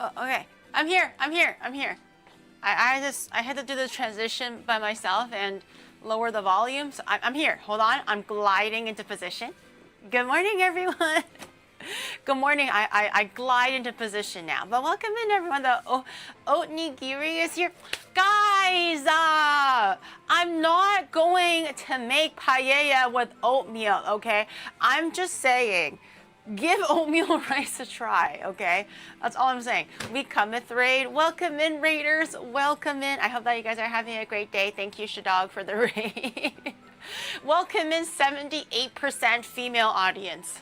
Oh, okay. I'm here. I had to do the transition by myself and lower the volume. So I'm here. Hold on. I'm gliding into position. Good morning, everyone. Good morning. I glide into position now. But welcome in, everyone. The onigiri is here. Guys, I'm not going to make paella with oatmeal, okay? I'm just saying, give oatmeal rice a try, okay? That's all I'm saying. We cometh raid. Welcome in, raiders. Welcome in. I hope that you guys are having a great day. Thank you, Shadog, for the raid. Welcome in, 78% female audience.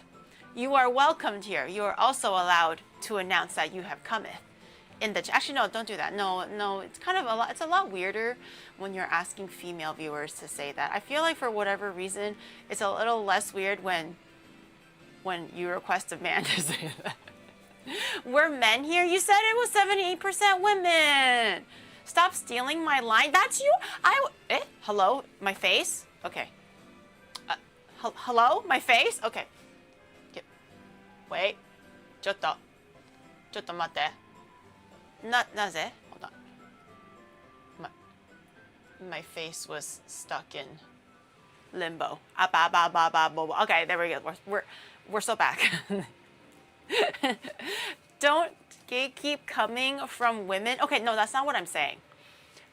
You are welcomed here. You are also allowed to announce that you have cometh. Actually, no, don't do that. No, it's kind of it's a lot weirder when you're asking female viewers to say that. I feel like for whatever reason, it's a little less weird when you request a man to say that. We're men here? You said it was 78% women. Stop stealing my line. That's you? Hello? My face? Okay. Hello? My face? Okay. Wait. ちょっと待って。なぜ? Hold on. My face was stuck in limbo. Okay, there we go. We're so back. Don't gatekeep coming from women. Okay, no, that's not what I'm saying.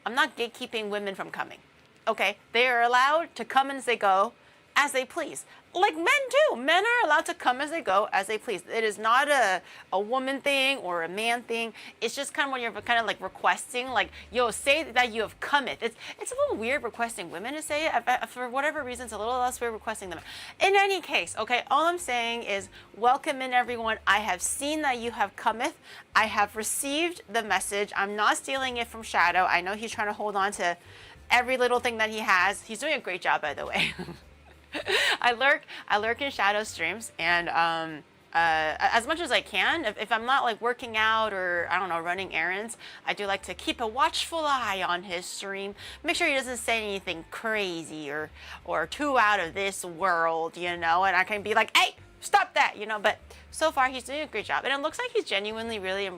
I'm not gatekeeping women from coming. Okay, they are allowed to come and they go as they please. Like men too. Men are allowed to come as they go, as they please. It is not a woman thing or a man thing. It's just kind of when you're kind of like requesting, like, yo, say that you have cometh. It's a little weird requesting women to say it. For whatever reason, it's a little less weird requesting them. In any case, okay, all I'm saying is welcome in, everyone. I have seen that you have cometh. I have received the message. I'm not stealing it from Shadow. I know he's trying to hold on to every little thing that he has. He's doing a great job, by the way. I lurk in Shadow streams, and as much as I can, if I'm not like working out or, I don't know, running errands, I do like to keep a watchful eye on his stream. Make sure he doesn't say anything crazy or too out of this world, you know, and I can be like, hey, stop that, you know. But so far he's doing a great job, and it looks like he's genuinely really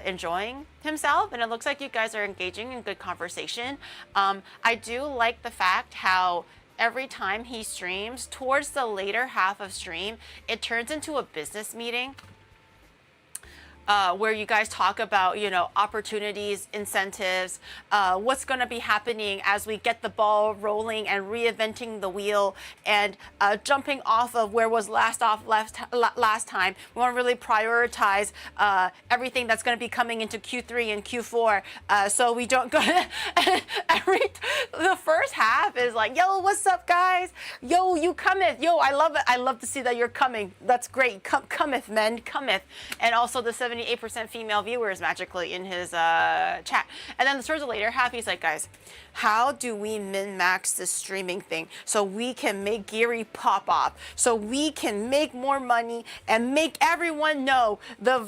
enjoying himself, and it looks like you guys are engaging in good conversation. I do like the fact how every time he streams, towards the later half of stream, it turns into a business meeting. Where you guys talk about, you know, opportunities, incentives, what's going to be happening as we get the ball rolling and reinventing the wheel and jumping off of where was last time. We want to really prioritize everything that's going to be coming into Q3 and Q4, so we don't go. The first half is like, yo, what's up, guys? Yo, you cometh. Yo, I love it. I love to see that you're coming. That's great. Cometh, men, cometh. And also the 78% female viewers magically in his chat. And then towards the later half, he's like, guys, how do we min-max this streaming thing so we can make Geary pop off, so we can make more money and make everyone know the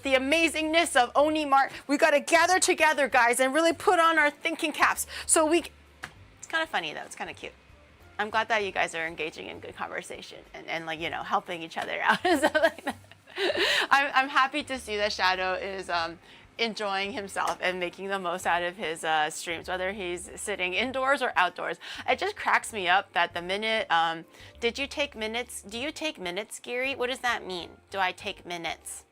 amazingness of Onimar? We got to gather together, guys, and really put on our thinking caps so we... It's kind of funny, though. It's kind of cute. I'm glad that you guys are engaging in good conversation and like, you know, helping each other out and stuff like that. I'm happy to see that Shadow is enjoying himself and making the most out of his streams, whether he's sitting indoors or outdoors. It just cracks me up that the minute, did you take minutes? Do you take minutes, Geary? What does that mean? Do I take minutes?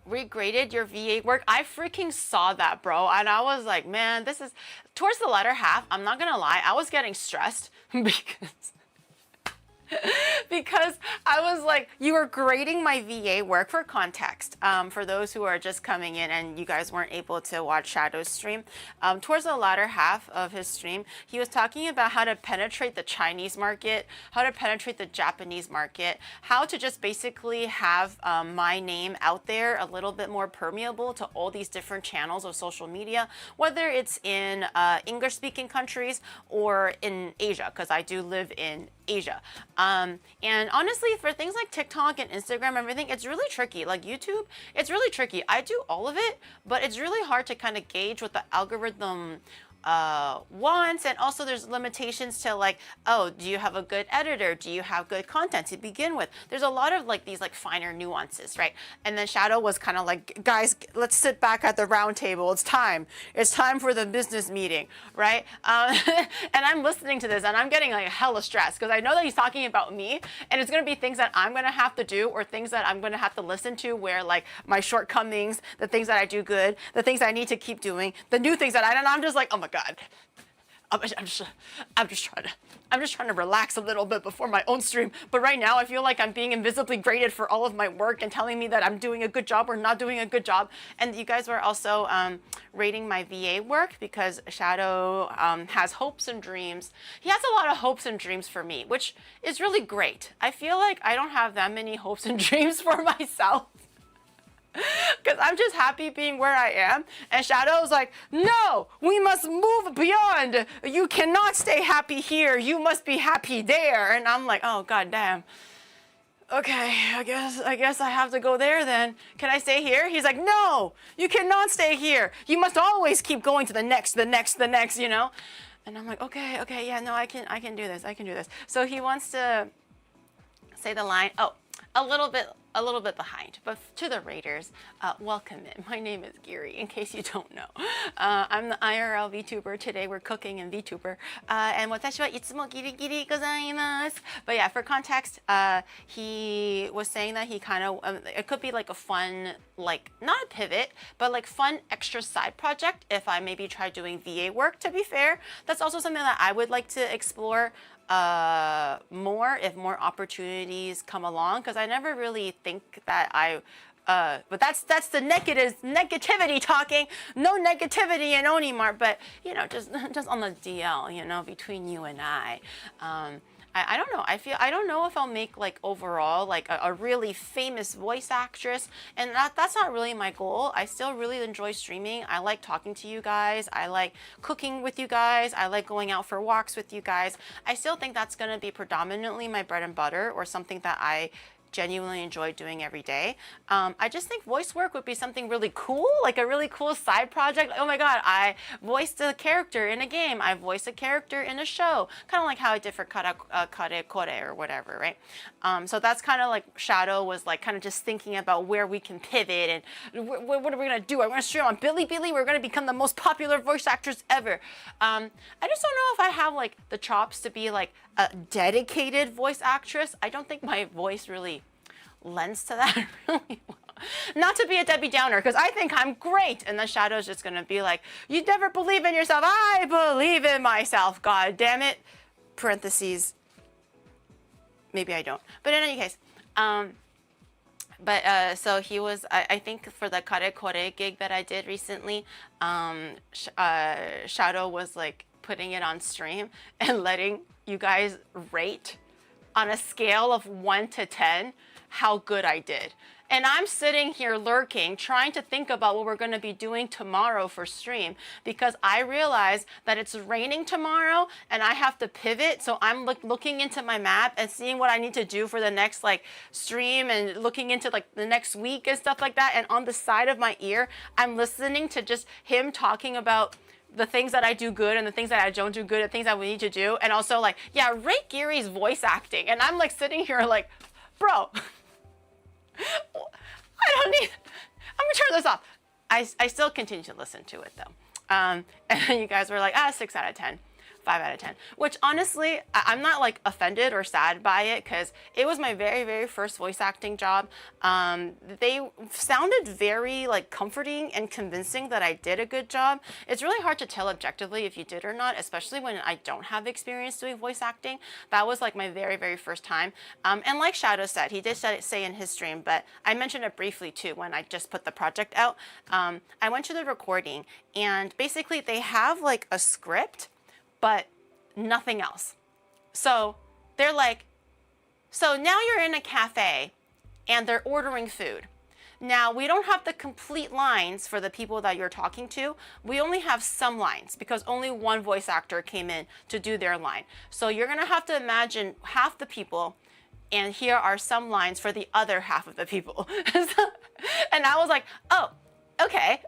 Regraded your VA work. I freaking saw that, bro. And I was like, man, this is towards the latter half. I'm not going to lie. I was getting stressed because I was like, you were grading my VA work. For context, for those who are just coming in and you guys weren't able to watch Shadow's stream, towards the latter half of his stream, he was talking about how to penetrate the Chinese market, how to penetrate the Japanese market, how to just basically have my name out there a little bit more permeable to all these different channels of social media, whether it's in English-speaking countries or in Asia, because I do live in Asia. And honestly, for things like TikTok and Instagram and everything, it's really tricky. Like YouTube, it's really tricky. I do all of it, but it's really hard to kind of gauge what the algorithm wants, and also there's limitations to like, oh, do you have a good editor, do you have good content to begin with? There's a lot of like these like finer nuances, right? And then Shadow was kind of like, guys, let's sit back at the round table, it's time for the business meeting, right? And I'm listening to this and I'm getting like hella stressed because I know that he's talking about me, and it's going to be things that I'm going to have to do or things that I'm going to have to listen to, where like my shortcomings, the things that I do good, the things I need to keep doing, the new things that I don't, I'm just like, oh my God, I'm just trying to relax a little bit before my own stream. But right now I feel like I'm being invisibly graded for all of my work and telling me that I'm doing a good job or not doing a good job. And you guys were also rating my VA work because Shadow has hopes and dreams. He has a lot of hopes and dreams for me, which is really great. I feel like I don't have that many hopes and dreams for myself. Because I'm just happy being where I am. And Shadow's like, no, we must move beyond. You cannot stay happy here. You must be happy there. And I'm like, oh, God damn. Okay, I guess I have to go there then. Can I stay here? He's like, no, you cannot stay here. You must always keep going to the next, you know? And I'm like, okay, yeah, no, I can do this. So he wants to say the line, oh, a little bit behind, but to the Raiders, welcome in. My name is Giri, in case you don't know. I'm the IRL VTuber. Today we're cooking in VTuber. And watashi wa itsumo giri gozaimasu. But yeah, for context, he was saying that he kind of, it could be like a fun, like, not a pivot, but like fun extra side project if I maybe try doing VA work, to be fair. That's also something that I would like to explore more if more opportunities come along, because I never really think that but that's the negativity talking. No negativity in Onimar, but you know, just on the DL, you know, between you and I don't know. I don't know if I'll make like overall like a really famous voice actress, and that's not really my goal. I still really enjoy streaming. I like talking to you guys. I like cooking with you guys. I like going out for walks with you guys. I still think that's going to be predominantly my bread and butter, or something that I genuinely enjoy doing every day. I just think voice work would be something really cool, like a really cool side project. Oh my God, I voiced a character in a game. I voiced a character in a show, kind of like how I did for Kare Kore or whatever, right? So that's kind of like Shadow was like kind of just thinking about where we can pivot and what are we gonna do? I'm gonna stream on Bilibili. We're gonna become the most popular voice actors ever. I just don't know if I have like the chops to be like a dedicated voice actress. I don't think my voice really lends to that really well. Not to be a Debbie Downer, because I think I'm great, and the Shadow's just gonna be like, you never believe in yourself. I believe in myself, god damn it. Parentheses, maybe I don't. But in any case, so he was, I think for the Kare Kore gig that I did recently, Shadow was like putting it on stream and letting you guys rate on a scale of 1 to 10 how good I did. And I'm sitting here lurking, trying to think about what we're going to be doing tomorrow for stream, because I realize that it's raining tomorrow and I have to pivot. So I'm looking into my map and seeing what I need to do for the next like stream, and looking into like the next week and stuff like that. And on the side of my ear, I'm listening to just him talking about the things that I do good and the things that I don't do good, and things that we need to do. And also like, yeah, rate Giri's voice acting. And I'm like sitting here like, bro, I don't need, I'm gonna turn this off. I still continue to listen to it though. And you guys were like, 6 out of 10. 5 out of 10, which honestly, I'm not like offended or sad by it, because it was my very, very first voice acting job. They sounded very like comforting and convincing that I did a good job. It's really hard to tell objectively if you did or not, especially when I don't have experience doing voice acting. That was like my very, very first time. And like Shadow said, he did say in his stream, but I mentioned it briefly too when I just put the project out. I went to the recording, and basically they have like a script, but nothing else. So they're like, so now you're in a cafe and they're ordering food. Now, we don't have the complete lines for the people that you're talking to. We only have some lines because only one voice actor came in to do their line. So you're going to have to imagine half the people, and here are some lines for the other half of the people. And I was like, oh, okay.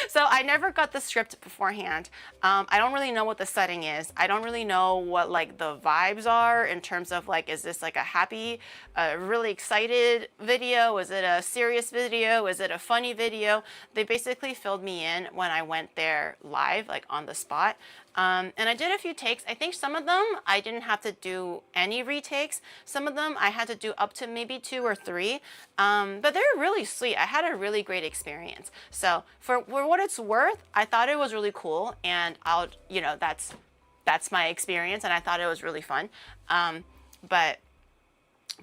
So I never got the script beforehand. I don't really know what the setting is. I don't really know what like the vibes are in terms of like, is this like a happy, really excited video? Is it a serious video? Is it a funny video? They basically filled me in when I went there live, like on the spot. And I did a few takes. I think some of them I didn't have to do any retakes. Some of them I had to do up to maybe 2 or 3. But they're really sweet. I had a really great experience. So for what it's worth, I thought it was really cool. And that's my experience. And I thought it was really fun. But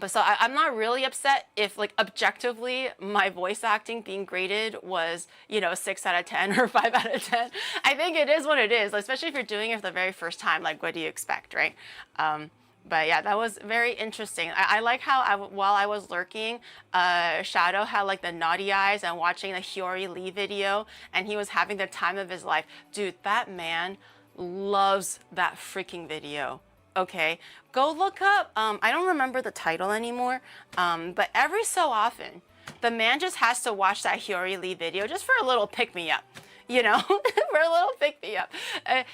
so I'm not really upset if like objectively my voice acting being graded was, 6 out of 10 or 5 out of 10. I think it is what it is, especially if you're doing it for the very first time, like what do you expect, right? But yeah, that was very interesting. I like how while I was lurking, Shadow had like the naughty eyes and watching the Hiori Lee video, and he was having the time of his life. Dude, that man loves that freaking video. Okay, go look up, I don't remember the title anymore, but every so often, the man just has to watch that Hiori Lee video just for a little pick-me-up, for a little pick-me-up.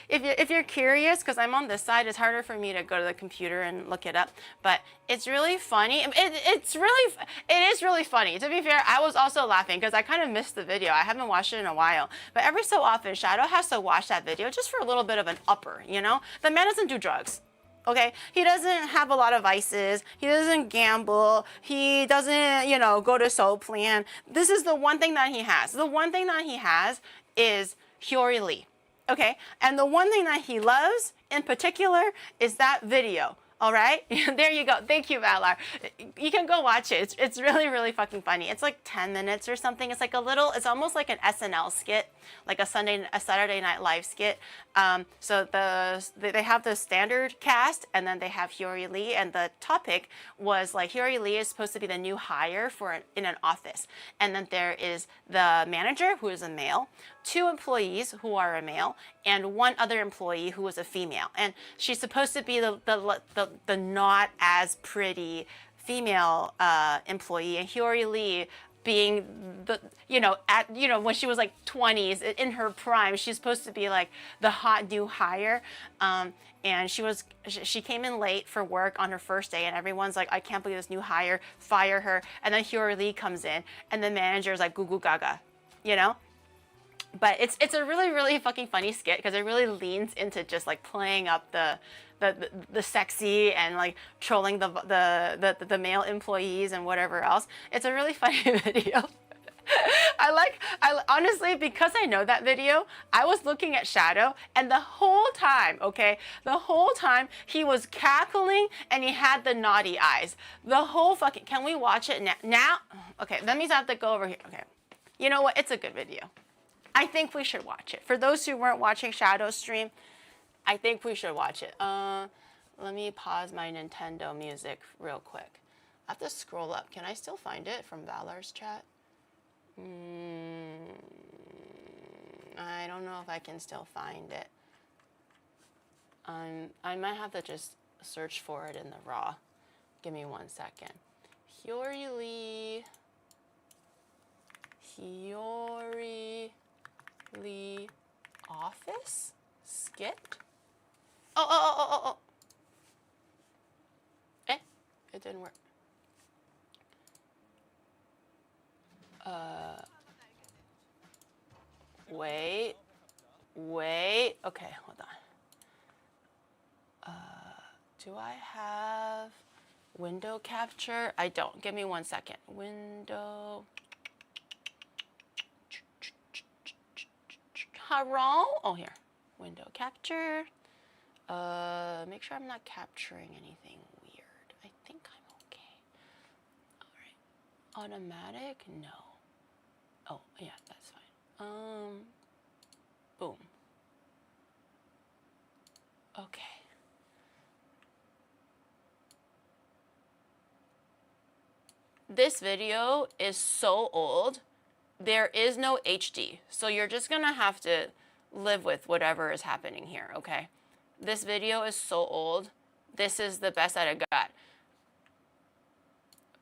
If you're curious, because I'm on this side, it's harder for me to go to the computer and look it up, but it's really funny. It is really funny. To be fair, I was also laughing because I kind of missed the video. I haven't watched it in a while, but every so often, Shadow has to watch that video just for a little bit of an upper, The man doesn't do drugs. Okay, he doesn't have a lot of vices. He doesn't gamble. He doesn't, go to Soul Plan. This is the one thing that he has. The one thing that he has is Hiori Lee. Okay, and the one thing that he loves in particular is that video. All right, there you go. Thank you, Valar. You can go watch it. It's really, really fucking funny. It's like 10 minutes or something. It's like it's almost like an SNL skit, like a Saturday Night Live skit. So they have the standard cast, and then they have Hiori Lee, and the topic was like Hiori Lee is supposed to be the new hire in an office, and then there is the manager who is a male, 2 employees who are a male, and 1 other employee who is a female, and she's supposed to be the not as pretty female employee, and Hiori Lee being when she was like 20s in her prime, she's supposed to be like the hot new hire, and she came in late for work on her first day, and everyone's like, I can't believe this new hire, fire her, and then Hiori Lee comes in, and the manager's like goo goo gaga, But it's a really, really fucking funny skit because it really leans into just like playing up the sexy and like trolling the male employees and whatever else. It's a really funny video. I honestly, because I know that video, I was looking at Shadow, and the whole time he was cackling and he had the naughty eyes. The whole fucking, can we watch it now? Okay, that means I have to go over here. Okay, you know what? It's a good video. I think we should watch it. For those who weren't watching Shadow's stream, I think we should watch it. Let me pause my Nintendo music real quick. I have to scroll up. Can I still find it from Valar's chat? I don't know if I can still find it. I might have to just search for it in the raw. Give me 1 second. Hiori Lee office skit? Oh. It didn't work. Wait. Okay, hold on. Do I have window capture? I don't. Give me 1 second. Window. Hello? Oh, here. Window capture. Make sure I'm not capturing anything weird. I think I'm okay. All right. Automatic? No. Oh, yeah, that's fine. Boom. Okay. this video is so old. There is no HD. So you're just gonna have to live with whatever is happening here, okay? This video is so old. This is the best that I got.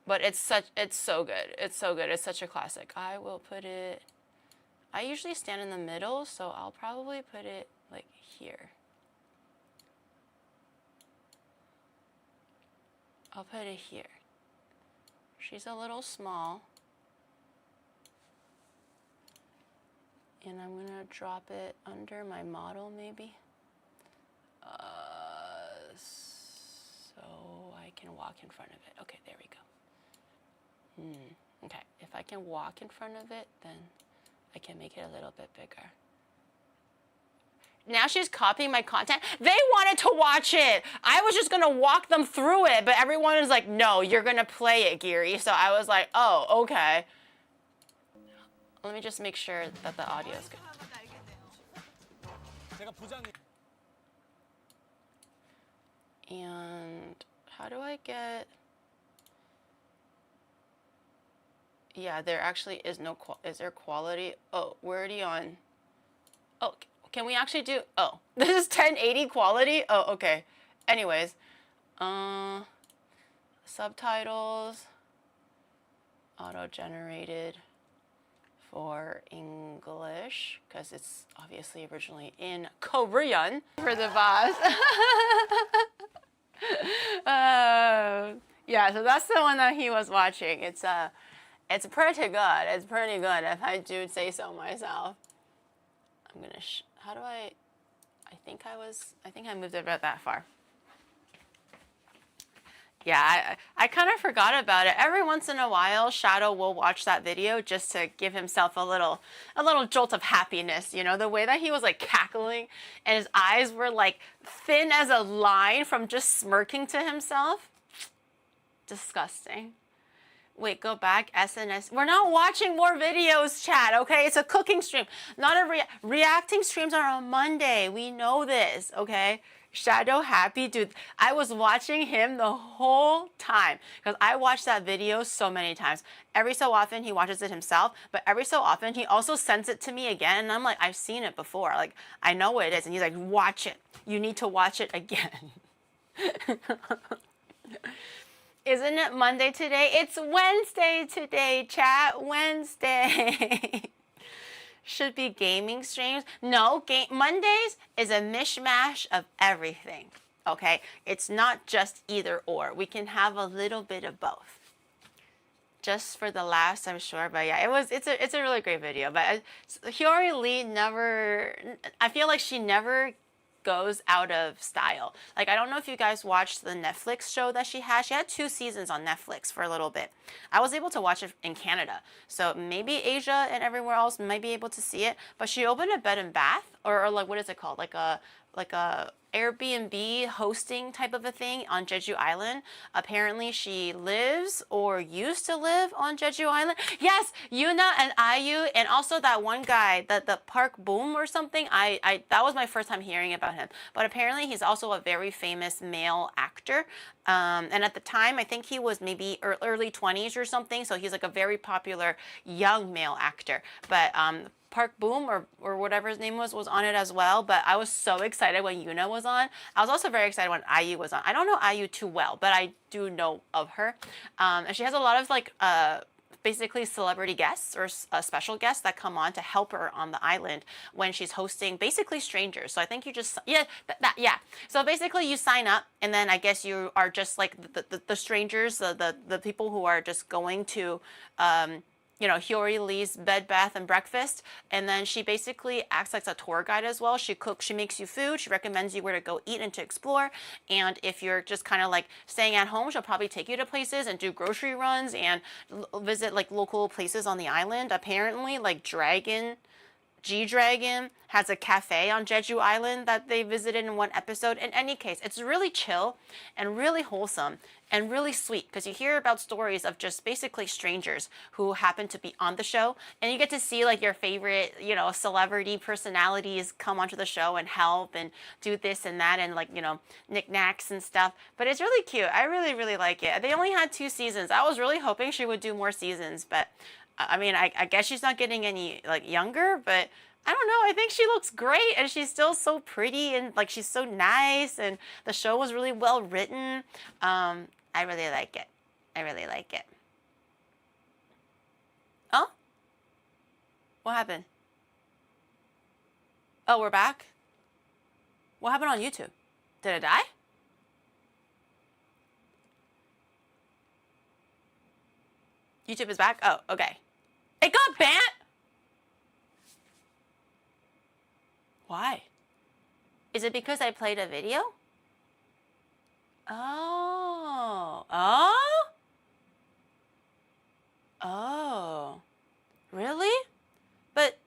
But it's so good. It's so good. It's such a classic. I will put it, I usually stand in the middle, so I'll probably put it like here. I'll put it here. She's a little small. And I'm gonna drop it under my model maybe. So I can walk in front of it. Okay, there we go. Okay, if I can walk in front of it, then I can make it a little bit bigger. Now she's copying my content. They wanted to watch it. I was just gonna walk them through it, but everyone was like, no, you're gonna play it, Giri. So I was like, oh, okay. Let me just make sure that the audio is good. And how do I get... Yeah, there actually is no... Is there quality? Oh, we're already on... Oh, can we actually do... Oh, this is 1080 quality? Oh, okay. Anyways. Subtitles. Auto-generated for English, because it's obviously originally in Korean for the boss. Yeah, so that's the one that he was watching. It's pretty good. It's pretty good if I do say so myself. I'm gonna, how do I think I moved it about that far. Yeah, I kind of forgot about it. Every once in a while, Shadow will watch that video just to give himself a little jolt of happiness. You know, the way that he was like cackling and his eyes were like thin as a line from just smirking to himself. Disgusting. Wait, go back, SNS. We're not watching more videos, chat, okay? It's a cooking stream. Not a reacting streams are on Monday. We know this, okay? Shadow happy, dude. I was watching him the whole time because I watched that video so many times. Every so often he watches it himself, but every so often he also sends it to me again. And I'm like, I've seen it before. Like, I know what it is. And he's like, watch it. You need to watch it again. Isn't it Monday today? It's Wednesday today, chat. Wednesday. Should be gaming streams. No, Mondays is a mishmash of everything, okay? It's not just either or. We can have a little bit of both. Just for the laughs, I'm sure, but yeah, it's a really great video. But Hiori Lee I feel like she never goes out of style. Like, I don't know if you guys watched the Netflix show that she had. She had 2 seasons on Netflix for a little bit. I was able to watch it in Canada. So maybe Asia and everywhere else might be able to see it. But she opened a bed and bath, or like, what is it called? Like a Airbnb hosting type of a thing on Jeju Island. Apparently she lives or used to live on Jeju Island. Yes, Yuna and IU, and also that one guy, the Park Boom or something. That was my first time hearing about him. But apparently he's also a very famous male actor. And at the time, I think he was maybe early 20s or something. So he's like a very popular young male actor. But Park Boom or whatever his name was on it as well. But I was so excited when Yuna was on. I was also very excited when IU was on. I don't know IU too well, but I do know of her. And she has a lot of like basically celebrity guests or special guests that come on to help her on the island when she's hosting basically strangers. So I think you just, yeah. So basically you sign up and then I guess you are just like the strangers, the people who are just going to, you know, Hiori Lee's bed, bath, and breakfast. And then she basically acts like a tour guide as well. She cooks, she makes you food. She recommends you where to go eat and to explore. And if you're just kind of like staying at home, she'll probably take you to places and do grocery runs and visit like local places on the island. Apparently like Dragon G-Dragon has a cafe on Jeju Island that they visited in one episode. In any case, it's really chill and really wholesome and really sweet because you hear about stories of just basically strangers who happen to be on the show, and you get to see like your favorite, you know, celebrity personalities come onto the show and help and do this and that and like, you know, knickknacks and stuff. But it's really cute. I really, really like it. They only had 2 seasons. I was really hoping she would do more seasons, but I mean, I guess she's not getting any like younger, but I don't know. I think she looks great and she's still so pretty and like she's so nice and the show was really well written. I really like it. I really like it. Oh? What happened? Oh, we're back? What happened on YouTube? Did it die? YouTube is back? Oh, okay. It got banned? Why? Is it because I played a video? Oh. Oh? Oh. Really? But,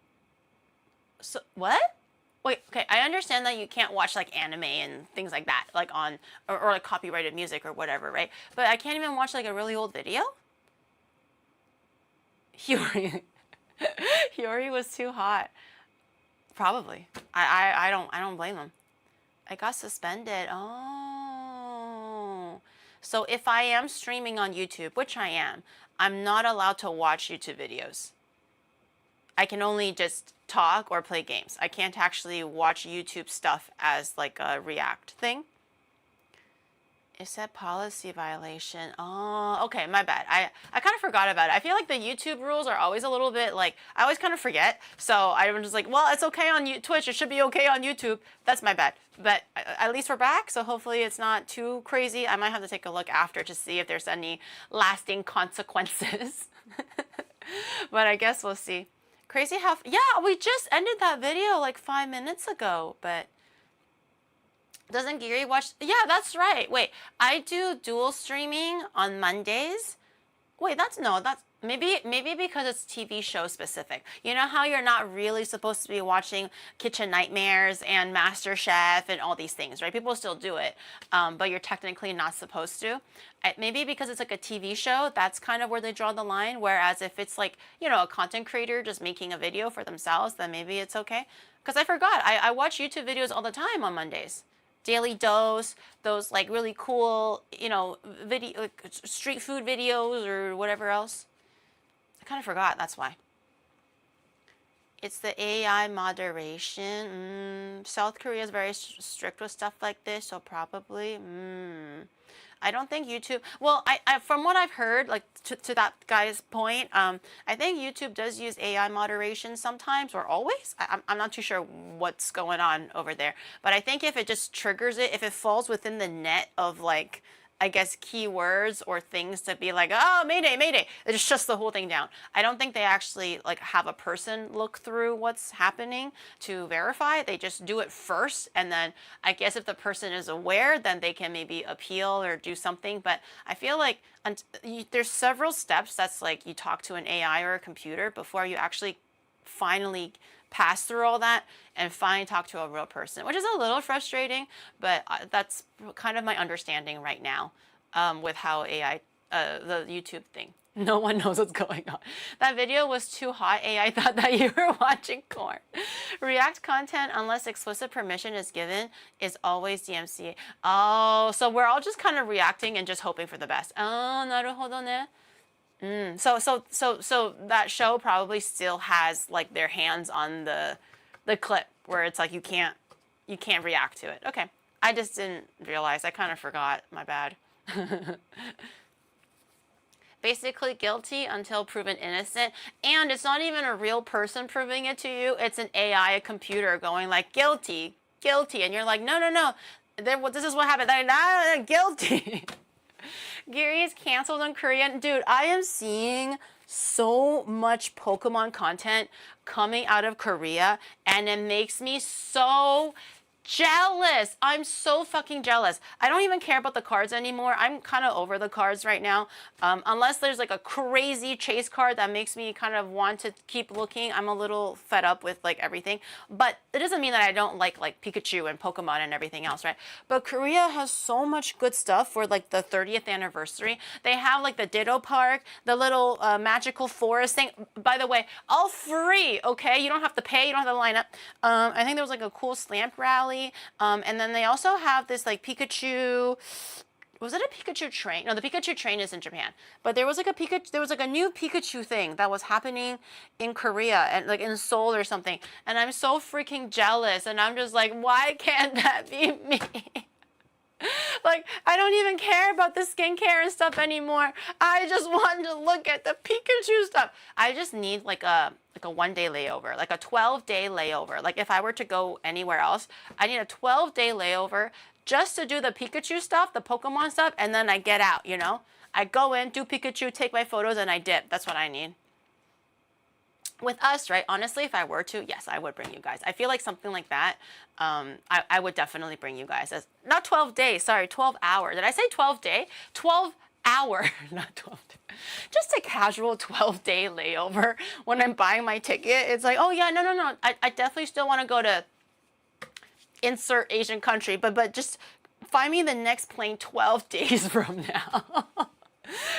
so, what? Wait, okay, I understand that you can't watch like anime and things like that, like on, or like copyrighted music or whatever, right? But I can't even watch like a really old video? Hiori. Hiori was too hot. Probably. I don't blame him. I got suspended. Oh. So if I am streaming on YouTube, which I am, I'm not allowed to watch YouTube videos. I can only just talk or play games. I can't actually watch YouTube stuff as like a react thing. Is that policy violation? Oh, okay, my bad. I kind of forgot about it. I feel like the YouTube rules are always a little bit like, I always kind of forget. So I'm just like, well, it's okay on Twitch. It should be okay on YouTube. That's my bad. But at least we're back. So hopefully it's not too crazy. I might have to take a look after to see if there's any lasting consequences. But I guess we'll see. Crazy how, yeah, we just ended that video like 5 minutes ago, but doesn't Giri watch? Yeah, that's right. Wait, I do dual streaming on Mondays. Wait, that's maybe because it's TV show specific. You know how you're not really supposed to be watching Kitchen Nightmares and MasterChef and all these things, right? People still do it, but you're technically not supposed to. Maybe because it's like a TV show, that's kind of where they draw the line. Whereas if it's like, you know, a content creator just making a video for themselves, then maybe it's okay. Because I forgot, I watch YouTube videos all the time on Mondays. Daily Dose, those like really cool, you know, video, like street food videos or whatever else. I kind of forgot, that's why. It's the AI moderation. South Korea is very strict with stuff like this, so probably. I don't think YouTube, well, I from what I've heard, like to that guy's point, I think YouTube does use AI moderation sometimes or always. I'm not too sure what's going on over there, but I think if it just triggers it, if it falls within the net of like, I guess, keywords or things to be like, oh, mayday, mayday, it just shuts the whole thing down. I don't think they actually like have a person look through what's happening to verify. They just do it first. And then I guess if the person is aware, then they can maybe appeal or do something. But I feel like there's several steps that's like you talk to an AI or a computer before you actually finally pass through all that and finally talk to a real person, which is a little frustrating, but that's kind of my understanding right now with how AI, the YouTube thing. No one knows what's going on. That video was too hot. AI thought that you were watching corn. React content, unless explicit permission is given, is always DMCA. Oh, so we're all just kind of reacting and just hoping for the best. Oh, naruhodo ne. So that show probably still has like their hands on the clip where it's like you can't react to it. Okay, I just didn't realize. I kind of forgot. My bad. Basically guilty until proven innocent, and it's not even a real person proving it to you. It's an AI, a computer going like guilty, guilty, and you're like no. This is what happened. I'm guilty. Gary is canceled in Korean. Dude, I am seeing so much Pokemon content coming out of Korea, and it makes me so jealous. I'm so fucking jealous. I don't even care about the cards anymore. I'm kind of over the cards right now. Unless there's like a crazy chase card that makes me kind of want to keep looking. I'm a little fed up with like everything. But it doesn't mean that I don't like Pikachu and Pokemon and everything else, right? But Korea has so much good stuff for like the 30th anniversary. They have like the Ditto Park, the little magical forest thing. By the way, all free, okay? You don't have to pay. You don't have to line up. I think there was like a cool stamp rally. And then they also have this like Pikachu. Was it a Pikachu train? No, the Pikachu train is in Japan. But there was like a new Pikachu thing that was happening in Korea and like in Seoul or something. And I'm so freaking jealous. And I'm just like, why can't that be me? Like, I don't even care about the skincare and stuff anymore. I just want to look at the Pikachu stuff. I just need like a 1-day layover, like a 12-day layover. Like if I were to go anywhere else, I need a 12-day layover just to do the Pikachu stuff, the Pokemon stuff, and then I get out, you know? I go in, do Pikachu, take my photos, and I dip. That's what I need. With us, right, honestly, if I were to, yes, I would bring you guys. I feel like something like that, I would definitely bring you guys. As, not 12 days, sorry, 12 hours. Did I say 12 day? 12 hour, not 12 day. Just a casual 12-day layover when I'm buying my ticket. It's like, oh yeah, no. I definitely still want to go to insert Asian country, but just find me the next plane 12 days from now.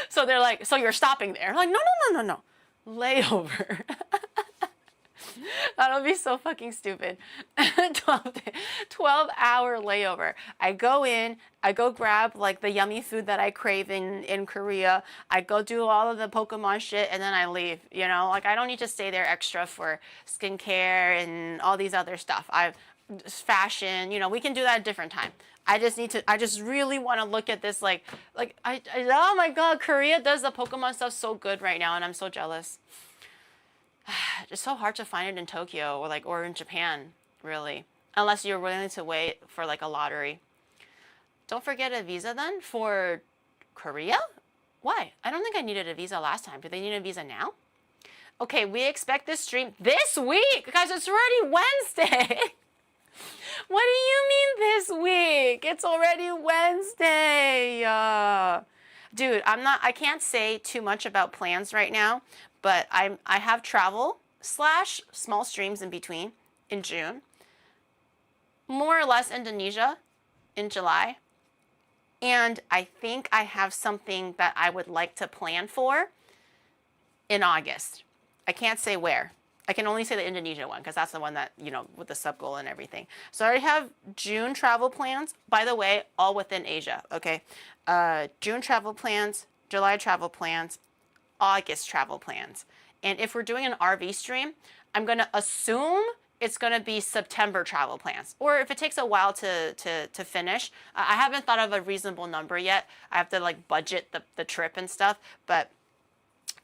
So they're like, so you're stopping there? I'm like, no. Layover. That'll be so fucking stupid. 12-hour layover. I go in, I go grab like the yummy food that I crave in Korea. I go do all of the Pokemon shit and then I leave, you know? Like I don't need to stay there extra for skincare and all these other stuff. Fashion, you know, we can do that at a different time. I just really want to look at this like oh my god, Korea does the Pokemon stuff so good right now and I'm so jealous. It's so hard to find it in Tokyo or in Japan, really. Unless you're willing to wait for like a lottery. Don't forget a visa then for Korea? Why? I don't think I needed a visa last time. Do they need a visa now? Okay, we expect this stream this week. Guys, it's already Wednesday. What do you mean this week? It's already Wednesday. Dude, I can't say too much about plans right now, but I have travel / small streams in between in June. More or less Indonesia in July. And I think I have something that I would like to plan for in August. I can't say where. I can only say the Indonesia one because that's the one that, you know, with the sub goal and everything. So I already have June travel plans. By the way, all within Asia, okay? June travel plans, July travel plans, August travel plans. And if we're doing an RV stream, I'm going to assume it's going to be September travel plans. Or if it takes a while to finish, I haven't thought of a reasonable number yet. I have to like budget the trip and stuff, but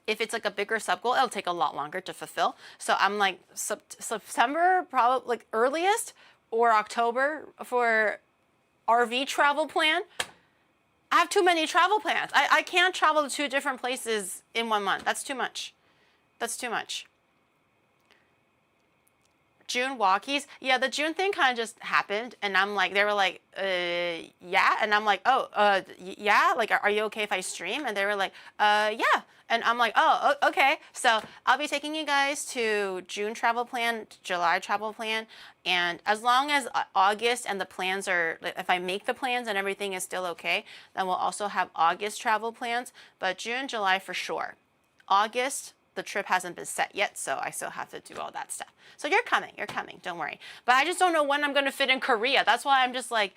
if it's like a bigger sub goal, it'll take a lot longer to fulfill. So I'm like September, probably like earliest, or October for RV travel plan. I have too many travel plans. I can't travel to 2 different places in 1 month. That's too much. That's too much. June walkies. Yeah, the June thing kind of just happened. And I'm like, they were like, yeah. And I'm like, oh, yeah. Like, are you okay if I stream? And they were like, yeah. And I'm like, oh, okay. So I'll be taking you guys to June travel plan, July travel plan. And as long as August and the plans are, if I make the plans and everything is still okay, then we'll also have August travel plans. But June, July for sure. August, the trip hasn't been set yet, so I still have to do all that stuff. So you're coming, don't worry. But I just don't know when I'm gonna fit in Korea. That's why I'm just like,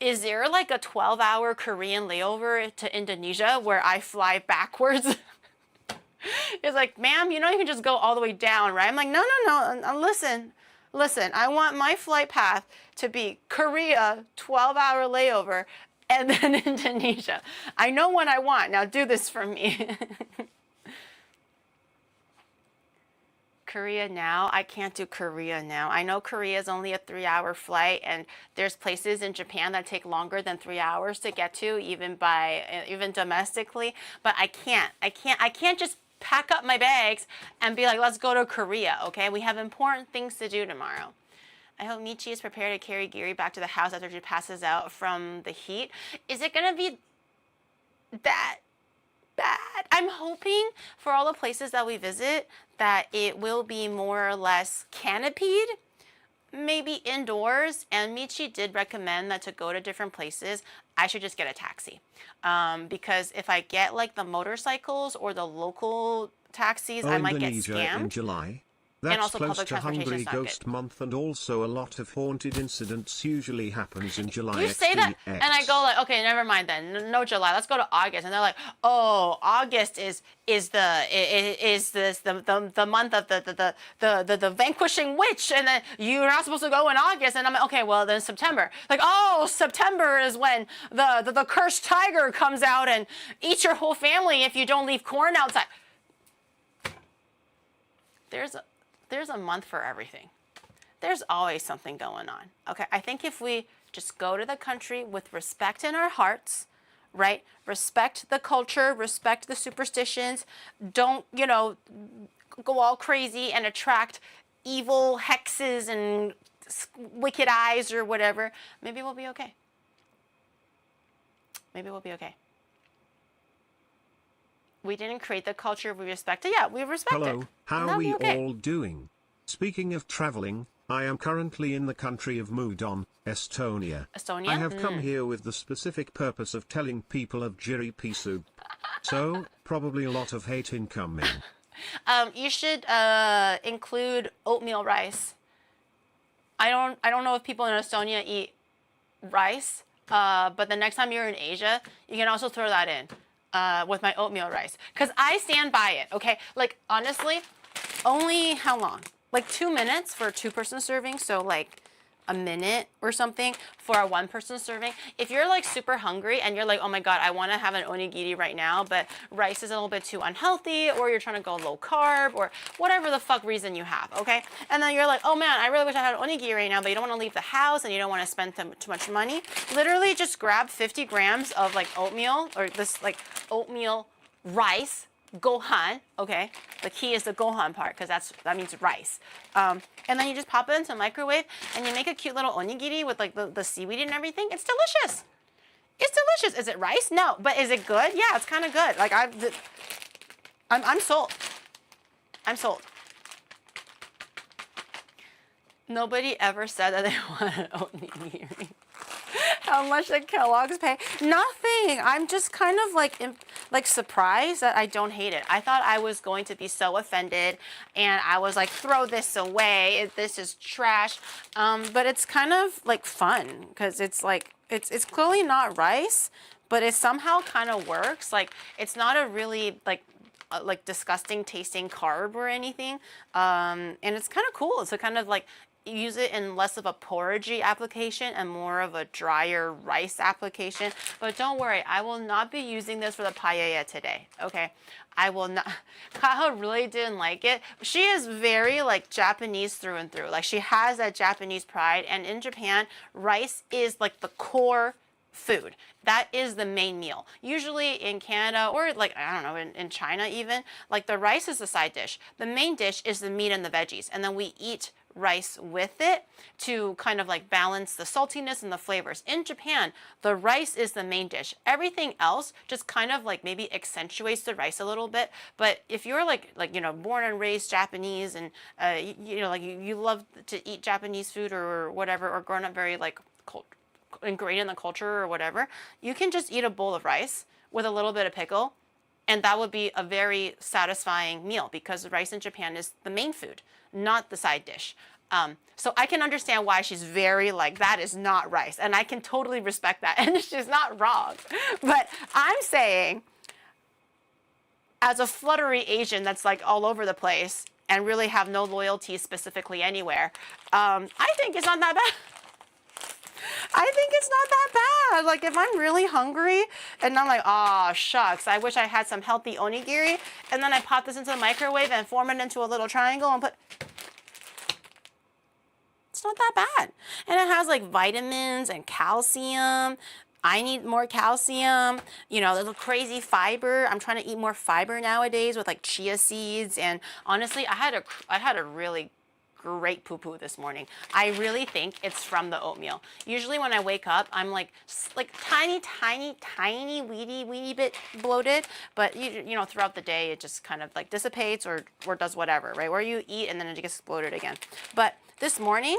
is there like a 12-hour Korean layover to Indonesia where I fly backwards? It's like, ma'am, you know you can just go all the way down, right? I'm like, no. Listen, I want my flight path to be Korea, 12-hour layover, and then Indonesia. I know what I want. Now do this for me. Korea now? I can't do Korea now. I know Korea is only a 3-hour flight, and there's places in Japan that take longer than 3 hours to get to, even domestically. But I can't just pack up my bags and be like, let's go to Korea, okay? We have important things to do tomorrow. I hope Michi is prepared to carry Giri back to the house after she passes out from the heat. Is it gonna be that bad? I'm hoping for all the places that we visit that it will be more or less canopied, maybe indoors. And Michi did recommend that to go to different places, I should just get a taxi. Because if I get like the motorcycles or the local taxis, I might get scammed. In July. And That's also close public to transportation Hungry is not Ghost good. Month, and also a lot of haunted incidents usually happens in July. You say that, and I go like, okay, never mind then. No July. Let's go to August. And they're like, oh, August is the month of the vanquishing witch, and then you're not supposed to go in August. And I'm like, okay, well then September. Like, oh, September is when the cursed tiger comes out and eats your whole family if you don't leave corn outside. There's a month for everything. There's always something going on. Okay, I think if we just go to the country with respect in our hearts, right? Respect the culture, respect the superstitions. Don't, go all crazy and attract evil hexes and wicked eyes or whatever. Maybe we'll be okay. Maybe we'll be okay. We didn't create the culture, we respect it. Yeah, we respect it. Hello, how are we all doing? Speaking of traveling, I am currently in the country of Mudon, Estonia. Estonia? I have come here with the specific purpose of telling people of Jiri Pisu. So, probably a lot of hate incoming. You should include oatmeal rice. I don't know if people in Estonia eat rice, but the next time you're in Asia, you can also throw that in. With my oatmeal rice, because I stand by it. Okay, like honestly, only how long? Like 2 minutes for a 2-person serving, so like a minute or something for a 1-person serving. If you're like super hungry and you're like, oh my god, I want to have an onigiri right now, but rice is a little bit too unhealthy, or you're trying to go low carb, or whatever the fuck reason you have, okay? And then you're like, oh man, I really wish I had an onigiri right now, but you don't want to leave the house and you don't want to spend too much money. Literally just grab 50 grams of like oatmeal, or this like oatmeal rice, gohan, okay? The key is the gohan part, because that means rice. And then you just pop it into the microwave and you make a cute little onigiri with like the seaweed and everything. It's delicious. It's delicious. Is it rice? No, but is it good? Yeah, it's kind of good. Like I'm sold. I'm sold. Nobody ever said that they wanted onigiri. How much did Kellogg's pay? Nothing. I'm just kind of like surprised that I don't hate it. I thought I was going to be so offended, and I was like, throw this away. This is trash. But it's kind of like fun, because it's like it's clearly not rice, but it somehow kind of works. Like it's not a really like disgusting tasting carb or anything. And it's kind of cool. So kind of like use it in less of a porridgey application and more of a drier rice application. But don't worry, I will not be using this for the paella today, okay? I will not. Kaha really didn't like it. She is very like Japanese through and through. Like she has that Japanese pride, and in Japan, rice is like the core food. That is the main meal. Usually in Canada, or like, I don't know, in China even, like the rice is the side dish. The main dish is the meat and the veggies, and then we eat rice with it to kind of like balance the saltiness and the flavors. In Japan, the rice is the main dish. Everything else just kind of like maybe accentuates the rice a little bit. But if you're like born and raised Japanese, and you love to eat Japanese food or whatever, or grown up very like ingrained in the culture or whatever, you can just eat a bowl of rice with a little bit of pickle, and that would be a very satisfying meal, because rice in Japan is the main food, not the side dish. So I can understand why she's very like, that is not rice, and I can totally respect that, and she's not wrong. But I'm saying, as a fluttery Asian that's like all over the place and really have no loyalty specifically anywhere, I think it's not that bad. I think it's not that bad. Like if I'm really hungry and I'm like, oh shucks, I wish I had some healthy onigiri, and then I pop this into the microwave and form it into a little triangle and put, it's not that bad. And it has like vitamins and calcium. I need more calcium, the crazy fiber. I'm trying to eat more fiber nowadays with like chia seeds. And honestly, I had a really great poo-poo this morning. I really think it's from the oatmeal. Usually when I wake up, I'm like tiny, weedy bit bloated. But you know, throughout the day, it just kind of like dissipates or does whatever, right? Where you eat and then it gets bloated again. But this morning,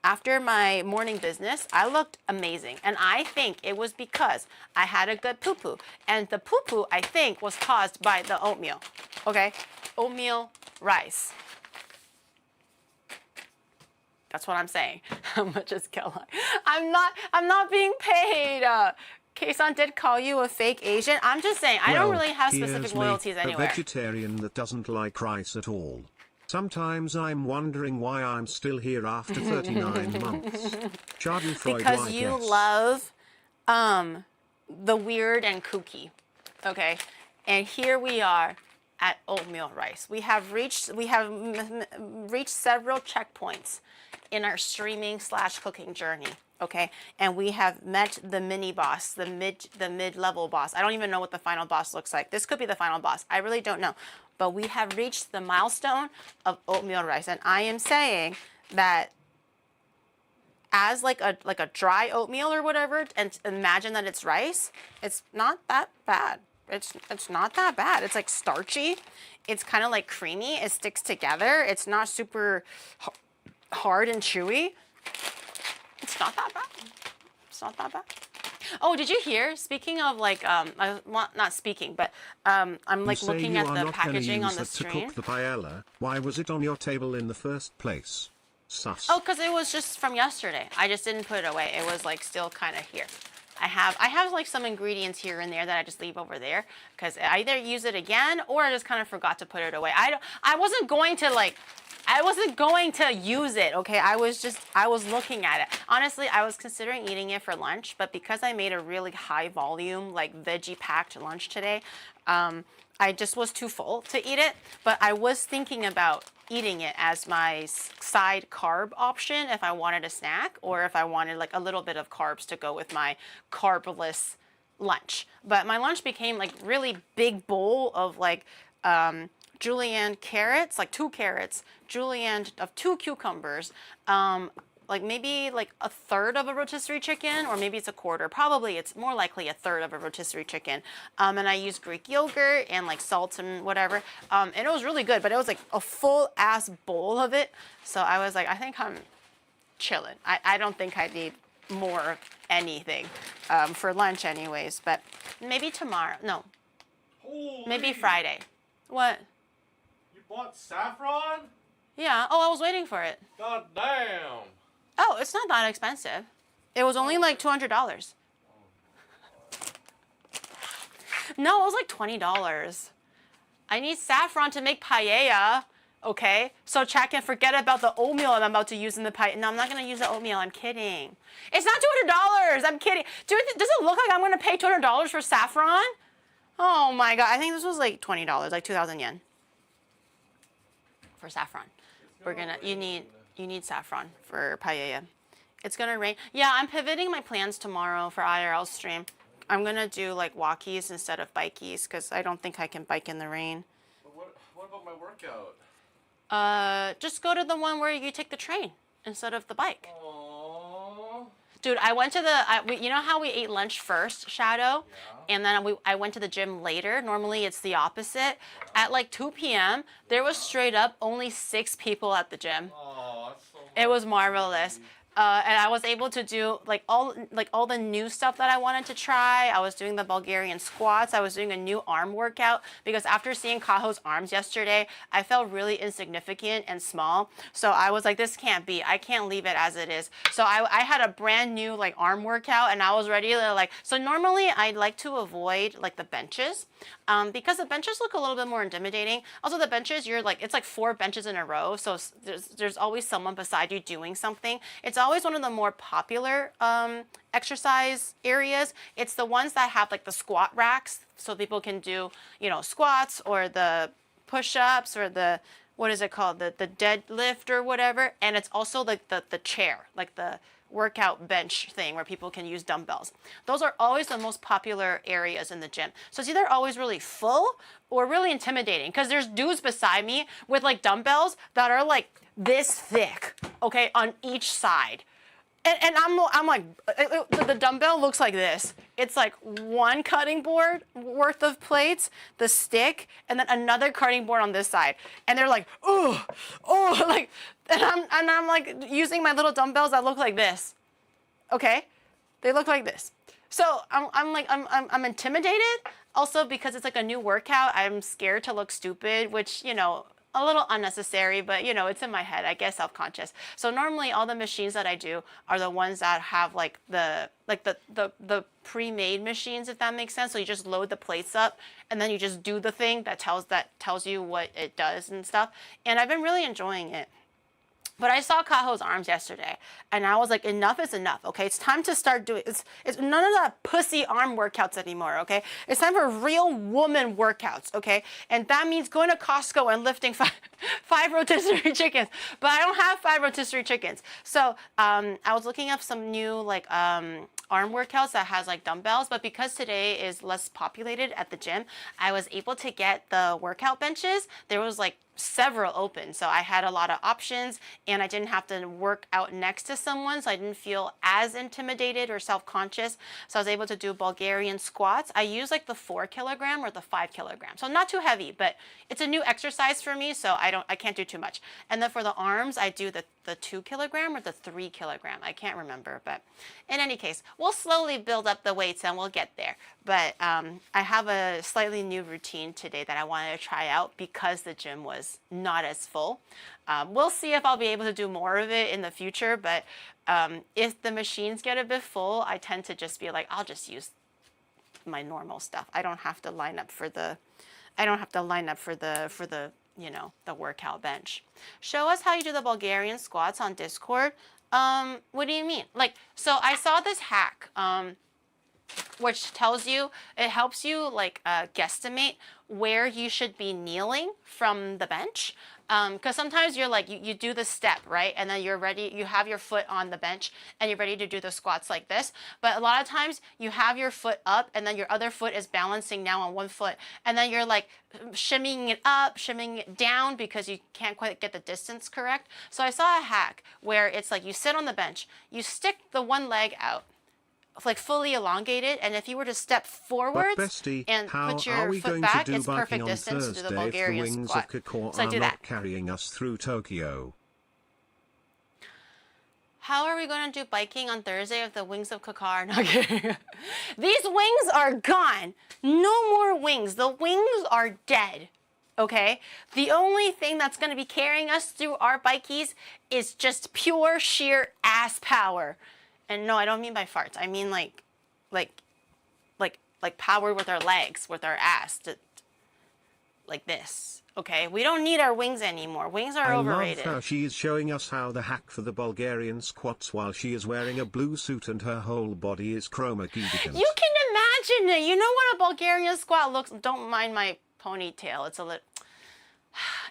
after my morning business, I looked amazing. And I think it was because I had a good poo-poo. And the poo-poo, I think, was caused by the oatmeal. Okay? Oatmeal rice. That's what I'm saying. How much is Kellogg? I'm not being paid. Kei-san did call you a fake Asian. I'm just saying, I don't really have specific loyalties anywhere. A vegetarian that doesn't like rice at all. Sometimes I'm wondering why I'm still here after 39 months. Because you love the weird and kooky. Okay? And here we are at oatmeal rice. We have reached several checkpoints in our streaming/cooking journey. Okay, and we have met the mini boss, the mid-level boss. I don't even know what the final boss looks like. This could be the final boss. I really don't know. But we have reached the milestone of oatmeal rice, and I am saying that as like a dry oatmeal or whatever, and imagine that it's rice. It's not that bad. It's not that bad. It's like starchy. It's kind of like creamy. It sticks together. It's not super hard and chewy. It's not that bad. It's not that bad. Oh, did you hear? Speaking of like, not speaking, but I'm like looking at the packaging on the screen. To cook the paella. Why was it on your table in the first place? Sus. Oh, because it was just from yesterday. I just didn't put it away. It was like still kind of here. I have like some ingredients here and there that I just leave over there because I either use it again or I just kind of forgot to put it away. I wasn't going to use it, okay? I was looking at it. Honestly, I was considering eating it for lunch, but because I made a really high volume, like veggie packed lunch today, I just was too full to eat it. But I was thinking about eating it as my side carb option if I wanted a snack or if I wanted like a little bit of carbs to go with my carbless lunch. But my lunch became like really big bowl of like julienne carrots, like 2 carrots, julienne of 2 cucumbers, like maybe like a third of a rotisserie chicken, or maybe it's a quarter. Probably it's more likely a third of a rotisserie chicken. And I used Greek yogurt and like salt and whatever. And it was really good, but it was like a full ass bowl of it. So I was like, I think I'm chilling. I don't think I need more of anything for lunch anyways, but maybe tomorrow. No, maybe Friday. What? You bought saffron? Yeah. Oh, I was waiting for it. God damn. Oh, it's not that expensive. It was only like $200. No, it was like $20. I need saffron to make paella, okay? So Chad can forget about the oatmeal I'm about to use in the paella. No, I'm not going to use the oatmeal. I'm kidding. It's not $200. I'm kidding. Dude, does it look like I'm going to pay $200 for saffron? Oh my God. I think this was like $20, like 2,000 yen for saffron. You need saffron for paella. It's gonna rain. Yeah, I'm pivoting my plans tomorrow for IRL stream. I'm gonna do like walkies instead of bikies because I don't think I can bike in the rain. But what about my workout? Just go to the one where you take the train instead of the bike. Aww. Dude, I went to you know how we ate lunch first, Shadow? Yeah. And then I went to the gym later. Normally it's the opposite. Yeah. At like 2 p.m., there was straight up only 6 people at the gym. Aww, that's so it was marvelous. And I was able to do like all the new stuff that I wanted to try. I was doing the Bulgarian squats. I was doing a new arm workout because after seeing Kaho's arms yesterday, I felt really insignificant and small. So I was like, this can't be. I can't leave it as it is. So I had a brand new like arm workout and I was ready to like, so normally I like to avoid like the benches because the benches look a little bit more intimidating. Also the benches, it's like 4 benches in a row. So there's always someone beside you doing something. It's always one of the more popular exercise areas. It's the ones that have like the squat racks so people can do, squats or the push-ups or the what is it called? The deadlift or whatever. And it's also like the chair, like the workout bench thing where people can use dumbbells. Those are always the most popular areas in the gym. So it's either always really full or really intimidating because there's dudes beside me with like dumbbells that are like this thick, okay, on each side. And I'm like, the dumbbell looks like this. It's like one cutting board worth of plates, the stick, and then another cutting board on this side. And they're like, oh, like, and I'm like using my little dumbbells that look like this. Okay, they look like this. So I'm intimidated. Also because it's like a new workout, I'm scared to look stupid, which, you know, a little unnecessary, but you know, it's in my head, I guess, self-conscious. So normally all the machines that I do are the ones that have like the pre-made machines, if that makes sense. So you just load the plates up and then you just do the thing that tells you what it does and stuff. And I've been really enjoying it. But I saw Kaho's arms yesterday, and I was like, enough is enough, okay? It's time to start doing, it's none of that pussy arm workouts anymore, okay? It's time for real woman workouts, okay? And that means going to Costco and lifting five rotisserie chickens. But I don't have 5 rotisserie chickens. So I was looking up some new, like, arm workouts that has like dumbbells, but because today is less populated at the gym, I was able to get the workout benches. There was like several open, so I had a lot of options and I didn't have to work out next to someone, so I didn't feel as intimidated or self-conscious. So I was able to do Bulgarian squats. I use like the 4 kilogram or the 5 kilogram, so not too heavy, but it's a new exercise for me, so I can't do too much. And then for the arms, I do the 2 kilogram or the 3 kilogram. I can't remember, but in any case, we'll slowly build up the weights and we'll get there. But I have a slightly new routine today that I wanted to try out because the gym was not as full. We'll see if I'll be able to do more of it in the future, but if the machines get a bit full, I tend to just be like, I'll just use my normal stuff. I don't have to line up for the you know, the workout bench. Show us how you do the Bulgarian squats on Discord. What do you mean? Like, so I saw this hack, which tells you, it helps you like guesstimate where you should be kneeling from the bench. Because sometimes you're like, you do the step, right? And then you're ready, you have your foot on the bench and you're ready to do the squats like this. But a lot of times you have your foot up and then your other foot is balancing now on one foot. And then you're like shimmying it up, shimmying it down because you can't quite get the distance correct. So I saw a hack where it's like you sit on the bench, you stick the one leg out, like fully elongated, and if you were to step forwards bestie, and put your foot back, it's perfect distance to do the Bulgarian squat. So I do that. Carrying us through Tokyo. How are we going to do biking on Thursday if the wings of Kaka are not getting? These wings are gone. No more wings. The wings are dead. Okay? The only thing that's going to be carrying us through our bikies is just pure sheer ass power. And no, I don't mean by farts. I mean like power with our legs, with our ass, like this. Okay, we don't need our wings anymore. Wings are overrated. I love how she is showing us how the hack for the Bulgarian squats while she is wearing a blue suit and her whole body is chroma key. You can imagine it. You know what a Bulgarian squat looks. Don't mind my ponytail. It's a little.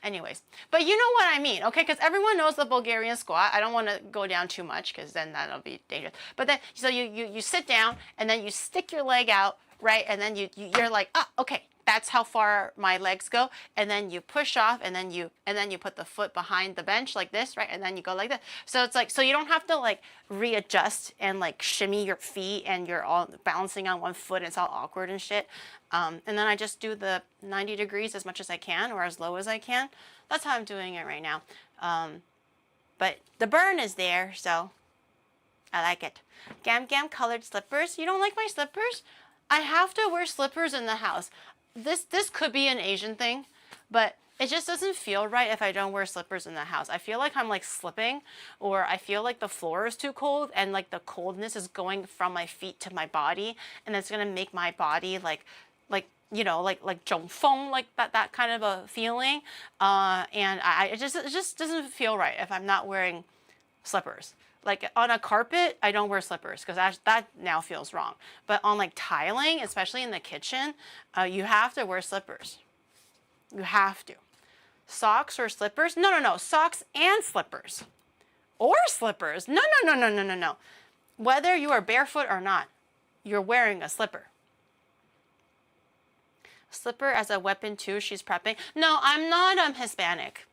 Anyways, but you know what I mean, okay? Because everyone knows the Bulgarian squat. I don't want to go down too much because then that'll be dangerous. But then, so you sit down and then you stick your leg out, right? And then you're like, ah, okay, that's how far my legs go. And then you push off, and then you put the foot behind the bench like this, right? And then you go like that. So it's like, so you don't have to like readjust and like shimmy your feet, and you're all balancing on one foot. And it's all awkward and shit. And then I just do the 90 degrees as much as I can or as low as I can. That's how I'm doing it right now. But the burn is there, so I like it. Gam colored slippers. You don't like my slippers? I have to wear slippers in the house. This could be an Asian thing, but it just doesn't feel right if I don't wear slippers in the house. I feel like I'm like slipping, or I feel like the floor is too cold and like the coldness is going from my feet to my body, and it's gonna make my body like you know, like 中风, like that kind of a feeling. And it just doesn't feel right if I'm not wearing slippers. Like on a carpet, I don't wear slippers because that now feels wrong. But on like tiling, especially in the kitchen, you have to wear slippers. You have to. Socks or slippers? No, no, no. Socks and slippers. Or slippers. No, no, no, no, no, no, no. Whether you are barefoot or not, you're wearing a slipper. Slipper as a weapon too, she's prepping. No, I'm not Hispanic.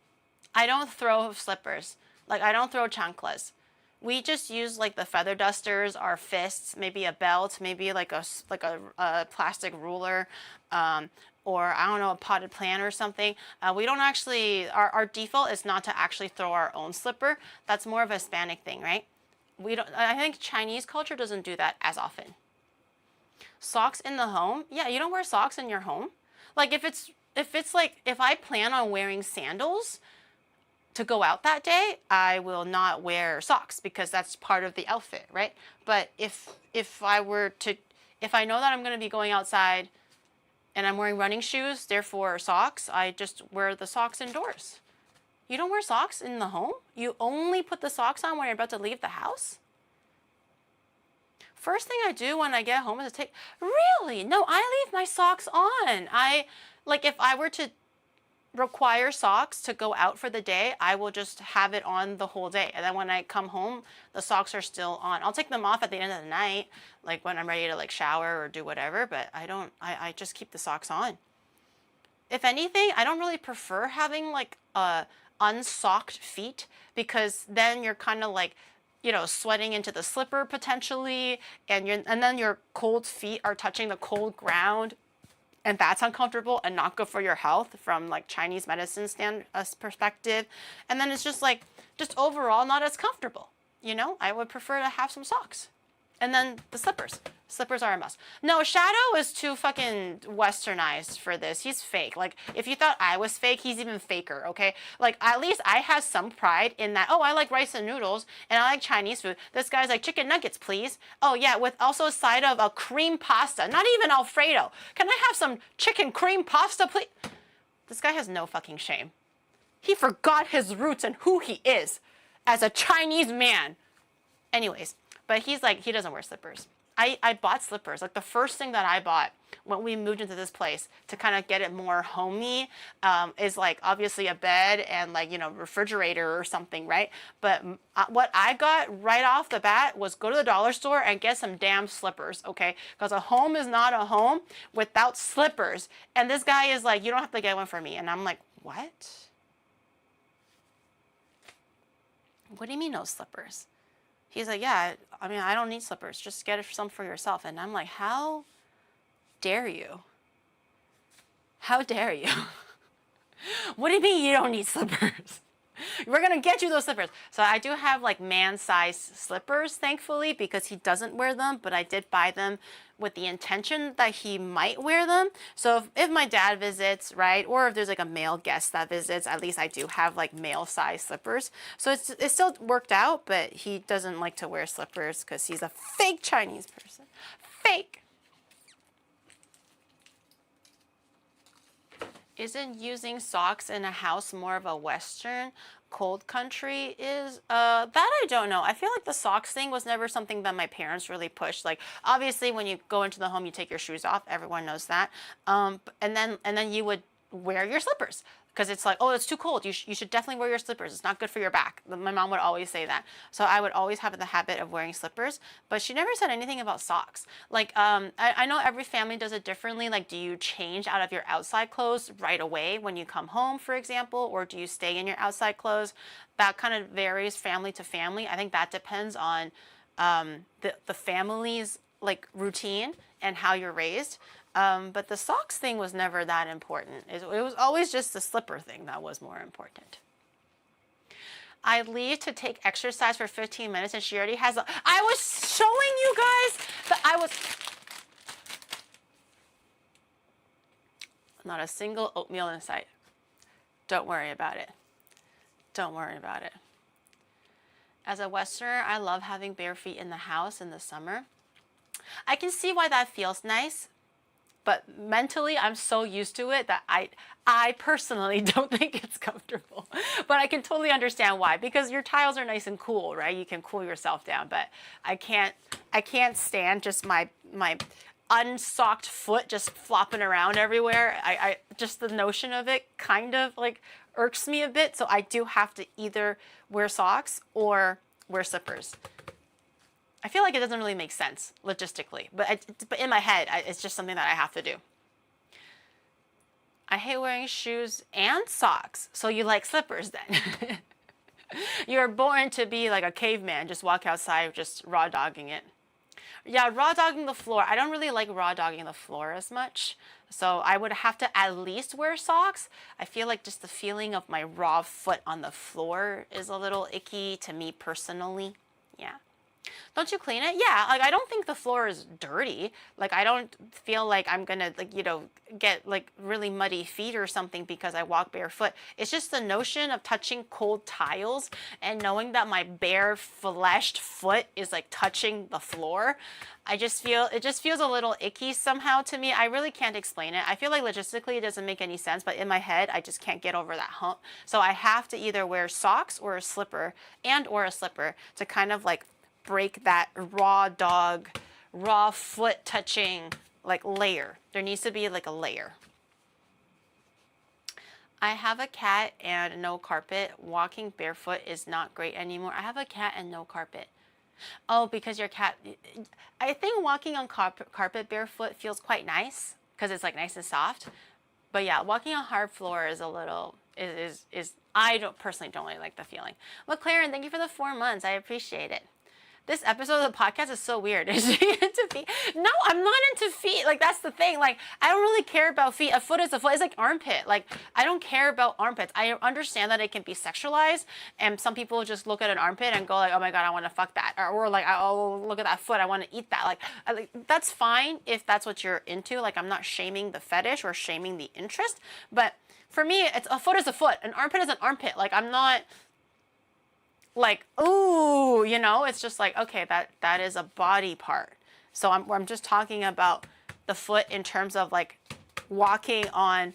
I don't throw slippers. Like, I don't throw chanclas. We just use like the feather dusters, our fists, maybe a belt, maybe like a plastic ruler, or I don't know, a potted plant or something. We don't actually, our default is not to actually throw our own slipper. That's more of a Hispanic thing, right? We don't, I think Chinese culture doesn't do that as often. Socks in the home? Yeah, you don't wear socks in your home. Like if I plan on wearing sandals to go out that day, I will not wear socks because that's part of the outfit, right? But if I know that I'm going to be going outside and I'm wearing running shoes, therefore socks, I just wear the socks indoors. You don't wear socks in the home? You only put the socks on when you're about to leave the house? First thing I do when I get home is really? No, I leave my socks on. If I were to require socks to go out for the day, I will just have it on the whole day. And then when I come home, the socks are still on. I'll take them off at the end of the night, like when I'm ready to like shower or do whatever, but I just keep the socks on. If anything, I don't really prefer having like unsocked feet because then you're kind of like, sweating into the slipper potentially, and then your cold feet are touching the cold ground, and that's uncomfortable and not good for your health from like Chinese medicine perspective. And then it's just overall not as comfortable. I would prefer to have some socks. And then the slippers. Slippers are a must. No, Shadow is too fucking westernized for this. He's fake. Like, if you thought I was fake, he's even faker, okay? Like, at least I have some pride in that, oh, I like rice and noodles, and I like Chinese food. This guy's like, chicken nuggets, please. Oh, yeah, with also a side of a cream pasta. Not even Alfredo. Can I have some chicken cream pasta, please? This guy has no fucking shame. He forgot his roots and who he is as a Chinese man. Anyways, but he's like, he doesn't wear slippers. I bought slippers. Like the first thing that I bought when we moved into this place to kind of get it more homey is like obviously a bed and like, refrigerator or something, right? But what I got right off the bat was go to the dollar store and get some damn slippers, okay? Because a home is not a home without slippers. And this guy is like, you don't have to get one for me. And I'm like, what? What do you mean no slippers? He's like, yeah, I don't need slippers. Just get some for yourself. And I'm like, how dare you? How dare you? What do you mean you don't need slippers? We're going to get you those slippers. So I do have like man-size slippers, thankfully, because he doesn't wear them. But I did buy them with the intention that he might wear them. So if my dad visits, right, or if there's like a male guest that visits, at least I do have like male-size slippers. So it still worked out, but he doesn't like to wear slippers because he's a fake Chinese person. Fake. Isn't using socks in a house more of a Western cold country is that I don't know. I feel like the socks thing was never something that my parents really pushed. Like obviously when you go into the home you take your shoes off, everyone knows that. And then you would wear your slippers because it's like, oh, it's too cold. You should definitely wear your slippers. It's not good for your back. My mom would always say that. So I would always have the habit of wearing slippers, but she never said anything about socks. Like, I know every family does it differently. Like, do you change out of your outside clothes right away when you come home, for example, or do you stay in your outside clothes? That kind of varies family to family. I think that depends on the family's like routine and how you're raised. But the socks thing was never that important. It was always just the slipper thing that was more important. I leave to take exercise for 15 minutes and she already has I was showing you guys that not a single oatmeal in sight. Don't worry about it. Don't worry about it. As a Westerner, I love having bare feet in the house in the summer. I can see why that feels nice. But mentally, I'm so used to it that I personally don't think it's comfortable. But I can totally understand why, because your tiles are nice and cool, right? You can cool yourself down. But I can't stand just my unsocked foot just flopping around everywhere. I just the notion of it kind of like irks me a bit. So I do have to either wear socks or wear slippers. I feel like it doesn't really make sense logistically, but in my head, it's just something that I have to do. I hate wearing shoes and socks. So you like slippers then. You're born to be like a caveman, just walk outside, just raw dogging it. Yeah, raw dogging the floor. I don't really like raw dogging the floor as much. So I would have to at least wear socks. I feel like just the feeling of my raw foot on the floor is a little icky to me personally. Yeah. Don't you clean it? Yeah, like I don't think the floor is dirty. Like I don't feel like I'm gonna like, you know, get like really muddy feet or something because I walk barefoot. It's just the notion of touching cold tiles and knowing that my bare fleshed foot is like touching the floor. It just feels a little icky somehow to me. I really can't explain it. I feel like logistically it doesn't make any sense, but in my head I just can't get over that hump. So I have to either wear socks or a slipper to kind of like break that raw foot touching like layer. There needs to be like a layer. I have a cat and no carpet. Walking barefoot is not great anymore. I have a cat and no carpet. Oh, because your cat, I think walking on carpet barefoot feels quite nice because it's like nice and soft. But yeah, walking on hard floor is a little, I personally don't really like the feeling. McLaren, thank you for the 4 months. I appreciate it. This episode of the podcast is so weird. Is she into feet? No, I'm not into feet. Like, that's the thing. Like, I don't really care about feet. A foot is a foot. It's like armpit. Like, I don't care about armpits. I understand that it can be sexualized, and some people just look at an armpit and go like, oh my God, I want to fuck that. Or like, oh, look at that foot. I want to eat that. Like, that's fine if that's what you're into. Like, I'm not shaming the fetish or shaming the interest. But for me, it's a foot is a foot. An armpit is an armpit. Like, I'm not like, ooh, you know, it's just like, okay, that is a body part. So I'm just talking about the foot in terms of like walking on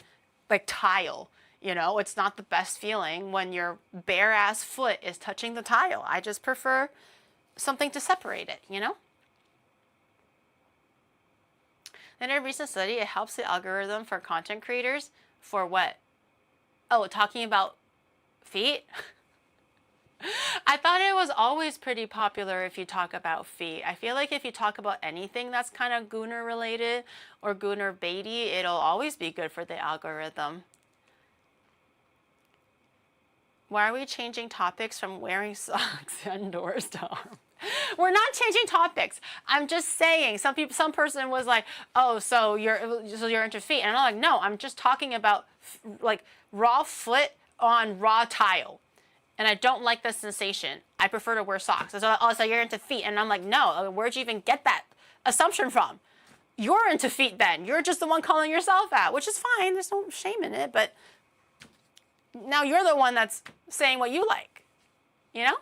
like tile, you know, it's not the best feeling when your bare ass foot is touching the tile. I just prefer something to separate it, you know? In a recent study, it helps the algorithm for content creators for what? Oh, talking about feet? I thought it was always pretty popular if you talk about feet. I feel like if you talk about anything that's kind of gooner related or gooner baity, it'll always be good for the algorithm. Why are we changing topics from wearing socks indoors to arm? We're not changing topics. I'm just saying some person was like, oh, so you're into feet. And I'm like, no, I'm just talking about like raw foot on raw tile. And I don't like the sensation. I prefer to wear socks. So, oh, so you're into feet. And I'm like, no, where'd you even get that assumption from? You're into feet then. You're just the one calling yourself out, which is fine. There's no shame in it. But now you're the one that's saying what you like, you know?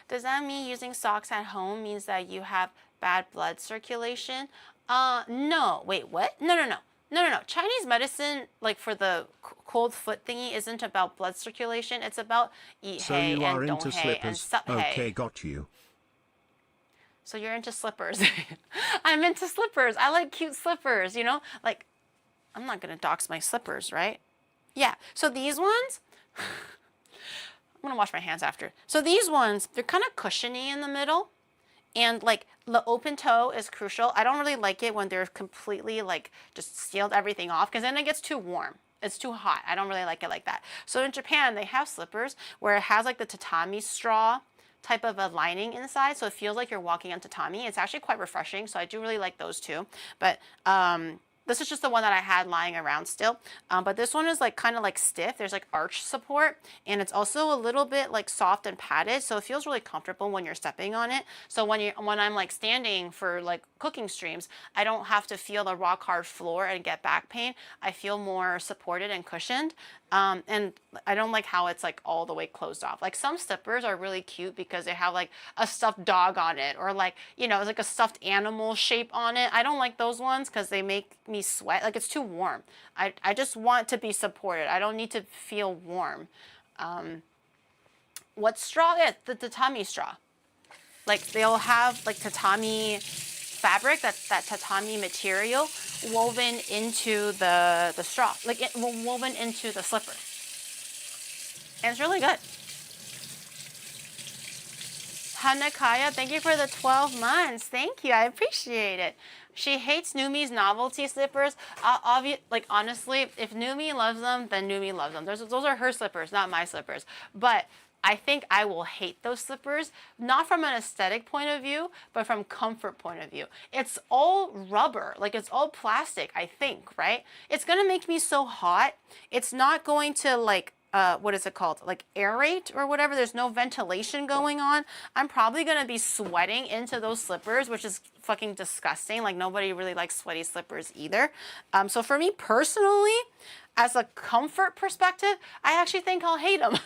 Does that mean using socks at home means that you have bad blood circulation? No. Wait, what? No. Chinese medicine, like for the cold foot thingy, isn't about blood circulation. It's about eat So hay you are and into don't hay and slippers. sup hay. Okay, got you. So you're into slippers. I'm into slippers. I like cute slippers, you know? Like, I'm not going to dox my slippers, right? Yeah. So these ones, I'm going to wash my hands after. So these ones, they're kind of cushiony in the middle. And like the open toe is crucial. I don't really like it when they're completely like just sealed everything off because then it gets too warm. It's too hot. I don't really like it like that. So in Japan, they have slippers where it has like the tatami straw type of a lining inside. So it feels like you're walking on tatami. It's actually quite refreshing. So I do really like those too. But this is just the one that I had lying around still. But this one is like kind of like stiff. There's like arch support and it's also a little bit like soft and padded. So it feels really comfortable when you're stepping on it. So when I'm like standing for like cooking streams, I don't have to feel the rock hard floor and get back pain. I feel more supported and cushioned. And I don't like how it's like all the way closed off. Like some slippers are really cute because they have like a stuffed dog on it or like, you know, it's like a stuffed animal shape on it. I don't like those ones because they make me sweat. Like it's too warm. I just want to be supported. I don't need to feel warm. What straw? Yeah, the tatami straw. Like they'll have like tatami fabric, that tatami material woven into the straw, like woven into the slipper. And it's really good. Hanakaya, thank you for the 12 months. Thank you. I appreciate it. She hates Numi's novelty slippers. Like, honestly, if Numi loves them, then Numi loves them. Those are her slippers, not my slippers. But I think I will hate those slippers, not from an aesthetic point of view, but from comfort point of view. It's all rubber, like it's all plastic, I think, right? It's gonna make me so hot. It's not going to like, what is it called? Like aerate or whatever. There's no ventilation going on. I'm probably gonna be sweating into those slippers, which is fucking disgusting. Like nobody really likes sweaty slippers either. So for me personally, as a comfort perspective, I actually think I'll hate them.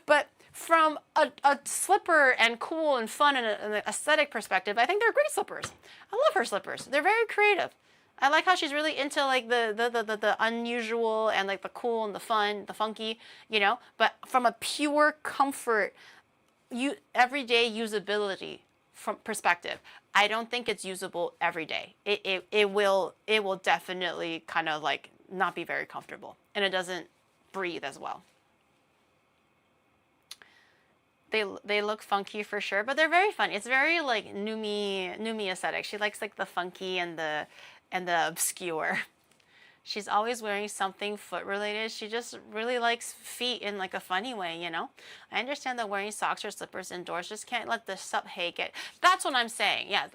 But from a slipper and cool and fun and an aesthetic perspective, I think they're great slippers. I love her slippers. They're very creative. I like how she's really into like the unusual and like the cool and the fun, the funky, you know. But from a pure comfort, everyday usability from perspective, I don't think it's usable every day. It will definitely kind of like not be very comfortable, and it doesn't breathe as well. They look funky for sure, but they're very fun. It's very like Numi aesthetic. She likes like the funky and the obscure. She's always wearing something foot related. She just really likes feet in like a funny way, you know? I understand that wearing socks or slippers indoors just can't let the sup hay get. That's what I'm saying. Yeah.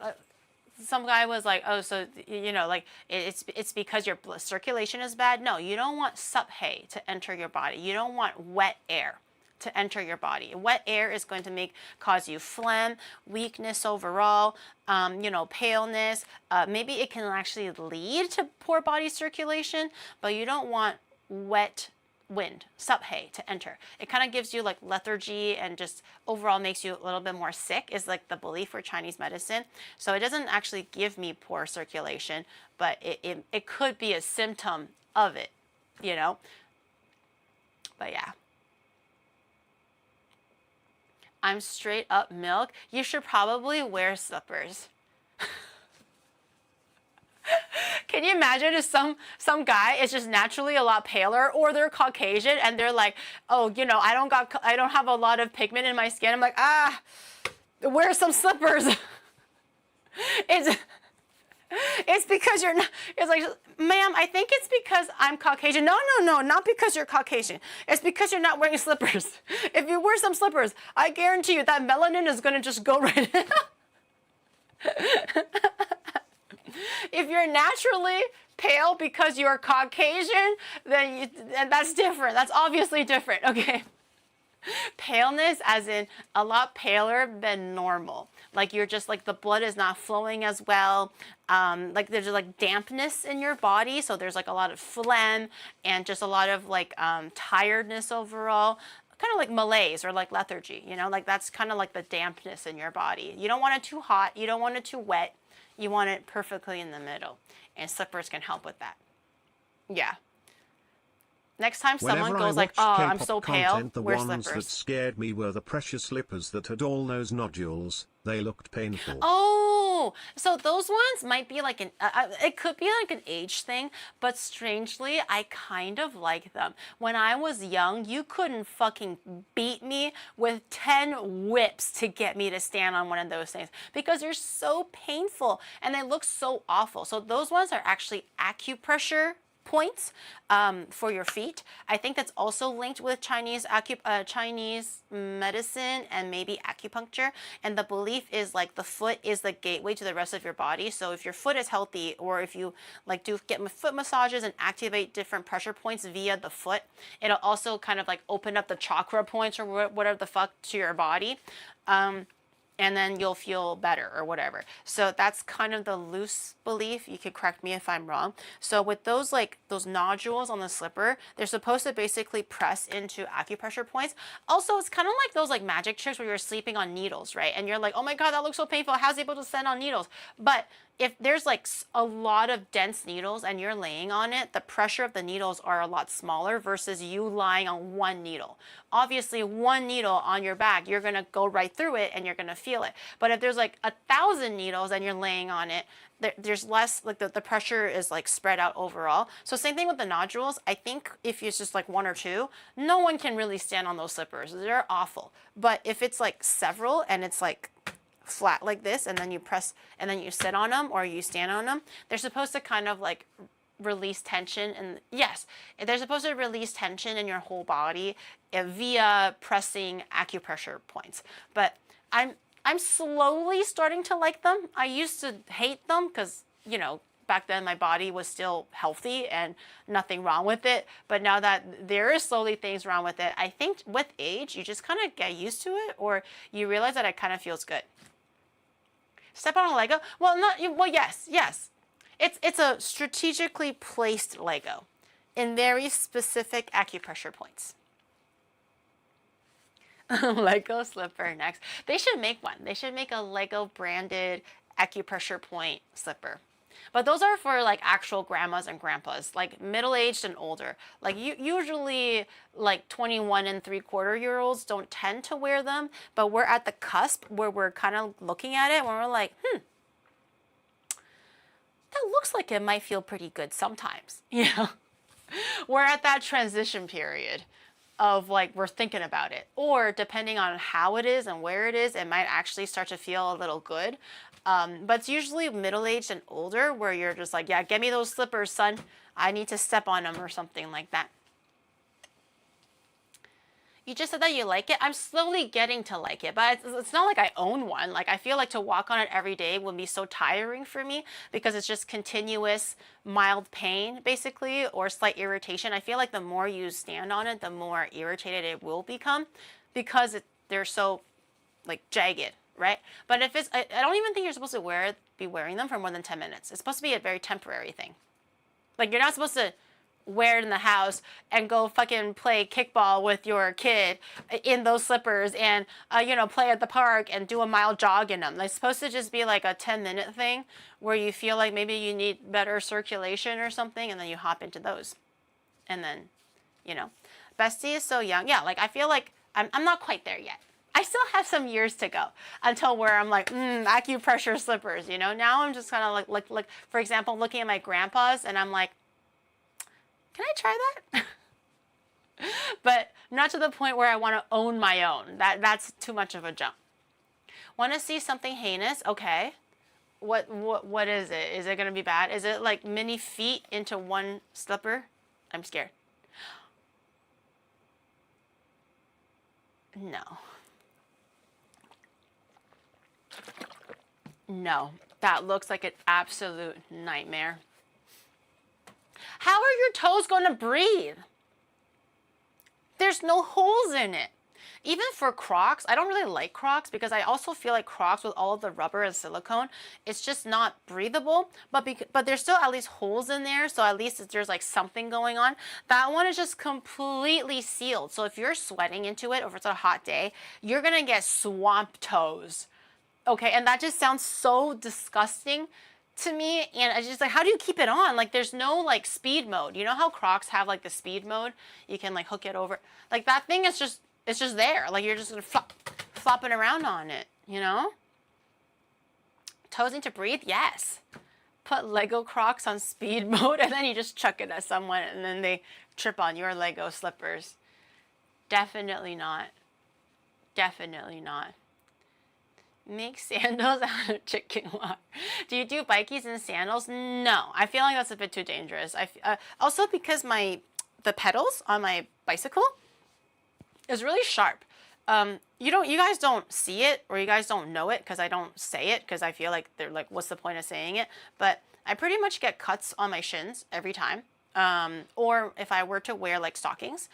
Some guy was like, oh, so, you know, like it's because your blood circulation is bad. No, you don't want sup hay to enter your body. You don't want wet air to enter your body. Wet air is going to cause you phlegm, weakness overall, you know, paleness. Maybe it can actually lead to poor body circulation, but you don't want wet wind, sup hay, to enter. It kind of gives you like lethargy and just overall makes you a little bit more sick, is like the belief for Chinese medicine. So it doesn't actually give me poor circulation, but it could be a symptom of it, you know? But yeah. I'm straight up milk. You should probably wear slippers. Can you imagine if some guy is just naturally a lot paler, or they're Caucasian and they're like, oh, you know, I don't have a lot of pigment in my skin. I'm like, wear some slippers. It's because you're not, it's like, ma'am, I think it's because I'm Caucasian. No, not because you're Caucasian. It's because you're not wearing slippers. If you wear some slippers, I guarantee you that melanin is going to just go right in. If you're naturally pale because you're Caucasian, then that's different. That's obviously different, okay? Paleness as in a lot paler than normal. Like you're just like the blood is not flowing as well. Like there's like dampness in your body. So there's like a lot of phlegm and just a lot of like tiredness overall. Kind of like malaise or like lethargy, you know, like that's kind of like the dampness in your body. You don't want it too hot. You don't want it too wet. You want it perfectly in the middle. And slippers can help with that. Yeah. Next time someone goes like, oh, I'm so pale, wear slippers. The ones that scared me were the pressure slippers that had all those nodules. They looked painful. Oh, so those ones might be like it could be like an age thing, but strangely, I kind of like them. When I was young, you couldn't fucking beat me with 10 whips to get me to stand on one of those things because they're so painful and they look so awful. So those ones are actually acupressure points for your feet. I think that's also linked with Chinese medicine and maybe acupuncture. And the belief is like the foot is the gateway to the rest of your body. So if your foot is healthy, or if you like get foot massages and activate different pressure points via the foot, it'll also kind of like open up the chakra points or whatever the fuck to your body. And then you'll feel better or whatever. So that's kind of the loose belief. You could correct me if I'm wrong. So with those like those nodules on the slipper, they're supposed to basically press into acupressure points. Also, it's kind of like those like magic tricks where you're sleeping on needles, right? And you're like, oh my God, that looks so painful. How's he able to stand on needles? But if there's like a lot of dense needles and you're laying on it, the pressure of the needles are a lot smaller versus you lying on one needle. Obviously, one needle on your back, you're gonna go right through it and you're gonna feel it. But if there's like 1,000 needles and you're laying on it, there's less, like the pressure is like spread out overall. So same thing with the nodules. I think if it's just like 1 or 2, no one can really stand on those slippers. They're awful. But if it's like several and it's like flat like this, and then you press and then you sit on them or you stand on them, they're supposed to kind of like release tension. And yes, they're supposed to release tension in your whole body via pressing acupressure points. But I'm slowly starting to like them. I used to hate them because, you know, back then my body was still healthy and nothing wrong with it. But now that there is slowly things wrong with it, I think with age, you just kind of get used to it, or you realize that it kind of feels good. Step on a Lego? Well, yes. It's a strategically placed Lego in very specific acupressure points. Lego slipper next. They should make one. They should make a Lego branded acupressure point slipper. But those are for like actual grandmas and grandpas, like middle-aged and older. Like usually like 21 and 3/4-year-olds don't tend to wear them, but we're at the cusp where we're kind of looking at it when we're like, that looks like it might feel pretty good sometimes. You know, we're at that transition period of like, we're thinking about it, or depending on how it is and where it is, it might actually start to feel a little good. But it's usually middle-aged and older where you're just like, yeah, get me those slippers, son. I need to step on them or something like that. You just said that you like it. I'm slowly getting to like it, but it's not like I own one. Like, I feel like to walk on it every day would be so tiring for me because it's just continuous mild pain, basically, or slight irritation. I feel like the more you stand on it, the more irritated it will become because they're so like jagged, right? But if it's, I don't even think you're supposed to be wearing them for more than 10 minutes. It's supposed to be a very temporary thing. Like, you're not supposed to wear it in the house and go fucking play kickball with your kid in those slippers and, you know, play at the park and do a mile jog in them. It's supposed to just be like a 10-minute thing where you feel like maybe you need better circulation or something, and then you hop into those. And then, you know, Bestie is so young. Yeah, like, I feel like I'm not quite there yet. I still have some years to go until where I'm like, acupressure slippers, you know? Now I'm just kind of like, for example, looking at my grandpa's and I'm like, can I try that? But not to the point where I want to own my own. That's too much of a jump. Want to see something heinous? Okay. What is it? Is it going to be bad? Is it like mini feet into one slipper? I'm scared. No. No, that looks like an absolute nightmare. How are your toes going to breathe? There's no holes in it. Even for Crocs, I don't really like Crocs because I also feel like Crocs with all of the rubber and silicone, it's just not breathable. But there's still at least holes in there, so at least there's like something going on. That one is just completely sealed. So if you're sweating into it or if it's a hot day, you're gonna get swamp toes. Okay, and that just sounds so disgusting to me. And I just like, how do you keep it on? Like, there's no like speed mode. You know how Crocs have like the speed mode? You can like hook it over. Like, that thing is just, it's just there. Like, you're just gonna flopping around on it, you know? Toes need to breathe? Yes. Put Lego Crocs on speed mode and then you just chuck it at someone and then they trip on your Lego slippers. Definitely not. Definitely not. Make sandals out of chicken wire. Do you do bikies and sandals? No, I feel like that's a bit too dangerous. Also because the pedals on my bicycle is really sharp. You guys don't see it or you guys don't know it because I don't say it because I feel like they're like, what's the point of saying it? But I pretty much get cuts on my shins every time. Or if I were to wear like stockings,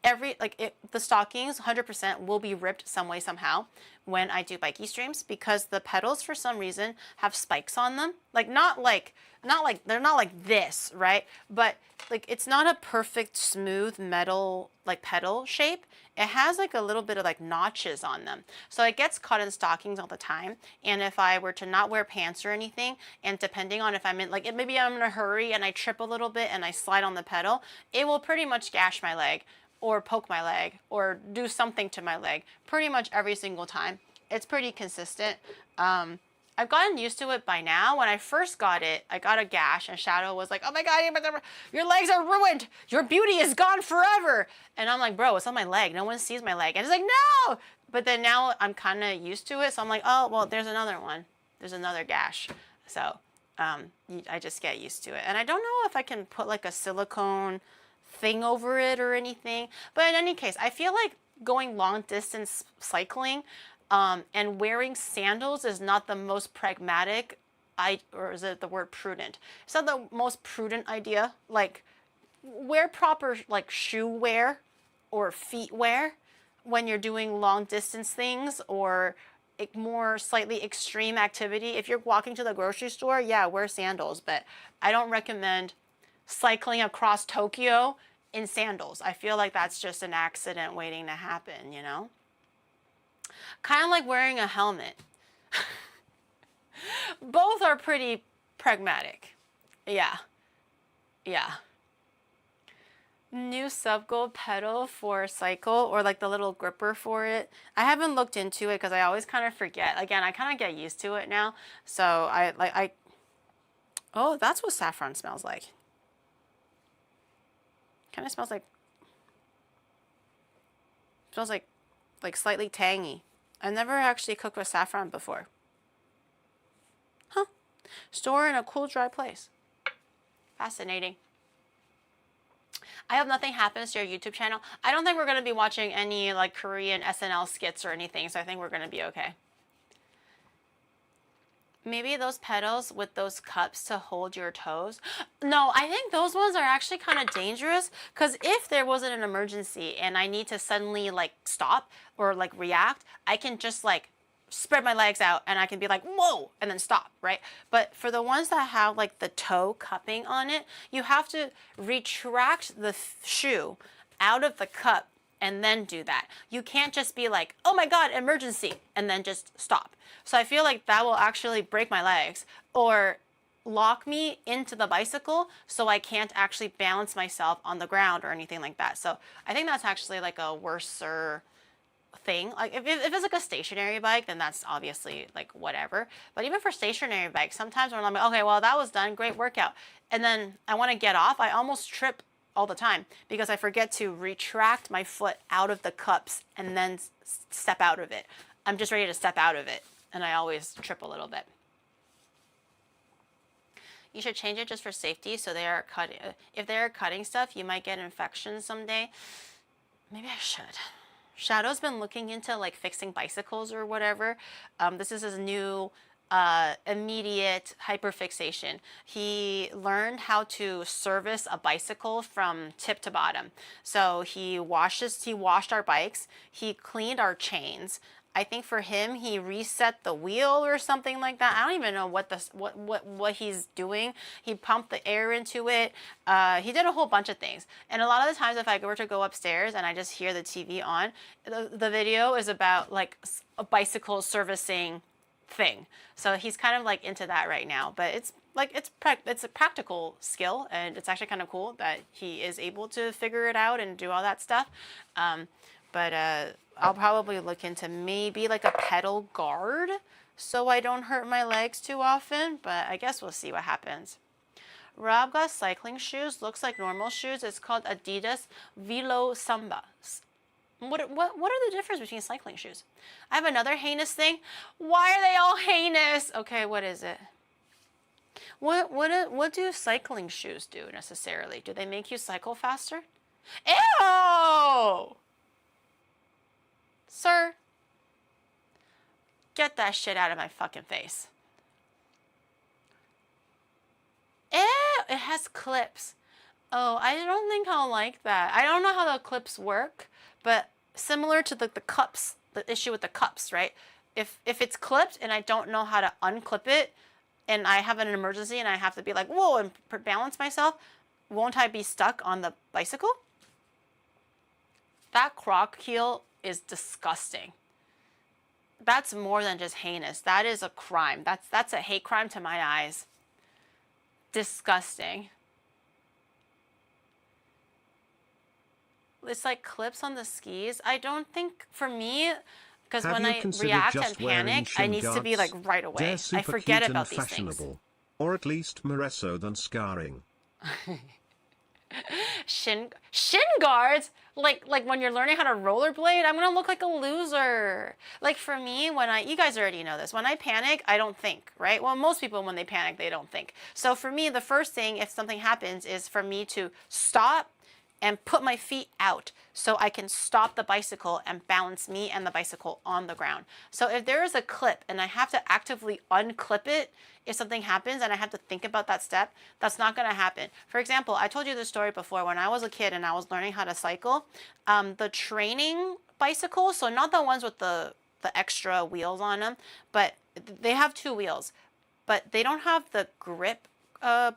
the stockings 100% will be ripped some way somehow when I do bikey streams because the pedals for some reason have spikes on them. Like not like they're not like this, right? But like it's not a perfect smooth metal like pedal shape. It has like a little bit of like notches on them. So it gets caught in stockings all the time. And if I were to not wear pants or anything, and depending on if I'm in like maybe I'm in a hurry and I trip a little bit and I slide on the pedal, it will pretty much gash my leg or poke my leg or do something to my leg pretty much every single time. It's pretty consistent. I've gotten used to it by now. When I first got it, I got a gash and Shadow was like, oh my God, your legs are ruined. Your beauty is gone forever. And I'm like, bro, it's on my leg. No one sees my leg. And it's like, no. But then now I'm kind of used to it. So I'm like, oh, well, there's another one. There's another gash. So I just get used to it. And I don't know if I can put like a silicone thing over it or anything. But in any case, I feel like going long distance cycling and wearing sandals is not the most pragmatic, or is it the word prudent? It's not the most prudent idea. Like, wear proper like shoe wear or feet wear when you're doing long distance things or more slightly extreme activity. If you're walking to the grocery store, yeah, wear sandals. But I don't recommend cycling across Tokyo in sandals. I feel like that's just an accident waiting to happen, you know? Kind of like wearing a helmet. Both are pretty pragmatic. Yeah. Yeah. New sub-gold pedal for cycle, or like the little gripper for it. I haven't looked into it because I always kind of forget. Again, I kind of get used to it now. So oh, that's what saffron smells like. Kind of smells like slightly tangy. I've never actually cooked with saffron before. Huh. Store in a cool, dry place. Fascinating. I hope nothing happens to your YouTube channel. I don't think we're going to be watching any like Korean SNL skits or anything, so I think we're going to be okay. Maybe those pedals with those cups to hold your toes. No, I think those ones are actually kind of dangerous because if there wasn't an emergency and I need to suddenly like stop or like react, I can just like spread my legs out and I can be like, whoa, and then stop, right? But for the ones that have like the toe cupping on it, you have to retract the shoe out of the cup and then do that. You can't just be like, oh my God, emergency, and then just stop. So I feel like that will actually break my legs or lock me into the bicycle so I can't actually balance myself on the ground or anything like that. So I think that's actually like a worser thing. Like if it's like a stationary bike, then that's obviously like whatever. But even for stationary bikes, sometimes when I'm like, okay, well, that was done, great workout, and then I want to get off, I almost trip all the time because I forget to retract my foot out of the cups and then step out of it. I'm just ready to step out of it and I always trip a little bit. You should change it just for safety. So they are cutting. If they are cutting stuff, you might get infections someday. Maybe I should. Shadow's been looking into like fixing bicycles or whatever. This is his new immediate hyperfixation. He learned how to service a bicycle from tip to bottom. So he washed our bikes. He cleaned our chains. I think for him, he reset the wheel or something like that. I don't even know what he's doing. He pumped the air into it. He did a whole bunch of things. And a lot of the times if I were to go upstairs and I just hear the TV on, the video is about like a bicycle servicing thing. So he's kind of like into that right now. But it's a practical skill, and it's actually kind of cool that he is able to figure it out and do all that stuff. But I'll probably look into maybe like a pedal guard so I don't hurt my legs too often, but I guess we'll see what happens. Rob got cycling shoes, looks like normal shoes. It's called Adidas Velo Samba. What are the difference between cycling shoes? I have another heinous thing. Why are they all heinous? Okay, what is it? What do cycling shoes do necessarily? Do they make you cycle faster? Ew! Sir, get that shit out of my fucking face. Ew, it has clips. Oh, I don't think I'll like that. I don't know how the clips work, but similar to the cups, the issue with the cups, right? If it's clipped and I don't know how to unclip it, and I have an emergency and I have to be like, whoa, and balance myself, won't I be stuck on the bicycle? That croc heel is disgusting. That's more than just heinous. That is a crime. That's a hate crime to my eyes. Disgusting. It's like clips on the skis. I don't think, for me, Because Have when you I considered react and just wearing panic, I shin needs to be guards? like right away. They're I super forget cute about and these things. fashionable. Or at least more so than scarring. Shin guards, like when you're learning how to rollerblade, I'm gonna look like a loser. Like for me, you guys already know this, when I panic, I don't think, right? Well, most people when they panic, they don't think. So for me, the first thing if something happens is for me to stop and put my feet out so I can stop the bicycle and balance me and the bicycle on the ground. So if there is a clip and I have to actively unclip it, if something happens and I have to think about that step, that's not gonna happen. For example, I told you this story before. When I was a kid and I was learning how to cycle, the training bicycles, so not the ones with the extra wheels on them, but they have 2 wheels, but they don't have the grip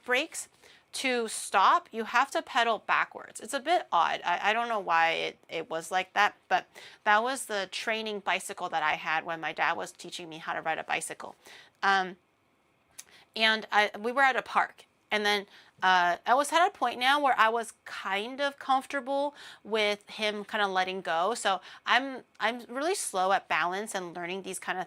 brakes. To stop, you have to pedal backwards. It's a bit odd. I don't know why it was like that, but that was the training bicycle that I had when my dad was teaching me how to ride a bicycle. We were at a park, and then I was at a point now where I was kind of comfortable with him kind of letting go. So I'm really slow at balance and learning these kind of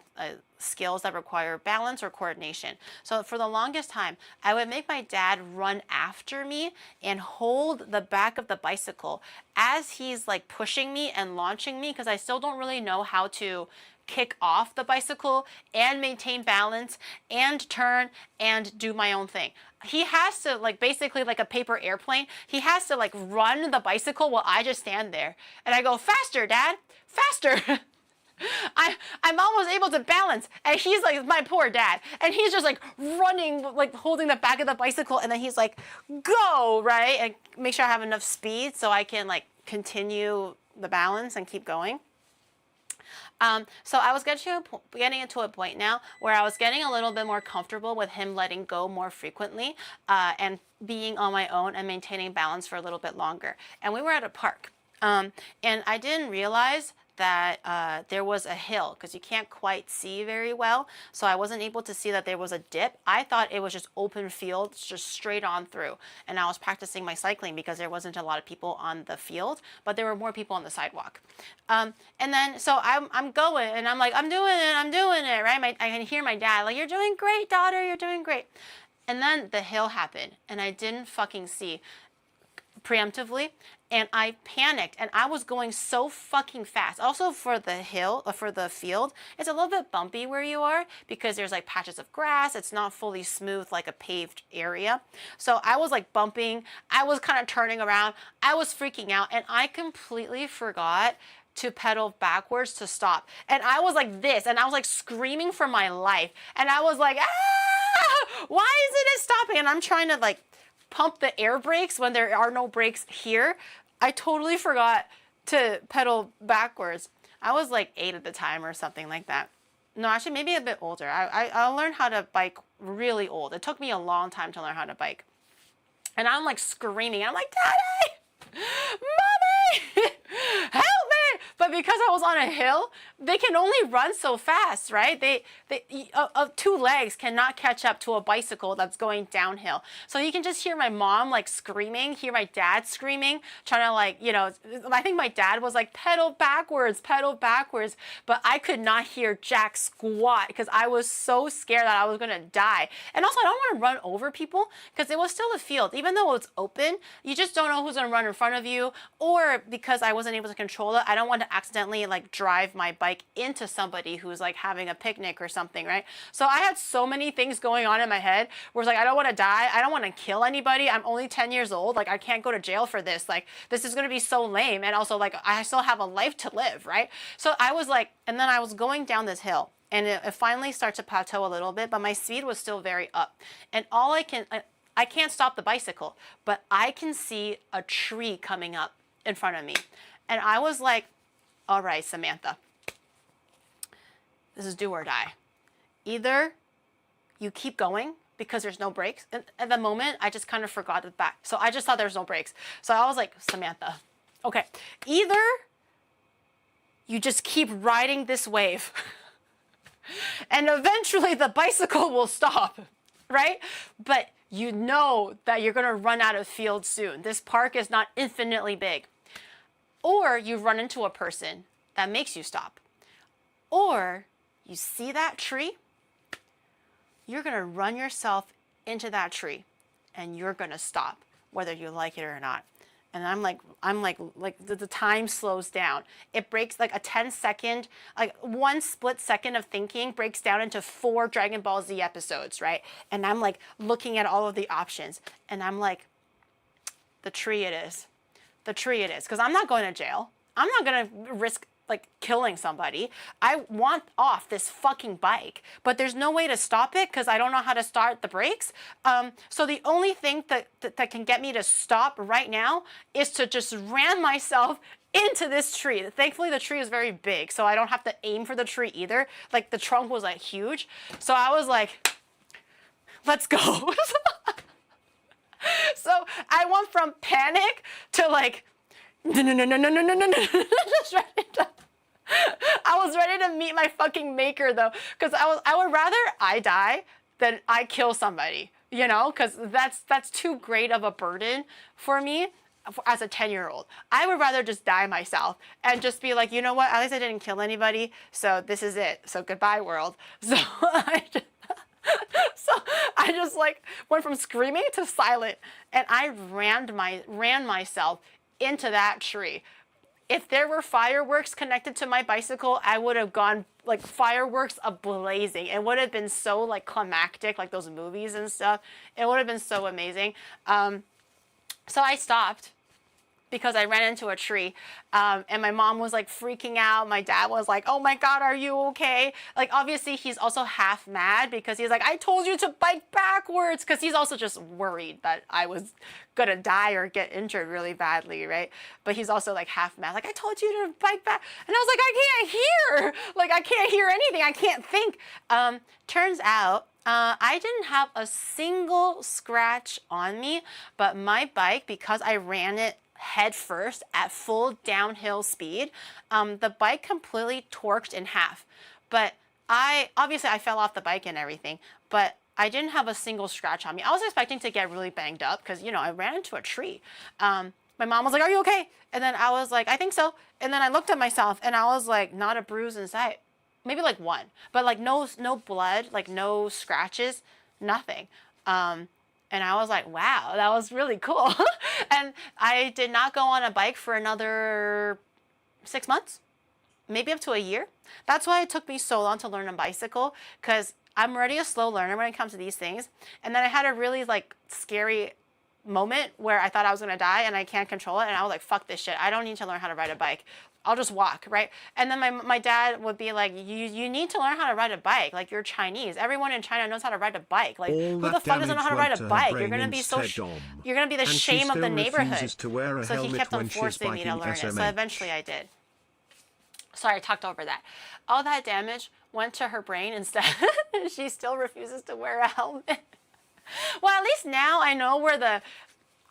skills that require balance or coordination. So for the longest time, I would make my dad run after me and hold the back of the bicycle as he's like pushing me and launching me, because I still don't really know how to kick off the bicycle and maintain balance and turn and do my own thing. He has to, like, basically like a paper airplane, he has to like run the bicycle while I just stand there and I go, faster, Dad, faster. I'm almost able to balance, and he's like, my poor dad, and he's just like running, like holding the back of the bicycle, and then he's like, go, right, and make sure I have enough speed so I can like continue the balance and keep going. So I was getting into a point now where I was getting a little bit more comfortable with him letting go more frequently and being on my own and maintaining balance for a little bit longer. And we were at a park, and I didn't realize that there was a hill, because you can't quite see very well. So I wasn't able to see that there was a dip. I thought it was just open field, just straight on through. And I was practicing my cycling because there wasn't a lot of people on the field, but there were more people on the sidewalk. And then, so I'm going and I'm like, I'm doing it, right? I can hear my dad, like, you're doing great, daughter, you're doing great. And then the hill happened and I didn't fucking see preemptively, and I panicked, and I was going so fucking fast. Also for the field, it's a little bit bumpy where you are because there's like patches of grass. It's not fully smooth like a paved area. So I was like bumping, I was kind of turning around, I was freaking out, and I completely forgot to pedal backwards to stop. And I was like this, and I was like screaming for my life, and I was like, ah, why isn't it stopping? And I'm trying to like pump the air brakes when there are no brakes here. I totally forgot to pedal backwards. I was like 8 at the time or something like that. No, actually maybe a bit older. I learned how to bike really old. It took me a long time to learn how to bike. And I'm like screaming. I'm like, Daddy! Mommy! Help me! But because I was on a hill, they can only run so fast, right? They 2 legs cannot catch up to a bicycle that's going downhill. So you can just hear my mom like screaming, hear my dad screaming, trying to like, you know, I think my dad was like, pedal backwards, but I could not hear jack squat because I was so scared that I was gonna die. And also I don't want to run over people because it was still a field. Even though it's open, you just don't know who's gonna run in front of you, or because I wasn't able to control it, I don't want to accidentally like drive my bike into somebody who's like having a picnic or something, right? So I had so many things going on in my head where it's like, I don't want to die, I don't want to kill anybody, I'm only 10 years old, like I can't go to jail for this, like this is going to be so lame, and also like I still have a life to live, right? So I was like, and then I was going down this hill, and it finally started to plateau a little bit, but my speed was still very up, and I can't stop the bicycle, but I can see a tree coming up in front of me. And I was like, all right, Samantha, this is do or die. Either you keep going because there's no brakes. And at the moment, I just kind of forgot the back. So I just thought there's no brakes. So I was like, Samantha, okay, either you just keep riding this wave and eventually the bicycle will stop, right? But you know that you're gonna run out of field soon. This park is not infinitely big. Or you run into a person that makes you stop. Or you see that tree, you're gonna run yourself into that tree and you're gonna stop, whether you like it or not. And I'm like the time slows down. It breaks like a 10-second, like one split second of thinking breaks down into 4 Dragon Ball Z episodes, right? And I'm like looking at all of the options and I'm like, the tree it is. The tree it is. Because I'm not going to jail. I'm not going to risk like killing somebody. I want off this fucking bike, but there's no way to stop it because I don't know how to start the brakes. So the only thing that can get me to stop right now is to just ram myself into this tree. Thankfully, the tree is very big, so I don't have to aim for the tree either. Like the trunk was like huge. So I was like, let's go. So I went from panic to like, no. I was ready to meet my fucking maker though, because I would rather I die than I kill somebody, you know, because that's too great of a burden for me as a 10-year-old. I would rather just die myself and just be like, you know what, at least I didn't kill anybody, so this is it. So goodbye world. So I just like went from screaming to silent, and I ran myself into that tree. If there were fireworks connected to my bicycle, I would have gone like fireworks ablazing. It would have been so like climactic, like those movies and stuff. It would have been so amazing. So I stopped because I ran into a tree, and my mom was like freaking out. My dad was like, oh my God, are you okay? Like, obviously he's also half mad because he's like, I told you to bike backwards, because he's also just worried that I was gonna die or get injured really badly, right? But he's also like half mad, like, I told you to bike back. And I was like, I can't hear. Like, I can't hear anything. I can't think. Turns out, I didn't have a single scratch on me, but my bike, because I ran it head first at full downhill speed, the bike completely torqued in half. But obviously I fell off the bike and everything, but I didn't have a single scratch on me. I was expecting to get really banged up because, you know, I ran into a tree. My mom was like, are you okay? And then I was like, I think so. And then I looked at myself and I was like, not a bruise in sight. Maybe like one, but like no blood, like no scratches, nothing. And I was like, wow, that was really cool. And I did not go on a bike for another 6 months, maybe up to a year. That's why it took me so long to learn a bicycle, because I'm already a slow learner when it comes to these things. And then I had a really like scary moment where I thought I was gonna die and I can't control it. And I was like, fuck this shit. I don't need to learn how to ride a bike. I'll just walk, right? And then my dad would be like, you need to learn how to ride a bike. Like, you're Chinese. Everyone in China knows how to ride a bike. Like, who the fuck doesn't know how to ride a bike? You're gonna be so you're gonna be the shame of the neighborhood. So he kept on forcing me to learn it. So eventually I did. Sorry, I talked over that. All that damage went to her brain instead. She still refuses to wear a helmet. Well, at least now I know where the...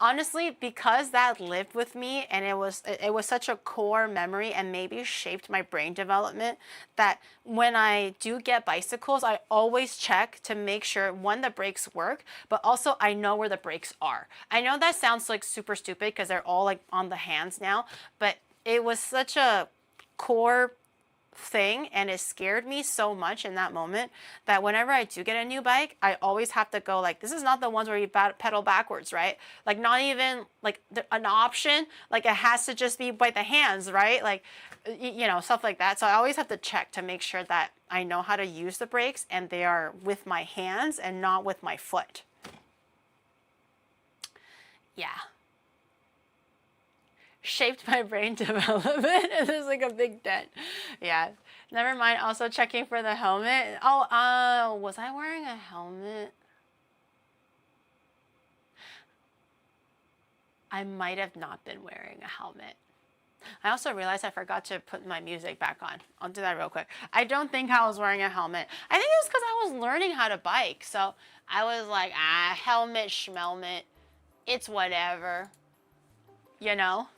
Honestly, because that lived with me and it was such a core memory and maybe shaped my brain development, that when I do get bicycles, I always check to make sure, one, the brakes work, but also I know where the brakes are. I know that sounds like super stupid because they're all like on the hands now, but it was such a core thing and it scared me so much in that moment that whenever I do get a new bike, I always have to go like, this is not the ones where you pedal backwards, right? Like, not even like an option, like it has to just be by the hands, right? Like, you know, stuff like that. So I always have to check to make sure that I know how to use the brakes and they are with my hands and not with my foot. Yeah. Shaped my brain development. It is like a big dent. Yeah. Never mind. Also checking for the helmet. Oh, was I wearing a helmet? I might have not been wearing a helmet. I also realized I forgot to put my music back on. I'll do that real quick. I don't think I was wearing a helmet. I think it was because I was learning how to bike. So I was like, helmet, schmelmet. It's whatever. You know?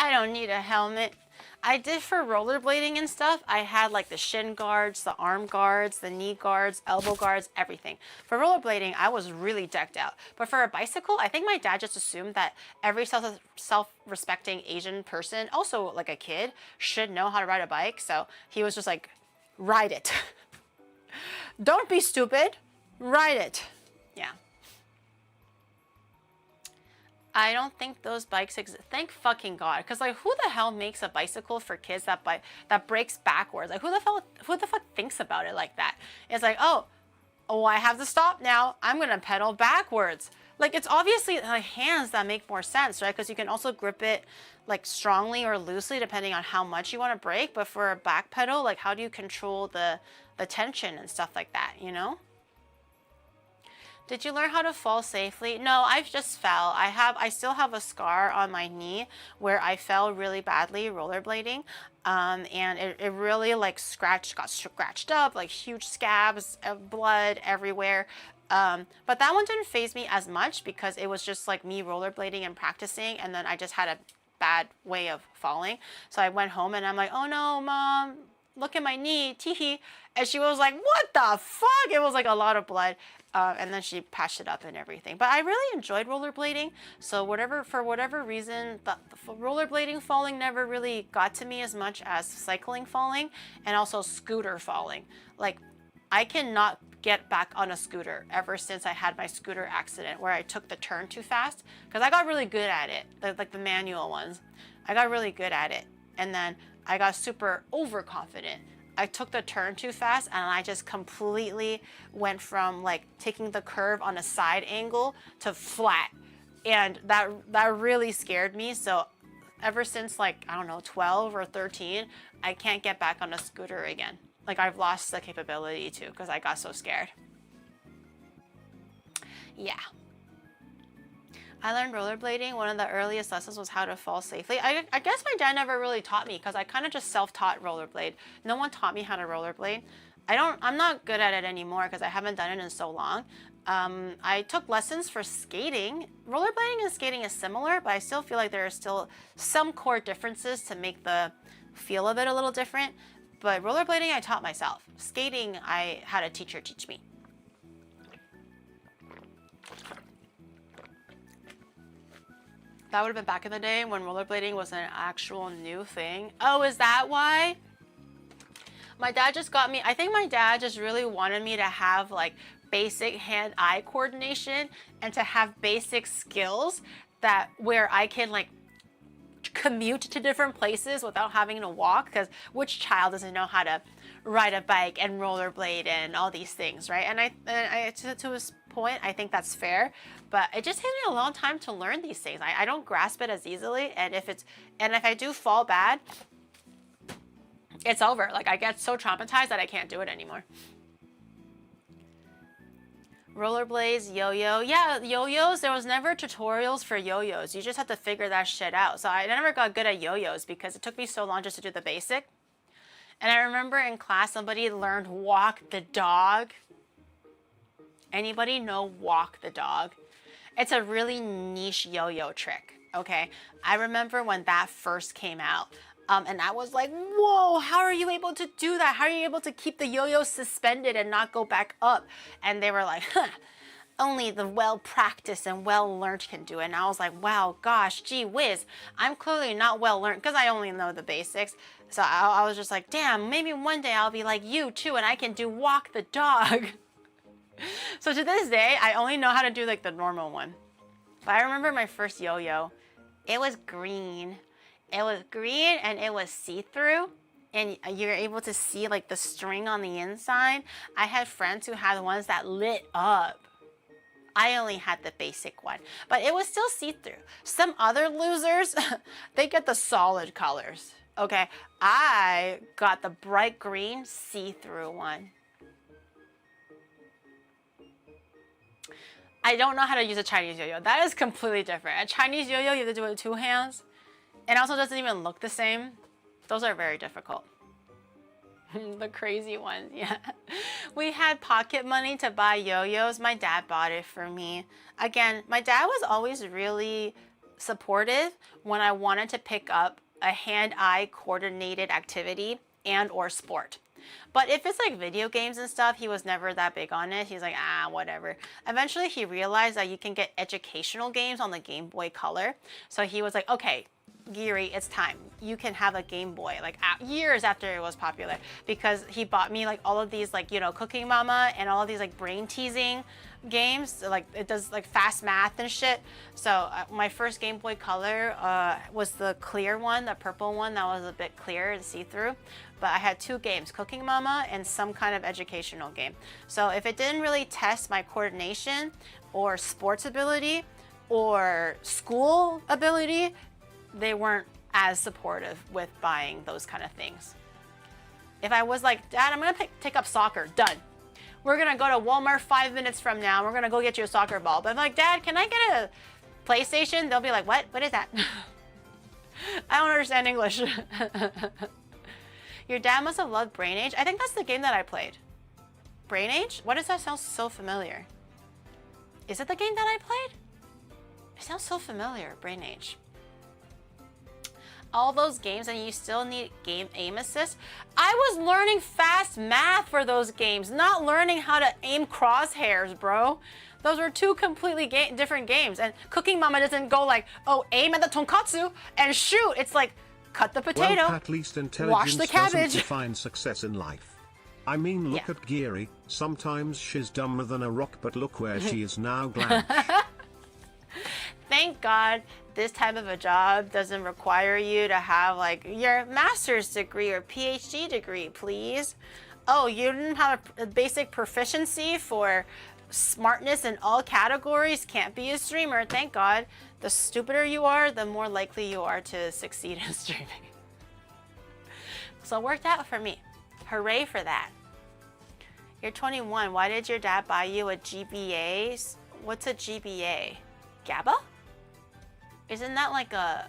I don't need a helmet. I did for rollerblading and stuff. I had like the shin guards, the arm guards, the knee guards, elbow guards, everything. For rollerblading, I was really decked out. But for a bicycle, I think my dad just assumed that every self-respecting Asian person, also like a kid, should know how to ride a bike. So he was just like, ride it. Don't be stupid. Ride it. Yeah. I don't think those bikes exist. Thank fucking God. Because like, who the hell makes a bicycle for kids that breaks backwards? Like, who the fuck thinks about it like that? It's like, oh, I have to stop now. I'm gonna pedal backwards. Like, it's obviously like hands that make more sense, right? Because you can also grip it like strongly or loosely depending on how much you want to brake. But for a back pedal, like, how do you control the tension and stuff like that, you know? Did you learn how to fall safely? No, I just fell. I still have a scar on my knee where I fell really badly rollerblading. And it really like got scratched up, like huge scabs of blood everywhere. But that one didn't faze me as much because it was just like me rollerblading and practicing. And then I just had a bad way of falling. So I went home and I'm like, oh no, Mom, look at my knee, teehee. And she was like, what the fuck? It was like a lot of blood. And then she patched it up and everything. But I really enjoyed rollerblading. So for whatever reason, the rollerblading falling never really got to me as much as cycling falling and also scooter falling. Like, I cannot get back on a scooter ever since I had my scooter accident where I took the turn too fast. Because I got really good at it, like the manual ones. I got really good at it. And then I got super overconfident. I took the turn too fast and I just completely went from like taking the curve on a side angle to flat. And that really scared me. So ever since like, I don't know, 12 or 13, I can't get back on a scooter again. Like, I've lost the capability to because I got so scared. Yeah. I learned rollerblading. One of the earliest lessons was how to fall safely. I guess my dad never really taught me because I kind of just self-taught rollerblade. No one taught me how to rollerblade. I'm not good at it anymore because I haven't done it in so long. I took lessons for skating. Rollerblading and skating is similar, but I still feel like there are still some core differences to make the feel of it a little different. But rollerblading, I taught myself. Skating, I had a teacher teach me. That would have been back in the day when rollerblading was an actual new thing. Oh, is that why? My dad just got me, I think my dad just really wanted me to have like basic hand-eye coordination and to have basic skills that where I can like commute to different places without having to walk, because which child doesn't know how to ride a bike and rollerblade and all these things, right? And I to his point, I think that's fair, but it just takes me a long time to learn these things. I don't grasp it as easily, and if I do fall bad, it's over. Like, I get so traumatized that I can't do it anymore. Rollerblades, yo-yo. Yeah, yo-yos, there was never tutorials for yo-yos. You just had to figure that shit out. So I never got good at yo-yos because it took me so long just to do the basic. And I remember in class, somebody learned walk the dog. Anybody know walk the dog? It's a really niche yo-yo trick, okay? I remember when that first came out. And I was like, whoa, how are you able to do that? How are you able to keep the yo-yo suspended and not go back up? And they were like, huh, only the well-practiced and well-learned can do it. And I was like, wow, gosh, gee whiz, I'm clearly not well-learned because I only know the basics. So I was just like, damn, maybe one day I'll be like you too and I can do walk the dog. So to this day, I only know how to do like the normal one. But I remember my first yo-yo, it was green. It was green and it was see-through, and you're able to see like the string on the inside. I had friends who had ones that lit up. I only had the basic one, but it was still see-through. Some other losers, they get the solid colors. Okay, I got the bright green see-through one. I don't know how to use a Chinese yo-yo. That is completely different. A Chinese yo-yo, you have to do it with 2 hands. It also doesn't even look the same. Those are very difficult. The crazy ones, yeah. We had pocket money to buy yo-yos. My dad bought it for me. Again, my dad was always really supportive when I wanted to pick up a hand-eye coordinated activity and or sport. But if it's like video games and stuff, he was never that big on it. He's like, whatever. Eventually he realized that you can get educational games on the Game Boy Color. So he was like, okay, Hiori, it's time. You can have a Game Boy, like years after it was popular, because he bought me like all of these like, you know, Cooking Mama and all of these like brain teasing games. So, like it does like fast math and shit. So my first Game Boy Color was the clear one, the purple one that was a bit clear and see-through. But I had 2 games, Cooking Mama and some kind of educational game. So if it didn't really test my coordination or sports ability or school ability, they weren't as supportive with buying those kind of things. If I was like, Dad, I'm gonna take up soccer, done. We're gonna go to Walmart 5 minutes from now. We're gonna go get you a soccer ball. But I'm like, Dad, can I get a PlayStation? They'll be like, what? What is that? I don't understand English. Your dad must have loved Brain Age. I think that's the game that I played. Brain Age? Why does that sound so familiar? Is it the game that I played? It sounds so familiar, Brain Age. All those games and you still need game aim assist. I was learning fast math for those games, not learning how to aim crosshairs, bro. Those were 2 completely different games. And Cooking Mama doesn't go like, oh, aim at the tonkatsu and shoot. It's like, cut the potato, well, at least intelligence wash the cabbage. doesn't define success in life. I mean, look at Hiori. Sometimes she's dumber than a rock, but look where she is now, Glanch. Thank God this type of a job doesn't require you to have like your master's degree or PhD degree, please. Oh, you didn't have a basic proficiency for smartness in all categories, can't be a streamer, thank God. The stupider you are, the more likely you are to succeed in streaming. So it worked out for me. Hooray for that. You're 21. Why did your dad buy you a GBA? What's a GBA? GABA? Isn't that like a,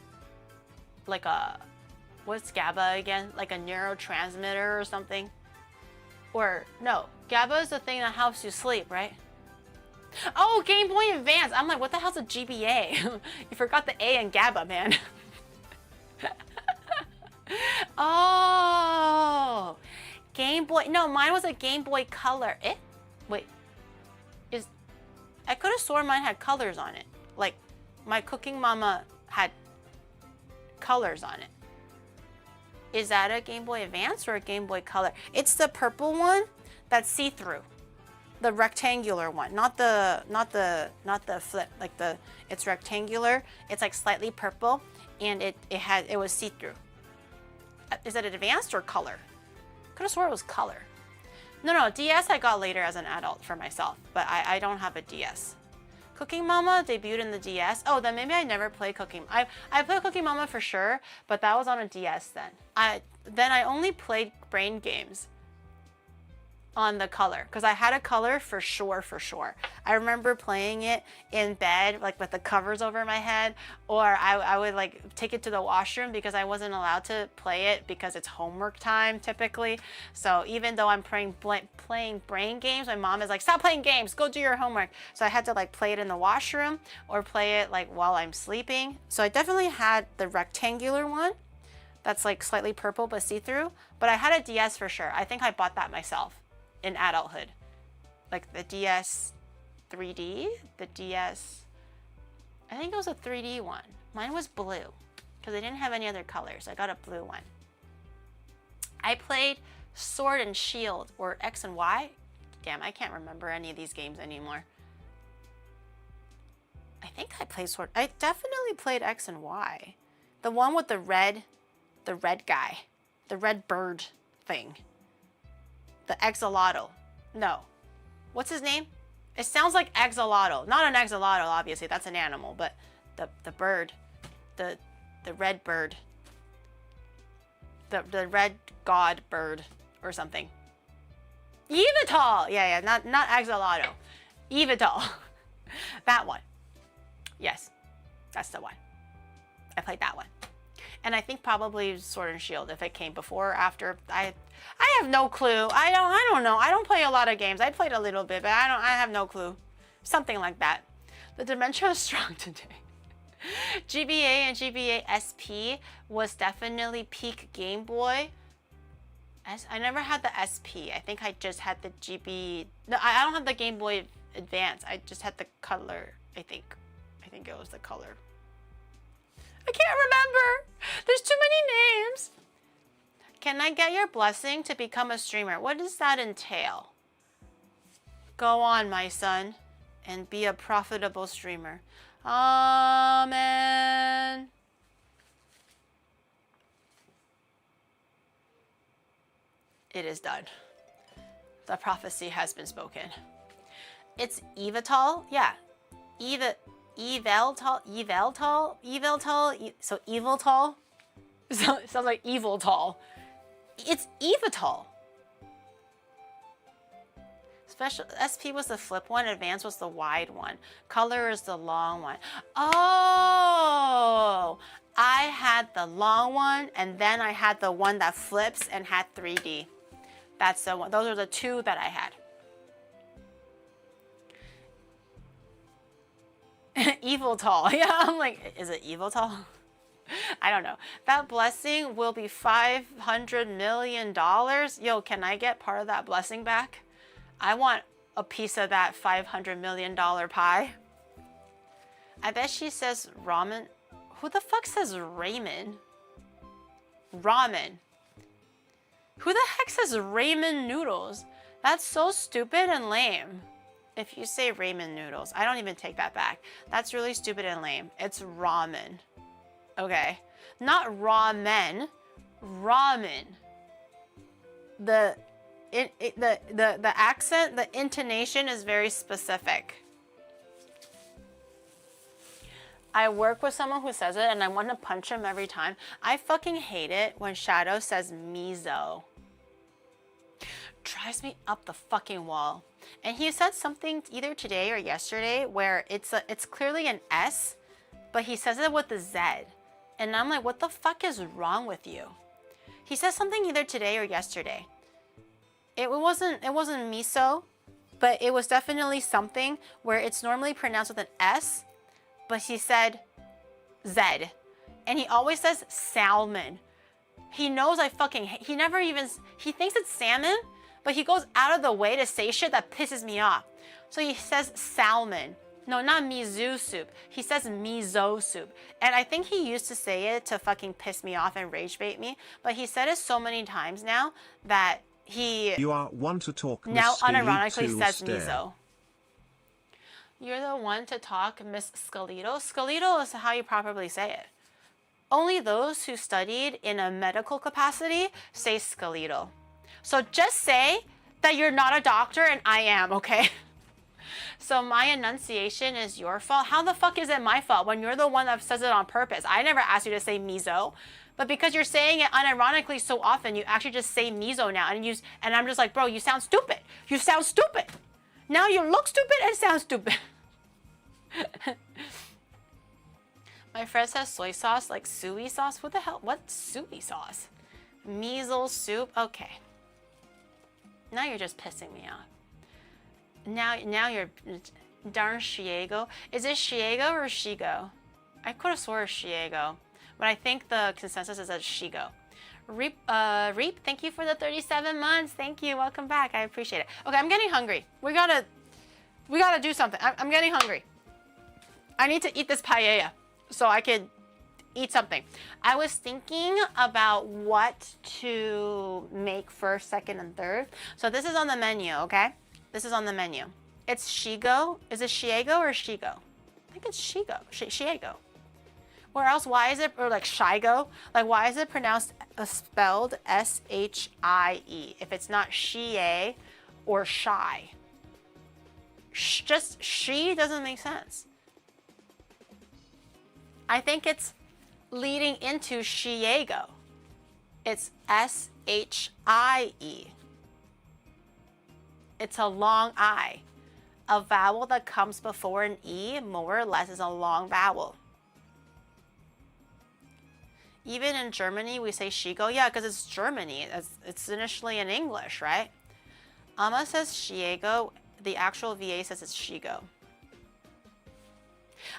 what's GABA again? Like a neurotransmitter or something? Or no, GABA is the thing that helps you sleep, right? Oh, Game Boy Advance. I'm like, what the hell's a GBA? You forgot the A in GABA, man. Oh, Game Boy. No, mine was a Game Boy Color. Wait. I could have sworn mine had colors on it. Like, my Cooking Mama had colors on it. Is that a Game Boy Advance or a Game Boy Color? It's the purple one that's see-through. The rectangular one, not the flip, like it's rectangular. It's like slightly purple, and it was see-through. Is it advanced or color? Could have swore it was color. No, DS I got later as an adult for myself, but I don't have a DS. Cooking Mama debuted in the DS. Oh, then maybe I never played Cooking. I played Cooking Mama for sure, but that was on a DS then. I only played brain games on the Color, because I had a Color for sure. I remember playing it in bed, like with the covers over my head, or I would like take it to the washroom because I wasn't allowed to play it because it's homework time typically. So even though I'm playing brain games, my mom is like, stop playing games, go do your homework. So I had to like play it in the washroom or play it like while I'm sleeping. So I definitely had the rectangular one that's like slightly purple but see-through, but I had a DS for sure. I think I bought that myself in adulthood. Like the DS 3D, the DS, I think it was a 3D one. Mine was blue because I didn't have any other colors. I got a blue one. I played Sword and Shield or X and Y. Damn, I can't remember any of these games anymore. I think I played Sword. I definitely played X and Y. The one with the red guy, the red bird thing. The axolotl. No. What's his name? It sounds like axolotl. Not an axolotl, obviously. That's an animal. But the bird. The red bird. The red god bird or something. Evital! Yeah. Not axolotl. Evital. That one. Yes. That's the one. I played that one. And I think probably Sword and Shield, if it came before or after. I have no clue. I don't know. I don't play a lot of games. I played a little bit, but I have no clue. Something like that. The dementia is strong today. GBA and GBA SP was definitely peak Game Boy. I never had the SP. I think I just had the GB. No, I don't have the Game Boy Advance. I just had the color, I think. I think it was the color. I can't remember. There's too many names. Can I get your blessing to become a streamer? What does that entail? Go on, my son, and be a profitable streamer. Amen. It is done. The prophecy has been spoken. It's Evital? Yeah. Eveltal? So Eviltal? So, it sounds like Evil Tall. It's Evital. Special SP was the flip one, Advance was the wide one. Color is the long one. Oh, I had the long one, and then I had the one that flips and had 3D. That's the one. Those are the two that I had. Evil Tall. Yeah, I'm like, is it Evil Tall? I don't know. That blessing will be $500 million. Yo, can I get part of that blessing back? I want a piece of that $500 million pie. I bet she says ramen. Who the fuck says ramen? Ramen. Who the heck says ramen noodles? That's so stupid and lame. If you say ramen noodles, I don't even take that back. That's really stupid and lame. It's ramen. Okay. Not ramen. Ramen. The accent, the intonation is very specific. I work with someone who says it and I want to punch him every time. I fucking hate it when Shadow says miso. Drives me up the fucking wall. And he said something either today or yesterday where it's clearly an S, but he says it with a Z. And I'm like, what the fuck is wrong with you? He said something either today or yesterday. It wasn't miso, but it was definitely something where it's normally pronounced with an S, but he said Z. And he always says salmon. He knows he thinks it's salmon, but he goes out of the way to say shit that pisses me off. So he says salmon. No, not miso soup. He says miso soup. And I think he used to say it to fucking piss me off and rage bait me, but he said it so many times now that you are one to talk, now Miss unironically says stare. miso. You're the one to talk, Miss Scalito. Scalito is how you properly say it. Only those who studied in a medical capacity say Scalito. So just say that you're not a doctor and I am, okay? So my enunciation is your fault. How the fuck is it my fault when you're the one that says it on purpose? I never asked you to say miso, but because you're saying it unironically so often, you actually just say miso now, and I'm just like, bro, you sound stupid. You sound stupid. Now you look stupid and sound stupid. My friend says soy sauce, like soy sauce. What the hell? What's soy sauce? Miso soup. Okay. Now you're just pissing me off. Now you're darn Shiego. Is it Shiego or Shigo? I could have swore Shiego, but I think the consensus is that Shigo. Reap, thank you for the 37 months. Thank you. Welcome back. I appreciate it. Okay, I'm getting hungry. We gotta do something. I'm getting hungry. I need to eat this paella so I could eat something. I was thinking about what to make first, second, and third. So this is on the menu, okay? This is on the menu. It's Shigo. Is it Shiego or Shigo? I think it's Shigo. Shiego. Or else, why is it, or like Shigo? Like, why is it pronounced, spelled S-H-I-E? If it's not Shie or Shy. Just she doesn't make sense. I think it's leading into Shiego. It's S-H-I-E. It's a long I. A vowel that comes before an E, more or less, is a long vowel. Even in Germany, we say Shigo. Yeah, because it's Germany. It's initially in English, right? Amma says Shiego. The actual VA says it's Shigo.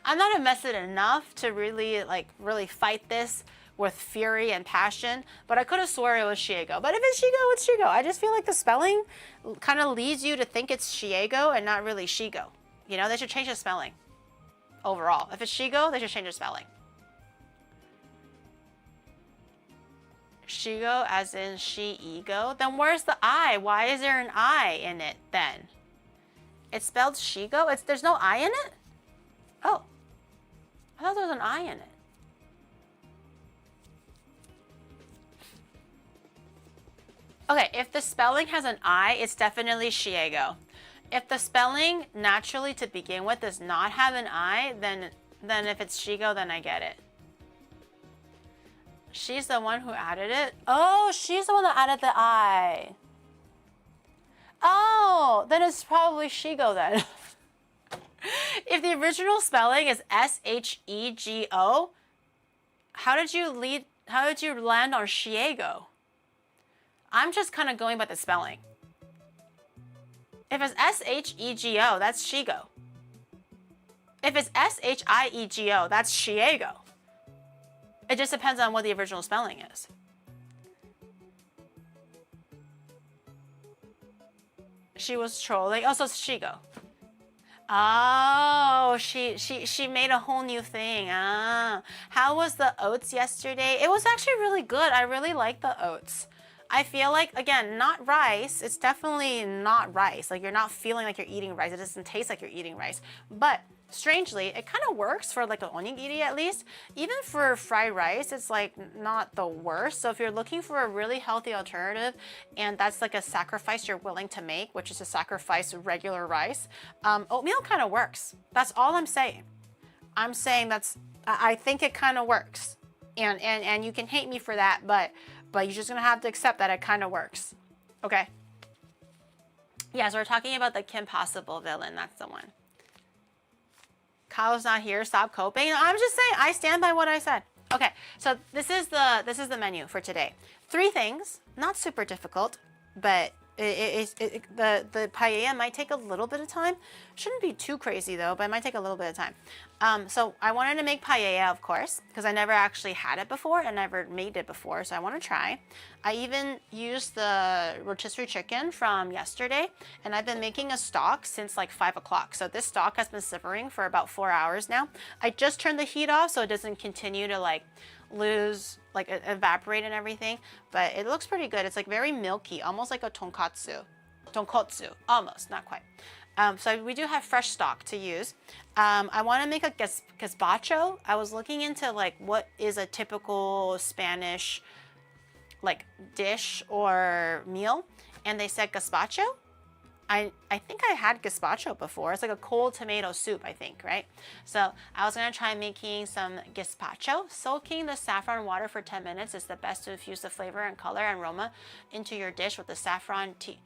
I'm not invested enough to really fight this with fury and passion, but I could have swore it was Shiego. But if it's Shiego, it's Shiego. I just feel like the spelling kind of leads you to think it's Shiego and not really Shigo. You know, they should change the spelling overall. If it's Shigo, they should change the spelling. Shigo as in she-ego? Then where's the I? Why is there an I in it then? It's spelled Shigo? There's no I in it? Oh. I thought there was an I in it. Okay, if the spelling has an I, it's definitely Shiego. If the spelling naturally to begin with does not have an I, then if it's Shigo, then I get it. She's the one who added it? Oh, she's the one that added the I. Oh, then it's probably Shigo then. If the original spelling is S-H-E-G-O, how did you land on Shiego? I'm just kind of going by the spelling. If it's S-H-E-G-O, that's Shigo. If it's S-H-I-E-G-O, that's Shiego. It just depends on what the original spelling is. She was trolling. Oh, so it's Shigo. Oh, she made a whole new thing. Ah. How was the oats yesterday? It was actually really good. I really like the oats. I feel like, again, not rice. It's definitely not rice. Like, you're not feeling like you're eating rice. It doesn't taste like you're eating rice. But strangely, it kind of works for like an onigiri at least. Even for fried rice, it's like not the worst. So if you're looking for a really healthy alternative and that's like a sacrifice you're willing to make, which is to sacrifice regular rice, oatmeal kind of works. That's all I'm saying. I'm saying I think it kind of works. And you can hate me for that, but you're just gonna have to accept that it kind of works. Okay. Yeah, so we're talking about the Kim Possible villain. That's the one. Kyle's not here. Stop coping. No, I'm just saying. I stand by what I said. Okay, so this is the menu for today. 3 things. Not super difficult, but the paella might take a little bit of time. Shouldn't be too crazy though, but it might take a little bit of time. So I wanted to make paella, of course, because I never actually had it before and never made it before, so I want to try. I even used the rotisserie chicken from yesterday, and I've been making a stock since like 5 o'clock. So this stock has been simmering for about 4 hours now. I just turned the heat off so it doesn't continue to like evaporate and everything, but it looks pretty good. It's like very milky, almost like a tonkotsu, almost, not quite. So we do have fresh stock to use. I want to make a gazpacho. I was looking into like what is a typical Spanish like dish or meal, and they said gazpacho. I think I had gazpacho before. It's like a cold tomato soup, I think, right? So I was gonna try making some gazpacho. Soaking the saffron water for 10 minutes is the best to infuse the flavor and color and aroma into your dish with the saffron tea.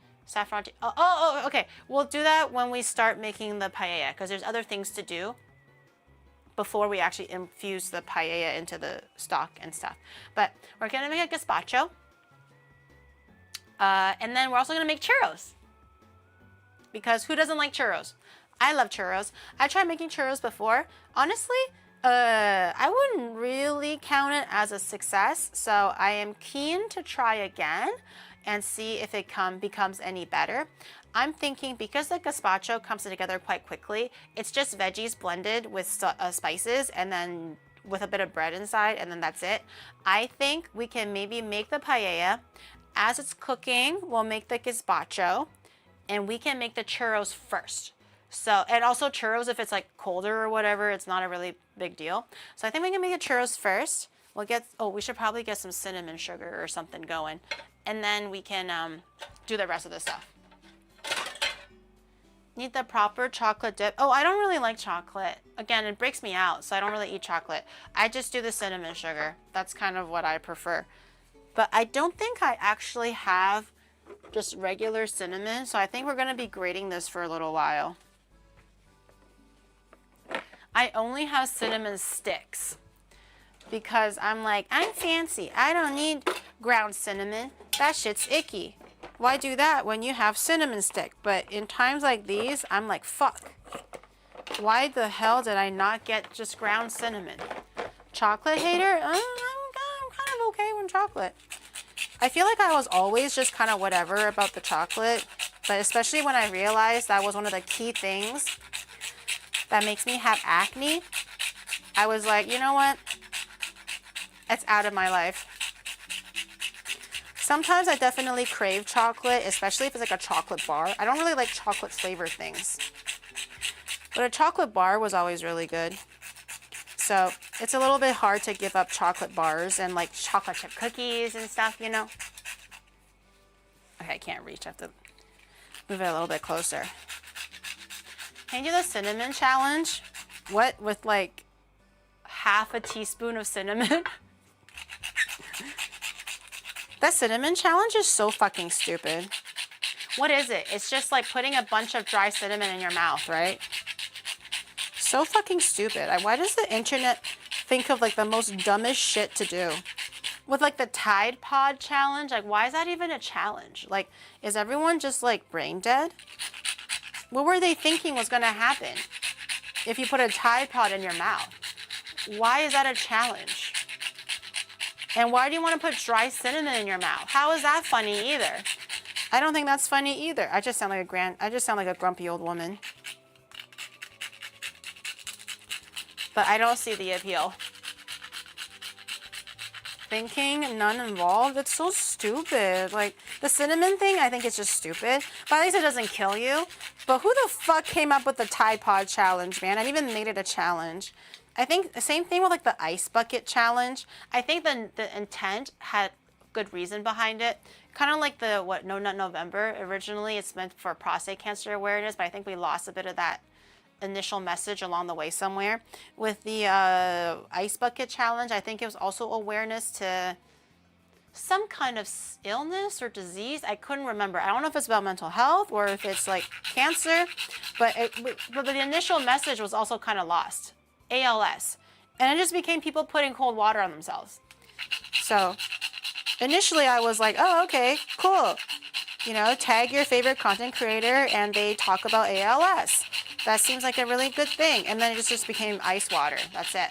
Okay. We'll do that when we start making the paella, because there's other things to do before we actually infuse the paella into the stock and stuff. But we're gonna make a gazpacho. And then we're also gonna make churros. Because who doesn't like churros? I love churros. I tried making churros before. Honestly, I wouldn't really count it as a success. So I am keen to try again and see if it becomes any better. I'm thinking because the gazpacho comes together quite quickly, it's just veggies blended with spices and then with a bit of bread inside, and then that's it. I think we can maybe make the paella. As it's cooking, we'll make the gazpacho. And we can make the churros first. So, and also churros, if it's like colder or whatever, it's not a really big deal. So I think we can make the churros first. We should probably get some cinnamon sugar or something going. And then we can do the rest of the stuff. Need the proper chocolate dip. Oh, I don't really like chocolate. Again, it breaks me out, so I don't really eat chocolate. I just do the cinnamon sugar. That's kind of what I prefer. But I don't think I actually have just regular cinnamon, so I think we're gonna be grating this for a little while. I only have cinnamon sticks because I'm fancy. I don't need ground cinnamon. That shit's icky. Why do that when you have cinnamon stick? But in times like these, I'm like, fuck. Why the hell did I not get just ground cinnamon? Chocolate hater? I'm kind of okay with chocolate. I feel like I was always just kind of whatever about the chocolate, but especially when I realized that was one of the key things that makes me have acne, I was like, you know what? It's out of my life. Sometimes I definitely crave chocolate, especially if it's like a chocolate bar. I don't really like chocolate flavored things, but a chocolate bar was always really good. So it's a little bit hard to give up chocolate bars and like chocolate chip cookies and stuff, you know? Okay, I can't reach. I have to move it a little bit closer. Can you do the cinnamon challenge? What, with like half a teaspoon of cinnamon? That cinnamon challenge is so fucking stupid. What is it? It's just like putting a bunch of dry cinnamon in your mouth, right? So fucking stupid. Why does the internet think of like the most dumbest shit to do? With like the Tide Pod challenge, like why is that even a challenge? Like, is everyone just like brain dead? What were they thinking was gonna happen if you put a Tide Pod in your mouth? Why is that a challenge? And why do you want to put dry cinnamon in your mouth? How is that funny either? I don't think that's funny either. I just sound like a grumpy old woman. But I don't see the appeal. Thinking none involved. It's so stupid. Like the cinnamon thing, I think it's just stupid. But at least it doesn't kill you. But who the fuck came up with the Tide Pod challenge, man? I even made it a challenge. I think the same thing with like the ice bucket challenge. I think the intent had good reason behind it. Kind of like the No Nut November. Originally, it's meant for prostate cancer awareness, but I think we lost a bit of that initial message along the way somewhere. With the ice bucket challenge, I think it was also awareness to some kind of illness or disease. I couldn't remember. I don't know if it's about mental health or if it's like cancer, but the initial message was also kind of lost. ALS. And it just became people putting cold water on themselves. So initially I was like, oh, okay, cool. You know, tag your favorite content creator and they talk about ALS. That seems like a really good thing. And then it just became ice water. That's it.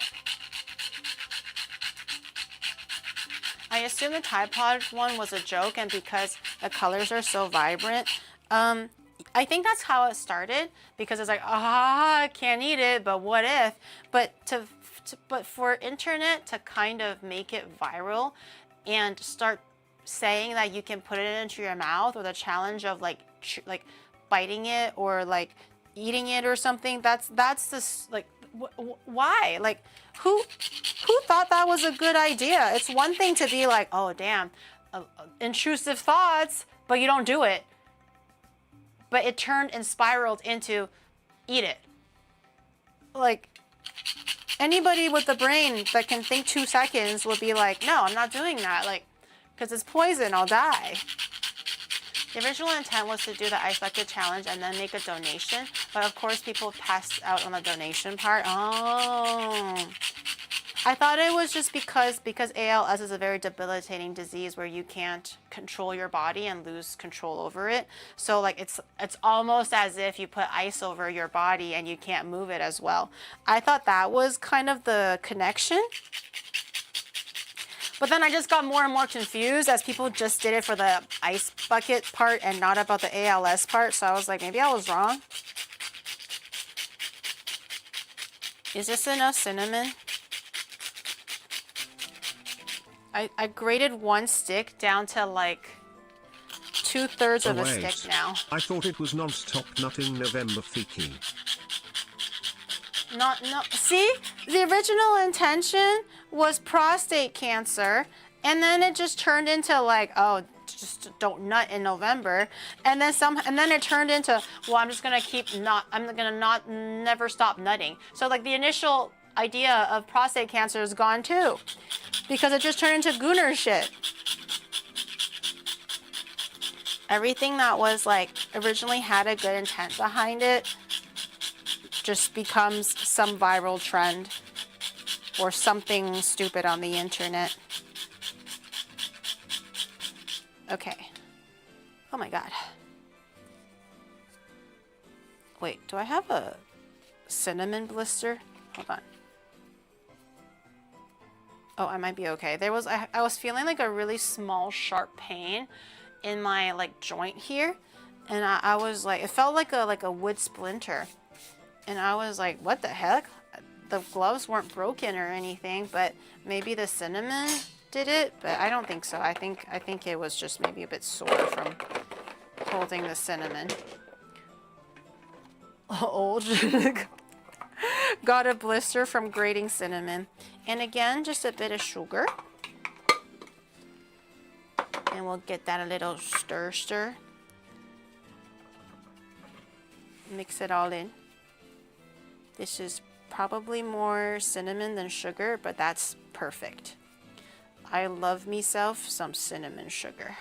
I assume the Tide Pod one was a joke, and because the colors are so vibrant, I think that's how it started, because it's like, I can't eat it, but what if? But but for internet to kind of make it viral and start saying that you can put it into your mouth, or the challenge of like biting it or like eating it or something, that's this like why? Like who thought that was a good idea? It's one thing to be like, oh damn, intrusive thoughts, but you don't do it. But it turned and spiraled into eat it. Like anybody with the brain that can think 2 seconds would be like, no, I'm not doing that. Like, because it's poison, I'll die. The original intent was to do the ice bucket challenge and then make a donation. But of course, people passed out on the donation part. Oh. I thought it was just because ALS is a very debilitating disease where you can't control your body and lose control over it. So like it's almost as if you put ice over your body and you can't move it as well. I thought that was kind of the connection. But then I just got more and more confused as people just did it for the ice bucket part and not about the ALS part. So I was like, maybe I was wrong. Is this enough cinnamon? I grated 1 stick down to like 2/3 of a stick now. I thought it was non-stop nutting November Fiki. No. See, the original intention was prostate cancer, and then it just turned into like, oh, just don't nut in November, and then it turned into, well, I'm just gonna never stop nutting. So like the initial idea of prostate cancer is gone too, because it just turned into gooner shit. Everything that was like originally had a good intent behind it just becomes some viral trend or something stupid on the internet. Okay. Oh my god. Wait, do I have a cinnamon blister. Hold on. Oh, I might be okay. I was feeling like a really small, sharp pain in my like joint here, and I was like, it felt like a wood splinter, and I was like, what the heck? The gloves weren't broken or anything, but maybe the cinnamon did it, but I don't think so. I think it was just maybe a bit sore from holding the cinnamon. Old. Got a blister from grating cinnamon. And again, just a bit of sugar. And we'll get that a little stir. Mix it all in. This is probably more cinnamon than sugar, but that's perfect. I love myself some cinnamon sugar.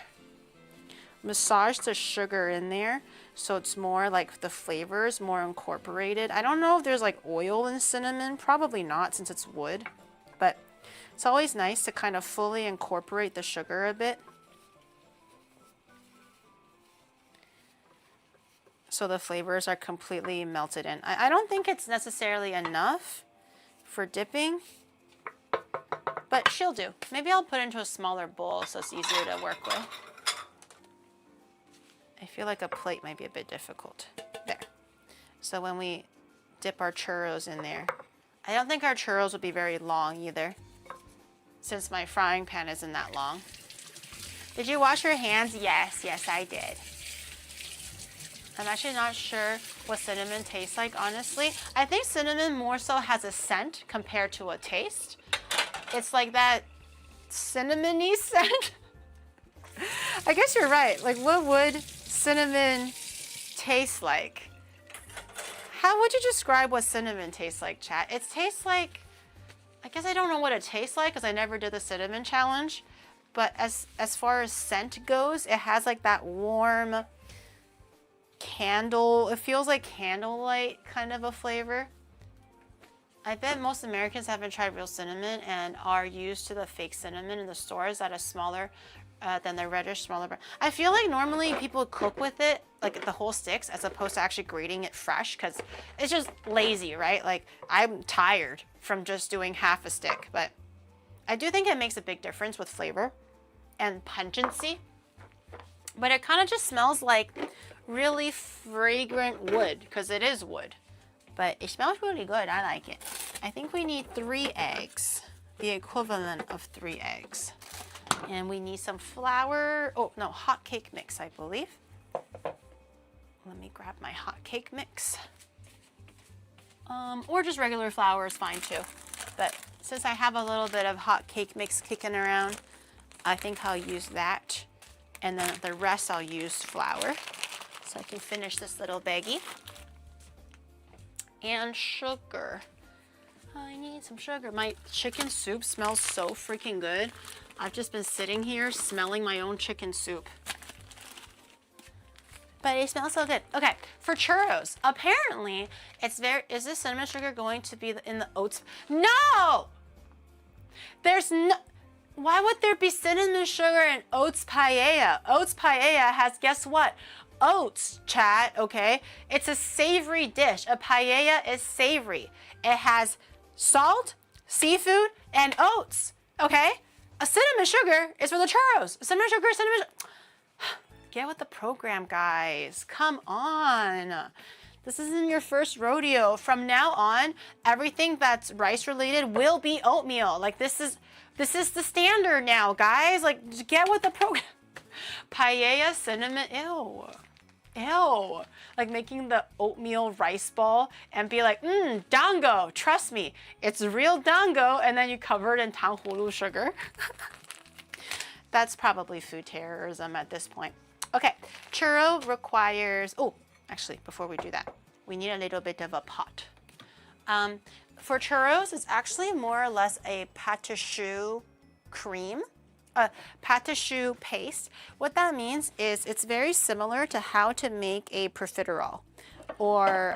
Massage the sugar in there so it's more like the flavors more incorporated. I don't know if there's like oil in cinnamon, probably not since it's wood, but it's always nice to kind of fully incorporate the sugar a bit so the flavors are completely melted in. I don't think it's necessarily enough for dipping, but she'll do. Maybe I'll put it into a smaller bowl so it's easier to work with. I feel like a plate might be a bit difficult. There. So when we dip our churros in there, I don't think our churros will be very long either, since my frying pan isn't that long. Did you wash your hands? Yes, I did. I'm actually not sure what cinnamon tastes like, honestly. I think cinnamon more so has a scent compared to a taste. It's like that cinnamony scent. I guess you're right. Like, what would cinnamon taste like? How would you describe what cinnamon tastes like, chat? It tastes like, I guess I don't know what it tastes like because I never did the cinnamon challenge, but as far as scent goes, it has like that warm candle, it feels like candlelight kind of a flavor. I bet most Americans haven't tried real cinnamon and are used to the fake cinnamon in the stores that is smaller than the reddish smaller brand. I feel like normally people cook with it, like the whole sticks, as opposed to actually grating it fresh, because it's just lazy, right? Like, I'm tired from just doing half a stick, but I do think it makes a big difference with flavor and pungency. But it kind of just smells like really fragrant wood, because it is wood. But it smells really good. I like it. I think we need 3 eggs, the equivalent of 3 eggs. And we need some flour. Oh, no, hot cake mix, I believe. Let me grab my hot cake mix. Or just regular flour is fine too. But since I have a little bit of hot cake mix kicking around, I think I'll use that. And then the rest I'll use flour. So I can finish this little baggie. And sugar. I need some sugar. My chicken soup smells so freaking good. I've just been sitting here smelling my own chicken soup. But it smells so good. Okay, for churros, apparently it's is this cinnamon sugar going to be in the oats? No! There's no, why would there be cinnamon sugar in oats paella? Oats paella has, guess what? Oats, chat, okay? It's a savory dish. A paella is savory. It has salt, seafood, and oats, okay? A cinnamon sugar is for the churros. Cinnamon sugar, Get with the program, guys. Come on. This isn't your first rodeo. From now on, everything that's rice related will be oatmeal. Like this is the standard now, guys. Like get with the program. Paella, cinnamon, ew. Ew. Like making the oatmeal rice ball and be like, dango, trust me, it's real dango, and then you cover it in tanghulu sugar. That's probably food terrorism at this point. Okay, churro requires, oh, actually, before we do that, we need a little bit of a pot. For churros, it's actually more or less a pâte choux cream. Pâte choux paste. What that means is it's very similar to how to make a profiterole or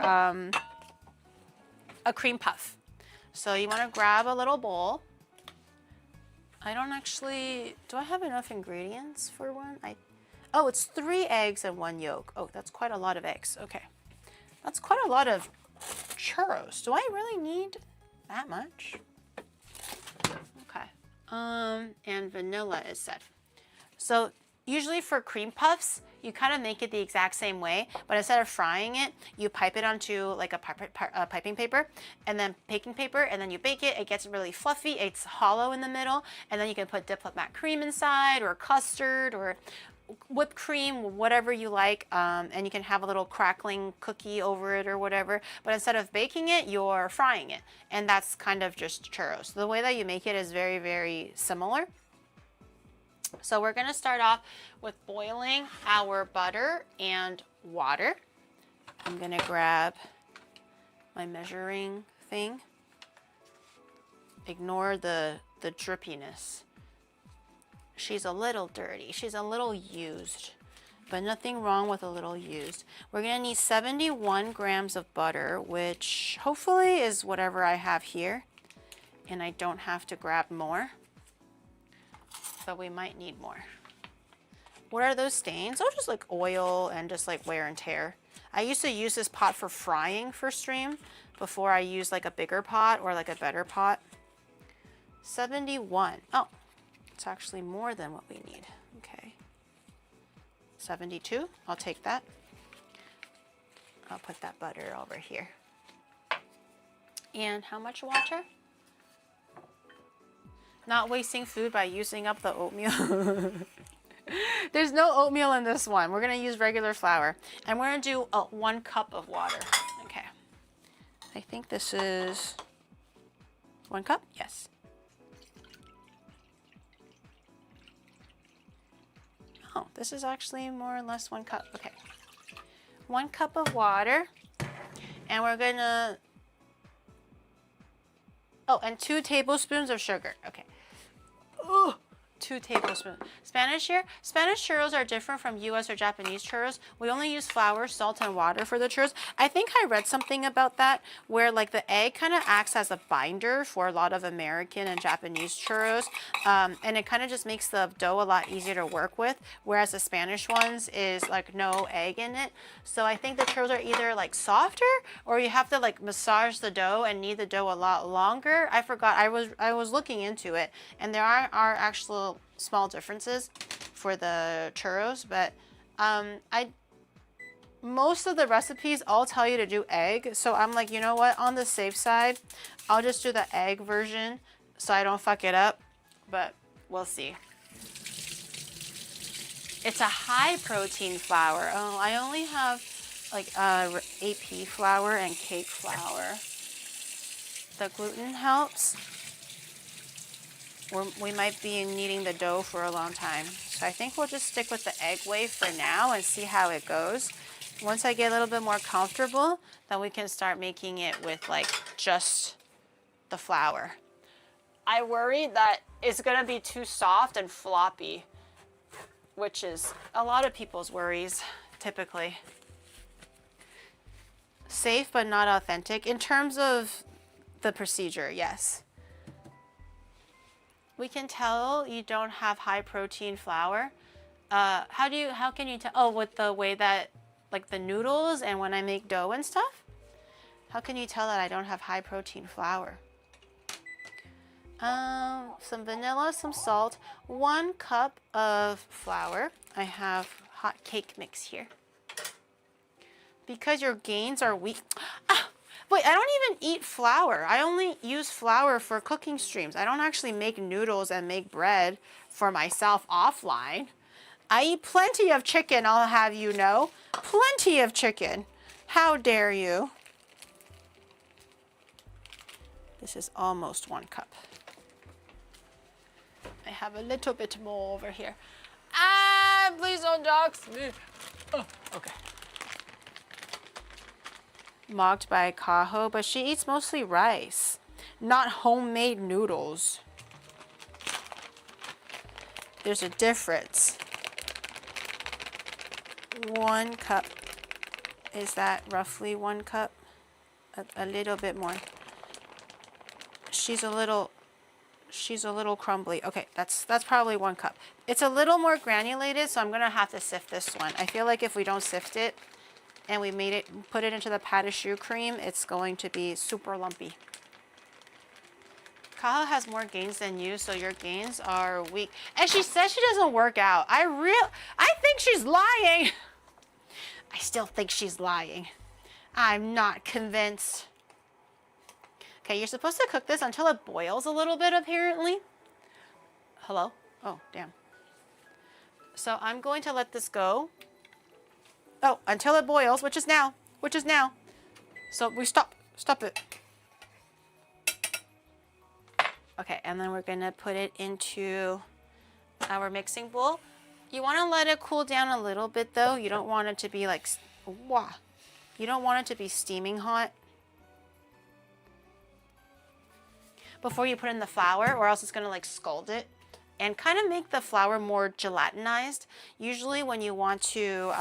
a cream puff. So you want to grab a little bowl. I don't actually, do I have enough ingredients for one? Oh, it's 3 eggs and 1 yolk. Oh, that's quite a lot of eggs. Okay. That's quite a lot of churros. Do I really need that much? Okay. And vanilla is said. So usually for cream puffs, you kind of make it the exact same way, but instead of frying it, you pipe it onto like a piping paper and then baking paper, and then you bake it. It gets really fluffy. It's hollow in the middle, and then you can put diplomat cream inside, or custard, or whipped cream, whatever you like, and you can have a little crackling cookie over it or whatever. But instead of baking it, you're frying it, and that's kind of just churros. The way that you make it is very, very similar. So we're going to start off with boiling our butter and water. I'm going to grab my measuring thing. Ignore the drippiness. She's a little dirty. She's a little used, but nothing wrong with a little used. We're going to need 71 grams of butter, which hopefully is whatever I have here, and I don't have to grab more. But we might need more. What are those stains? Oh, just like oil and just like wear and tear. I used to use this pot for frying for stream before I used like a bigger pot or like a better pot. 71. Oh, it's actually more than what we need. Okay. 72. I'll take that. I'll put that butter over here. And how much water? Not wasting food by using up the oatmeal. There's no oatmeal in this one. We're going to use regular flour. And we're going to do 1 cup of water. Okay. I think this is 1 cup? Yes. Oh, this is actually more or less 1 cup. Okay. 1 cup of water. And we're going to... Oh, and 2 tablespoons of sugar. Okay. Ooh, 2 tablespoons. Spanish here. Spanish churros are different from US or Japanese churros. We only use flour, salt, and water for the churros. I think I read something about that where like the egg kind of acts as a binder for a lot of American and Japanese churros. And it kind of just makes the dough a lot easier to work with, whereas the Spanish ones is like no egg in it. So I think the churros are either like softer, or you have to like massage the dough and knead the dough a lot longer. I forgot. I was looking into it, and there are actual small differences for the churros, but most of the recipes all tell you to do egg, so I'm like, you know what, on the safe side, I'll just do the egg version so I don't fuck it up, but we'll see. It's a high protein flour. Oh, I only have like AP flour and cake flour. The gluten helps. We might be kneading the dough for a long time. So I think we'll just stick with the egg way for now and see how it goes. Once I get a little bit more comfortable, then we can start making it with like just the flour. I worry that it's gonna be too soft and floppy, which is a lot of people's worries typically. Safe but not authentic in terms of the procedure, yes. We can tell you don't have high protein flour. How can you tell? Oh, with the way that, like the noodles and when I make dough and stuff? How can you tell that I don't have high protein flour? Some vanilla, some salt, 1 cup of flour. I have hot cake mix here. Because your gains are weak. Wait, I don't even eat flour. I only use flour for cooking streams. I don't actually make noodles and make bread for myself offline. I eat plenty of chicken, I'll have you know. Plenty of chicken. How dare you? This is almost 1 cup. I have a little bit more over here. Ah, please don't dox me. Oh, okay. Mocked by Kaho, but she eats mostly rice, not homemade noodles. There's a difference. 1 cup. Is that roughly 1 cup? A little bit more. She's a little crumbly. Okay, that's probably 1 cup. It's a little more granulated, so I'm gonna have to sift this one. I feel like if we don't sift it, and we put it into the pâte choux cream, it's going to be super lumpy. Kaha has more gains than you, so your gains are weak. And she says she doesn't work out. I think she's lying. I still think she's lying. I'm not convinced. Okay, you're supposed to cook this until it boils a little bit, apparently. Hello? Oh, damn. So I'm going to let this go. Oh, until it boils, which is now. So we stop it. Okay, and then we're gonna put it into our mixing bowl. You wanna let it cool down a little bit though. You don't want it to be like, wow. You don't want it to be steaming hot before you put in the flour, or else it's gonna like scald it. And kind of make the flour more gelatinized. Usually when you want to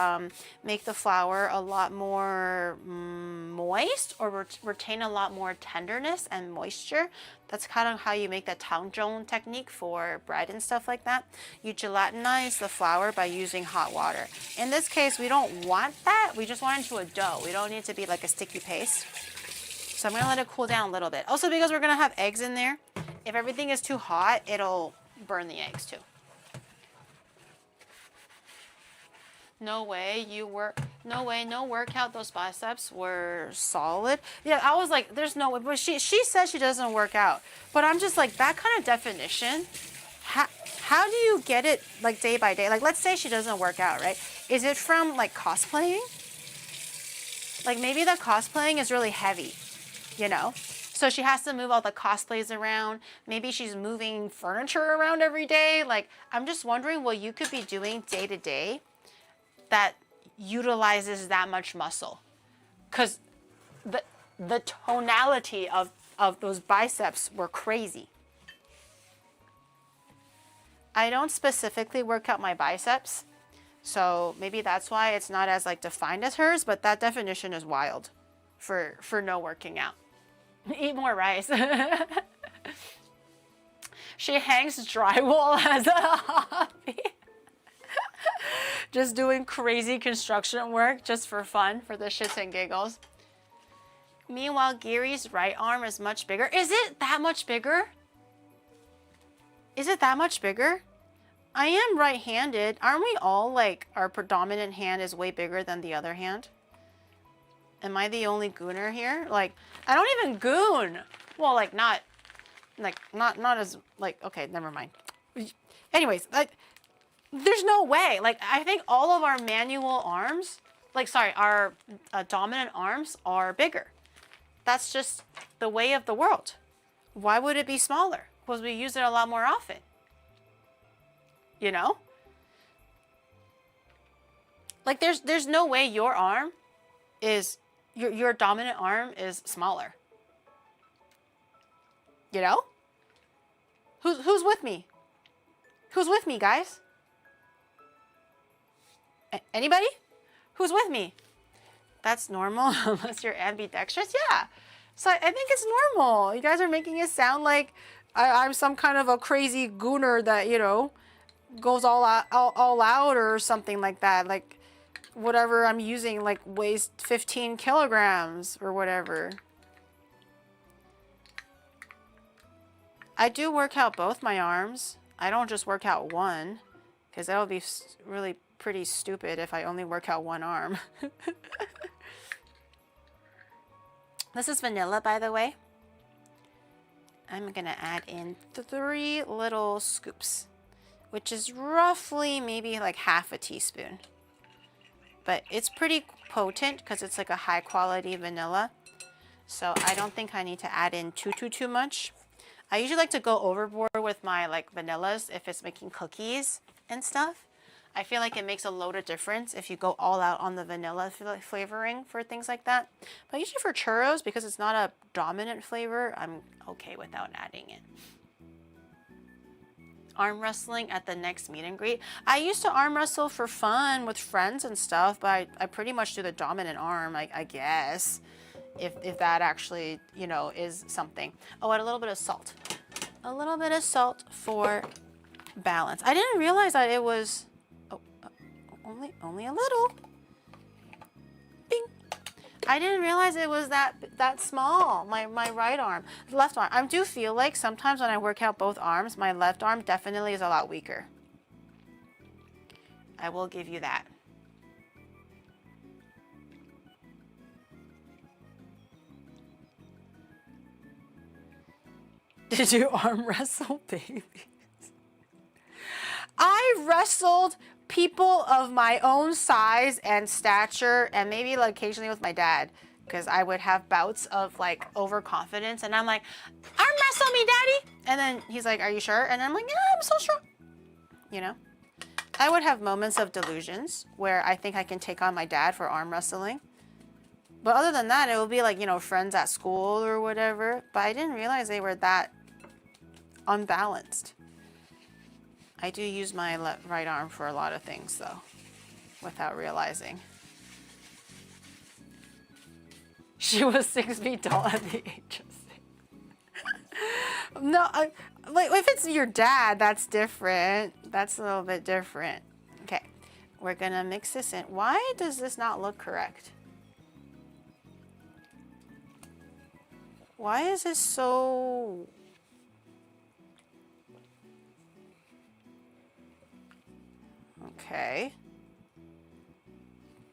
make the flour a lot more moist or retain a lot more tenderness and moisture, that's kind of how you make the tangzhong technique for bread and stuff like that. You gelatinize the flour by using hot water. In this case, we don't want that. We just want it into a dough. We don't need it to be like a sticky paste. So I'm gonna let it cool down a little bit. Also because we're gonna have eggs in there. If everything is too hot, it'll burn the eggs too. No way, no workout. Those biceps were solid. Yeah, I was like, there's no way. But she says she doesn't work out. But I'm just like, that kind of definition, how do you get it like day by day? Like, let's say she doesn't work out, right? Is it from like cosplaying? Like maybe the cosplaying is really heavy, you know? So she has to move all the cosplays around. Maybe she's moving furniture around every day. Like, I'm just wondering what you could be doing day to day that utilizes that much muscle. Because the tonality of those biceps were crazy. I don't specifically work out my biceps. So maybe that's why it's not as like defined as hers, but that definition is wild for no working out. Eat more rice. She hangs drywall as a hobby. Just doing crazy construction work just for fun, for the shits and giggles. Meanwhile, Gary's right arm is much bigger. Is it that much bigger? Is it that much bigger? I am right-handed. Aren't we all like, our predominant hand is way bigger than the other hand? Am I the only gooner here? Like, I don't even goon. Well, like not as like, okay, never mind. Anyways, like, there's no way. Like, I think all of our manual arms, like, sorry, our dominant arms are bigger. That's just the way of the world. Why would it be smaller? Because we use it a lot more often. You know? Like, there's no way your arm is, your dominant arm is smaller. You know? Who's with me? Who's with me, guys? Anybody? Who's with me? That's normal unless you're ambidextrous? Yeah. So I think it's normal. You guys are making it sound like I'm some kind of a crazy gooner that, you know, goes all out or something like that. Like, whatever I'm using, like, weighs 15 kilograms or whatever. I do work out both my arms. I don't just work out one, because that would be really pretty stupid if I only work out one arm. This is vanilla, by the way. I'm gonna add in 3 little scoops, which is roughly maybe like half a teaspoon. But it's pretty potent because it's like a high quality vanilla. So I don't think I need to add in too much. I usually like to go overboard with my like vanillas if it's making cookies and stuff. I feel like it makes a load of difference if you go all out on the vanilla flavoring for things like that. But usually for churros, because it's not a dominant flavor, I'm okay without adding it. Arm wrestling at the next meet and greet. I used to arm wrestle for fun with friends and stuff, but I pretty much do the dominant arm, I guess. If that actually, you know, is something. Oh, and a little bit of salt. A little bit of salt for balance. I didn't realize that it was... only a little. Bing. I didn't realize it was that small. My right arm, left arm. I do feel like sometimes when I work out both arms, my left arm definitely is a lot weaker. I will give you that. Did you arm wrestle babies? I wrestled people of my own size and stature, and maybe like occasionally with my dad, because I would have bouts of like overconfidence, and I'm like, arm wrestle me, daddy. And then he's like, are you sure? And I'm like, yeah, I'm so sure. You know, I would have moments of delusions where I think I can take on my dad for arm wrestling. But other than that, it would be like, you know, friends at school or whatever. But I didn't realize they were that unbalanced. I do use my right arm for a lot of things, though, without realizing. She was 6 feet tall at the age of 6. No, like if it's your dad, that's different. That's a little bit different. Okay, we're gonna mix this in. Why does this not look correct? Why is this so... Okay.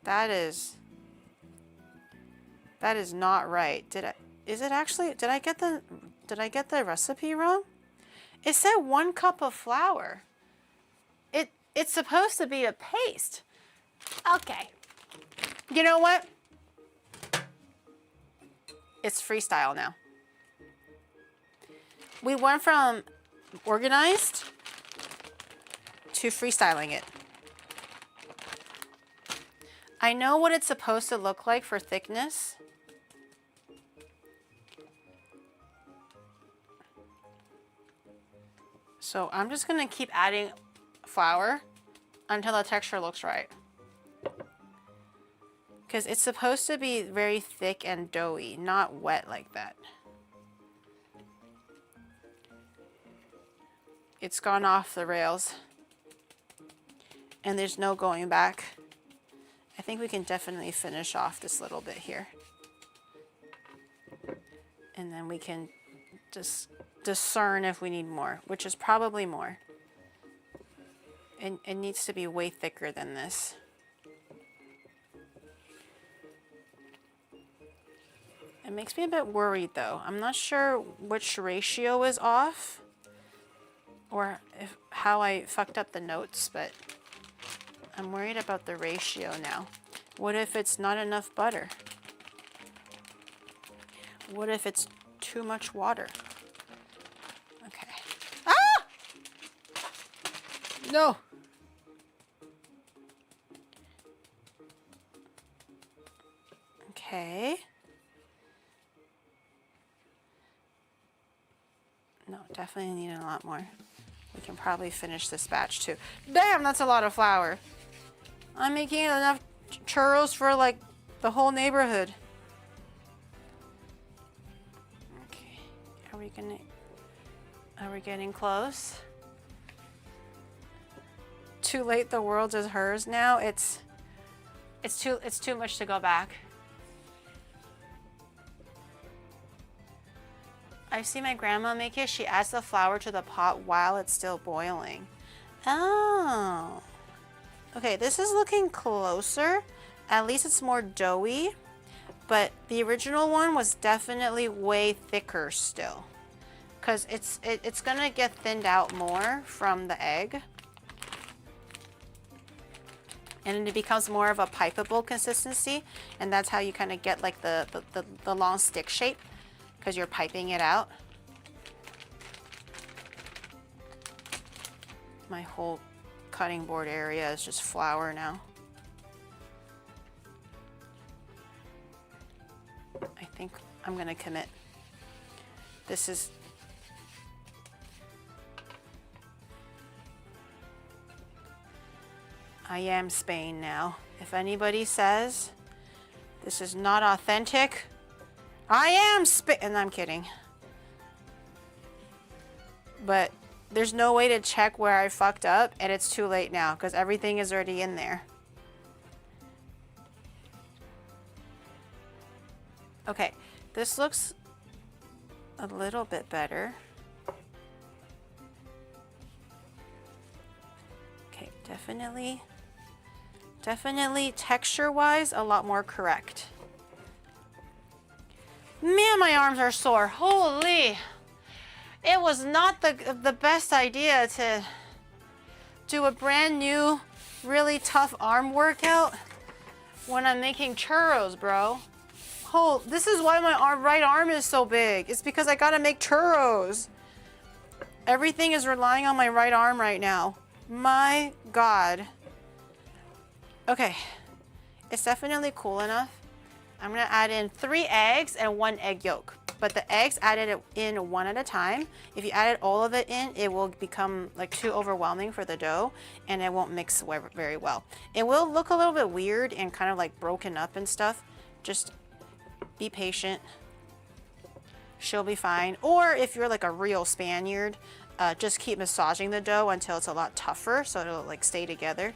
That is not right. Did I get the recipe wrong? It said 1 cup of flour. It's supposed to be a paste. Okay. You know what? It's freestyle now. We went from organized to freestyling it. I know what it's supposed to look like for thickness. So I'm just gonna keep adding flour until the texture looks right. Because it's supposed to be very thick and doughy, not wet like that. It's gone off the rails. And there's no going back. I think we can definitely finish off this little bit here. And then we can just discern if we need more, which is probably more. And it needs to be way thicker than this. It makes me a bit worried though. I'm not sure which ratio is off or how I fucked up the notes, but I'm worried about the ratio now. What if it's not enough butter? What if it's too much water? Okay. Ah! No. Okay. No, definitely need a lot more. We can probably finish this batch too. Damn, that's a lot of flour. I'm making enough churros for like the whole neighborhood. Okay, are we getting close? Too late, the world is hers now. It's too much to go back. I've seen my grandma make it. She adds the flour to the pot while it's still boiling. Oh. Okay, this is looking closer. At least it's more doughy. But the original one was definitely way thicker still. Because it's going to get thinned out more from the egg. And it becomes more of a pipeable consistency. And that's how you kind of get like the long stick shape. Because you're piping it out. My whole cutting board area is just flour now. I think I'm gonna commit. This is... I am Spain now. If anybody says this is not authentic, I am and I'm kidding. But there's no way to check where I fucked up, and it's too late now because everything is already in there. Okay, this looks a little bit better. Okay, definitely texture-wise, a lot more correct. Man, my arms are sore. Holy! It was not the best idea to do a brand new, really tough arm workout when I'm making churros, bro. Oh, this is why my right arm is so big. It's because I gotta make churros. Everything is relying on my right arm right now. My God. Okay, it's definitely cool enough. I'm gonna add in 3 eggs and 1 egg yolk. But the eggs added in one at a time. If you added all of it in, it will become like too overwhelming for the dough and it won't mix very well. It will look a little bit weird and kind of like broken up and stuff. Just be patient. She'll be fine. Or if you're like a real Spaniard, just keep massaging the dough until it's a lot tougher so it'll like stay together.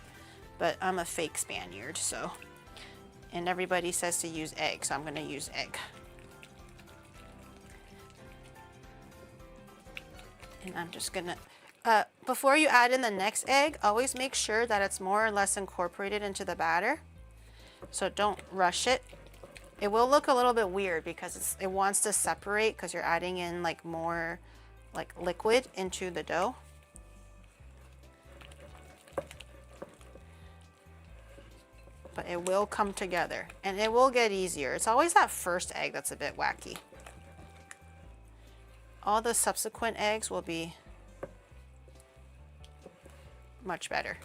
But I'm a fake Spaniard, so. And everybody says to use egg, so I'm gonna use egg. And I'm just gonna, before you add in the next egg, always make sure that it's more or less incorporated into the batter. So don't rush it. It will look a little bit weird because it wants to separate because you're adding in like more like liquid into the dough. But it will come together and it will get easier. It's always that first egg that's a bit wacky. All the subsequent eggs will be much better.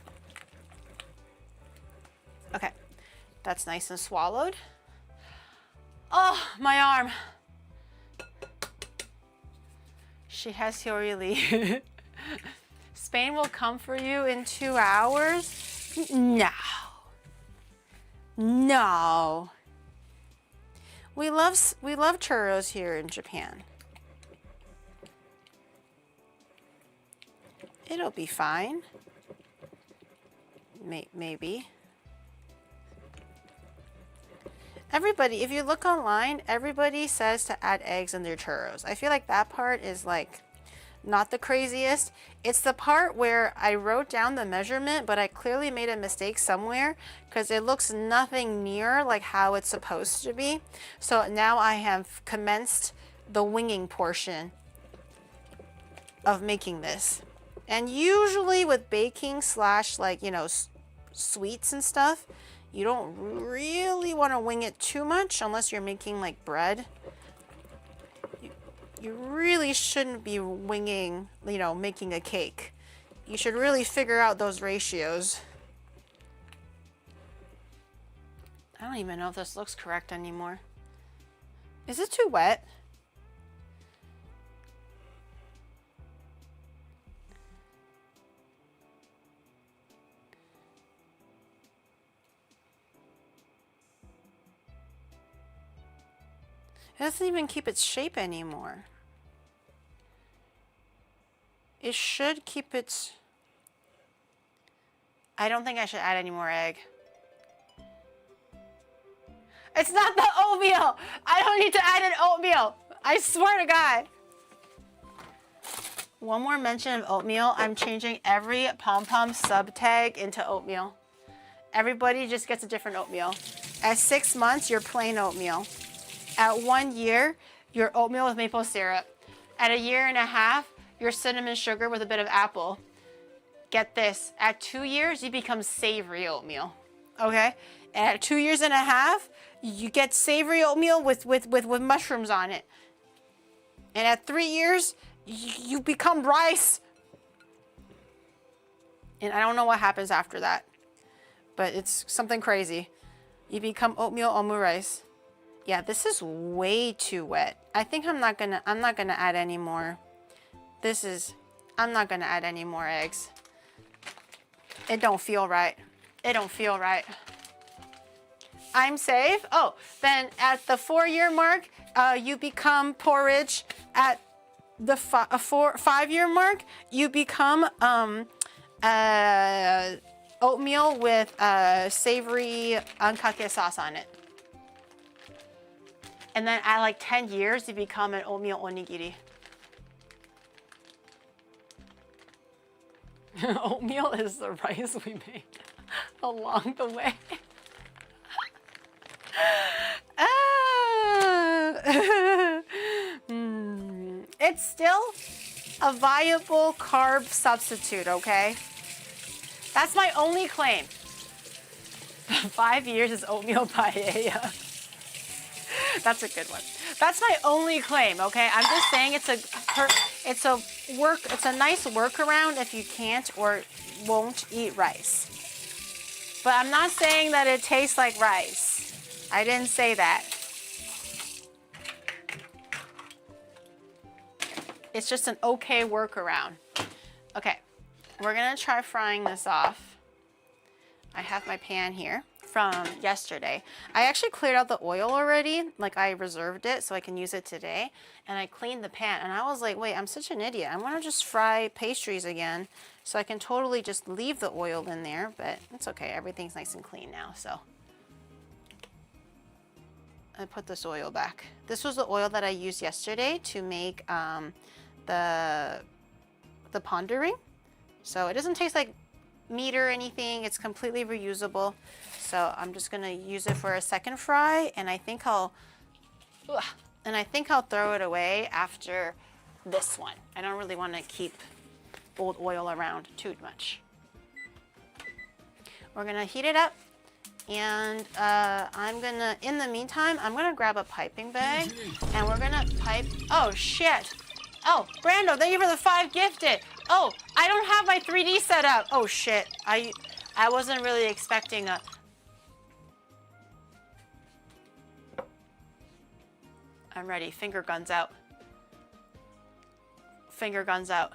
Okay, that's nice and swallowed. Oh, my arm. She has Hiori Lee. Spain will come for you in 2 hours? No. No. We love churros here in Japan. It'll be fine. Maybe. Everybody, if you look online, everybody says to add eggs in their churros. I feel like that part is like not the craziest. It's the part where I wrote down the measurement, but I clearly made a mistake somewhere because it looks nothing near like how it's supposed to be. So now I have commenced the winging portion of making this. And usually with baking slash like, you know, sweets and stuff, you don't really want to wing it too much unless you're making like bread. You really shouldn't be winging, you know, making a cake. You should really figure out those ratios. I don't even know if this looks correct anymore. Is it too wet? It doesn't even keep its shape anymore. It should keep its... I don't think I should add any more egg. It's not the oatmeal! I don't need to add an oatmeal! I swear to God! One more mention of oatmeal. I'm changing every pom-pom sub tag into oatmeal. Everybody just gets a different oatmeal. At 6 months, you're plain oatmeal. At 1 year, you're oatmeal with maple syrup. At 1.5 years, you're cinnamon sugar with a bit of apple. Get this, at 2 years, you become savory oatmeal, okay? And at 2.5 years, you get savory oatmeal with mushrooms on it. And at 3 years, you become rice. And I don't know what happens after that, but it's something crazy. You become oatmeal omu rice. Yeah, this is way too wet. I think I'm not gonna add any more. I'm not gonna add any more eggs. It don't feel right. It don't feel right. I'm safe. Oh, then at the 4-year mark, you become porridge. At the 5-year mark, you become oatmeal with savory ankake sauce on it. And then at like 10 years, you become an oatmeal onigiri. Oatmeal is the rice we made along the way. It's still a viable carb substitute, okay? That's my only claim. 5 years is oatmeal paella. That's a good one. That's my only claim, okay? I'm just saying it's a nice workaround if you can't or won't eat rice. But I'm not saying that it tastes like rice. I didn't say that. It's just an okay workaround. Okay, we're gonna try frying this off. I have my pan here from yesterday. I actually cleared out the oil already, like I reserved it so I can use it today. And I cleaned the pan and I was like, wait, I'm such an idiot. I wanna just fry pastries again so I can totally just leave the oil in there, but it's okay, everything's nice and clean now, so. I put this oil back. This was the oil that I used yesterday to make the pondering. So it doesn't taste like meat or anything. It's completely reusable. So I'm just gonna use it for a second fry, and I think I'll throw it away after this one. I don't really want to keep old oil around too much. We're gonna heat it up, and in the meantime, I'm gonna grab a piping bag, and we're gonna pipe. Oh shit! Oh, Brando, thank you for the 5 gifted. Oh, I don't have my 3D set up. Oh shit, I wasn't really expecting a. I'm ready. Finger guns out. Finger guns out.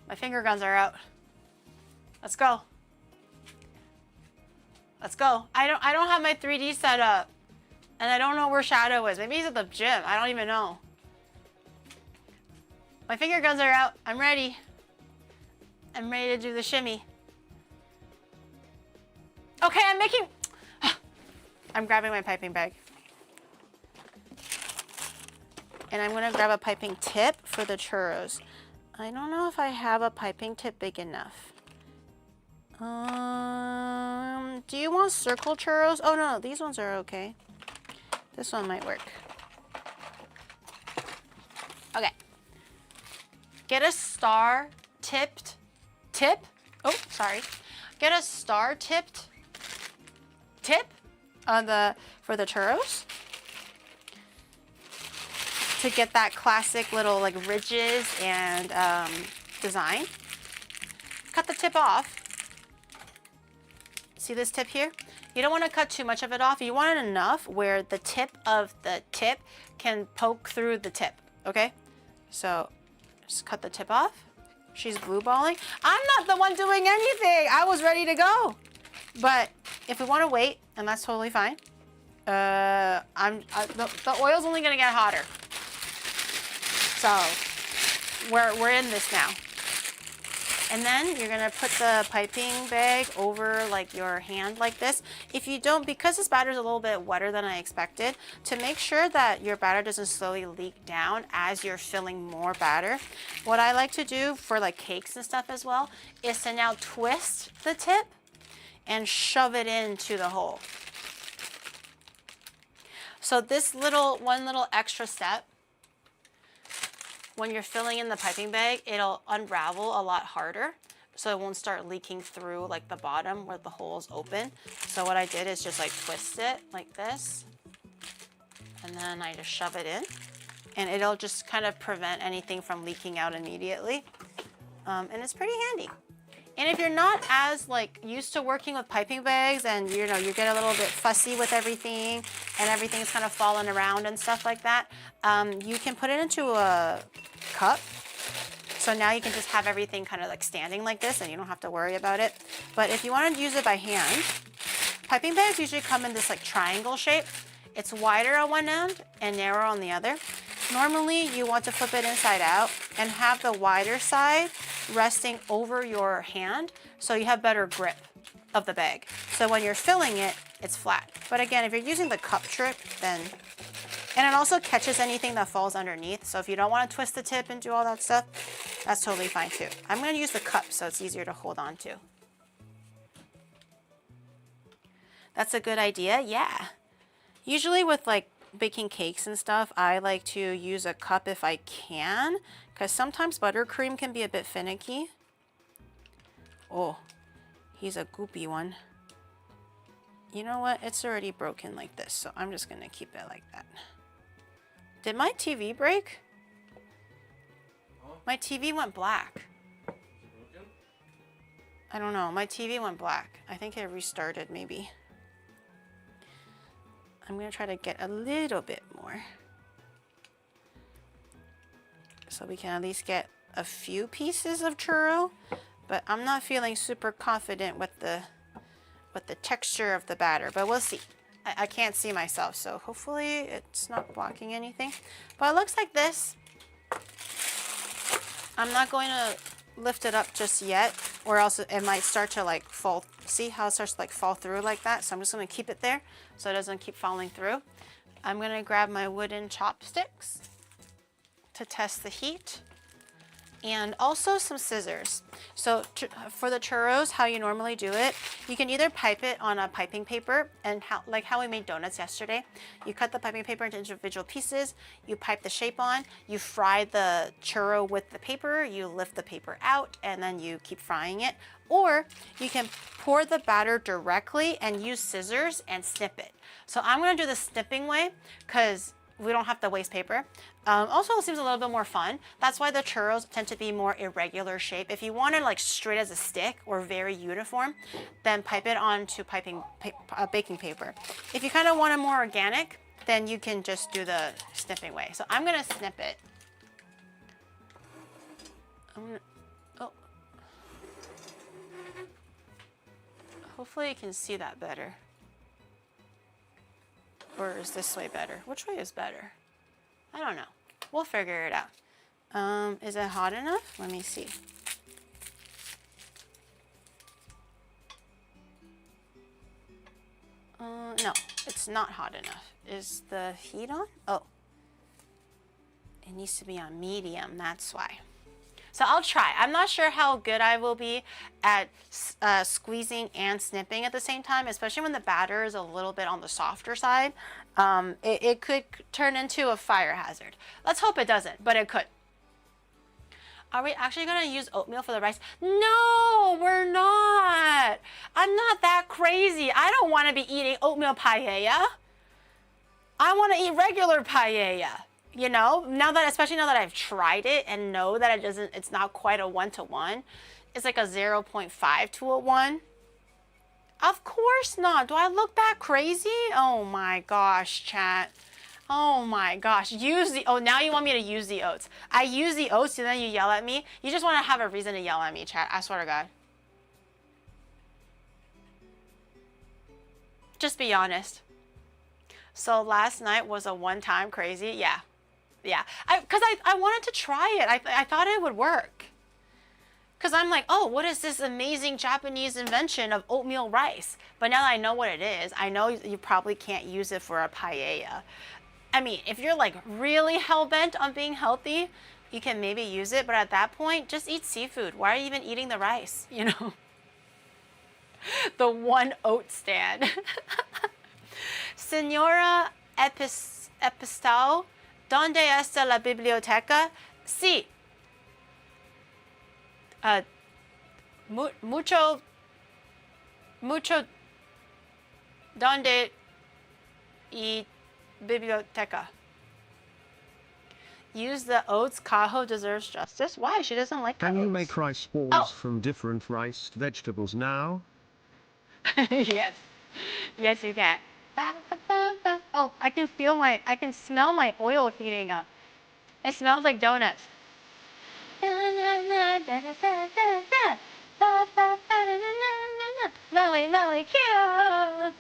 My finger guns are out. Let's go. Let's go. I don't have my 3D set up. And I don't know where Shadow is. Maybe he's at the gym. I don't even know. My finger guns are out. I'm ready. I'm ready to do the shimmy. Okay, I'm grabbing my piping bag. And I'm gonna grab a piping tip for the churros. I don't know if I have a piping tip big enough. Do you want circle churros? Oh no, these ones are okay. This one might work. Okay. Get a star tipped tip. Oh, sorry. Get a star tipped tip for the churros to get that classic little like ridges and design. Cut the tip off. See this tip here? You don't want to cut too much of it off. You want it enough where the tip of the tip can poke through the tip, okay? So just cut the tip off. She's blue balling. I'm not the one doing anything. I was ready to go. But if we want to wait, and that's totally fine, the oil's only gonna get hotter. So we're in this now. And then you're gonna put the piping bag over like your hand like this. If you don't, because this batter is a little bit wetter than I expected, to make sure that your batter doesn't slowly leak down as you're filling more batter, what I like to do for like cakes and stuff as well is to now twist the tip and shove it into the hole. So this one little extra step, when you're filling in the piping bag, it'll unravel a lot harder, so it won't start leaking through like the bottom where the hole is open. So what I did is just like twist it like this, and then I just shove it in, and it'll just kind of prevent anything from leaking out immediately. And it's pretty handy. And if you're not as like used to working with piping bags, and you get a little bit fussy with everything and everything's kind of falling around and stuff like that, you can put it into a cup. So now you can just have everything kind of like standing like this and you don't have to worry about it. But if you want to use it by hand, piping bags usually come in this like triangle shape. It's wider on one end and narrow on the other. Normally you want to flip it inside out and have the wider side resting over your hand so you have better grip of the bag. So when you're filling it, it's flat. But again, if you're using the cup trick, then, and it also catches anything that falls underneath. So if you don't want to twist the tip and do all that stuff, that's totally fine too. I'm going to use the cup so it's easier to hold on to. That's a good idea, yeah. Usually with like baking cakes and stuff, I like to use a cup if I can, because sometimes buttercream can be a bit finicky. Oh, he's a goopy one. You know what? It's already broken like this, so I'm just gonna keep it like that. Did my TV break? Huh? My TV went black. Is it broken? I don't know. My TV went black. I think it restarted maybe. I'm gonna try to get a little bit more, so we can at least get a few pieces of churro, but I'm not feeling super confident with the texture of the batter, but we'll see. I can't see myself, so hopefully it's not blocking anything. But it looks like this. I'm not going to lift it up just yet, or else it might start to like fall. See how it starts to like fall through like that? So I'm just going to keep it there so it doesn't keep falling through. I'm going to grab my wooden chopsticks to test the heat, and also some scissors. So for the churros, how you normally do it, you can either pipe it on a piping paper, and like how we made donuts yesterday. You cut the piping paper into individual pieces, you pipe the shape on, you fry the churro with the paper, you lift the paper out, and then you keep frying it. Or you can pour the batter directly and use scissors and snip it. So I'm gonna do the snipping way because we don't have to waste paper. Also, it seems a little bit more fun. That's why the churros tend to be more irregular shape. If you want it like straight as a stick or very uniform, then pipe it onto baking paper. If you kind of want it more organic, then you can just do the snipping way. So I'm gonna snip it. Oh. Hopefully you can see that better. Or is this way better? Which way is better? I don't know. We'll figure it out. Is it hot enough? Let me see. No, it's not hot enough. Is the heat on? Oh. It needs to be on medium, that's why. So I'll try. I'm not sure how good I will be at squeezing and snipping at the same time, especially when the batter is a little bit on the softer side. It could turn into a fire hazard. Let's hope it doesn't, but it could. Are we actually gonna use oatmeal for the rice? No, we're not. I'm not that crazy. I don't wanna be eating oatmeal paella. I wanna eat regular paella. You know, especially now that I've tried it and know that it's not quite a 1-to-1. It's like a 0.5 to a 1. Of course not. Do I look that crazy? Oh my gosh, chat. Oh my gosh. Now you want me to use the oats. I use the oats and then you yell at me. You just want to have a reason to yell at me, chat. I swear to God. Just be honest. So last night was a one-time crazy, yeah. Yeah, because I wanted to try it. I thought it would work. Because I'm like, oh, what is this amazing Japanese invention of oatmeal rice? But now that I know what it is, I know you probably can't use it for a paella. I mean, if you're like really hell-bent on being healthy, you can maybe use it. But at that point, just eat seafood. Why are you even eating the rice? You know? The one oat stand. Señora Epistao, ¿dónde está la biblioteca? Sí. Mucho. ¿Dónde y biblioteca? Use the oats. Kaho deserves justice. Why? She doesn't like the Can you oats. make rice balls from different rice vegetables now? Yes. Yes, you can. Oh, I can smell my oil heating up. It smells like donuts. Melly, melly, cute.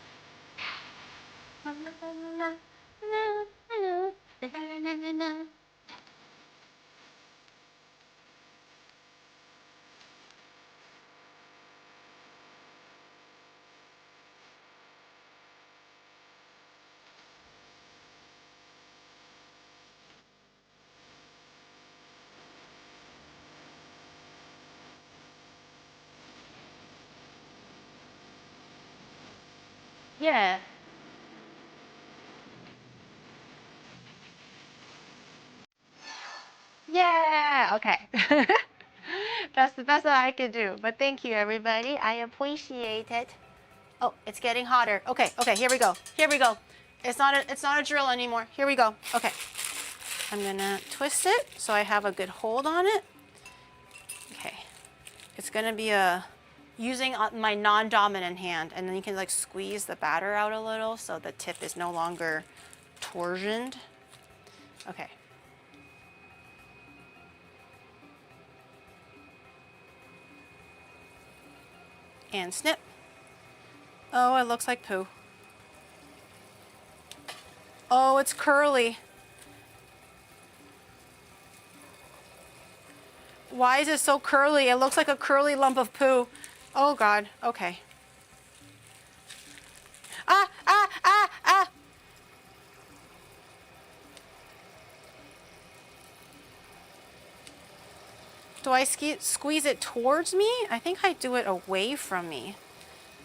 Yeah. Yeah. Okay. That's the best that I can do. But thank you, everybody. I appreciate it. Oh, it's getting hotter. Okay. Okay. Here we go. Here we go. It's not a drill anymore. Here we go. Okay. I'm gonna twist it so I have a good hold on it. Okay. It's gonna be using my non-dominant hand, and then you can like squeeze the batter out a little so the tip is no longer torsioned. Okay. And snip. Oh, it looks like poo. Oh, it's curly. Why is it so curly? It looks like a curly lump of poo. Oh God, okay. Ah, ah, ah, ah. Do I squeeze it towards me? I think I do it away from me.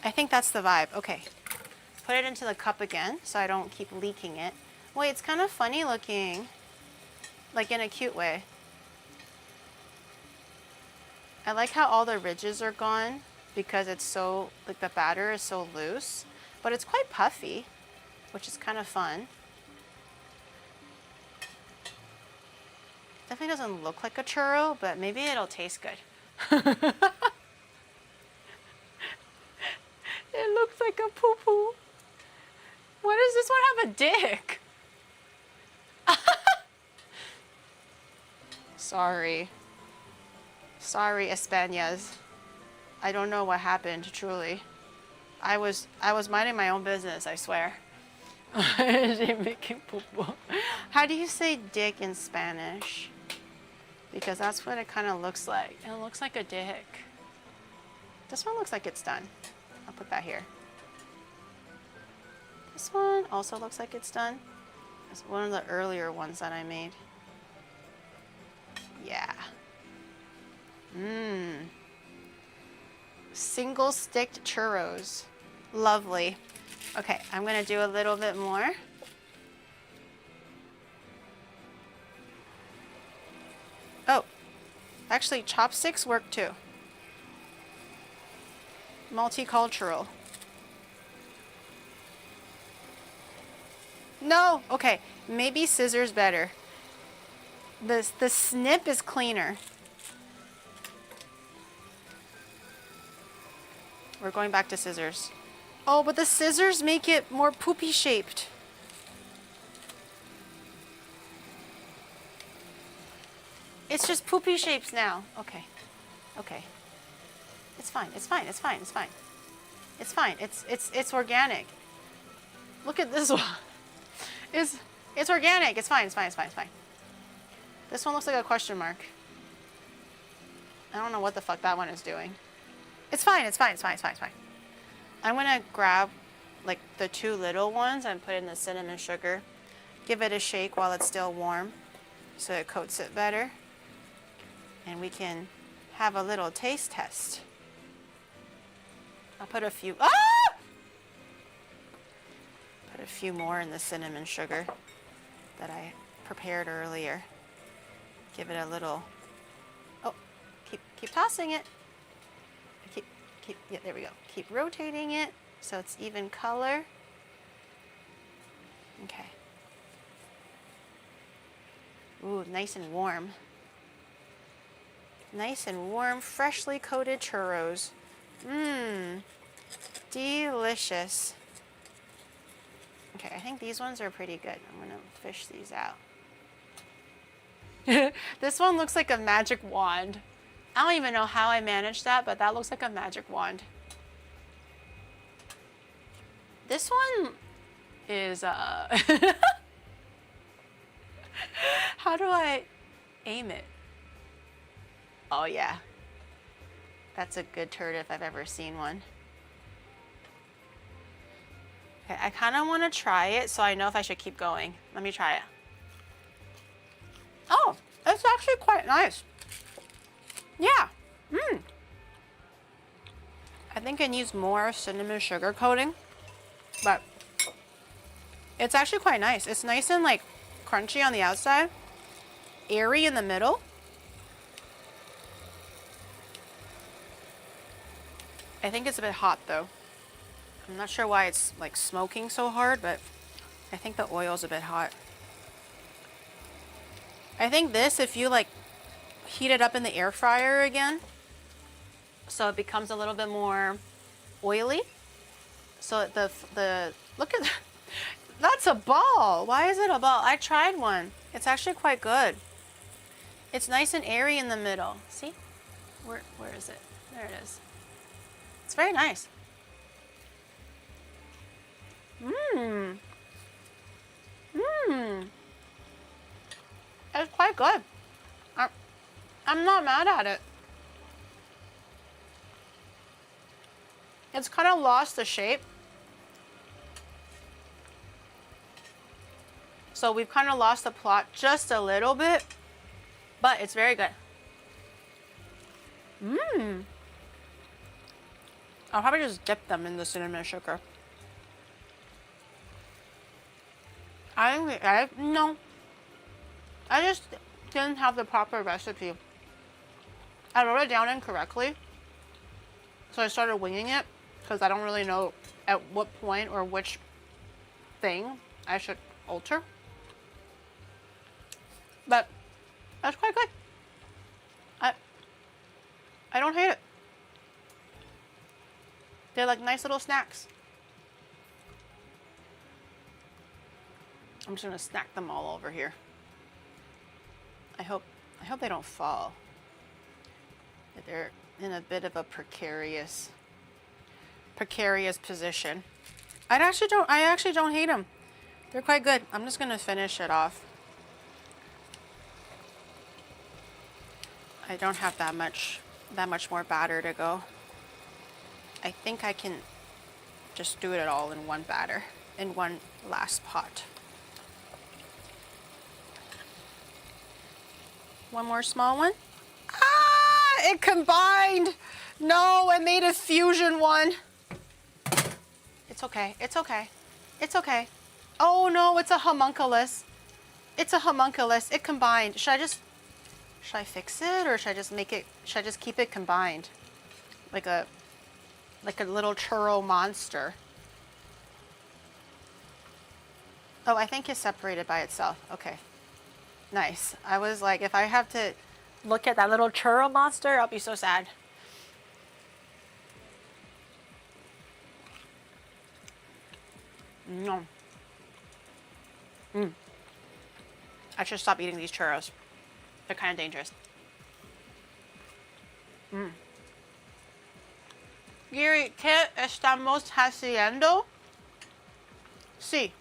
I think that's the vibe. Okay. Put it into the cup again so I don't keep leaking it. Wait, it's kind of funny looking. Like in a cute way. I like how all the ridges are gone because it's so, like the batter is so loose, but it's quite puffy, which is kind of fun. Definitely doesn't look like a churro, but maybe it'll taste good. It looks like a poo-poo. Why does this one have a dick? Sorry. Sorry, Españas. I don't know what happened, truly. I was minding my own business, I swear. Making poo-poo. How do you say dick in Spanish? Because that's what it kind of looks like. It looks like a dick. This one looks like it's done. I'll put that here. This one also looks like it's done. It's one of the earlier ones that I made. Yeah. Mmm. Single sticked churros. Lovely. Okay, I'm gonna do a little bit more. Oh, actually chopsticks work too. Multicultural. No, okay, maybe scissors better. The snip is cleaner. We're going back to scissors. Oh, but the scissors make it more poopy shaped. It's just poopy shapes now. Okay. Okay. It's fine. It's fine. It's fine. It's fine. It's fine. It's organic. Look at this one. It's organic. It's fine. It's fine. It's fine. It's fine. This one looks like a question mark. I don't know what the fuck that one is doing. It's fine. It's fine. It's fine. It's fine. It's fine. I'm gonna grab like the two little ones and put in the cinnamon sugar. Give it a shake while it's still warm so it coats it better. And we can have a little taste test. I'll put a few, Put a few more in the cinnamon sugar that I prepared earlier. Give it a little, oh, keep tossing it. Yeah, there we go. Keep rotating it so it's even color. Okay. Ooh, nice and warm. Nice and warm, freshly coated churros. Mmm, delicious. Okay, I think these ones are pretty good. I'm gonna fish these out. This one looks like a magic wand. I don't even know how I managed that, but that looks like a magic wand. This one is, how do I aim it? Oh yeah. That's a good turd if I've ever seen one. Okay, I kind of want to try it so I know if I should keep going. Let me try it. Oh, it's actually quite nice. Yeah. I think it needs more cinnamon sugar coating. But it's actually quite nice. It's nice and like crunchy on the outside, airy in the middle. I think it's a bit hot though. I'm not sure why it's like smoking so hard, but I think the oil's a bit hot. I think this, if you like heat it up in the air fryer again, so it becomes a little bit more oily. So the look at that. That's a ball. Why is it a ball? I tried one. It's actually quite good. It's nice and airy in the middle. See? Where is it? There it is. It's very nice. Mmm. Mmm. It's quite good. I'm not mad at it. It's kind of lost the shape. So we've kind of lost the plot just a little bit, but it's very good. Mmm. I'll probably just dip them in the cinnamon sugar. No. I just didn't have the proper recipe. I wrote it down incorrectly, so I started winging it because I don't really know at what point or which thing I should alter. But that's quite good. I don't hate it. They're like nice little snacks. I'm just gonna snack them all over here. I hope they don't fall. That they're in a bit of a precarious position. I actually don't hate them. They're quite good. I'm just gonna finish it off. I don't have that much more batter to go. I think I can just do it all in one batter, in one last pot. One more small one. Ah, it combined. No, I made a fusion one. It's okay, it's okay, it's okay. Oh no, it's a homunculus. It's a homunculus, it combined. Should I fix it or should I just keep it combined? Like a little churro monster. Oh, I think it's separated by itself. Okay. Nice. I was like, if I have to look at that little churro monster, I'll be so sad. No. I should stop eating these churros. They're kind of dangerous. Giri, ¿qué estamos haciendo? Sí.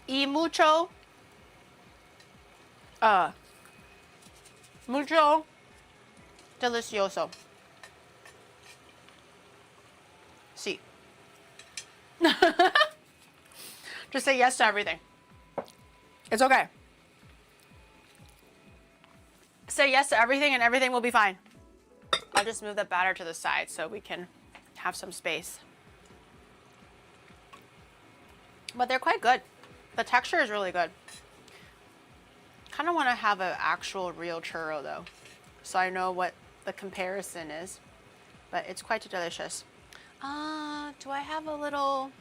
Y mucho. Mucho. Delicioso. Sí. Just say yes to everything. It's okay. Say yes to everything and everything will be fine. I'll just move the batter to the side so we can have some space. But they're quite good. The texture is really good. Kind of want to have an actual real churro though, so I know what the comparison is. But it's quite delicious. Do I have a little...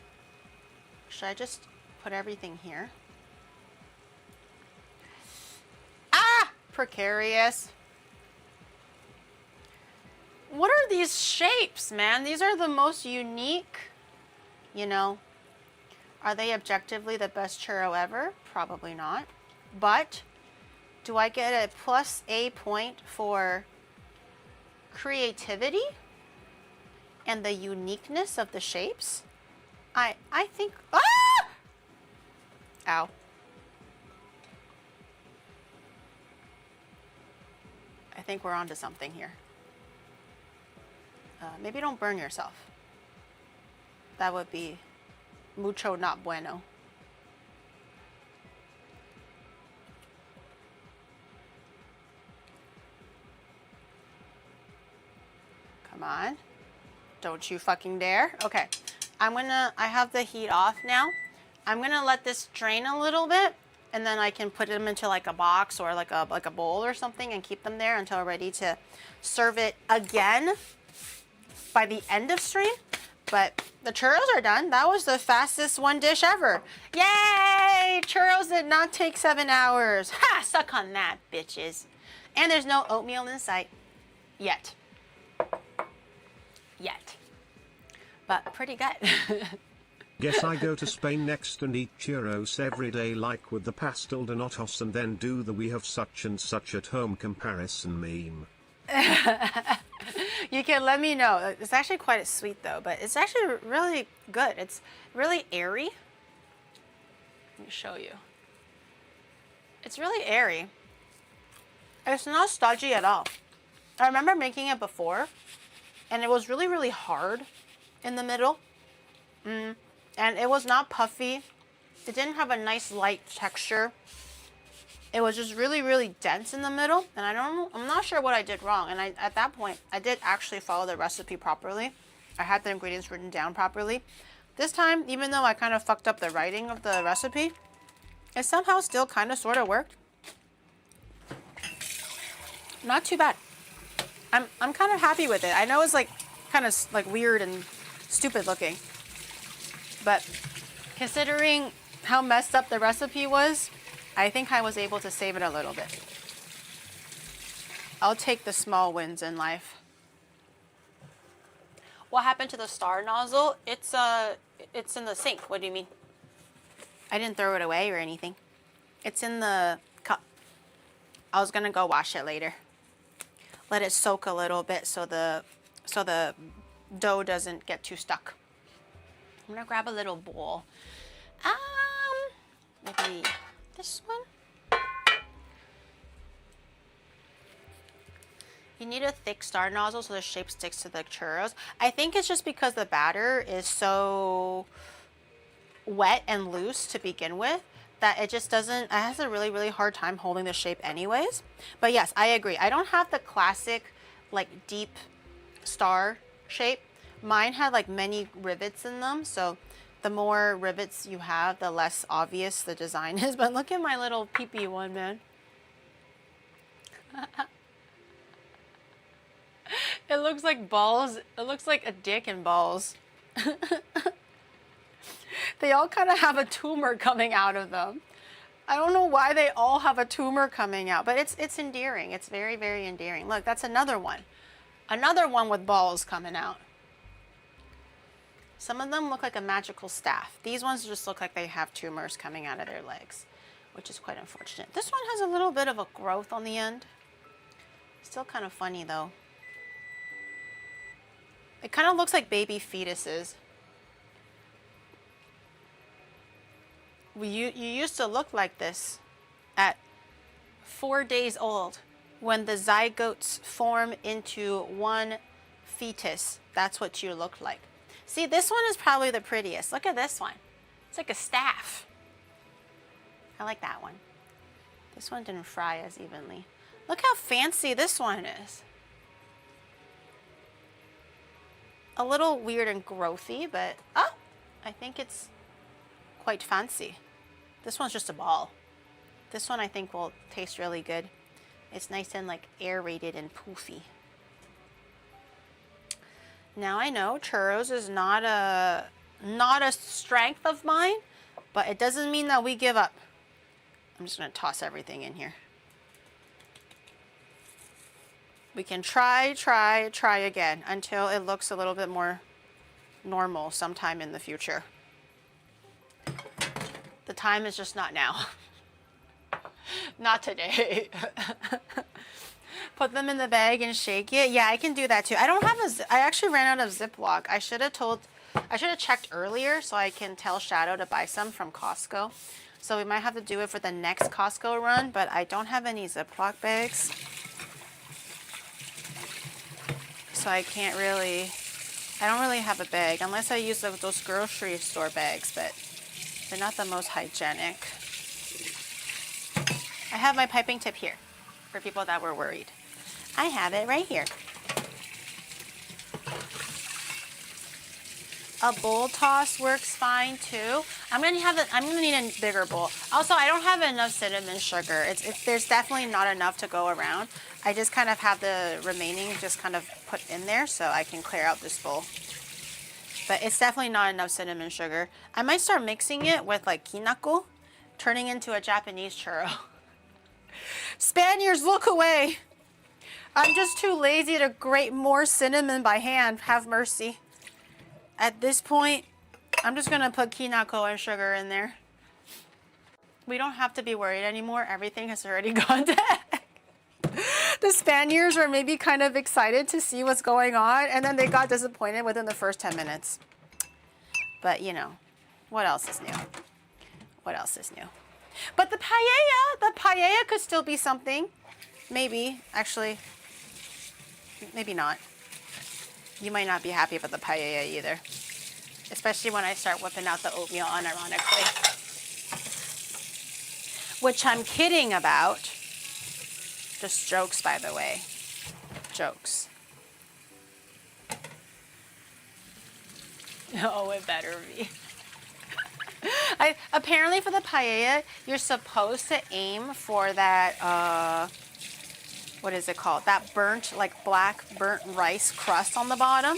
Should I just put everything here? Ah! Precarious. What are these shapes, man? These are the most unique, you know. Are they objectively the best churro ever? Probably not. But do I get a plus A point for creativity and the uniqueness of the shapes? I think... Ah! Ow. I think we're onto something here. Maybe don't burn yourself. That would be mucho not bueno. Come on. Don't you fucking dare. Okay, I have the heat off now. I'm gonna let this drain a little bit, and then I can put them into like a box or like a bowl or something and keep them there until ready to serve it again by the end of stream. But the churros are done. That was the fastest one dish ever. Yay! Churros did not take 7 hours. Ha! Suck on that, bitches. And there's no oatmeal in sight. Yet. But pretty good. Guess I go to Spain next and eat churros every day like with the pastel de notos and then do the we have such and such at home comparison meme. You can let me know. It's actually quite sweet though, but it's actually really good. It's really airy. Let me show you. It's really airy. It's not stodgy at all. I remember making it before, and it was really, really hard in the middle. And it was not puffy. It didn't have a nice light texture. It was just really, really dense in the middle. And I'm not sure what I did wrong. And at that point, I did actually follow the recipe properly. I had the ingredients written down properly. This time, even though I kind of fucked up the writing of the recipe, it somehow still kind of sort of worked. Not too bad. I'm kind of happy with it. I know it's like kind of like weird and stupid looking. But considering how messed up the recipe was, I think I was able to save it a little bit. I'll take the small wins in life. What happened to the star nozzle? It's in the sink. What do you mean? I didn't throw it away or anything. It's in the cup. I was gonna go wash it later. Let it soak a little bit so the dough doesn't get too stuck. I'm gonna grab a little bowl. Maybe this one. You need a thick star nozzle so the shape sticks to the churros. I think it's just because the batter is so wet and loose to begin with that it just doesn't, it has a really, really hard time holding the shape anyways. But yes, I agree. I don't have the classic like deep star shape. Mine had like many rivets in them, so the more rivets you have, the less obvious the design is. But look at my little peepee one, man. It looks like balls. It looks like a dick and balls. They all kind of have a tumor coming out of them. I don't know why they all have a tumor coming out, but it's endearing. It's very, very endearing. Look, that's another one. Another one with balls coming out. Some of them look like a magical staff. These ones just look like they have tumors coming out of their legs, which is quite unfortunate. This one has a little bit of a growth on the end. Still kind of funny though. It kind of looks like baby fetuses. You used to look like this at 4 days old when the zygotes form into one fetus. That's what you look like. See, this one is probably the prettiest. Look at this one. It's like a staff. I like that one. This one didn't fry as evenly. Look how fancy this one is. A little weird and growthy, but oh, I think it's quite fancy. This one's just a ball. This one I think will taste really good. It's nice and like aerated and poofy. Now I know churros is not a strength of mine, but it doesn't mean that we give up. I'm just gonna toss everything in here. We can try again until it looks a little bit more normal sometime in the future. The time is just not now. Not today. Put them in the bag and shake it. Yeah, I can do that too. I don't have I actually ran out of Ziploc. I should have checked earlier so I can tell Shadow to buy some from Costco. So we might have to do it for the next Costco run, but I don't have any Ziploc bags. So I don't really have a bag unless I use those grocery store bags, but they're not the most hygienic. I have my piping tip here for people that were worried. I have it right here. A bowl toss works fine too. I'm gonna need a bigger bowl. Also, I don't have enough cinnamon sugar. There's definitely not enough to go around. I just kind of have the remaining just kind of put in there so I can clear out this bowl. But it's definitely not enough cinnamon sugar. I might start mixing it with like kinako, turning into a Japanese churro. Spaniards, look away. I'm just too lazy to grate more cinnamon by hand. Have mercy. At this point, I'm just gonna put kinako and sugar in there. We don't have to be worried anymore. Everything has already gone to heck. The Spaniards were maybe kind of excited to see what's going on, and then they got disappointed within the first 10 minutes. But you know, what else is new? What else is new? But the paella could still be something. Maybe, actually, maybe not. You might not be happy with the paella either. Especially when I start whipping out the oatmeal unironically. Which I'm kidding about. Just jokes, by the way. Jokes. Oh, it better be. Apparently for the paella, you're supposed to aim for that, what is it called? That burnt, like black burnt rice crust on the bottom.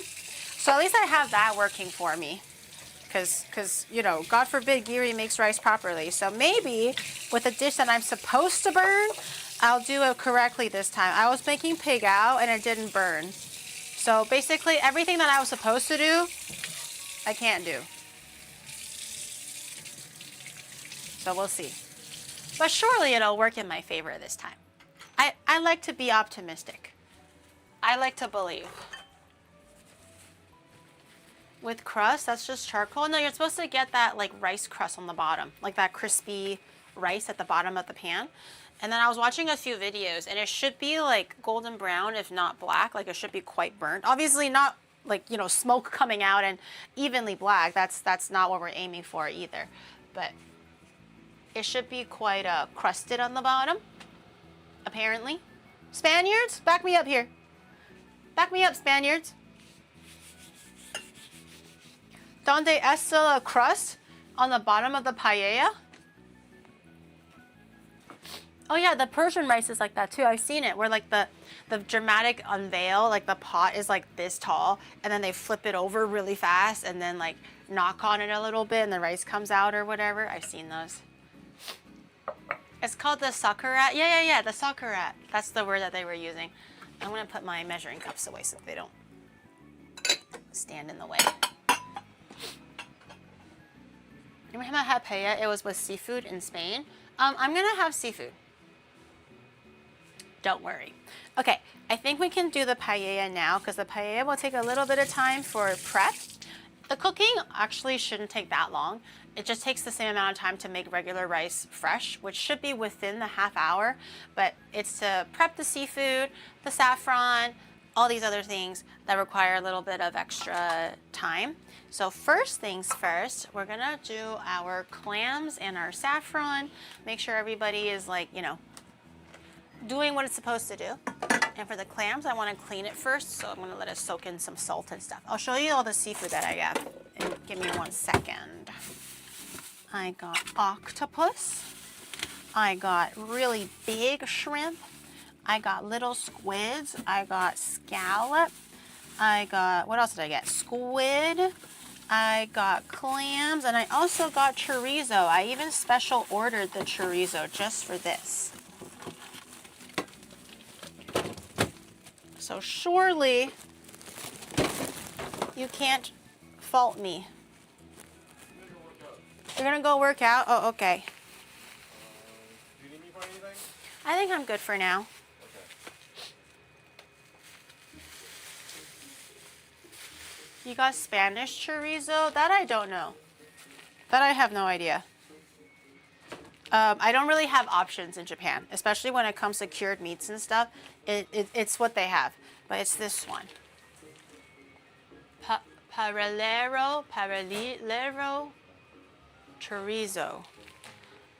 So at least I have that working for me. Because, you know, God forbid Giri makes rice properly. So maybe with a dish that I'm supposed to burn, I'll do it correctly this time. I was making pig out and it didn't burn. So basically everything that I was supposed to do, I can't do. So we'll see. But surely it'll work in my favor this time. I like to be optimistic. I like to believe. With crust, that's just charcoal. No, you're supposed to get that like rice crust on the bottom, like that crispy rice at the bottom of the pan. And then I was watching a few videos and it should be like golden brown, if not black, like it should be quite burnt. Obviously not like, you know, smoke coming out and evenly black. That's not what we're aiming for either. But it should be quite crusted on the bottom, apparently. Spaniards, back me up here. Back me up, Spaniards. Donde está la crust on the bottom of the paella? Oh yeah, the Persian rice is like that too. I've seen it where like the dramatic unveil, like the pot is like this tall and then they flip it over really fast and then like knock on it a little bit and the rice comes out or whatever. I've seen those. It's called the sakarat. Yeah, the sakarat. That's the word that they were using. I'm gonna put my measuring cups away so they don't stand in the way. Every time I had paella, it was with seafood in Spain. I'm gonna have seafood. Don't worry. Okay, I think we can do the paella now because the paella will take a little bit of time for prep. The cooking actually shouldn't take that long. It just takes the same amount of time to make regular rice fresh, which should be within the half hour, but it's to prep the seafood, the saffron, all these other things that require a little bit of extra time. So first things first, we're gonna do our clams and our saffron. Make sure everybody is like, you know, doing what it's supposed to do. And for the clams, I wanna clean it first, so I'm gonna let it soak in some salt and stuff. I'll show you all the seafood that I got. And give me 1 second. I got octopus. I got really big shrimp. I got little squids. I got scallop. I got, what else did I get? Squid. I got clams. And I also got chorizo. I even special ordered the chorizo just for this. So surely you can't fault me. You're gonna go work out? Oh, okay. Do you need me for anything? I think I'm good for now. Okay. You got Spanish chorizo? That I don't know. That I have no idea. I don't really have options in Japan, especially when it comes to cured meats and stuff. It's what they have, but it's this one. Paralero chorizo.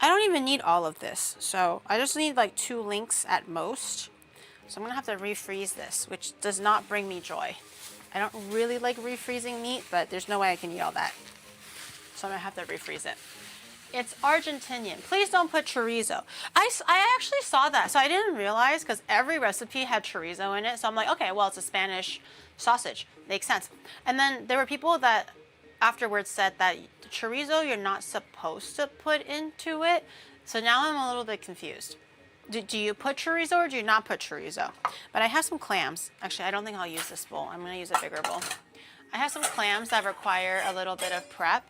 I don't even need all of this, so I just need like 2 links at most. So I'm gonna have to refreeze this, which does not bring me joy. I don't really like refreezing meat, but there's no way I can eat all that. So I'm gonna have to refreeze it. It's Argentinian. Please don't put chorizo. I actually saw that, so I didn't realize because every recipe had chorizo in it. So I'm like, okay, well, it's a Spanish sausage. Makes sense. And then there were people that afterwards said that chorizo you're not supposed to put into it. So now I'm a little bit confused. Do you put chorizo or do you not put chorizo? But I have some clams. Actually, I don't think I'll use this bowl. I'm gonna use a bigger bowl. I have some clams that require a little bit of prep.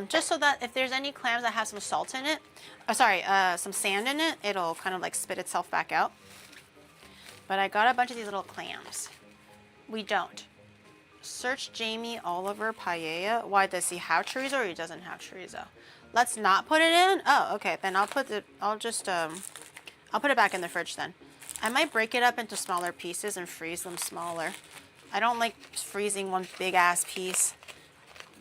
Just so that if there's any clams that have some salt in it, some sand in it, it'll kind of like spit itself back out. But I got a bunch of these little clams. We don't. Search Jamie Oliver Paella. Why, does he have chorizo or he doesn't have chorizo? Let's not put it in. Oh, okay. Then I'll put it back in the fridge then. I might break it up into smaller pieces and freeze them smaller. I don't like freezing one big ass piece.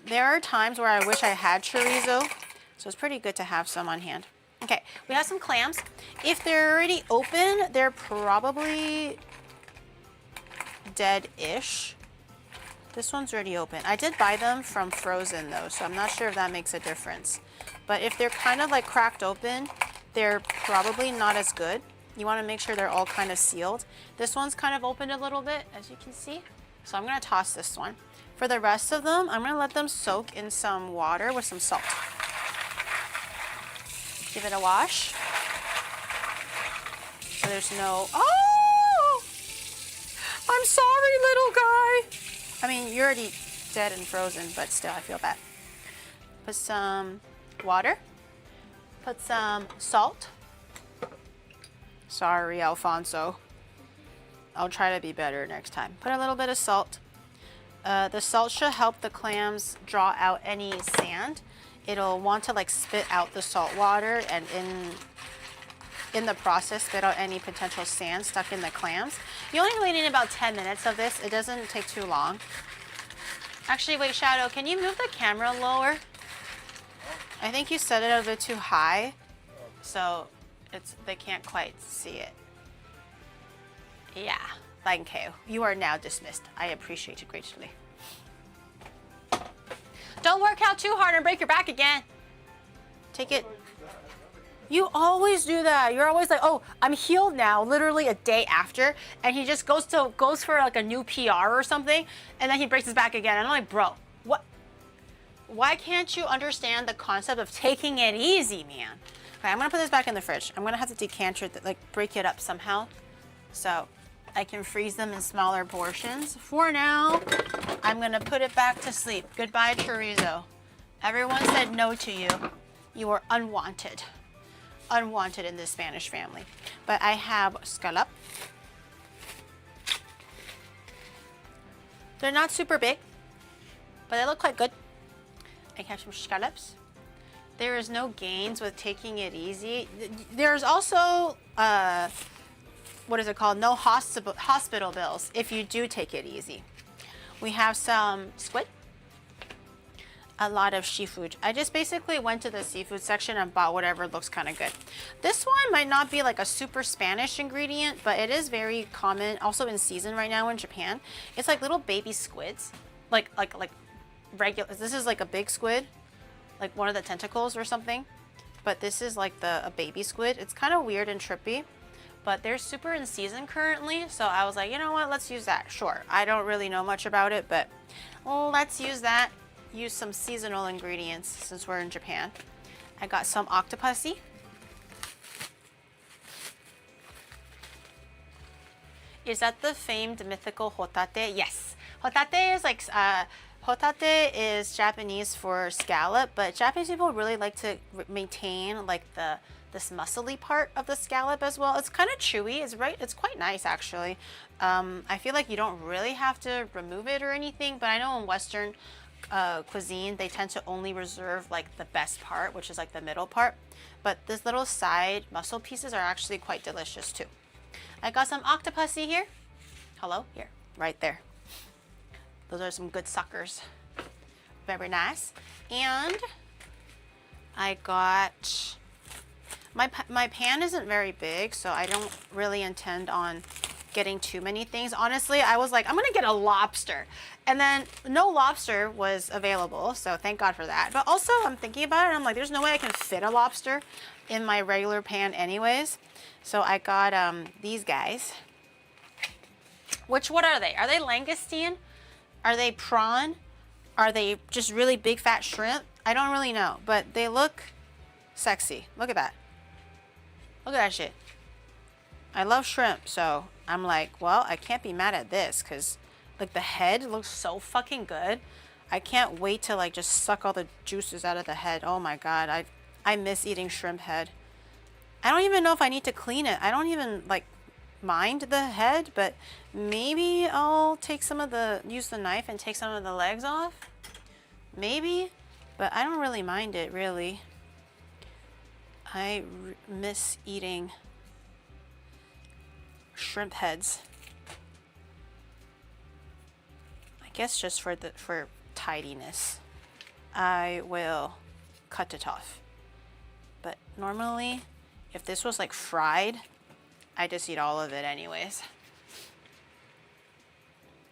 There are times where I wish I had chorizo, so it's pretty good to have some on hand. Okay, we have some clams. If they're already open, they're probably dead-ish. This one's already open. I did buy them from frozen though, so I'm not sure if that makes a difference. But if they're kind of like cracked open, they're probably not as good. You want to make sure they're all kind of sealed. This one's kind of opened a little bit, as you can see. So I'm gonna toss this one. For the rest of them, I'm gonna let them soak in some water with some salt. Give it a wash. So there's no, oh! I'm sorry, little guy. I mean, you're already dead and frozen, but still, I feel bad. Put some water. Put some salt. Sorry, Alfonso. I'll try to be better next time. Put a little bit of salt. The salt should help the clams draw out any sand. It'll want to like spit out the salt water and in the process spit out any potential sand stuck in the clams. You only really need about 10 minutes of this. It doesn't take too long. Actually, wait, Shadow, can you move the camera lower? I think you set it a bit too high, so they can't quite see it. Yeah. Thank you. You are now dismissed. I appreciate it greatly. Don't work out too hard and break your back again. Take it. You always do that. You're always like, oh, I'm healed now, literally a day after, and he just goes for like a new PR or something, and then he breaks his back again. And I'm like, bro, what? Why can't you understand the concept of taking it easy, man? Okay, I'm gonna put this back in the fridge. I'm gonna have to decanter it, like break it up somehow. So I can freeze them in smaller portions. For now, I'm gonna put it back to sleep. Goodbye, chorizo. Everyone said no to you. You are unwanted. Unwanted in this Spanish family. But I have scallop. They're not super big, but they look quite good. I have some scallops. There is no gains with taking it easy. There's also, what is it called? No hospital bills if you do take it easy. We have some squid, a lot of seafood. I just basically went to the seafood section and bought whatever looks kind of good. This one might not be like a super Spanish ingredient, but it is very common, also in season right now in Japan. It's like little baby squids, like regular. This is like a big squid, like one of the tentacles or something. But this is like a baby squid. It's kind of weird and trippy. But they're super in season currently, so I was like, you know what, let's use that. Sure, I don't really know much about it, but let's use that. Use some seasonal ingredients since we're in Japan. I got some octopussy. Is that the famed mythical hotate? Yes. Hotate is like, hotate is Japanese for scallop, but Japanese people really like to maintain like this muscly part of the scallop as well. It's kind of chewy. It's quite nice actually. I feel like you don't really have to remove it or anything, but I know in Western cuisine they tend to only reserve like the best part, which is like the middle part. But this little side muscle pieces are actually quite delicious too. I got some octopussy here. Hello, here, right there. Those are some good suckers. Very nice. And I got my pan isn't very big, so I don't really intend on getting too many things. Honestly, I was like, I'm gonna get a lobster. And then no lobster was available, so thank God for that. But also, I'm thinking about it, and I'm like, there's no way I can fit a lobster in my regular pan anyways. So I got these guys. Which, what are they? Are they langoustine? Are they prawn? Are they just really big fat shrimp? I don't really know, but they look sexy. Look at that. Look at that shit. I love shrimp, so I'm like, well, I can't be mad at this because like the head looks so fucking good. I can't wait to like just suck all the juices out of the head. Oh my God, I miss eating shrimp head. I don't even know if I need to clean it. I don't even like mind the head, but maybe I'll take some of the, use the knife and take some of the legs off. Maybe, but I don't really mind it really. I miss eating shrimp heads. I guess just for tidiness, I will cut it off. But normally, if this was like fried, I just eat all of it anyways.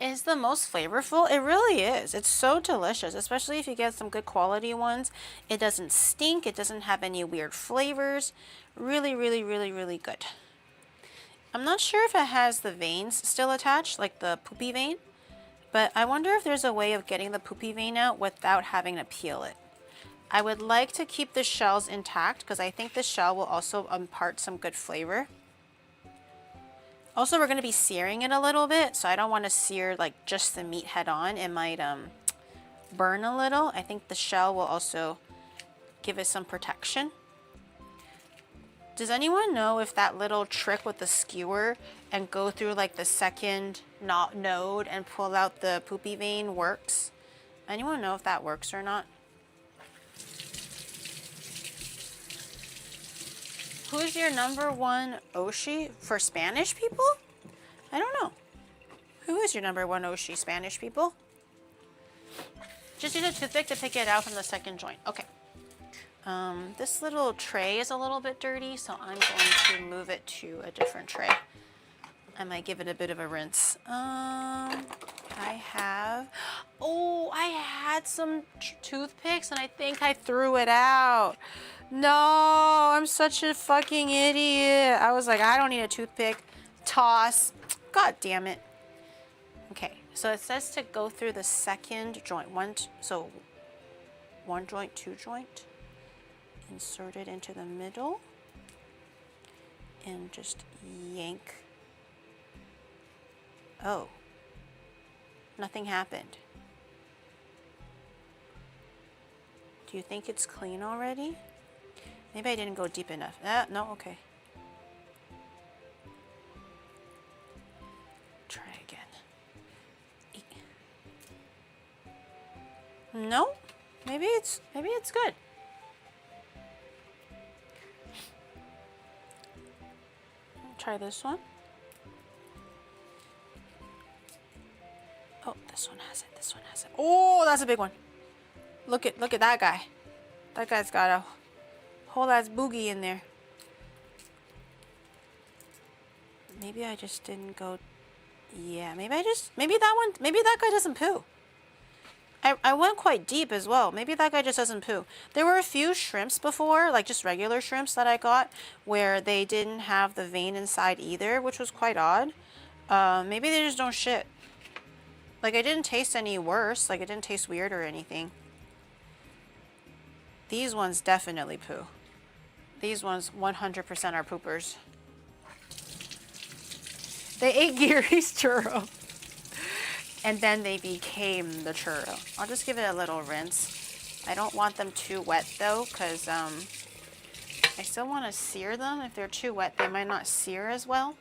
It's the most flavorful. It really is. It's so delicious, especially if you get some good quality ones. It doesn't stink. It doesn't have any weird flavors. Really, really, really, really good. I'm not sure if it has the veins still attached, like the poopy vein, but I wonder if there's a way of getting the poopy vein out without having to peel it. I would like to keep the shells intact because I think the shell will also impart some good flavor. Also, we're going to be searing it a little bit, so I don't want to sear like just the meat head on. It might burn a little. I think the shell will also give it some protection. Does anyone know if that little trick with the skewer and go through like the second node and pull out the poopy vein works? Anyone know if that works or not? Who's your #1 Oshi for Spanish people? I don't know. Who is your #1 Oshi Spanish people? Just use a toothpick to pick it out from the second joint. Okay. This little tray is a little bit dirty, so I'm going to move it to a different tray. I might give it a bit of a rinse. I had some toothpicks and I think I threw it out. No, I'm such a fucking idiot. I was like, I don't need a toothpick. Toss. God damn it. Okay, so it says to go through the second joint. One joint, two joint. Insert it into the middle. And just yank. Oh. Nothing happened. Do you think it's clean already? Maybe I didn't go deep enough. No, okay. Try again. No? Maybe it's good. Try this one. Oh, this one has it. This one has it. Oh, that's a big one. Look at that guy. That guy's got a whole ass boogie in there. Maybe I just didn't go. Yeah, maybe that guy doesn't poo. I went quite deep as well. Maybe that guy just doesn't poo. There were a few shrimps before, like just regular shrimps that I got, where they didn't have the vein inside either, which was quite odd. Maybe they just don't shit. Like, it didn't taste any worse. Like, it didn't taste weird or anything. These ones definitely poo. These ones 100% are poopers. They ate Hiori's churro. And then they became the churro. I'll just give it a little rinse. I don't want them too wet, though, because I still want to sear them. If they're too wet, they might not sear as well.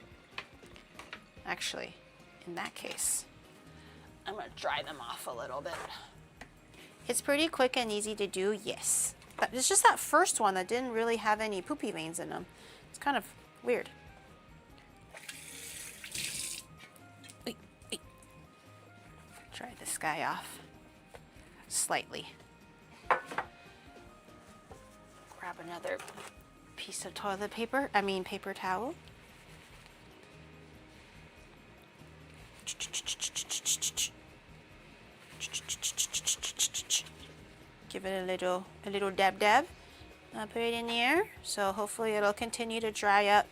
Actually, in that case, I'm going to dry them off a little bit. It's pretty quick and easy to do, yes. But it's just that first one that didn't really have any poopy veins in them. It's kind of weird. Wait. Dry this guy off slightly. Grab another piece of paper towel. give it a little dab. I'll put it in there. So hopefully it'll continue to dry up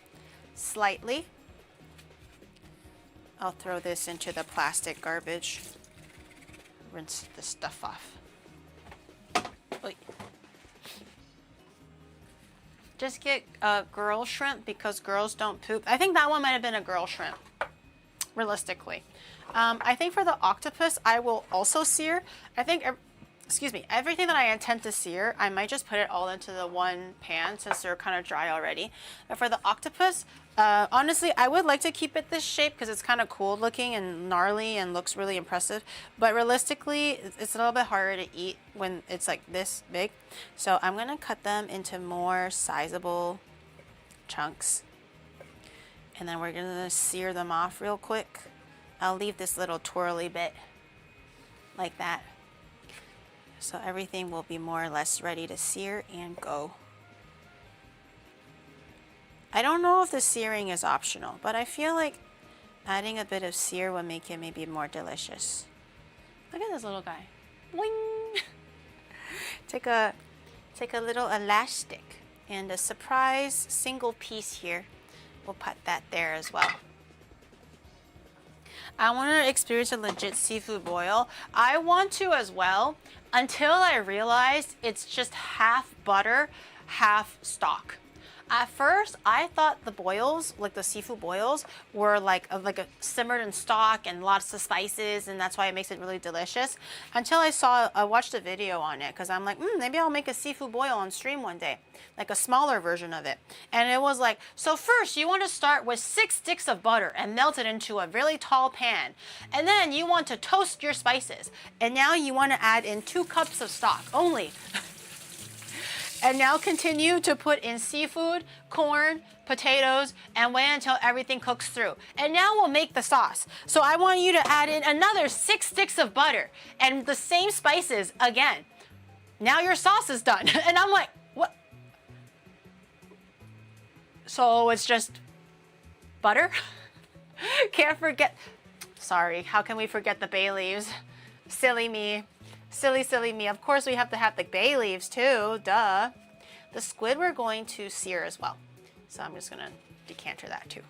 slightly. I'll throw this into the plastic garbage. Rinse the stuff off. Oy. Just get girl shrimp because girls don't poop. I think that one might have been a girl shrimp, realistically. I think for the octopus, I will also sear. I think, excuse me, everything that I intend to sear, I might just put it all into the one pan since they're kind of dry already. But for the octopus, honestly, I would like to keep it this shape because it's kind of cool looking and gnarly and looks really impressive. But realistically, it's a little bit harder to eat when it's like this big. So I'm going to cut them into more sizable chunks. And then we're going to sear them off real quick. I'll leave this little twirly bit like that. So everything will be more or less ready to sear and go. I don't know if the searing is optional, but I feel like adding a bit of sear would make it maybe more delicious. Look at this little guy. Boing! Take a little elastic and a surprise single piece here. We'll put that there as well. I want to experience a legit seafood boil. I want to as well, until I realized it's just half butter, half stock. At first, I thought the boils, like the seafood boils, were like a simmered in stock and lots of spices, and that's why it makes it really delicious. Until I watched a video on it, because I'm like, maybe I'll make a seafood boil on stream one day, like a smaller version of it. And it was like, so first you want to start with 6 sticks of butter and melt it into a really tall pan, and then you want to toast your spices, and now you want to add in 2 cups of stock only. And now continue to put in seafood, corn, potatoes, and wait until everything cooks through. And now we'll make the sauce. So I want you to add in another 6 sticks of butter and the same spices again. Now your sauce is done. And I'm like, what? So it's just butter? Can't forget. Sorry, how can we forget the bay leaves? Silly me. Silly me. Of course we have to have the bay leaves too, duh. The squid we're going to sear as well. So I'm just gonna decanter that too.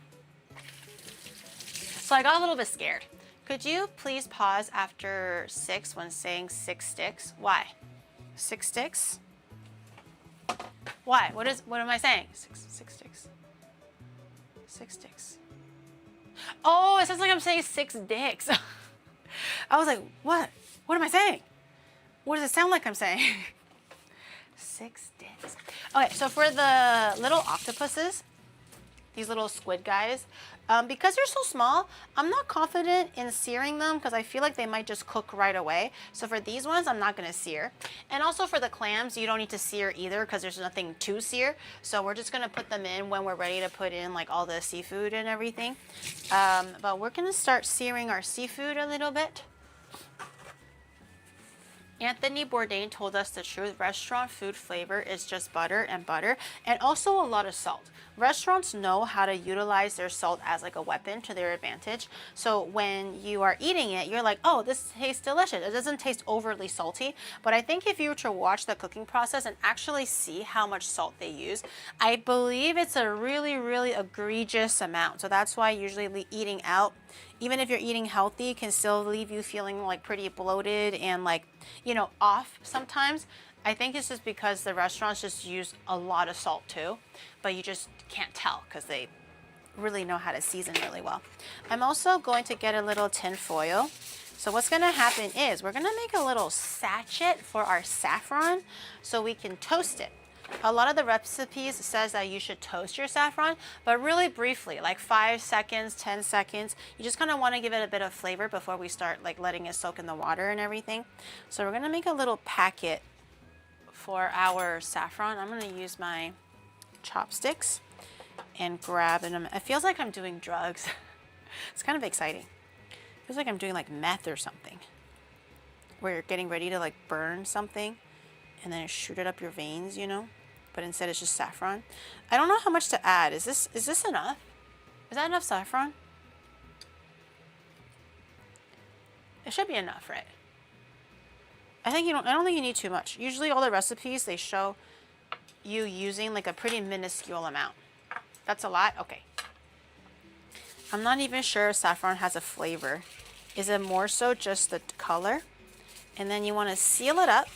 So I got a little bit scared. Could you please pause after 6 when saying 6 sticks? Why? 6 sticks? Why? What am I saying? 6 sticks. 6 sticks. Oh, it sounds like I'm saying 6 dicks. I was like, what? What am I saying? What does it sound like I'm saying? 6 dicks. Okay, so for the little octopuses, these little squid guys, because they're so small, I'm not confident in searing them because I feel like they might just cook right away. So for these ones, I'm not gonna sear. And also for the clams, you don't need to sear either because there's nothing to sear. So we're just gonna put them in when we're ready to put in like all the seafood and everything. But we're gonna start searing our seafood a little bit. Anthony Bourdain told us the truth. Restaurant food flavor is just butter and also a lot of salt. Restaurants know how to utilize their salt as like a weapon to their advantage. So when you are eating it, you're like, oh, this tastes delicious. It doesn't taste overly salty. But I think if you were to watch the cooking process and actually see how much salt they use, I believe it's a really, really egregious amount. So that's why usually eating out, even if you're eating healthy, can still leave you feeling like pretty bloated and like, you know, off sometimes. I think it's just because the restaurants just use a lot of salt too, but you just can't tell because they really know how to season really well. I'm also going to get a little tin foil. So what's gonna happen is we're gonna make a little sachet for our saffron so we can toast it. A lot of the recipes says that you should toast your saffron, but really briefly, like 5 seconds, 10 seconds. You just kind of want to give it a bit of flavor before we start like letting it soak in the water and everything. So we're gonna make a little packet for our saffron. I'm gonna use my chopsticks and grab it. It feels like I'm doing drugs. It's kind of exciting. It feels like I'm doing like meth or something, where you're getting ready to like burn something and then shoot it up your veins, you know? But instead it's just saffron. I don't know how much to add. Is this enough? Is that enough saffron? It should be enough, right? I don't think you need too much. Usually all the recipes, they show you using like a pretty minuscule amount. That's a lot? Okay. I'm not even sure if saffron has a flavor. Is it more so just the color? And then you want to seal it up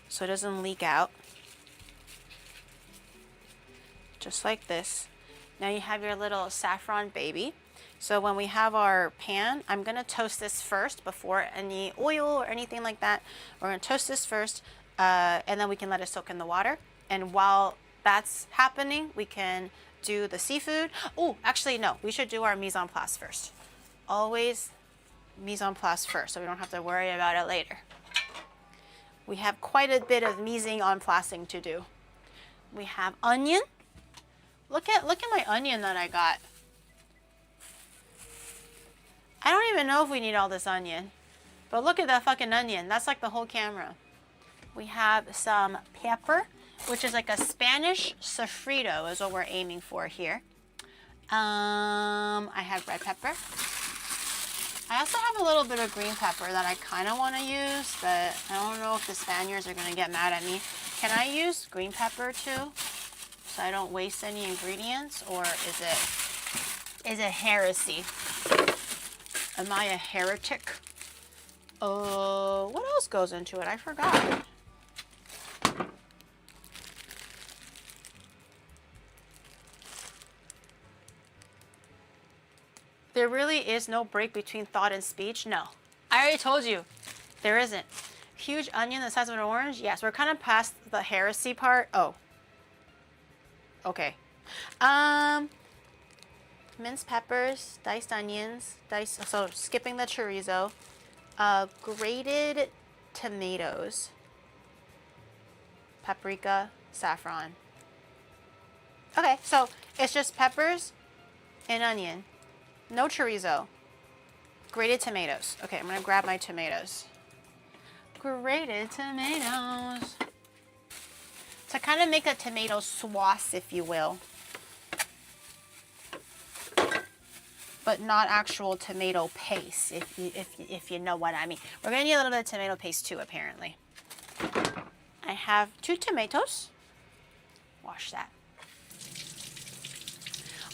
so it doesn't leak out. Just like this. Now you have your little saffron baby. So when we have our pan, I'm going to toast this first before any oil or anything like that. We're going to toast this first, and then we can let it soak in the water. And while that's happening, we can do the seafood. Oh, actually, no. We should do our mise en place first. Always mise en place first, so we don't have to worry about it later. We have quite a bit of mise en placing to do. We have onion. Look at my onion that I got. I don't even know if we need all this onion. But look at that fucking onion. That's like the whole camera. We have some pepper, which is like a Spanish sofrito is what we're aiming for here. I have red pepper. I also have a little bit of green pepper that I kind of want to use, but I don't know if the Spaniards are going to get mad at me. Can I use green pepper too? So I don't waste any ingredients, or is it heresy? Am I a heretic? What else goes into it? I forgot. There really is no break between thought and speech? No. I already told you. There isn't. Huge onion the size of an orange? Yes, we're kind of past the heresy part. Oh. Okay. Minced peppers, diced onions, so skipping the chorizo, grated tomatoes, paprika, saffron. Okay, so it's just peppers and onion. No chorizo. Grated tomatoes. Okay, I'm gonna grab my tomatoes. Grated tomatoes. To kind of make a tomato sauce, if you will. But not actual tomato paste, if you know what I mean. We're gonna need a little bit of tomato paste too, apparently. I have 2 tomatoes. Wash that.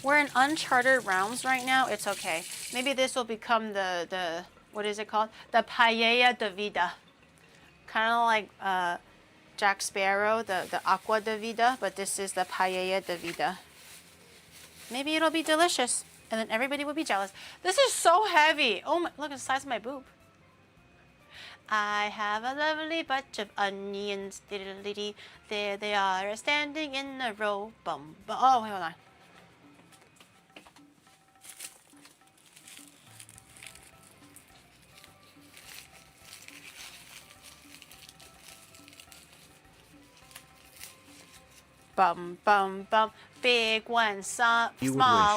We're in uncharted realms right now. It's okay. Maybe this will become the what is it called? The Paella de Vida. Kind of like Jack Sparrow, the Aqua de Vida, but this is the Paella de Vida. Maybe it'll be delicious, and then everybody will be jealous. This is so heavy. Oh my! Look at the size of my boob. I have a lovely bunch of onions. There they are, standing in a row. Bum, bum. Oh, wait, hold on. Bum, bum, bum. Big one, small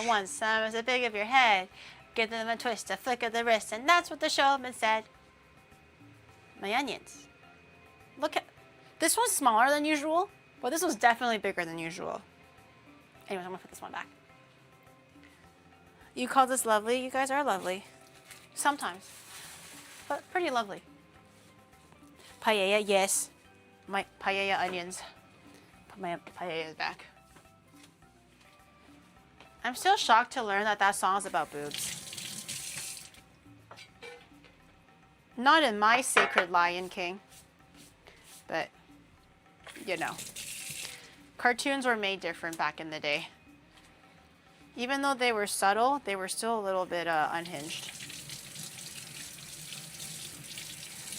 one. Some is the big of your head. Give them a twist, a flick of the wrist, and that's what the showman said. My onions. Look at this one's smaller than usual, but this one's definitely bigger than usual. Anyways, I'm gonna put this one back. You call this lovely? You guys are lovely. Sometimes. But pretty lovely. Paella, yes. My paella onions. Put my paellas back. I'm still shocked to learn that that song is about boobs. Not in my sacred Lion King. But, you know. Cartoons were made different back in the day. Even though they were subtle, they were still a little bit unhinged.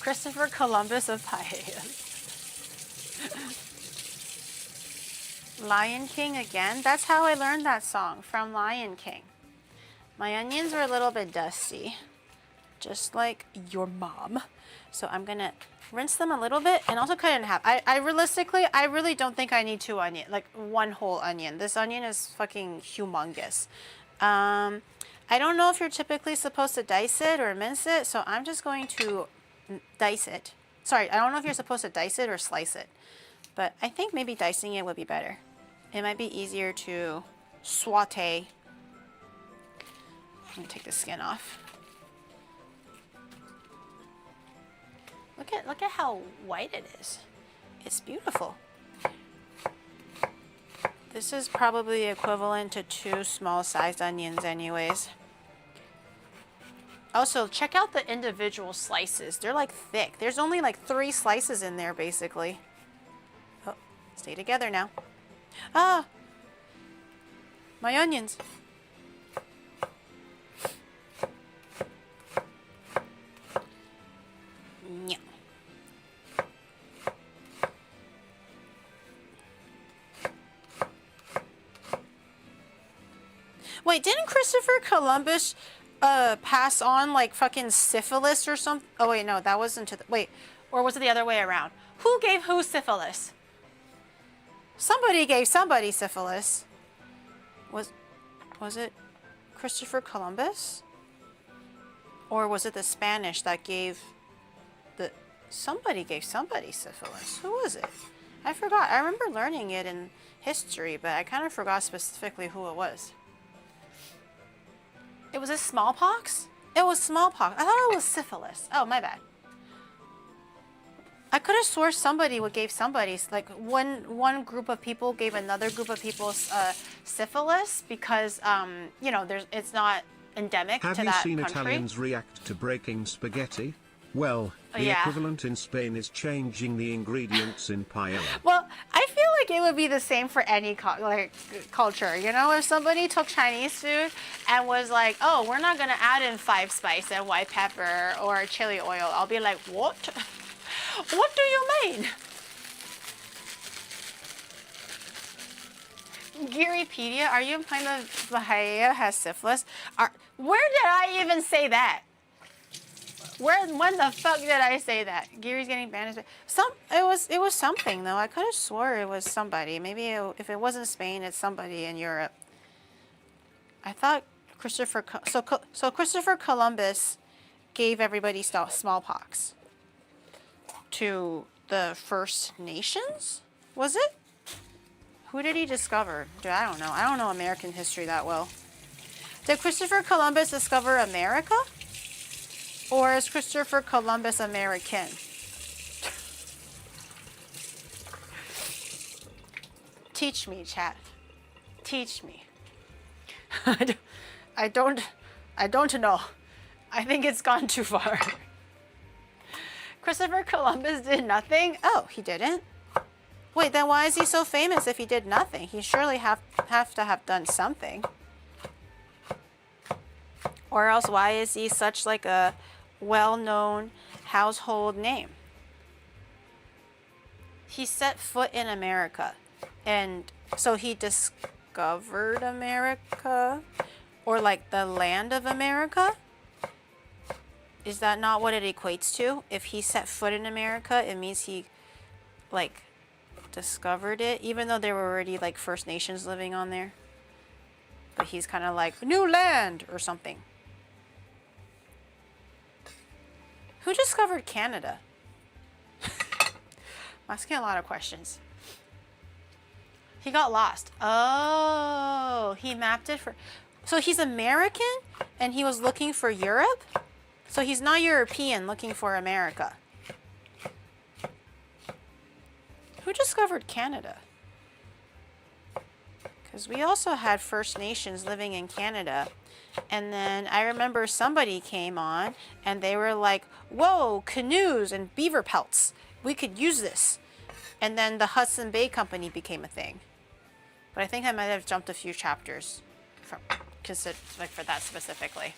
Christopher Columbus of paellas. Lion King again. That's how I learned that song, from Lion King. My onions were a little bit dusty, just like your mom. So I'm gonna rinse them a little bit and also cut it in half. I realistically, I really don't think I need 2 onions, like 1 whole onion. This onion is fucking humongous. I don't know if you're typically supposed to dice it or mince it, so I'm just going to dice it. Sorry, I don't know if you're supposed to dice it or slice it, but I think maybe dicing it would be better. It might be easier to saute. I'm gonna take the skin off. Look at how white it is. It's beautiful. This is probably equivalent to 2 small-sized onions anyways. Also, check out the individual slices. They're like thick. There's only like 3 slices in there basically. Oh, stay together now. Ah! My onions. Yeah. Wait, didn't Christopher Columbus pass on like fucking syphilis or something? Oh wait, no, that wasn't to the, wait, or was it the other way around? Who gave who syphilis? Somebody gave somebody syphilis. Was it Christopher Columbus? Or was it the Spanish that gave the, somebody gave somebody syphilis? Who was it? I forgot. I remember learning it in history, but I kind of forgot specifically who it was. It was a smallpox? It was smallpox. I thought it was syphilis. Oh, my bad. I could have swore somebody gave somebody, like one group of people gave another group of people syphilis because, you know, it's not endemic to that country. Have you seen Italians react to breaking spaghetti? Well, the equivalent in Spain is changing the ingredients in paella. Well, I feel like it would be the same for any culture. You know, if somebody took Chinese food and was like, oh, we're not going to add in 5 spice and white pepper or chili oil, I'll be like, what? What do you mean? Giripedia, are you implying that Paella has syphilis? Where did I even say that? When the fuck did I say that? Gary's getting banished. It was something though. I could have swore it was somebody. Maybe if it wasn't Spain, it's somebody in Europe. I thought Christopher Columbus gave everybody smallpox to the First Nations. Was it? Who did he discover? I don't know. I don't know American history that well. Did Christopher Columbus discover America? Or is Christopher Columbus American? Teach me, chat. Teach me. I don't know. I think it's gone too far. Christopher Columbus did nothing? Oh, he didn't? Wait, then why is he so famous if he did nothing? He surely have to have done something. Or else why is he such like a well-known household name? He set foot in America. And so he discovered America? Or like the land of America? Is that not what it equates to? If he set foot in America, it means he like discovered it, even though there were already like First Nations living on there. But he's kind of like, new land or something. Who discovered Canada? I'm asking a lot of questions. He got lost. Oh, he mapped it for... So he's American and he was looking for Europe? So he's not European looking for America. Who discovered Canada? Because we also had First Nations living in Canada. And then I remember somebody came on and they were like, whoa, canoes and beaver pelts. We could use this. And then the Hudson Bay Company became a thing. But I think I might have jumped a few chapters for that specifically.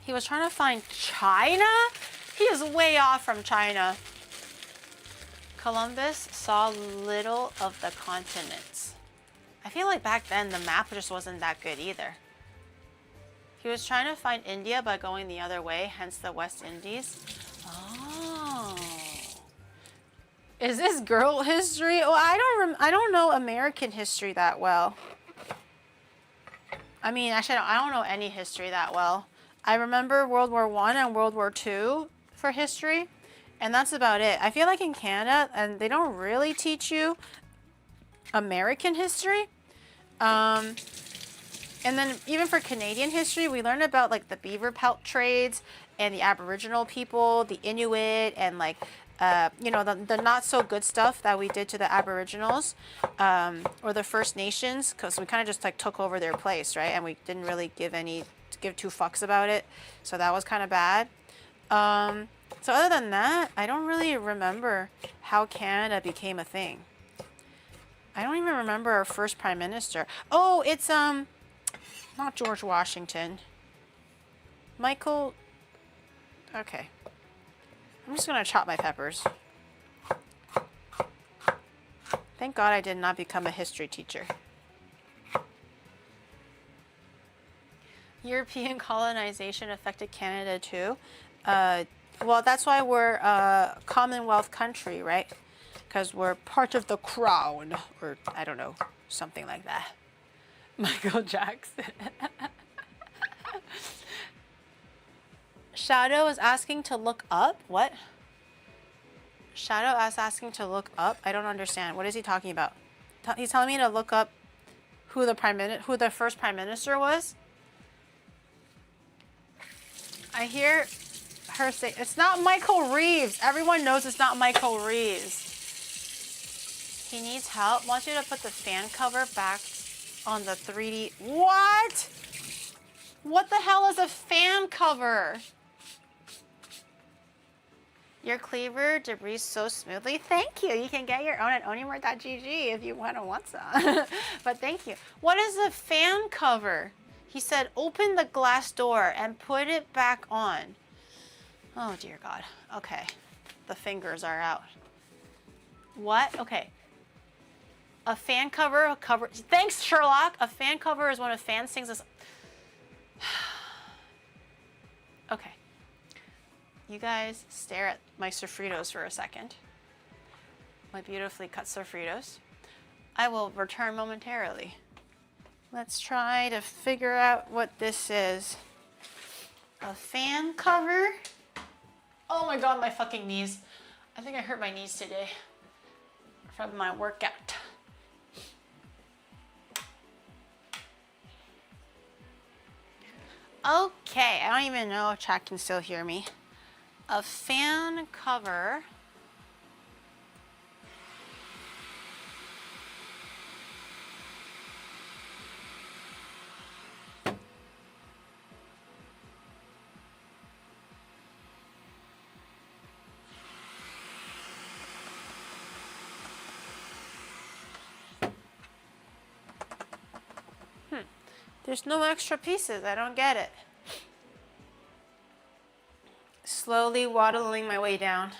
He was trying to find China? He is way off from China. Columbus saw little of the continents. I feel like back then the map just wasn't that good either. He was trying to find India by going the other way, hence the West Indies. Oh. Is this girl history? Oh, I don't know American history that well. I mean, actually, I don't know any history that well. I remember World War I and World War II for history, and that's about it. I feel like in Canada, and they don't really teach you American history. And then even for Canadian history, we learn about like the beaver pelt trades and the Aboriginal people, the Inuit, and like, you know, the not so good stuff that we did to the Aboriginals, or the First Nations, because we kind of just like took over their place, right? And we didn't really give two fucks about it. So that was kind of bad. So other than that, I don't really remember how Canada became a thing. I don't even remember our first prime minister. Oh, it's not George Washington. Michael. Okay. I'm just gonna chop my peppers. Thank God I did not become a history teacher. European colonization affected Canada too. Well, that's why we're a Commonwealth country, right? Because we're part of the crown, or I don't know, something like that. Michael Jackson. Shadow is asking to look up. What? Shadow is asking to look up. I don't understand. What is he talking about? He's telling me to look up who the first prime minister was. I hear her say it's not Michael Reeves. Everyone knows it's not Michael Reeves. He needs help. Wants you to put the fan cover back on the 3D. What? What the hell is a fan cover? Your cleaver debris so smoothly. Thank you. You can get your own at onimar.gg if you want some. But thank you. What is a fan cover? He said, open the glass door and put it back on. Oh, dear God. Okay. The fingers are out. What? Okay. A fan cover, a cover. Thanks, Sherlock. A fan cover is when a fan sings this. Okay. You guys stare at my sofritos for a second. My beautifully cut sofritos. I will return momentarily. Let's try to figure out what this is. A fan cover? Oh my God, my fucking knees. I think I hurt my knees today from my workout. Okay, I don't even know if chat can still hear me. A fan cover. There's no extra pieces. I don't get it. Slowly waddling my way down.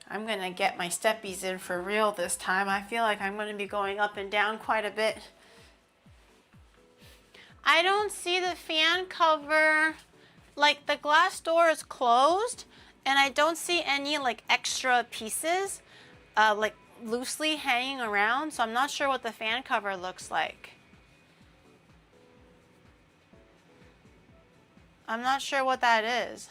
I'm gonna get my steppies in for real this time. I feel like I'm gonna be going up and down quite a bit. I don't see the fan cover. Like, the glass door is closed and I don't see any like extra pieces like loosely hanging around, so I'm not sure what the fan cover looks like. I'm not sure what that is.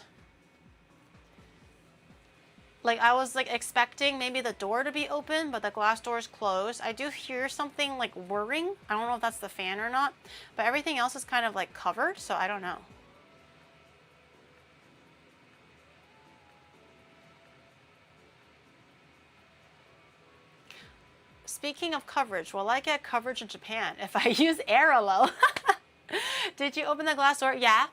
Like, I was like expecting maybe the door to be open, but the glass door is closed. I do hear something like whirring. I don't know if that's the fan or not, but everything else is kind of like covered, so I don't know. Speaking of coverage, will I get coverage in Japan if I use Airalo? Did you open the glass door? Yeah.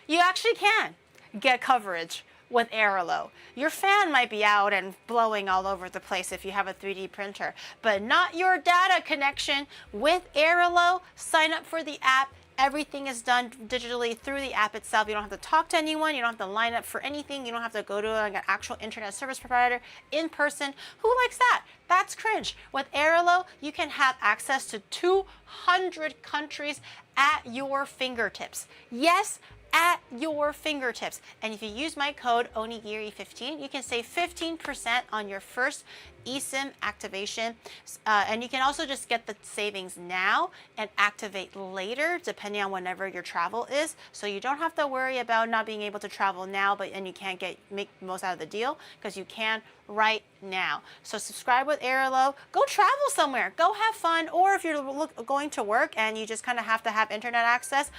You actually can get coverage with Airalo. Your fan might be out and blowing all over the place if you have a 3D printer, but not your data connection. With Airalo, sign up for the app. Everything is done digitally through the app itself. You don't have to talk to anyone. You don't have to line up for anything. You don't have to go to like an actual internet service provider in person. Who likes that? That's cringe. With Airalo, you can have access to 200 countries at your fingertips. Yes, at your fingertips. And if you use my code onigiri15, you can save 15% on your first eSIM activation. And you can also just get the savings now and activate later, depending on whenever your travel is. So you don't have to worry about not being able to travel now, and you can't make the most out of the deal, because you can right now. So subscribe with Airalo, go travel somewhere, go have fun, or if you're going to work and you just kind of have to have internet access,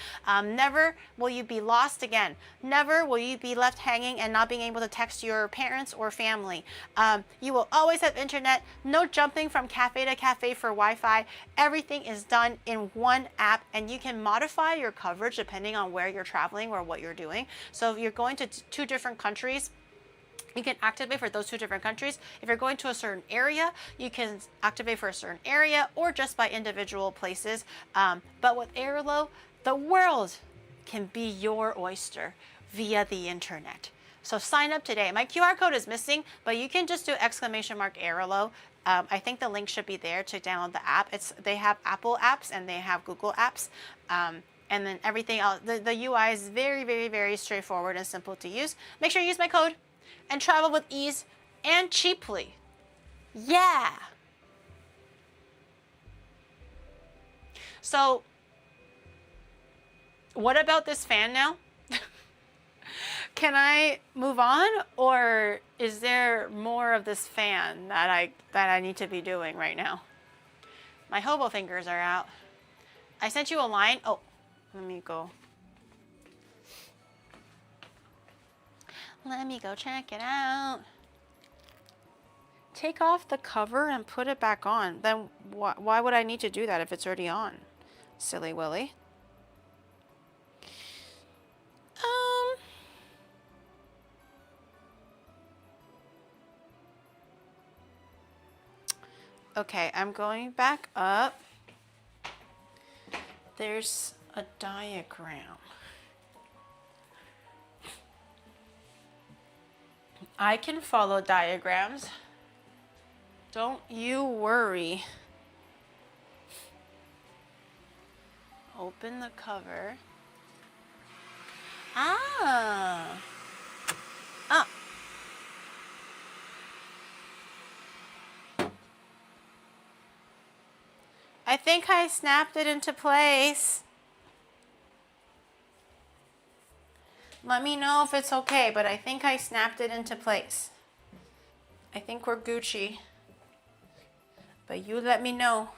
never will you be lost again. Never will you be left hanging and not being able to text your parents or family. You will always have internet, no jumping from cafe to cafe for Wi-Fi. Everything is done in one app, and you can modify your coverage depending on where you're traveling or what you're doing. So if you're going to two different countries, you can activate for those two different countries. If you're going to a certain area, you can activate for a certain area or just by individual places. But with Airalo, the world can be your oyster via the internet. So sign up today. My QR code is missing, but you can just do !Airalo. I think the link should be there to download the app. They have Apple apps and they have Google apps. And then everything else, the UI is very, very, very straightforward and simple to use. Make sure you use my code and travel with ease and cheaply. Yeah. So what about this fan now? Can I move on, or is there more of this fan that I need to be doing right now? My hobo fingers are out. I sent you a line. Oh, let me go. Let me go check it out. Take off the cover and put it back on. Then why would I need to do that if it's already on? Silly Willy. Okay, I'm going back up. There's a diagram. I can follow diagrams. Don't you worry. Open the cover. Ah. Ah. I think I snapped it into place. Let me know if it's okay, but I think I snapped it into place. I think we're Gucci. But you let me know.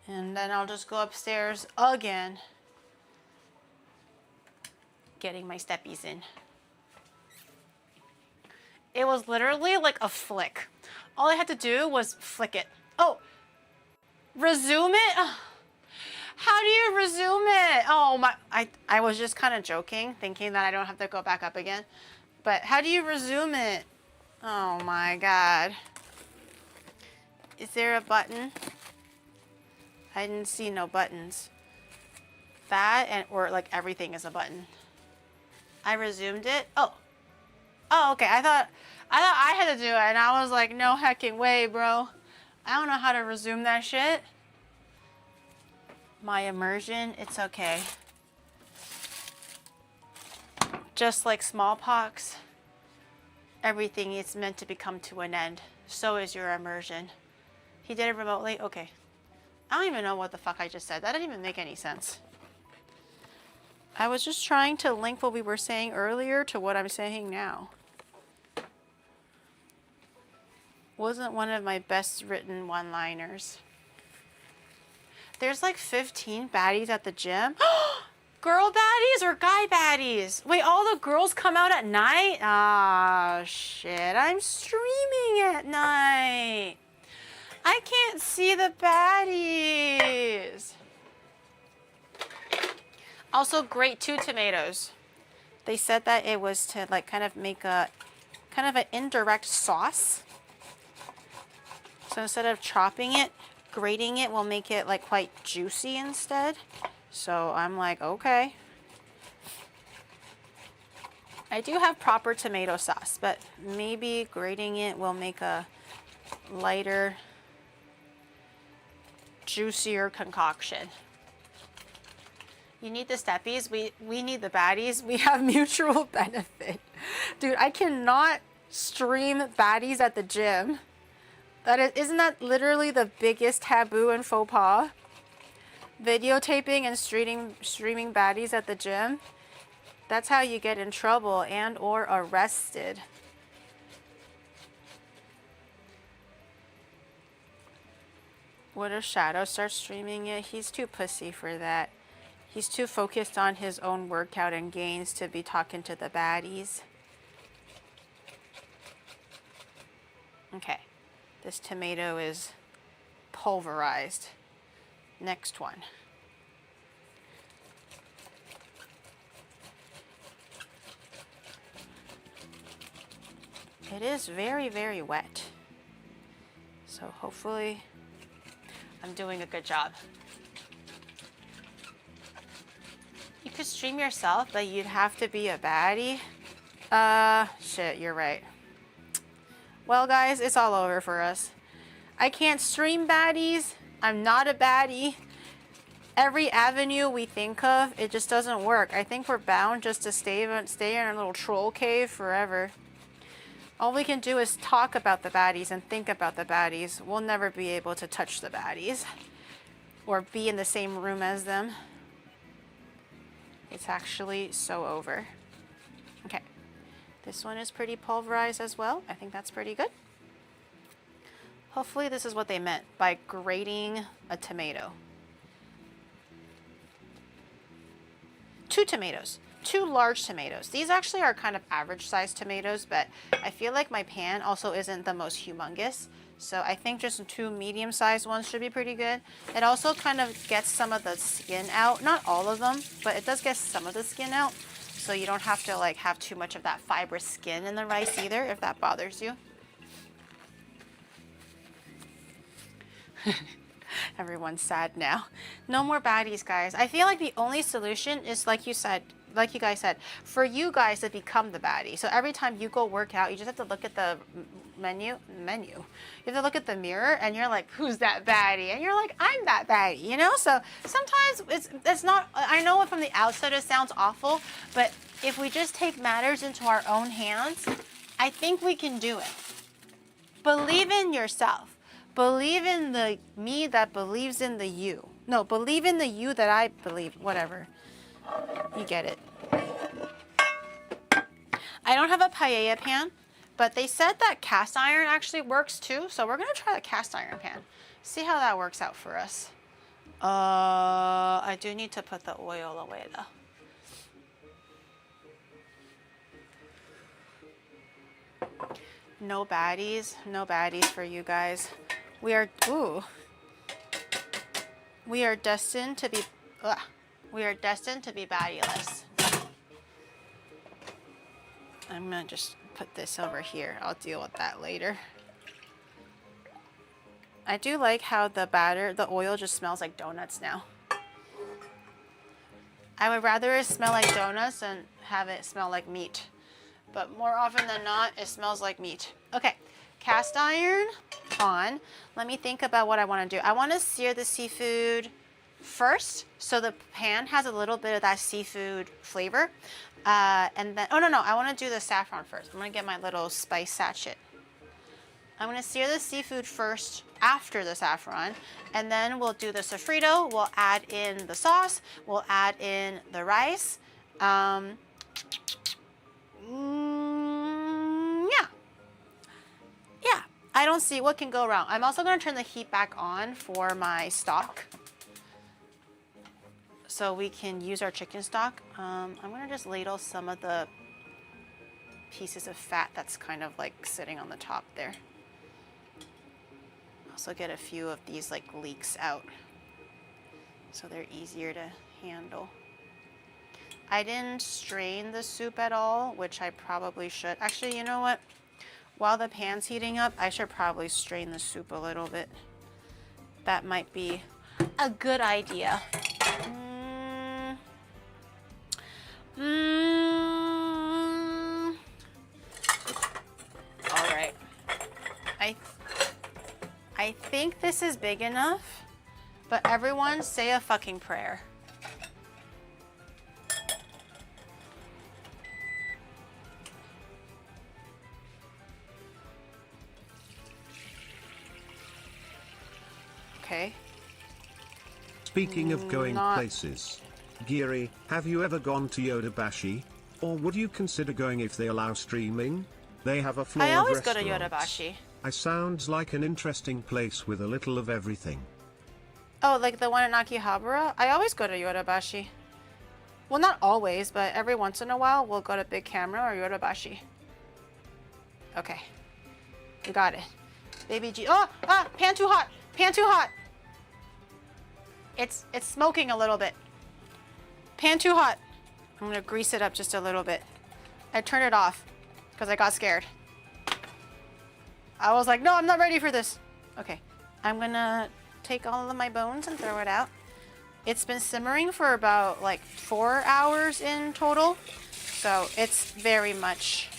And then I'll just go upstairs again, getting my steppies in. It was literally like a flick. All I had to do was flick it. Oh, resume it? Oh, how do you resume it? Oh my, I was just kind of joking, thinking that I don't have to go back up again. But how do you resume it? Oh my God. Is there a button? I didn't see no buttons. That or like everything is a button. I resumed it. Oh. Oh, okay. I thought I had to do it, and I was like, no hecking way, bro. I don't know how to resume that shit. My immersion, it's okay. Just like smallpox, everything is meant to come to an end. So is your immersion. He did it remotely? Okay. I don't even know what the fuck I just said. That didn't even make any sense. I was just trying to link what we were saying earlier to what I'm saying now. Wasn't one of my best written one-liners. There's like 15 baddies at the gym. Girl baddies or guy baddies? Wait, all the girls come out at night? Ah, shit. I'm streaming at night. I can't see the baddies. Also, grate 2 tomatoes. They said that it was to like kind of make a kind of an indirect sauce. So instead of chopping it, grating it will make it like quite juicy instead. So I'm like, okay. I do have proper tomato sauce, but maybe grating it will make a lighter, juicier concoction. You need the steppies. We need the baddies. We have mutual benefit. Dude, I cannot stream baddies at the gym. Isn't that literally the biggest taboo and faux pas? Videotaping and streaming baddies at the gym. That's how you get in trouble and or arrested. What if Shadow starts streaming it? He's too pussy for that. He's too focused on his own workout and gains to be talking to the baddies. Okay. This tomato is pulverized. Next one. It is very, very wet. So hopefully I'm doing a good job. You could stream yourself, but you'd have to be a baddie. Shit, you're right. Well, guys, it's all over for us. I can't stream baddies. I'm not a baddie. Every avenue we think of, it just doesn't work. I think we're bound just to stay in our little troll cave forever. All we can do is talk about the baddies and think about the baddies. We'll never be able to touch the baddies or be in the same room as them. It's actually so over. Okay. This one is pretty pulverized as well. I think that's pretty good. Hopefully this is what they meant by grating a tomato. 2 tomatoes. 2 large tomatoes. These actually are kind of average sized tomatoes, but I feel like my pan also isn't the most humongous. So I think just 2 medium sized ones should be pretty good. It also kind of gets some of the skin out. Not all of them, but it does get some of the skin out. So you don't have to like have too much of that fibrous skin in the rice either, if that bothers you. Everyone's sad now. No more baddies, guys. I feel like the only solution is like you guys said, for you guys to become the baddie. So every time you go work out, you just have to look at the menu. You have to look at the mirror and you're like, who's that baddie? And you're like, I'm that baddie, you know? So sometimes it's not, I know from the outside it sounds awful, but if we just take matters into our own hands, I think we can do it. Believe in yourself. Believe in the me that believes in the you. No, believe in the you that I believe, whatever. You get it. I don't have a paella pan, but they said that cast iron actually works too. So we're gonna try the cast iron pan. See how that works out for us. I do need to put the oil away though. No baddies for you guys. We are destined to be baddie-less. I'm gonna just put this over here. I'll deal with that later. I do like how the oil just smells like donuts now. I would rather it smell like donuts than have it smell like meat. But more often than not, it smells like meat. Okay, cast iron on. Let me think about what I want to do. I want to sear the seafood first, so the pan has a little bit of that seafood flavor. And then, oh no, I want to do the saffron first. I'm going to get my little spice sachet. I'm going to sear the seafood first after the saffron, and then we'll do the sofrito. We'll add in the sauce. We'll add in the rice. Yeah, I don't see what can go wrong. I'm also going to turn the heat back on for my stock, so we can use our chicken stock. I'm going to just ladle some of the pieces of fat that's kind of like sitting on the top there. Also get a few of these like leeks out so they're easier to handle. I didn't strain the soup at all, which I probably should. Actually, you know what? While the pan's heating up, I should probably strain the soup a little bit. That might be a good idea. All right. I think this is big enough, but everyone say a fucking prayer. okay. Speaking of going Not- places, Giri, have you ever gone to Yodobashi? Or would you consider going if they allow streaming? They have a floor I of always go to restaurants. Yodobashi. I sounds like an interesting place with a little of everything. Oh, like the one in Akihabara? I always go to Yodobashi. Well, not always, but every once in a while, we'll go to Big Camera or Yodobashi. Okay. We got it. Baby G. Oh! Ah! Pan too hot! Pan too hot! It's smoking a little bit. Pan too hot. I'm gonna grease it up just a little bit. I turned it off because I got scared. I was like, no, I'm not ready for this. Okay. I'm gonna take all of my bones and throw it out. It's been simmering for about like 4 hours in total. So it's very much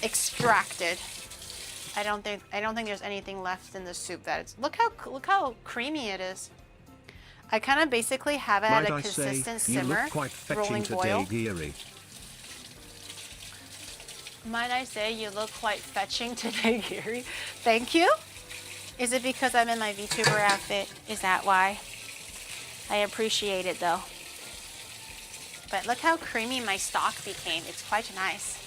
extracted. I don't think there's anything left in the soup that it's look how creamy it is. I kind of basically have it at a consistent you simmer, look quite fetching rolling today, boil. Giri. Might I say you look quite fetching today, Gary? Thank you. Is it because I'm in my VTuber outfit? Is that why? I appreciate it though. But look how creamy my stock became. It's quite nice.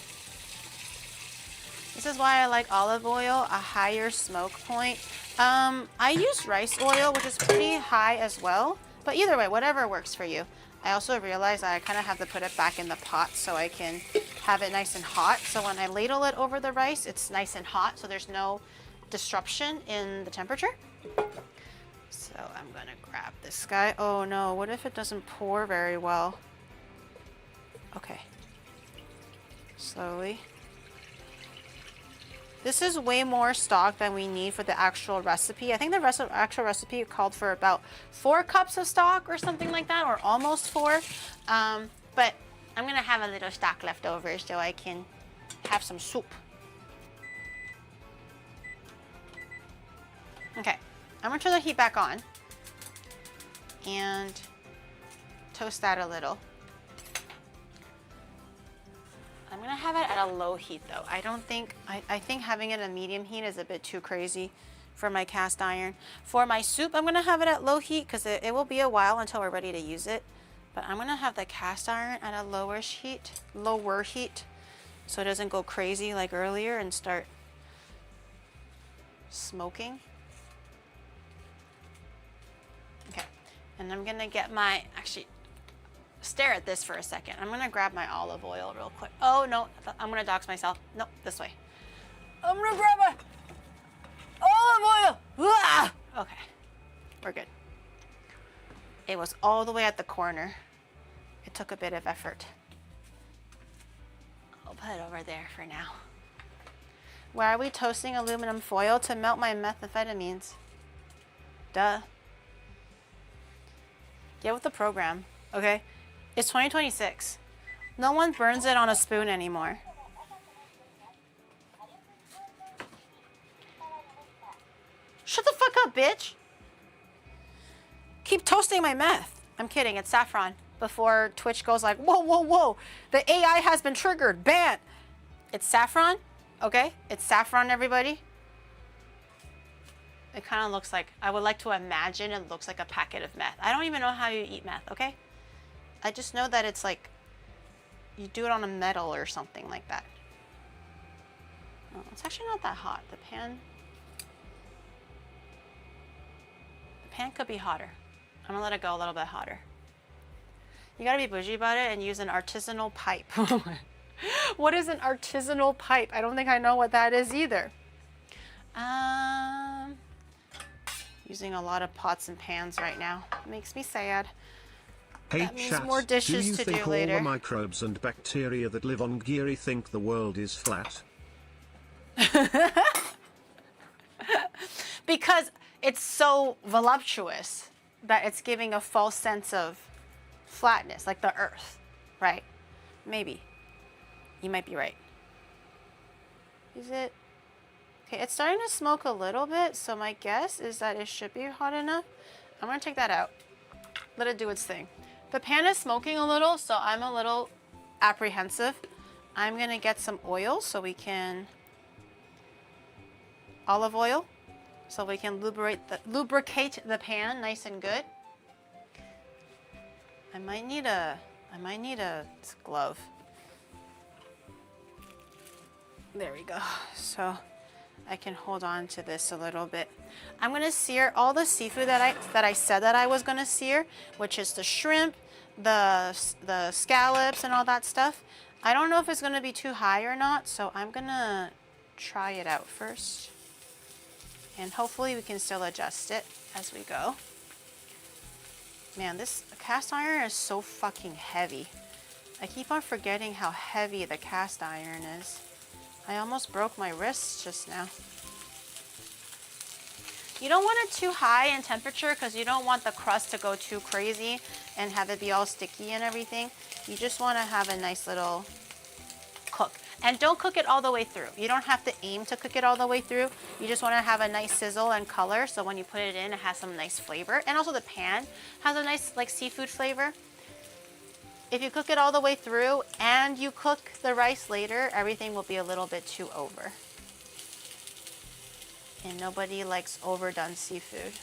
This is why I like olive oil, a higher smoke point. I use rice oil, which is pretty high as well. But either way, whatever works for you. I also realized that I kind of have to put it back in the pot so I can have it nice and hot. So when I ladle it over the rice, it's nice and hot, so there's no disruption in the temperature. So I'm gonna grab this guy. Oh no, what if it doesn't pour very well? Okay. Slowly. This is way more stock than we need for the actual recipe. I think the actual recipe called for about 4 cups of stock or something like that, or almost 4. But I'm gonna have a little stock left over so I can have some soup. Okay, I'm gonna turn the heat back on and toast that a little. I'm gonna have it at a low heat though. I think having it at medium heat is a bit too crazy for my cast iron. For my soup, I'm gonna have it at low heat because it will be a while until we're ready to use it. But I'm gonna have the cast iron at a lower heat, so it doesn't go crazy like earlier and start smoking. Okay, and I'm gonna get my, actually, stare at this for a second. I'm gonna grab my olive oil real quick. Oh no, I'm gonna dox myself. No, this way. I'm gonna grab my olive oil. Ah! Okay, we're good. It was all the way at the corner. It took a bit of effort. I'll put it over there for now. Why are we toasting aluminum foil? To melt my methamphetamines. Duh. Get with the program, okay? It's 2026. No one burns it on a spoon anymore. Shut the fuck up, bitch. Keep toasting my meth. I'm kidding, it's saffron. Before Twitch goes like, whoa, whoa, whoa. The AI has been triggered, ban. It's saffron, okay? It's saffron, everybody. It kind of looks like, I would like to imagine it looks like a packet of meth. I don't even know how you eat meth, okay? I just know that it's like, you do it on a metal or something like that. Oh, it's actually not that hot. The pan could be hotter. I'm gonna let it go a little bit hotter. You gotta be bougie about it and use an artisanal pipe. What is an artisanal pipe? I don't think I know what that is either. Using a lot of pots and pans right now. It makes me sad. Hey That means chat, more dishes do you to think do all later. the microbes and bacteria that live on Giri think the world is flat? Because it's so voluptuous that it's giving a false sense of flatness, like the earth, right? Maybe. You might be right. Is it? Okay, it's starting to smoke a little bit, so my guess is that it should be hot enough. I'm gonna take that out. Let it do its thing. The pan is smoking a little, so I'm a little apprehensive. I'm gonna get some oil so we can, olive oil, so we can lubricate the pan nice and good. I might need a glove. There we go. So I can hold on to this a little bit. I'm gonna sear all the seafood that I said that I was gonna sear, which is the shrimp, the scallops, and all that stuff. I don't know if it's gonna be too high or not, so I'm gonna try it out first. And hopefully we can still adjust it as we go. Man, this cast iron is so fucking heavy. I keep on forgetting how heavy the cast iron is. I almost broke my wrist just now. You don't want it too high in temperature because you don't want the crust to go too crazy and have it be all sticky and everything. You just want to have a nice little cook. And don't cook it all the way through. You don't have to aim to cook it all the way through. You just want to have a nice sizzle and color, so when you put it in, it has some nice flavor. And also the pan has a nice like seafood flavor. If you cook it all the way through and you cook the rice later, everything will be a little bit too over. And nobody likes overdone seafood.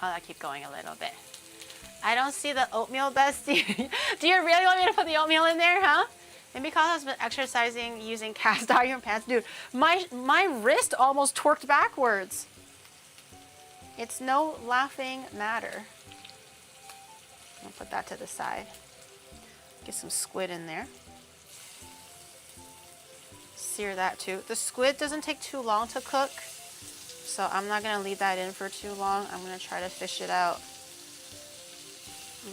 Oh, I keep going a little bit. I don't see the oatmeal, bestie. Do you really want me to put the oatmeal in there, huh? And because I've been exercising using cast iron pans, dude, my wrist almost torqued backwards. It's no laughing matter. I'll put that to the side. Get some squid in there. Sear that too. The squid doesn't take too long to cook, so I'm not gonna leave that in for too long. I'm gonna try to fish it out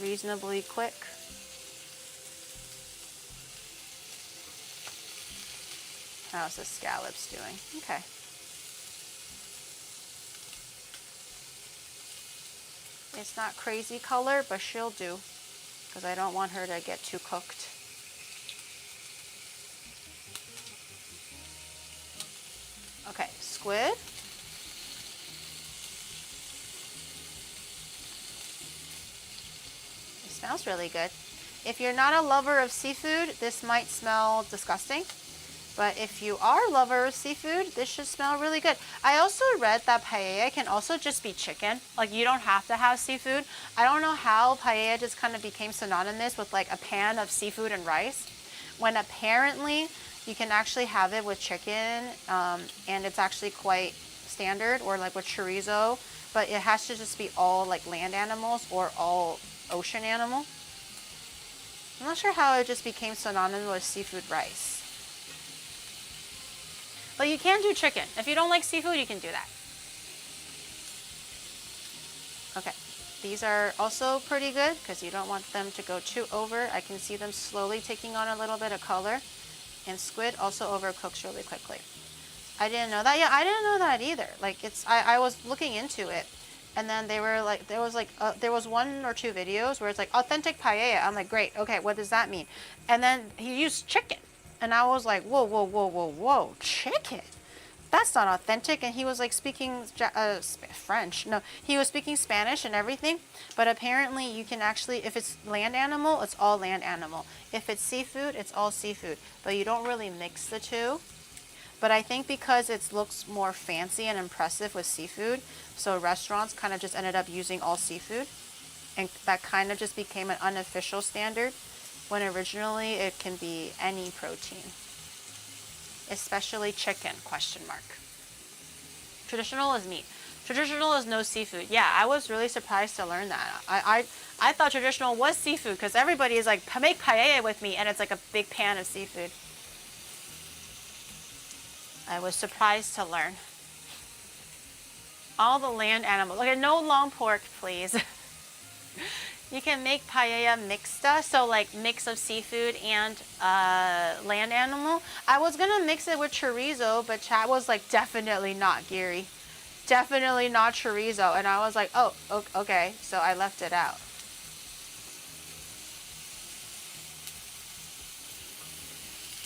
reasonably quick. How's the scallops doing? Okay. It's not crazy color, but she'll do because I don't want her to get too cooked. Okay, squid. It smells really good. If you're not a lover of seafood, this might smell disgusting. But if you are a lover of seafood, this should smell really good. I also read that paella can also just be chicken. Like, you don't have to have seafood. I don't know how paella just kind of became synonymous with like a pan of seafood and rice, when apparently you can actually have it with chicken, and it's actually quite standard, or like with chorizo, but it has to just be all like land animals or all ocean animal. I'm not sure how it just became synonymous with seafood rice. But you can do chicken. If you don't like seafood, you can do that. Okay, these are also pretty good because you don't want them to go too over. I can see them slowly taking on a little bit of color. And squid also overcooks really quickly. I didn't know that. Yeah, I didn't know that either. Like, I was looking into it, and then they were like, there was one or two videos where it's like authentic paella. I'm like, great, okay, what does that mean? And then he used chicken. And I was like, whoa, whoa, whoa, whoa, whoa, chicken? That's not authentic. And he was like speaking French. No, he was speaking Spanish and everything. But apparently you can actually, if it's land animal, it's all land animal. If it's seafood, it's all seafood. But you don't really mix the two. But I think because it looks more fancy and impressive with seafood, so restaurants kind of just ended up using all seafood. And that kind of just became an unofficial standard, when originally it can be any protein, especially chicken, question mark. Traditional is meat. Traditional is no seafood. Yeah, I was really surprised to learn that. I thought traditional was seafood because everybody is like, make paella with me, and it's like a big pan of seafood. I was surprised to learn. All the land animals. Okay, no long pork, please. You can make paella mixta, so like mix of seafood and land animal. I was gonna mix it with chorizo, but Chad was like, definitely not, Gary. Definitely not chorizo. And I was like, oh, okay. So I left it out.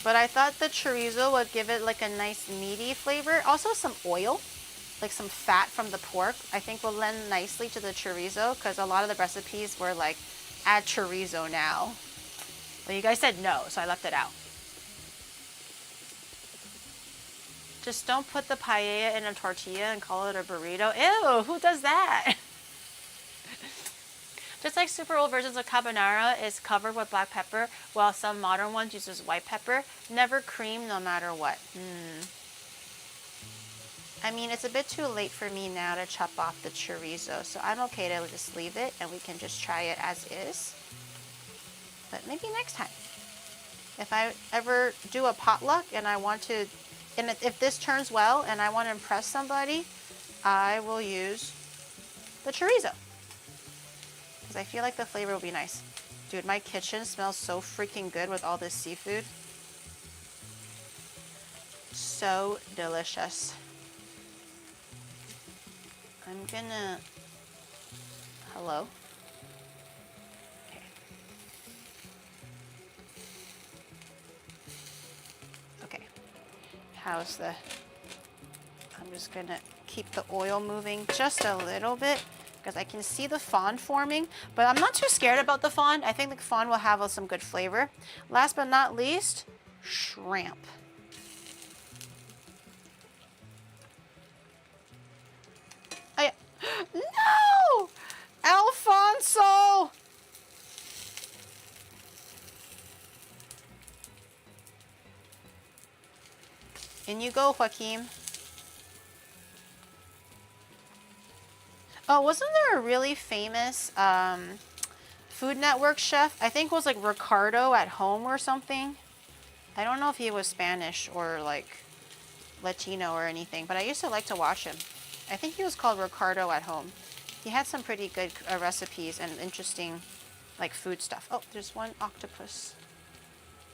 But I thought the chorizo would give it like a nice meaty flavor. Also some oil, like some fat from the pork, I think will lend nicely to the chorizo, because a lot of the recipes were like, add chorizo now. Well, you guys said no, so I left it out. Just don't put the paella in a tortilla and call it a burrito. Ew, who does that? Just like super old versions of carbonara is covered with black pepper, while some modern ones uses white pepper. Never cream no matter what. I mean, it's a bit too late for me now to chop off the chorizo, so I'm okay to just leave it and we can just try it as is. But maybe next time. If I ever do a potluck and I want to, and if this turns well and I want to impress somebody, I will use the chorizo. Because I feel like the flavor will be nice. Dude, my kitchen smells so freaking good with all this seafood. So delicious. I'm gonna, hello? Okay. Okay. How's the, I'm just gonna keep the oil moving just a little bit because I can see the fond forming, but I'm not too scared about the fond. I think the fond will have some good flavor. Last but not least, shrimp. No! Alfonso! In you go, Joaquin. Oh, wasn't there a really famous Food Network chef? I think it was like Ricardo at Home or something. I don't know if he was Spanish or like Latino or anything, but I used to like to watch him. I think he was called Ricardo at Home. He had some pretty good recipes and interesting like food stuff. Oh, there's one octopus.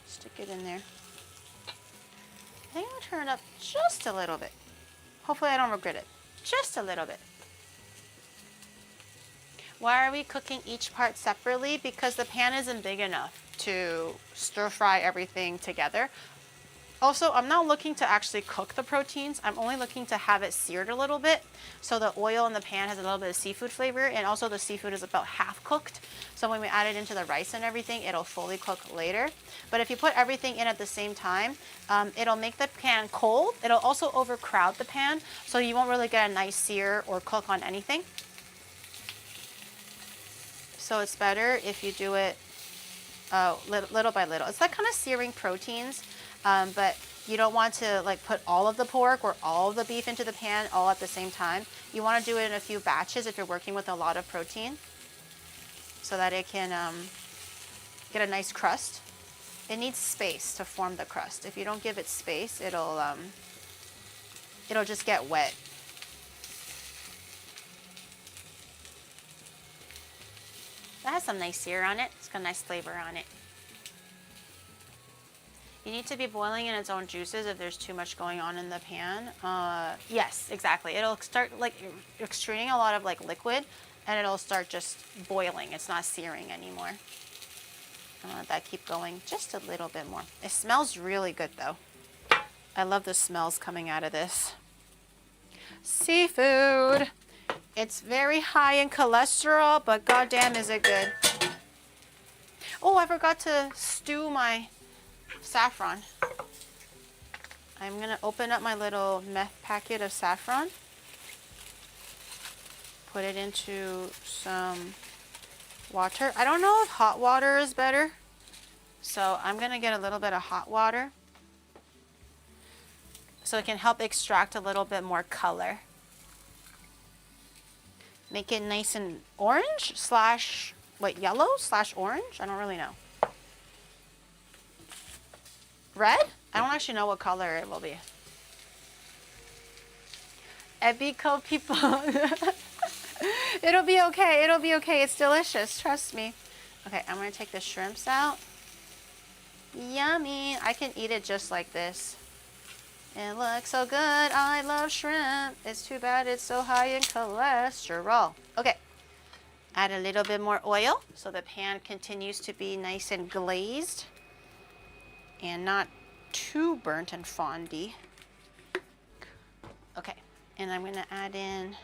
Stick it in there. I think I'll turn it up just a little bit. Hopefully I don't regret it. Just a little bit. Why are we cooking each part separately? Because the pan isn't big enough to stir fry everything together. Also, I'm not looking to actually cook the proteins. I'm only looking to have it seared a little bit. So the oil in the pan has a little bit of seafood flavor, and also the seafood is about half cooked. So when we add it into the rice and everything, it'll fully cook later. But if you put everything in at the same time, it'll make the pan cold. It'll also overcrowd the pan, so you won't really get a nice sear or cook on anything. So it's better if you do it little by little. It's like kind of searing proteins. But you don't want to like put all of the pork or all of the beef into the pan all at the same time. You want to do it in a few batches if you're working with a lot of protein so that it can get a nice crust. It needs space to form the crust. If you don't give it space, it'll just get wet. That has some nice sear on it. It's got a nice flavor on it. You need to be boiling in its own juices if there's too much going on in the pan. Yes, exactly. It'll start like extruding a lot of like liquid and it'll start just boiling. It's not searing anymore. I'll let that keep going just a little bit more. It smells really good though. I love the smells coming out of this. Seafood. It's very high in cholesterol, but goddamn is it good. Oh, I forgot to stew my saffron. I'm gonna open up my little meth packet of saffron, put it into some water. I don't know if hot water is better, so I'm gonna get a little bit of hot water so it can help extract a little bit more color. Make it nice and orange slash, wait, yellow slash orange? I don't really know. Red? I don't actually know what color it will be. Ebico people. It'll be okay. It'll be okay. It's delicious. Trust me. Okay, I'm going to take the shrimps out. Yummy. I can eat it just like this. It looks so good. I love shrimp. It's too bad it's so high in cholesterol. Okay. Add a little bit more oil so the pan continues to be nice and glazed and not too burnt and fondy. Okay, and I'm gonna add in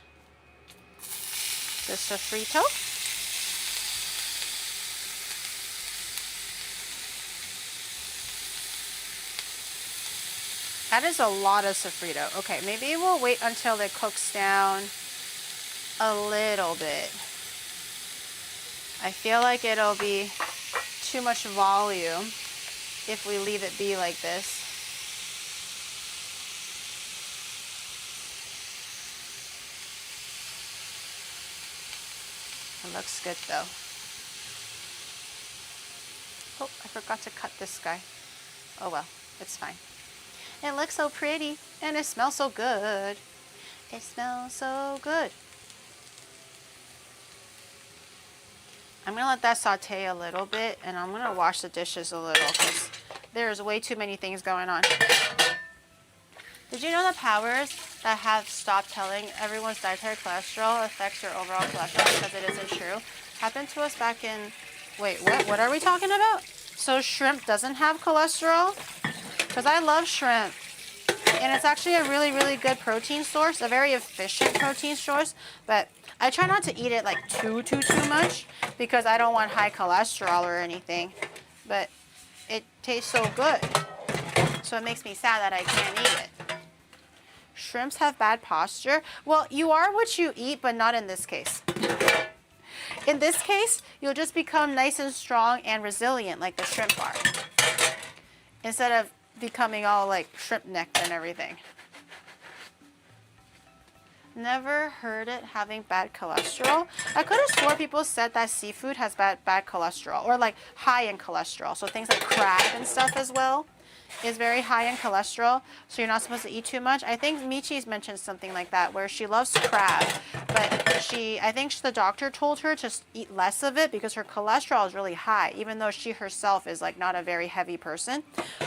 the sofrito. That is a lot of sofrito. Okay, maybe we'll wait until it cooks down a little bit. I feel like it'll be too much volume if we leave it be like this. It looks good though. Oh, I forgot to cut this guy. Oh well, it's fine. It looks so pretty and it smells so good. It smells so good. I'm gonna let that saute a little bit and I'm gonna wash the dishes a little because there's way too many things going on. Did you know the powers that have stopped telling everyone's dietary cholesterol affects your overall cholesterol because it isn't true? Happened to us back in, wait, what are we talking about? So shrimp doesn't have cholesterol? Because I love shrimp. And it's actually a really, really good protein source, a very efficient protein source. But I try not to eat it like too much because I don't want high cholesterol or anything. But it tastes so good. So it makes me sad that I can't eat it. Shrimps have bad posture. Well, you are what you eat, but not in this case. In this case, you'll just become nice and strong and resilient like the shrimp are. Instead of becoming all like shrimp necked and everything. Never heard it having bad cholesterol. I could have swore people said that seafood has bad cholesterol or like high in cholesterol. So things like crab and stuff as well is very high in cholesterol, so you're not supposed to eat too much. I think Michi's mentioned something like that where she loves crab, but I think the doctor told her to eat less of it because her cholesterol is really high, even though she herself is like not a very heavy person.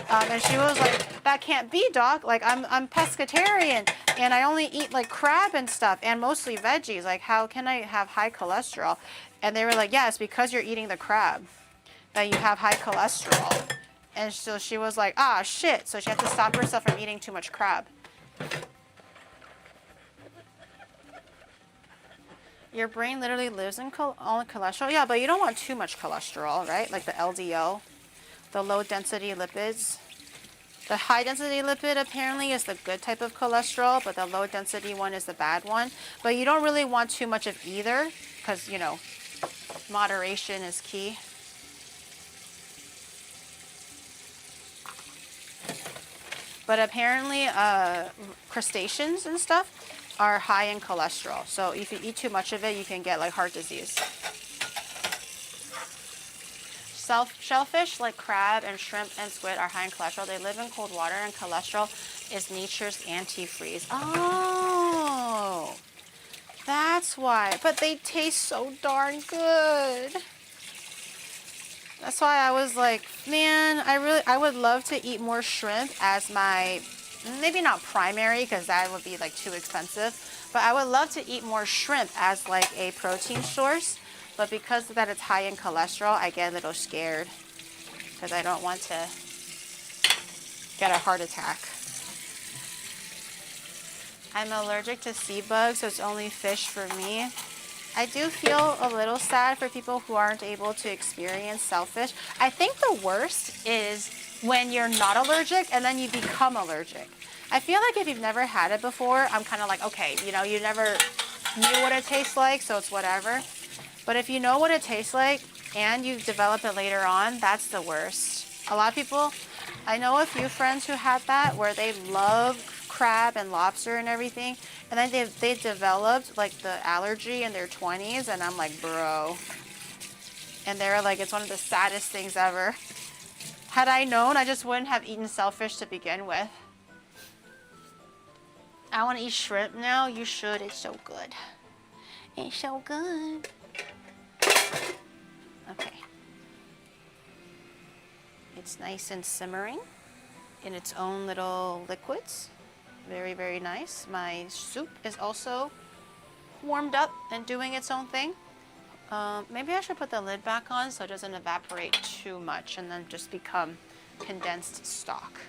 And she was like, that can't be, doc. Like I'm pescatarian and I only eat like crab and stuff and mostly veggies. Like how can I have high cholesterol? And they were like, yeah, it's because you're eating the crab that you have high cholesterol. And so she was like, ah, shit. So she had to stop herself from eating too much crab. Your brain literally lives in all cholesterol. Yeah, but you don't want too much cholesterol, right? Like the LDL, the low density lipids. The high density lipid apparently is the good type of cholesterol, but the low density one is the bad one. But you don't really want too much of either because, you know, moderation is key. But apparently crustaceans and stuff are high in cholesterol. So if you eat too much of it, you can get like heart disease. Shellfish like crab and shrimp and squid are high in cholesterol. They live in cold water and cholesterol is nature's antifreeze. Oh, that's why. But they taste so darn good. That's why I was like, man, I would love to eat more shrimp as my, maybe not primary because that would be like too expensive, but I would love to eat more shrimp as like a protein source. But because that it's high in cholesterol, I get a little scared because I don't want to get a heart attack. I'm allergic to sea bugs, so it's only fish for me. I do feel a little sad for people who aren't able to experience shellfish. I think the worst is when you're not allergic and then you become allergic. I feel like if you've never had it before, I'm kind of like, okay, you know, you never knew what it tastes like, so it's whatever. But if you know what it tastes like and you develop it later on, that's the worst. A lot of people, I know a few friends who had that where they love crab and lobster and everything, and then they developed like the allergy in their 20s, and I'm like, bro. And they're like, it's one of the saddest things ever. Had I known, I just wouldn't have eaten shellfish to begin with. I want to eat shrimp now. You should. It's so good. It's so good. Okay. It's nice and simmering in its own little liquids. Very, very nice. My soup is also warmed up and doing its own thing. Maybe I should put the lid back on so it doesn't evaporate too much and then just become condensed stock.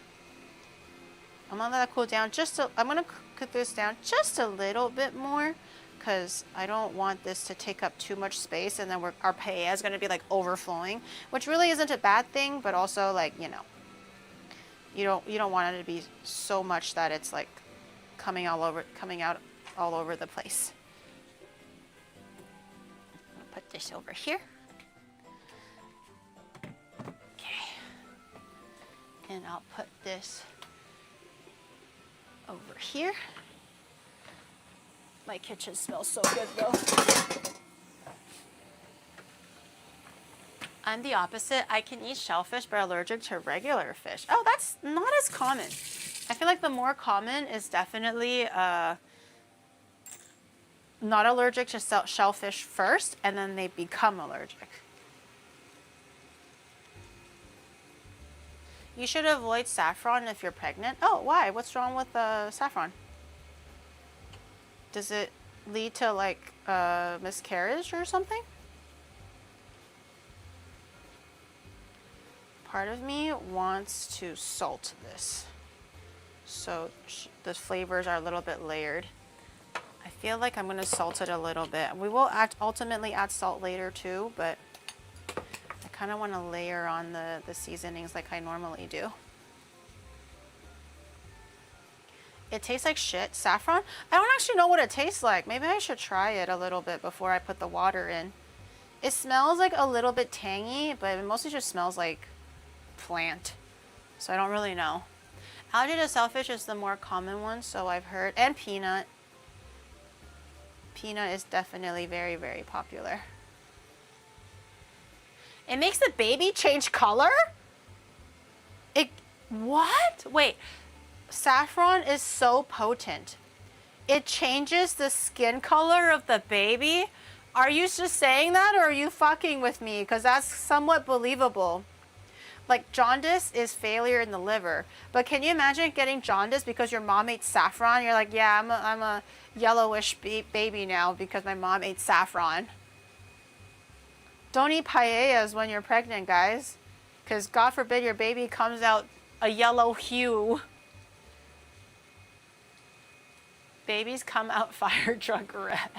I'm gonna let that cool down I'm gonna cook this down just a little bit more because I don't want this to take up too much space, and then our paella is gonna be like overflowing, which really isn't a bad thing, but also like, you know, You don't want it to be so much that it's like coming out all over the place. I'll put this over here. Okay. And I'll put this over here. My kitchen smells so good though. I'm the opposite. I can eat shellfish, but allergic to regular fish. Oh, that's not as common. I feel like the more common is definitely not allergic to shellfish first, and then they become allergic. You should avoid saffron if you're pregnant. Oh, why? What's wrong with saffron? Does it lead to like miscarriage or something? Part of me wants to salt this, so the flavors are a little bit layered. I feel like I'm gonna salt it a little bit. We will ultimately add salt later too, but I kind of want to layer on the seasonings like I normally do. It tastes like shit. Saffron? I don't actually know what it tastes like. Maybe I should try it a little bit before I put the water in. It smells like a little bit tangy, but it mostly just smells like plant, so I don't really know. Allergy to shellfish is the more common one, so I've heard, and peanut. Peanut is definitely very, very popular. It makes the baby change color? What? Wait, saffron is so potent. It changes the skin color of the baby? Are you just saying that, or are you fucking with me? Because that's somewhat believable. Like, jaundice is failure in the liver. But can you imagine getting jaundice because your mom ate saffron? You're like, yeah, I'm a yellowish baby now because my mom ate saffron. Don't eat paellas when you're pregnant, guys. Because God forbid your baby comes out a yellow hue. Babies come out fire truck red.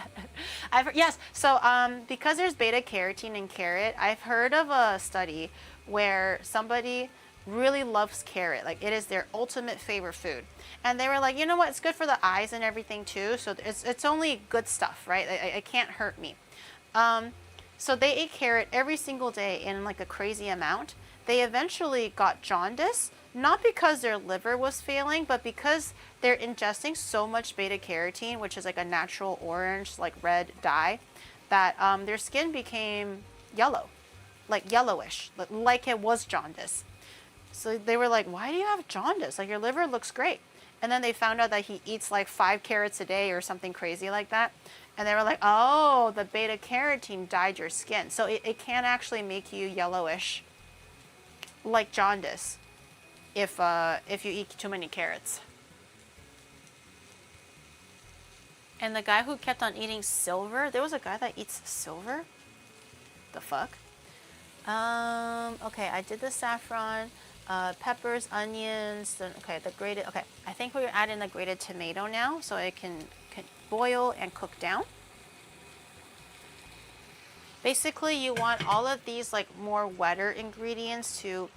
Yes, so because there's beta carotene in carrot, I've heard of a study where somebody really loves carrot. Like, it is their ultimate favorite food. And they were like, you know what, it's good for the eyes and everything too, so it's only good stuff, right? It can't hurt me. So they ate carrot every single day in like a crazy amount. They eventually got jaundice, not because their liver was failing, but because they're ingesting so much beta carotene, which is like a natural orange, like red dye, that their skin became yellow, like yellowish, like it was jaundice. So they were like, why do you have jaundice? Like, your liver looks great. And then they found out that he eats like 5 carrots a day or something crazy like that. And they were like, oh, the beta carotene dyed your skin. So it can actually make you yellowish, like jaundice, if you eat too many carrots. And the guy who kept on eating silver, there was a guy that eats silver? The fuck? Okay, I did the saffron, peppers, onions, okay, the grated, okay. I think we're adding the grated tomato now so it can boil and cook down. Basically, you want all of these like more wetter ingredients to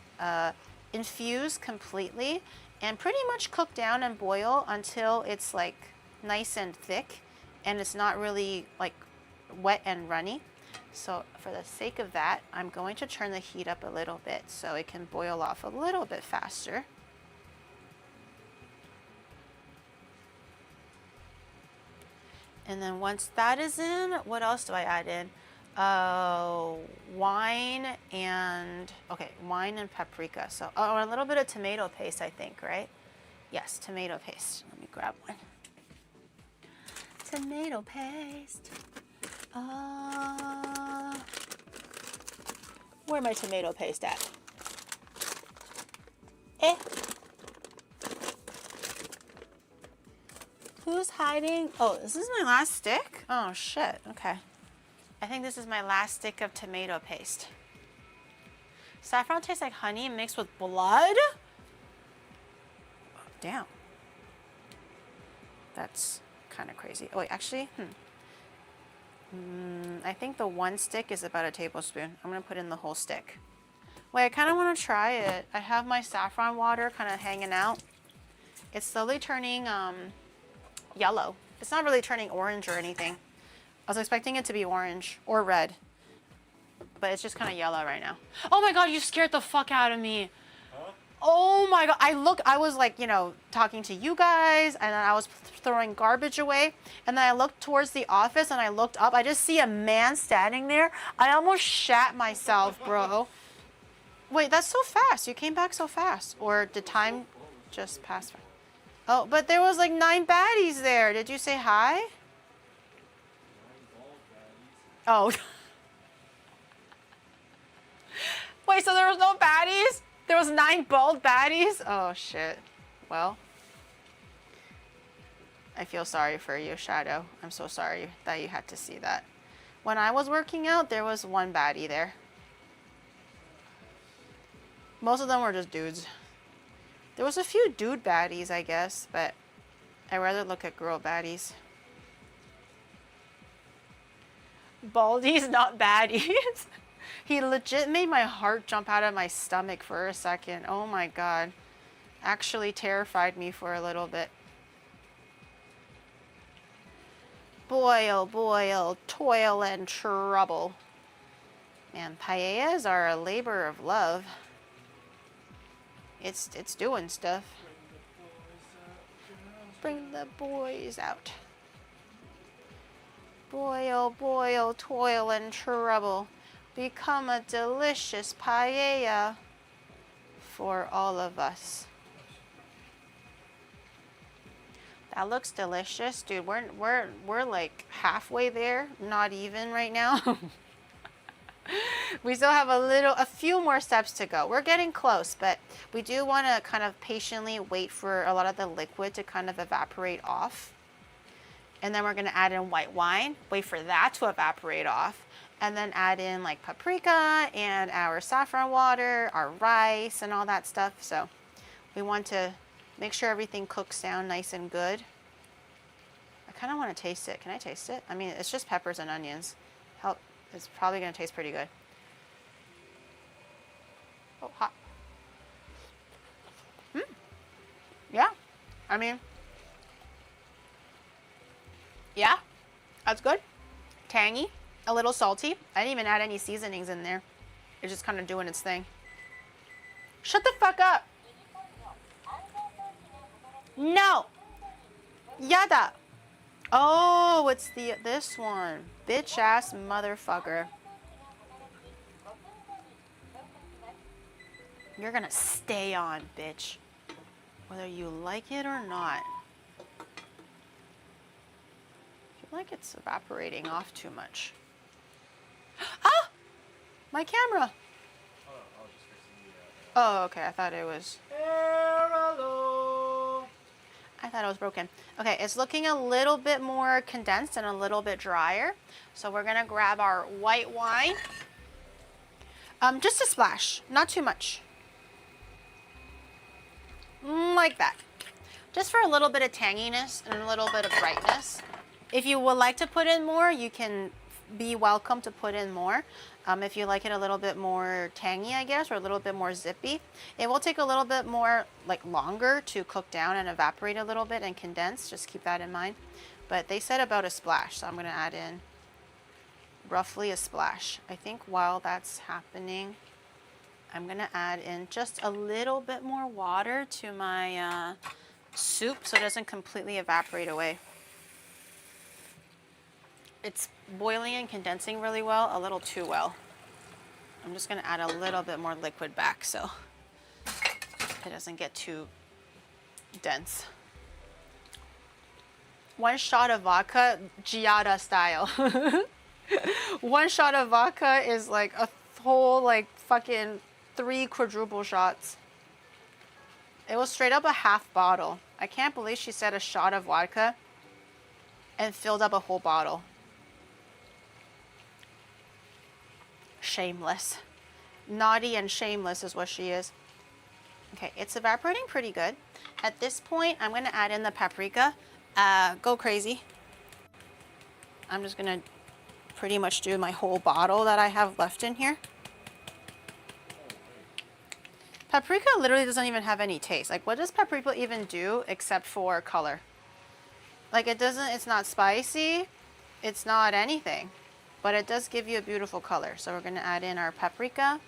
infuse completely and pretty much cook down and boil until it's like nice and thick and it's not really like wet and runny. So for the sake of that, I'm going to turn the heat up a little bit so it can boil off a little bit faster. And then once that is in, what else do I add in? Wine and paprika. So, a little bit of tomato paste, I think, right? Yes, tomato paste. Let me grab one. Tomato paste. Where my tomato paste at? Who's hiding? Oh, this is my last stick? Oh, shit. Okay. I think this is my last stick of tomato paste. Saffron tastes like honey mixed with blood? Damn. That's kind of crazy. Oh, wait, actually, I think the one stick is about a tablespoon. I'm going to put in the whole stick. Wait, I kind of want to try it. I have my saffron water kind of hanging out. It's slowly turning yellow. It's not really turning orange or anything. I was expecting it to be orange or red, but it's just kind of yellow right now. Oh my God, you scared the fuck out of me. Huh? Oh my God, I was like, you know, talking to you guys, and then I was throwing garbage away, and then I looked towards the office and I looked up. I just see a man standing there. I almost shat myself, bro. Wait, that's so fast. You came back so fast. Or did time just pass? Oh, but there was like 9 baddies there. Did you say hi? Oh. Wait, so there was no baddies? There was 9 bald baddies? Oh, shit. Well, I feel sorry for you, Shadow. I'm so sorry that you had to see that. When I was working out, there was 1 baddie there. Most of them were just dudes. There was a few dude baddies, I guess, but I'd rather look at girl baddies. Baldies, not baddies. He legit made my heart jump out of my stomach for a second. Oh my God. Actually terrified me for a little bit. Boy, oh, toil and trouble. Man, paellas are a labor of love. It's doing stuff. Bring the boys out. Boy, oh, toil and trouble. Become a delicious paella for all of us. That looks delicious, dude. We're like halfway there, not even right now. We still have a few more steps to go. We're getting close, but we do want to kind of patiently wait for a lot of the liquid to kind of evaporate off. And then we're going to add in white wine, wait for that to evaporate off, and then add in like paprika and our saffron water, our rice and all that stuff. So we want to make sure everything cooks down nice and good. I kind of want to taste it. Can I taste it? I mean, it's just peppers and onions. It's probably going to taste pretty good. Oh, hot. Yeah. I mean, yeah, that's good. Tangy, a little salty. I didn't even add any seasonings in there. It's just kind of doing its thing. Shut the fuck up. No. Yada. Oh, it's this one. Bitch ass motherfucker. You're gonna stay on, bitch. Whether you like it or not. I feel like it's evaporating off too much. Ah! My camera. Oh, I was just fixing the Oh, okay. I thought it was... I thought it was broken. Okay, it's looking a little bit more condensed and a little bit drier. So we're gonna grab our white wine. Just a splash, not too much. Like that. Just for a little bit of tanginess and a little bit of brightness. If you would like to put in more, you can be welcome to put in more. If you like it a little bit more tangy, I guess, or a little bit more zippy. It will take a little bit more, like longer to cook down and evaporate a little bit and condense. Just keep that in mind. But they said about a splash, so I'm gonna add in roughly a splash. I think while that's happening, I'm gonna add in just a little bit more water to my soup so it doesn't completely evaporate away. It's boiling and condensing really well, a little too well. I'm just gonna add a little bit more liquid back so it doesn't get too dense. 1 shot of vodka, Giada style. 1 shot of vodka is like a whole like fucking 3 quadruple shots. It was straight up a half bottle. I can't believe she said a shot of vodka and filled up a whole bottle. Shameless. Naughty and shameless is what she is. Okay, it's evaporating pretty good. At this point, I'm gonna add in the paprika. Go crazy. I'm just gonna pretty much do my whole bottle that I have left in here. Paprika literally doesn't even have any taste. Like, what does paprika even do except for color? Like, it doesn't, it's not spicy. It's not anything. But it does give you a beautiful color. So we're going to add in our paprika.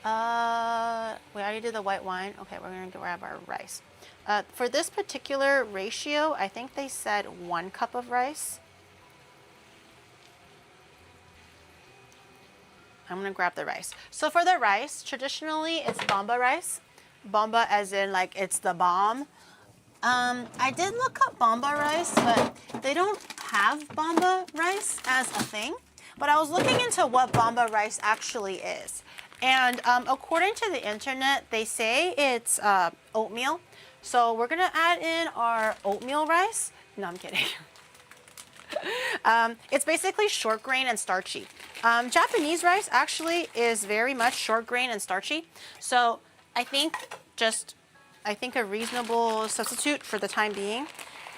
We already did the white wine. Okay, we're going to grab our rice. For this particular ratio, I think they said 1 cup of rice. I'm going to grab the rice. So for the rice, traditionally it's bomba rice. Bomba as in like it's the bomb. I did look up bomba rice, but they don't have bomba rice as a thing. But I was looking into what bomba rice actually is. And according to the internet, they say it's oatmeal. So we're gonna add in our oatmeal rice. No, I'm kidding. It's basically short grain and starchy. Japanese rice actually is very much short grain and starchy. So I think a reasonable substitute for the time being.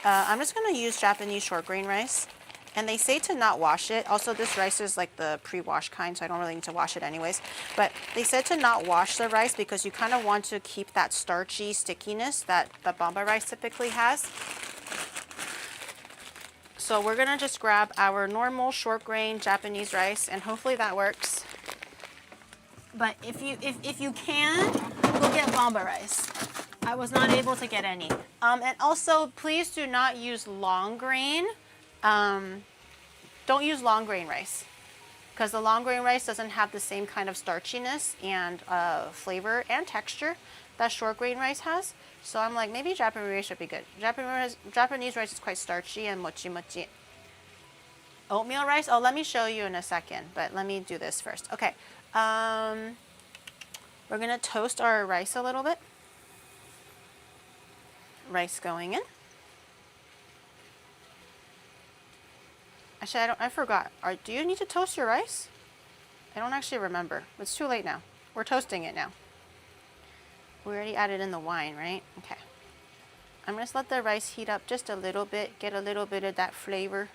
I'm just gonna use Japanese short grain rice. And they say to not wash it. Also, this rice is like the pre-washed kind, so I don't really need to wash it anyways. But they said to not wash the rice because you kind of want to keep that starchy stickiness that the bomba rice typically has. So we're gonna just grab our normal short grain Japanese rice, and hopefully that works. But if you can, go get bomba rice. I was not able to get any. And also, please do not use long grain. Don't use long grain rice because the long grain rice doesn't have the same kind of starchiness and flavor and texture that short grain rice has. So I'm like, maybe Japanese rice should be good. Japanese rice is quite starchy and mochi mochi. Oatmeal rice? Oh, let me show you in a second, but let me do this first. Okay, we're gonna toast our rice a little bit. Rice going in. Actually, I forgot. Do you need to toast your rice? I don't actually remember. It's too late now. We're toasting it now. We already added in the wine, right? Okay. I'm just let the rice heat up just a little bit, get a little bit of that flavor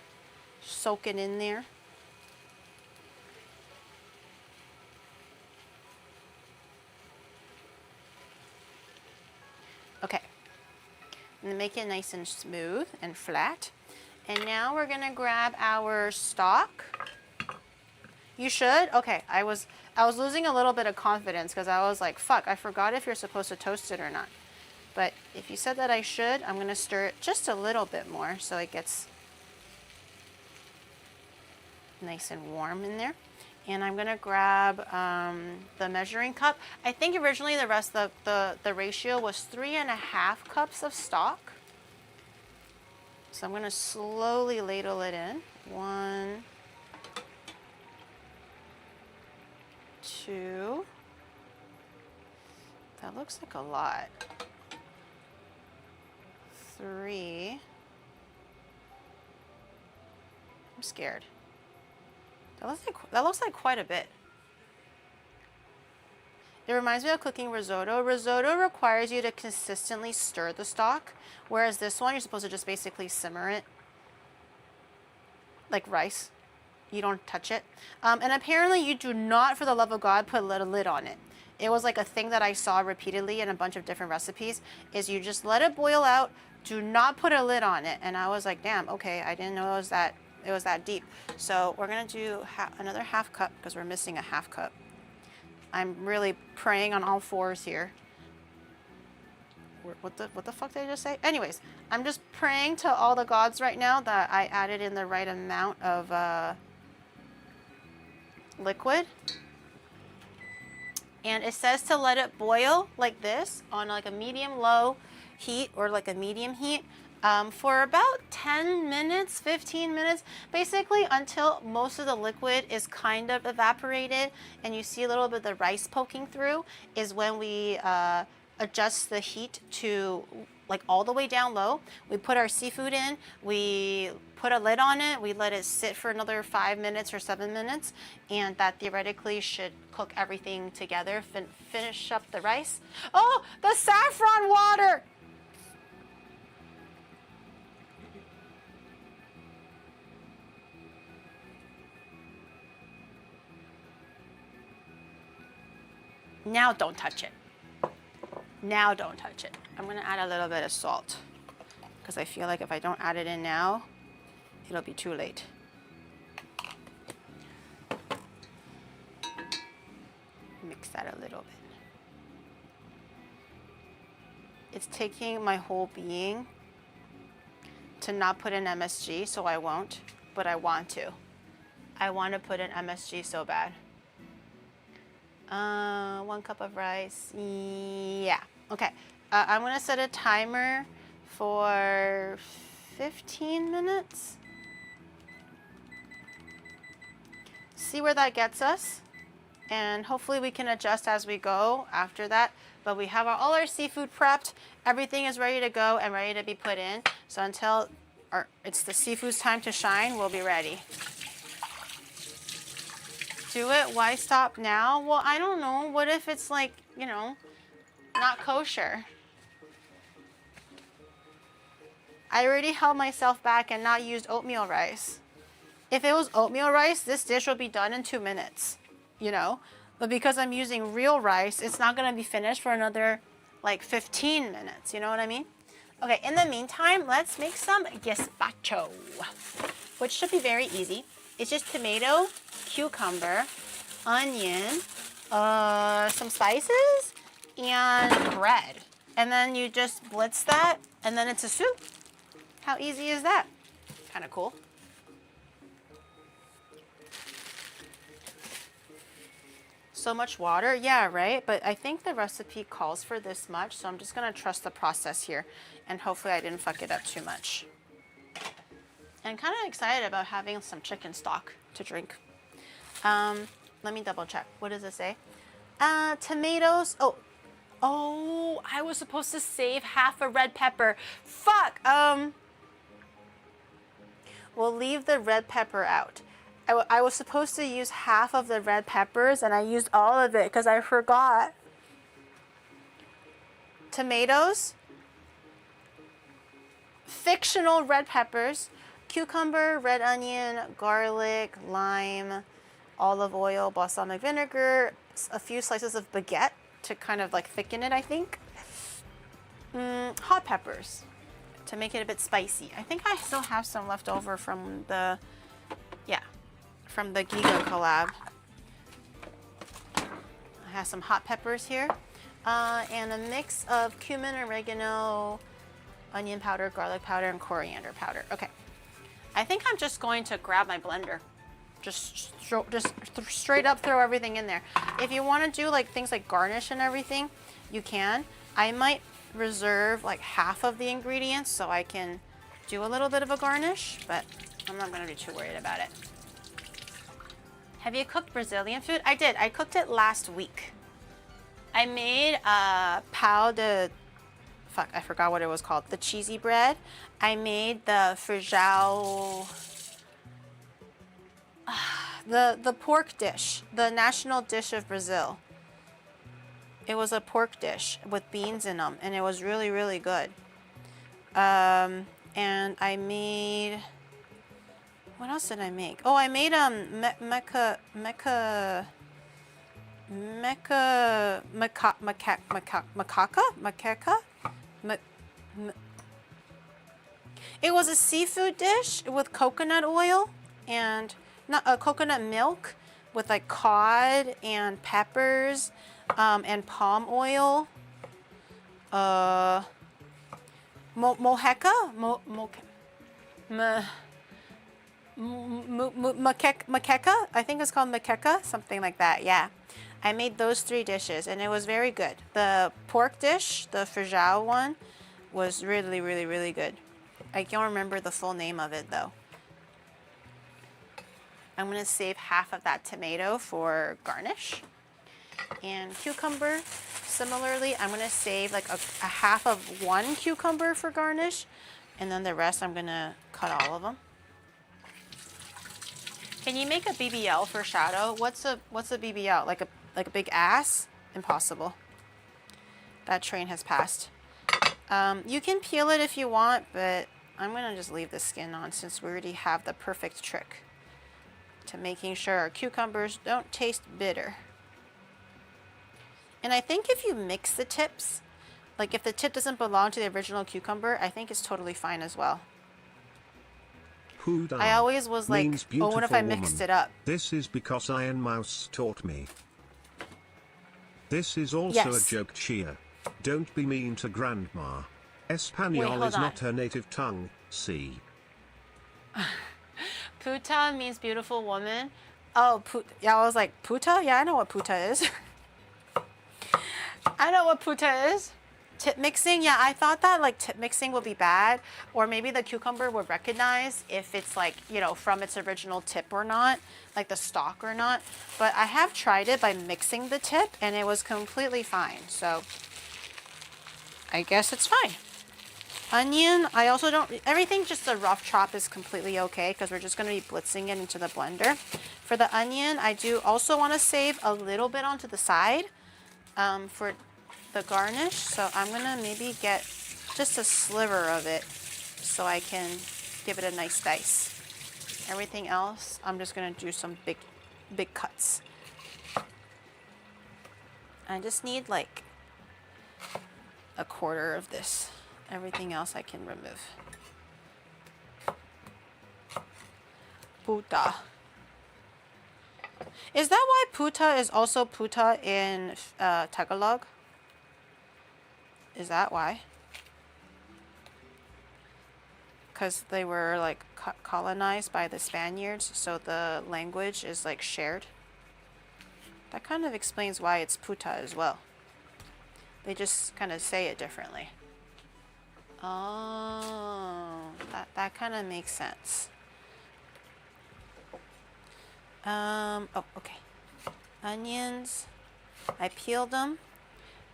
soaking in there. Okay. And make it nice and smooth and flat. And now we're gonna grab our stock. You should? Okay, I was losing a little bit of confidence because I was like, fuck, I forgot if you're supposed to toast it or not. But if you said that I should, I'm gonna stir it just a little bit more so it gets nice and warm in there. And I'm gonna grab the measuring cup. I think originally the ratio was 3.5 cups of stock. So I'm gonna slowly ladle it in. 1, 2. That looks like a lot. 3. I'm scared. That looks like quite a bit. It reminds me of cooking risotto. Risotto requires you to consistently stir the stock, whereas this one, you're supposed to just basically simmer it like rice. You don't touch it. And apparently you do not, for the love of God, put a lid on it. It was like a thing that I saw repeatedly in a bunch of different recipes, is you just let it boil out, do not put a lid on it. And I was like, damn, okay, I didn't know it was that deep. So we're gonna do another 1/2 cup because we're missing a 1/2 cup. I'm really praying on all fours here. What the fuck did I just say? Anyways, I'm just praying to all the gods right now that I added in the right amount of liquid. And it says to let it boil like this on like a medium-low heat or like a medium heat for about 10 minutes, 15 minutes, basically until most of the liquid is kind of evaporated and you see a little bit of the rice poking through, is when we adjust the heat to like all the way down low. We put our seafood in, we put a lid on it, we let it sit for another 5 minutes or 7 minutes, and that theoretically should cook everything together, finish up the rice. Oh, the saffron water! Now don't touch it. Now don't touch it. I'm gonna add a little bit of salt because I feel like if I don't add it in now, it'll be too late. Mix that a little bit. It's taking my whole being to not put in MSG, so I won't, but I want to. I want to put in MSG so bad. 1 cup of rice. Yeah. Okay. I'm gonna set a timer for 15 minutes. See where that gets us, and hopefully we can adjust as we go after that. But we have all our seafood prepped. Everything is ready to go and ready to be put in. So until it's the seafood's time to shine, we'll be ready. Do it? Why stop now? Well, I don't know. What if it's like, you know, not kosher? I already held myself back and not used oatmeal rice. If it was oatmeal rice, this dish would be done in 2 minutes, you know? But because I'm using real rice, it's not gonna be finished for another like 15 minutes, you know what I mean? Okay, in the meantime, let's make some gazpacho, which should be very easy. It's just tomato, cucumber, onion, some spices, and bread. And then you just blitz that, and then it's a soup. How easy is that? Kind of cool. So much water, yeah, right? But I think the recipe calls for this much, so I'm just gonna trust the process here, and hopefully I didn't fuck it up too much. And kind of excited about having some chicken stock to drink. Let me double check. What does it say? Tomatoes. Oh, I was supposed to save half a red pepper. Fuck. We'll leave the red pepper out. I was supposed to use half of the red peppers, and I used all of it because I forgot. Tomatoes, fictional red peppers, cucumber, red onion, garlic, lime, olive oil, balsamic vinegar, a few slices of baguette to kind of like thicken it, I think. Hot peppers to make it a bit spicy. I think I still have some left over from the Giga collab. I have some hot peppers here, and a mix of cumin, oregano, onion powder, garlic powder, and coriander powder. Okay, I think I'm just going to grab my blender. Just straight up throw everything in there. If you want to do like things like garnish and everything, you can. I might reserve like half of the ingredients so I can do a little bit of a garnish, but I'm not going to be too worried about it. Have you cooked Brazilian food? I did. I cooked it last week. I made pão de... Fuck, I forgot what it was called. The cheesy bread. I made the feijão... The pork dish. The national dish of Brazil. It was a pork dish with beans in them. And it was really, really good. And I made... What else did I make? Oh, I made macaca. It was a seafood dish with coconut oil and coconut milk with like cod and peppers and palm oil. Maqueca, I think it's called maqueca, something like that. Yeah, I made those 3 dishes and it was very good. The pork dish, the feijão one, was really, really, really good. I don't remember the full name of it though. I'm gonna save half of that tomato for garnish. And cucumber, similarly, I'm gonna save like a half of 1 cucumber for garnish, and then the rest I'm gonna cut all of them. Can you make a BBL for shadow? What's a BBL? Like a big ass? Impossible. That train has passed. You can peel it if you want, but I'm gonna just leave the skin on since we already have the perfect trick to making sure our cucumbers don't taste bitter. And I think if you mix the tips, Like if the tip doesn't belong to the original cucumber, I think it's totally fine as well. Huda I always was like, means oh, what if I beautiful mixed woman. it up? This is because Iron Mouse taught me. This is also Yes. a joke, Chia. Don't be mean to Grandma. Wait, Espanol hold is on. not her native tongue, see. Puta means beautiful woman. Oh, yeah, I was like, puta? Yeah, I know what puta is. I know what puta is. Tip mixing, yeah, I thought that like tip mixing would be bad, or maybe the cucumber would recognize if it's like, you know, from its original tip or not, like the stalk or not. But I have tried it by mixing the tip and it was completely fine. So I guess it's fine. Onion, I also don't, everything just a rough chop is completely okay because we're just going to be blitzing it into the blender. For the onion, I do also want to save a little bit onto the side for the garnish. So I'm going to maybe get just a sliver of it so I can give it a nice dice. Everything else, I'm just going to do some big cuts. I just need like a quarter of this. Everything else I can remove. Puta. Is that why puta is also puta in Tagalog? Is that why? Because they were like colonized by the Spaniards, so the language is like shared. That kind of explains why it's puta as well. They just kind of say it differently. Oh, that kind of makes sense. Oh, okay. Onions, I peeled them,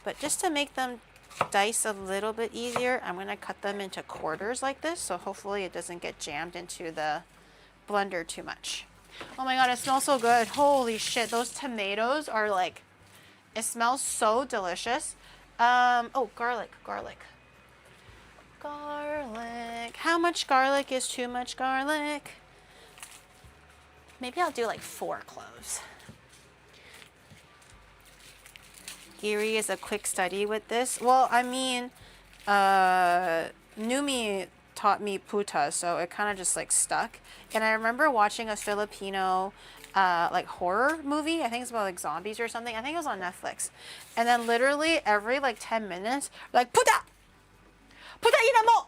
but just to make them dice a little bit easier, I'm going to cut them into quarters like this, so hopefully it doesn't get jammed into the blender too much. Oh my god, it smells so good. Holy shit, those tomatoes are like, it smells so delicious. Oh, garlic. Garlic. How much garlic is too much garlic? Maybe I'll do like 4 cloves. Giri is a quick study with this. Well, I mean, Numi taught me puta, so it kind of just like stuck. And I remember watching a Filipino like horror movie. I think it's about like zombies or something. I think it was on Netflix. And then literally every like 10 minutes, like puta! Puta ina mo!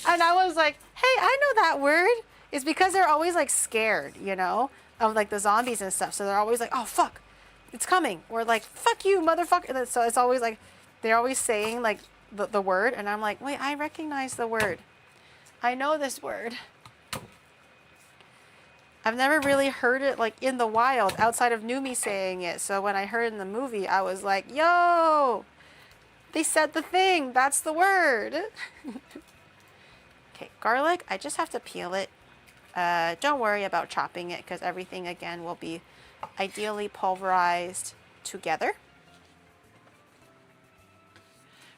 And I was like, hey, I know that word. It's because they're always like scared, you know, of like the zombies and stuff. So they're always like, oh fuck, it's coming. Or like, fuck you, motherfucker. And so it's always like, they're always saying like the word. And I'm like, wait, I recognize the word. I know this word. I've never really heard it like in the wild outside of Numi saying it. So when I heard it in the movie, I was like, yo, they said the thing. That's the word. Okay, garlic, I just have to peel it. Don't worry about chopping it because everything again will be ideally pulverized together.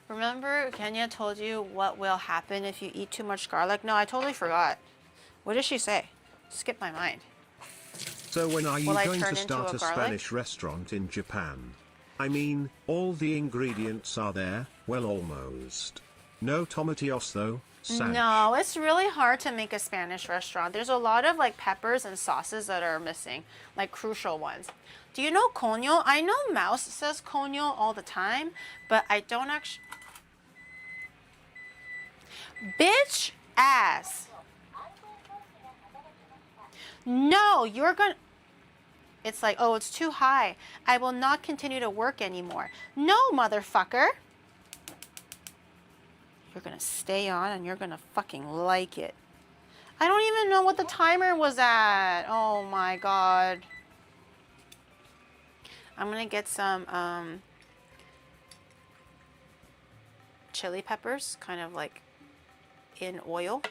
Remember Kenya told you what will happen if you eat too much garlic? No, I totally forgot. What did she say? Skipped my mind. So when are you Will I going turn to into start a a garlic? Spanish restaurant in Japan? I mean, all the ingredients are there, well almost. No tomatillos though. Sanch. No, it's really hard to make a Spanish restaurant. There's a lot of like peppers and sauces that are missing, like crucial ones. Do you know coño? I know Mouse says coño all the time, but I don't actually. Bitch ass. No, you're gonna. It's like, oh, it's too high. I will not continue to work anymore. No, motherfucker. You're gonna stay on and you're gonna fucking like it. I don't even know what the timer was at. Oh my god. I'm gonna get some chili peppers, kind of like in oil,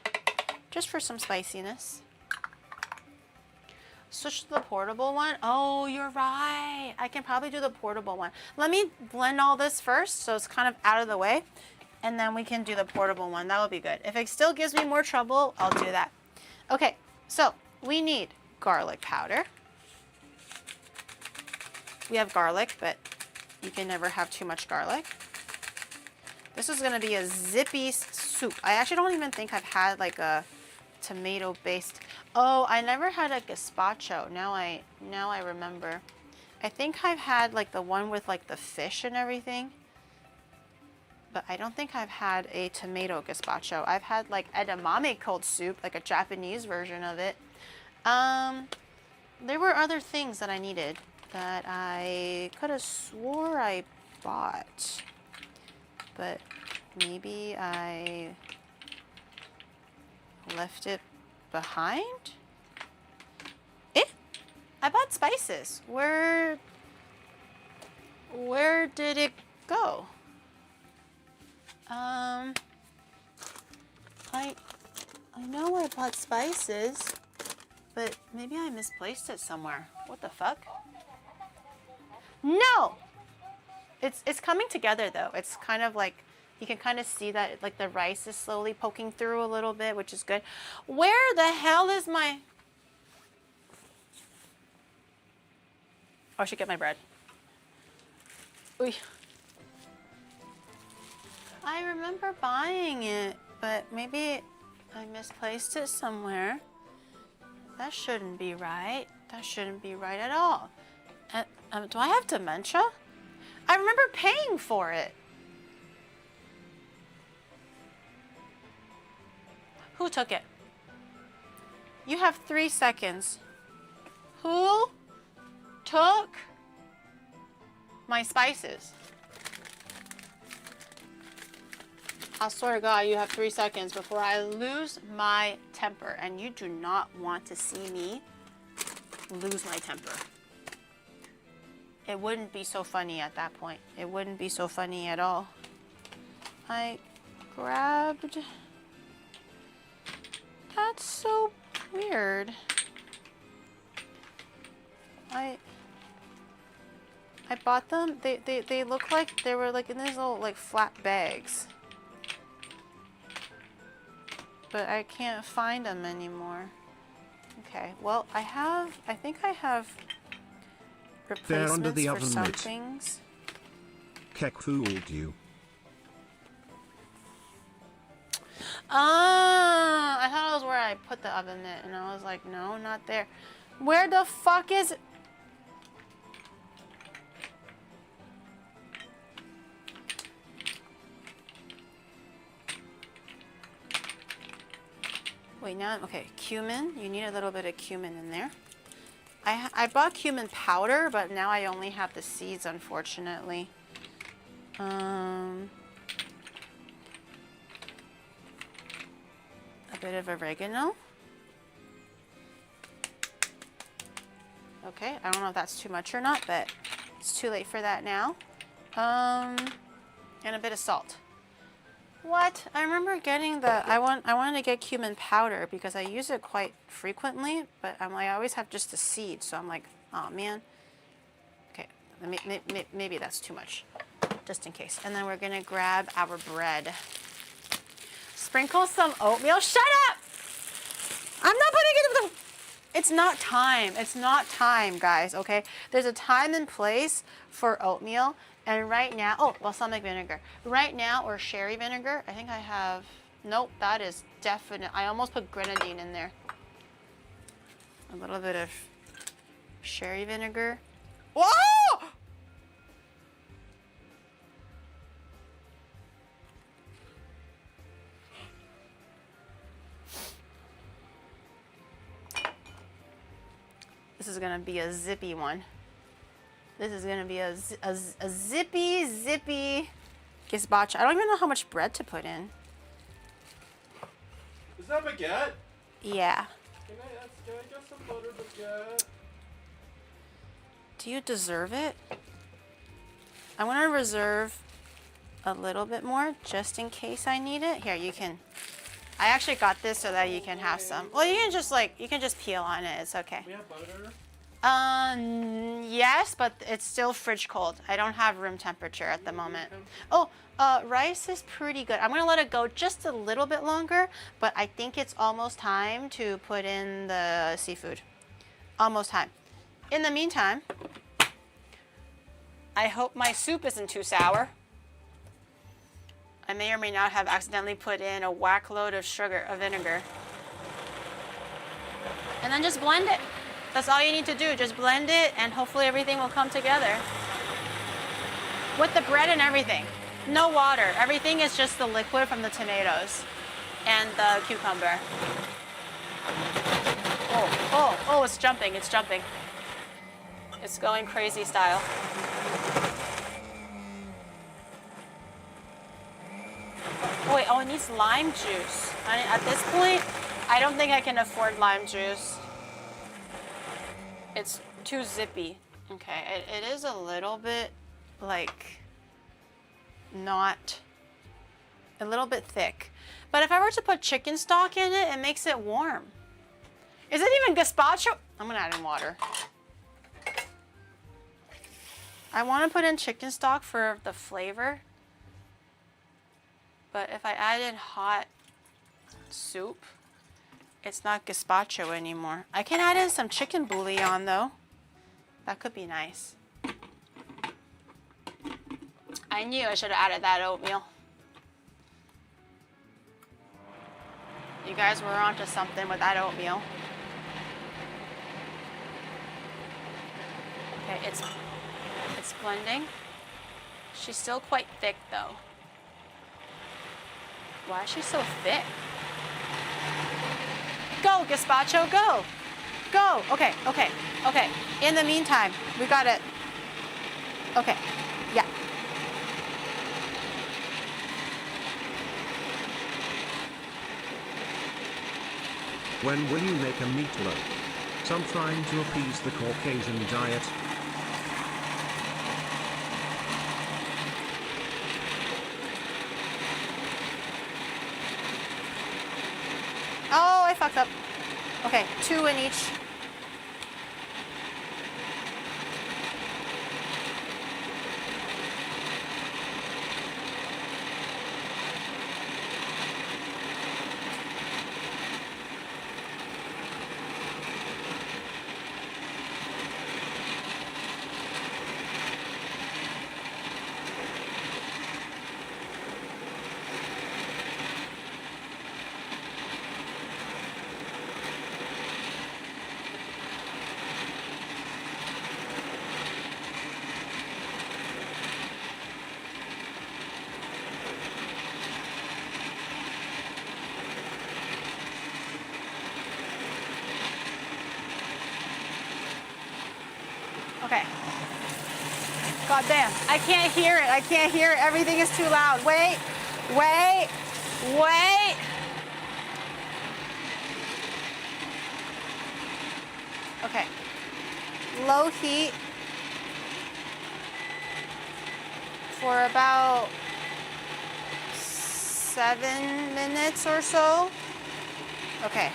just for some spiciness. Switch to the portable one. Oh, you're right. I can probably do the portable one. Let me blend all this first so it's kind of out of the way. And then we can do the portable one. That would be good. If it still gives me more trouble, I'll do that. Okay, so we need garlic powder. We have garlic, but you can never have too much garlic. This is gonna be a zippy soup. I actually don't even think I've had like a tomato-based. Oh, I never had a gazpacho. Now I remember. I think I've had like the one with like the fish and everything. But I don't think I've had a tomato gazpacho. I've had like edamame cold soup, like a Japanese version of it. There were other things that I needed that I could have swore I bought. But maybe I left it behind? I bought spices. Where did it go? I know I bought spices, but maybe I misplaced it somewhere. What the fuck? No! It's coming together though. It's kind of like, you can kind of see that like the rice is slowly poking through a little bit, which is good. Where the hell is my... Oh, I should get my bread. Oy. I remember buying it, but maybe I misplaced it somewhere. That shouldn't be right. That shouldn't be right at all. Do I have dementia? I remember paying for it. Who took it? You have 3 seconds. Who took my spices? I swear to God, you have 3 seconds before I lose my temper. And you do not want to see me lose my temper. It wouldn't be so funny at that point. It wouldn't be so funny at all. I grabbed... That's so weird. I bought them. They look like they were like in these little like flat bags. But I can't find them anymore. Okay, well I think I have They're under replacements the for oven some mitt. things. Keck fooled you. I thought it was where I put the oven mitt, and I was like, no, not there. Where the fuck is it? Wait, now, okay, cumin. You need a little bit of cumin in there. I bought cumin powder, but now I only have the seeds, unfortunately. A bit of oregano. Okay, I don't know if that's too much or not, but it's too late for that now. And a bit of salt. What? I remember getting the, I wanted to get cumin powder because I use it quite frequently, but I always have just the seed, so I'm like, oh man. Okay, maybe that's too much, just in case. And then we're gonna grab our bread. Sprinkle some oatmeal. Shut up! I'm not putting it in the... It's not time. It's not time, guys, okay? There's a time and place for oatmeal. And right now, oh, balsamic vinegar. Right now, or sherry vinegar, I think I have, nope, that is definite. I almost put grenadine in there. A little bit of sherry vinegar. Whoa! This is gonna be a zippy one. This is gonna be a zippy gazpacho. I don't even know how much bread to put in. Is that baguette? Yeah. Can I get some butter baguette? Do you deserve it? I want to reserve a little bit more just in case I need it. Here, you can. I actually got this so that you can have some. Well, you can just peel on it. It's okay. We have butter? Yes, but it's still fridge cold. I don't have room temperature at the moment. Oh, rice is pretty good. I'm gonna let it go just a little bit longer, but I think it's almost time to put in the seafood. Almost time. In the meantime, I hope my soup isn't too sour. I may or may not have accidentally put in a whack load of vinegar. And then just blend it. That's all you need to do. Just blend it and hopefully everything will come together. With the bread and everything. No water. Everything is just the liquid from the tomatoes and the cucumber. Oh, it's jumping, it's jumping. It's going crazy style. Oh, wait, it needs lime juice. At this point, I don't think I can afford lime juice. It's too zippy. Okay, it is a little bit like not a little bit thick. But if I were to put chicken stock in it, it makes it warm. Is it even gazpacho? I'm gonna add in water. I want to put in chicken stock for the flavor. But if I add in hot soup, it's not gazpacho anymore. I can add in some chicken bouillon though. That could be nice. I knew I should have added that oatmeal. You guys were onto something with that oatmeal. Okay, it's blending. She's still quite thick though. Why is she so thick? Go, gazpacho, go! Go! Okay. In the meantime, we got it. Okay, yeah. When will you make a meatloaf? Some trying to appease the Caucasian diet. Oh, I fucked up. Okay, 2 in each. Okay. God damn. I can't hear it. I can't hear it. Everything is too loud. Wait. Okay. Low heat for about 7 minutes or so. Okay.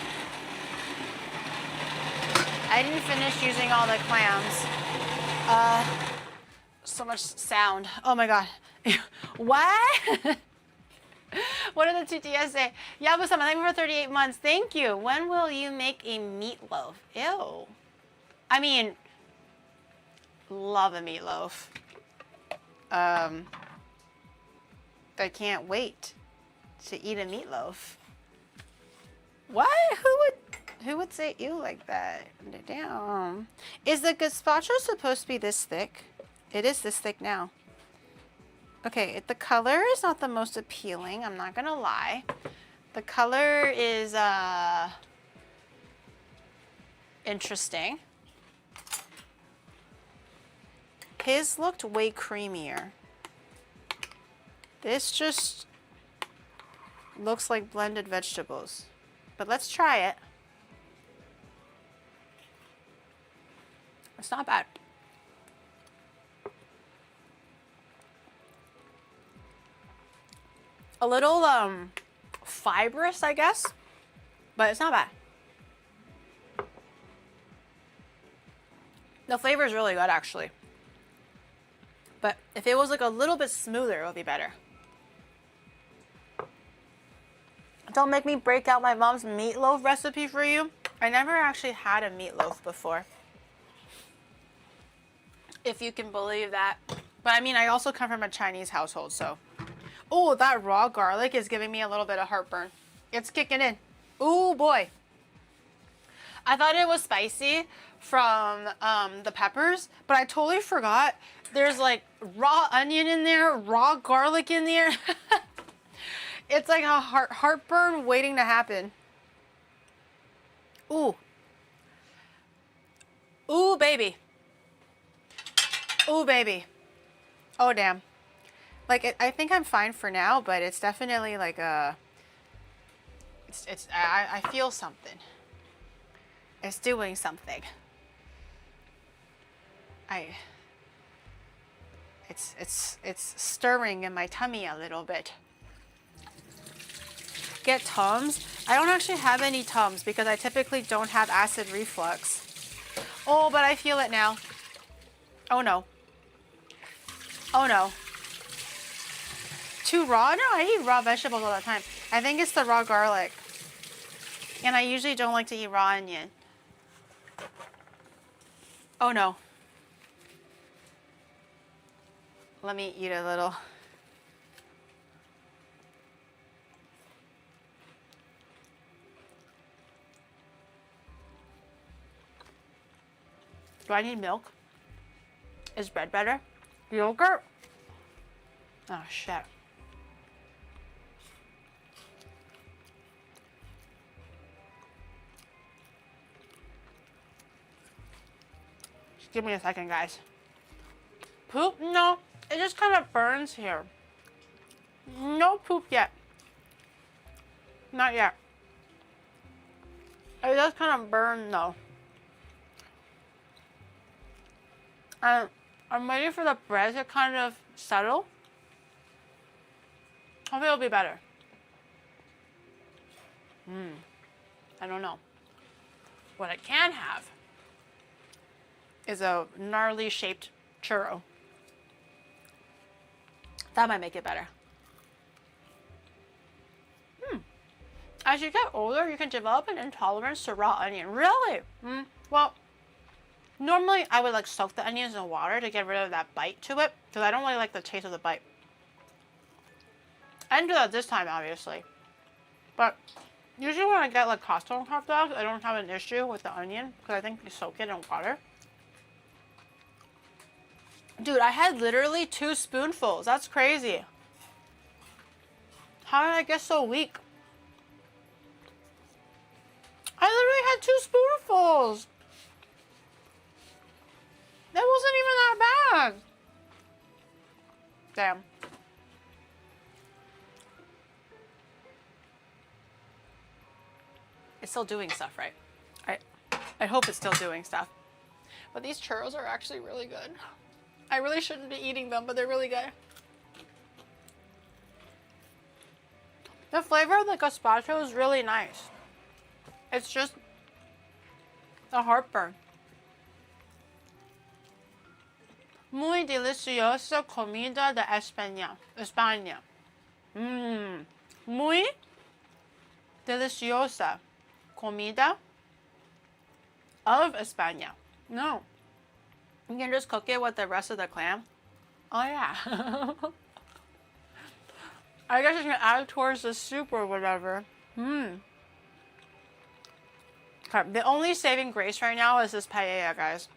I didn't finish using all the clams. So much sound. Oh my god. What? What did the TTS say? Yabu-sama, thank you for 38 months. Thank you. When will you make a meatloaf? Ew. I mean, love a meatloaf. I can't wait to eat a meatloaf. What? Who would say ew like that? Damn. Is the gazpacho supposed to be this thick? It is this thick now. Okay, the color is not the most appealing, I'm not gonna lie. The color is interesting. His looked way creamier. This just looks like blended vegetables. But let's try it. It's not bad. A little fibrous, I guess, but it's not bad. The flavor is really good, actually. But if it was like a little bit smoother, it would be better. Don't make me break out my mom's meatloaf recipe for you. I never actually had a meatloaf before, if you can believe that. But I mean, I also come from a Chinese household, so. Oh, that raw garlic is giving me a little bit of heartburn. It's kicking in. Oh boy. I thought it was spicy from the peppers, but I totally forgot there's like raw onion in there, raw garlic in there. It's like a heartburn waiting to happen. Ooh. Ooh, baby. Ooh, baby. Oh, damn. Like, I think I'm fine for now, but it's definitely like a... I feel something. It's doing something. It's stirring in my tummy a little bit. Get Tums. I don't actually have any Tums because I typically don't have acid reflux. Oh, but I feel it now. Oh no. Oh no. Too raw? No, I eat raw vegetables all the time. I think it's the raw garlic. And I usually don't like to eat raw onion. Oh no. Let me eat a little. Do I need milk? Is bread better? Yogurt? Oh shit. Just give me a second, guys. Poop? No, it just kind of burns here. No poop yet. Not yet. It does kind of burn though. I'm waiting for the bread to kind of settle. Hopefully it'll be better. I don't know. What I can have is a gnarly shaped churro. That might make it better. As you get older, you can develop an intolerance to raw onion. Really? Well, normally I would like soak the onions in water to get rid of that bite to it because I don't really like the taste of the bite. I didn't do that this time, obviously. But usually when I get like Costco hot dogs, I don't have an issue with the onion because I think you soak it in water. Dude, I had literally 2 spoonfuls. That's crazy. How did I get so weak? I literally had 2 spoonfuls. That wasn't even that bad. Damn. It's still doing stuff, right? I hope it's still doing stuff. But these churros are actually really good. I really shouldn't be eating them, but they're really good. The flavor of the gazpacho is really nice. It's just a heartburn. Muy deliciosa comida de España. Muy deliciosa comida of España. No. You can just cook it with the rest of the clam. Oh yeah. I guess you can add it towards the soup or whatever. Okay, the only saving grace right now is this paella, guys.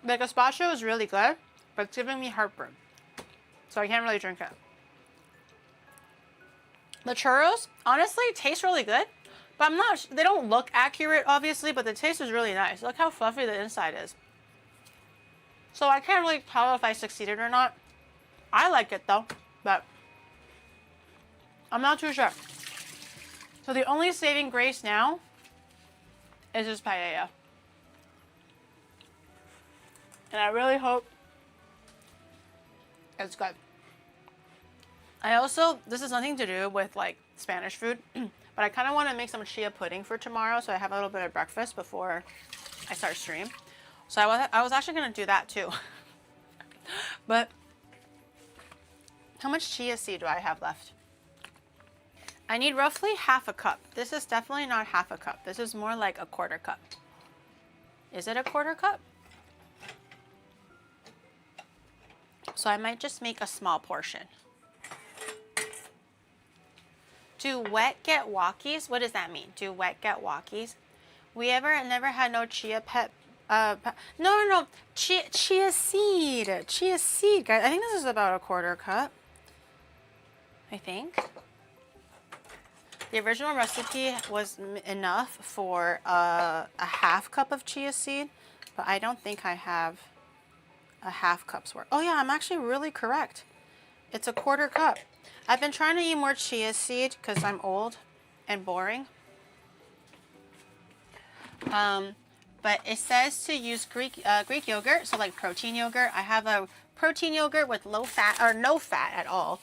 The gazpacho is really good, but it's giving me heartburn. So I can't really drink it. The churros, honestly, taste really good. But I'm not, they don't look accurate, obviously, but the taste is really nice. Look how fluffy the inside is. So I can't really tell if I succeeded or not. I like it though, but I'm not too sure. So the only saving grace now is this paella. And I really hope it's good. I also, this has nothing to do with like Spanish food, but I kind of want to make some chia pudding for tomorrow so I have a little bit of breakfast before I start stream. So I was actually going to do that too. But how much chia seed do I have left? I need roughly half a cup. This is definitely not half a cup. This is more like a quarter cup. Is it a quarter cup? So I might just make a small portion. Do wet get walkies? What does that mean? Do wet get walkies? We never had no chia pet. No. Chia seed. Chia seed, guys. I think this is about a 1/4 cup. I think. The original recipe was enough for a 1/2 cup of chia seed, but I don't think I have a 1/2 cup's worth. Oh yeah, I'm actually really correct. It's a 1/4 cup. I've been trying to eat more chia seed because I'm old and boring. But it says to use Greek yogurt, so like protein yogurt. I have a protein yogurt with low fat or no fat at all,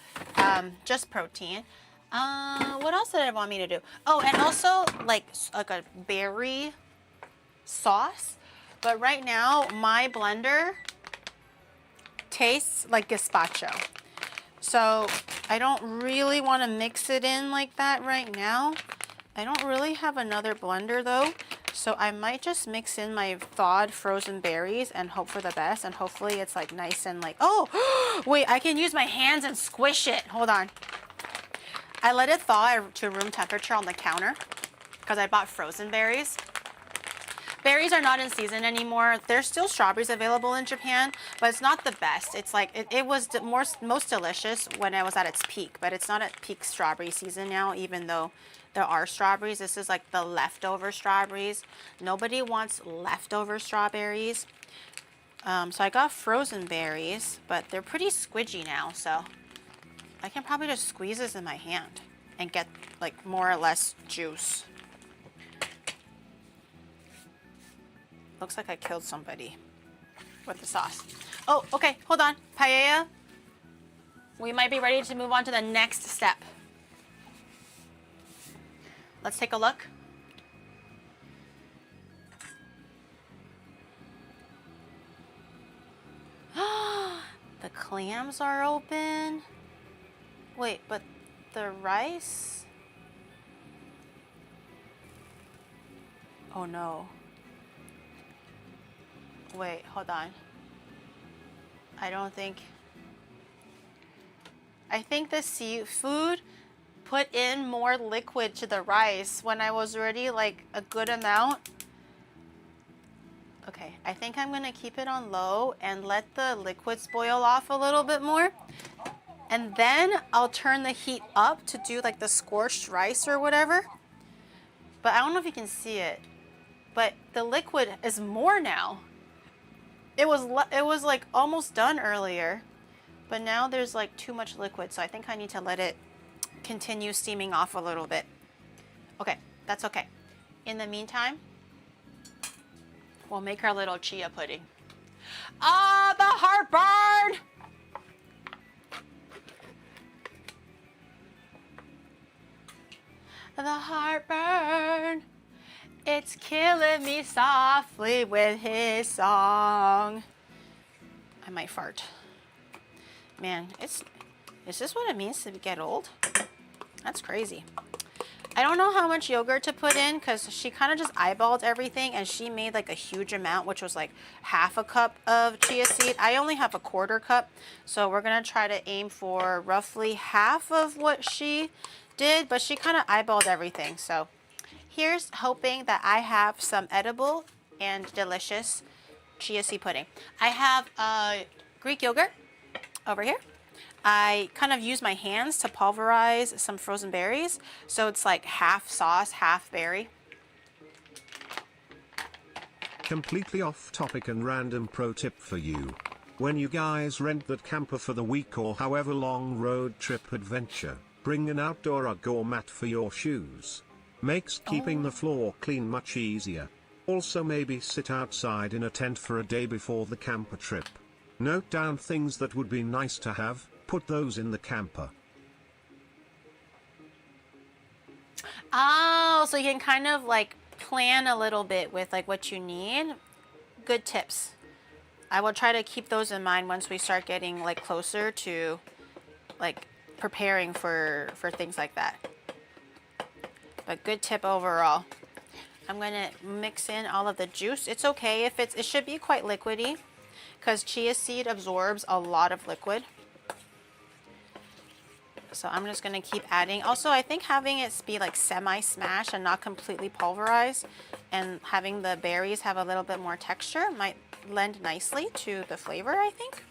just protein. What else did it want me to do? Oh, and also like a berry sauce. But right now my blender tastes like gazpacho. So I don't really want to mix it in like that right now. I don't really have another blender though. So I might just mix in my thawed frozen berries and hope for the best. And hopefully it's like nice and like, oh, wait, I can use my hands and squish it. Hold on. I let it thaw to room temperature on the counter because I bought frozen berries. Berries are not in season anymore. There's still strawberries available in Japan, but it's not the best. It's like, it was most delicious when it was at its peak, but it's not at peak strawberry season now, even though there are strawberries. This is like the leftover strawberries. Nobody wants leftover strawberries. So I got frozen berries, but they're pretty squidgy now, so I can probably just squeeze this in my hand and get like more or less juice. Looks like I killed somebody with the sauce. Oh, okay, hold on. Paella. We might be ready to move on to the next step. Let's take a look. The clams are open. Wait, but the rice? Oh no. Wait, hold on. I think the seafood put in more liquid to the rice when I was already like a good amount. Okay, I think I'm gonna keep it on low and let the liquids boil off a little bit more. And then I'll turn the heat up to do like the scorched rice or whatever. But I don't know if you can see it, but the liquid is more now. It was like almost done earlier, but now there's like too much liquid, so I think I need to let it continue steaming off a little bit. Okay, that's okay. In the meantime, we'll make our little chia pudding. Ah, the heartburn! The heartburn. It's killing me softly with his song. I might fart. Man, is this what it means to get old? That's crazy. I don't know how much yogurt to put in because she kind of just eyeballed everything and she made like a huge amount, which was like 1/2 cup of chia seed. I only have a 1/4 cup, so we're gonna try to aim for roughly half of what she did, but she kind of eyeballed everything. So here's hoping that I have some edible and delicious chia seed pudding. I have Greek yogurt over here. I kind of use my hands to pulverize some frozen berries. So it's like half sauce, half berry. Completely off topic and random pro tip for you. When you guys rent that camper for the week or however long road trip adventure, bring an outdoor UGG or mat for your shoes. Makes keeping the floor clean much easier. Also maybe sit outside in a tent for a day before the camper trip. Note down things that would be nice to have, put those in the camper. Oh, so you can kind of like plan a little bit with like what you need. Good tips. I will try to keep those in mind once we start getting like closer to like preparing for things like that. But good tip overall. I'm gonna mix in all of the juice. It's okay if it should be quite liquidy because chia seed absorbs a lot of liquid. So I'm just gonna keep adding. Also, I think having it be like semi-smashed and not completely pulverized and having the berries have a little bit more texture might lend nicely to the flavor, I think.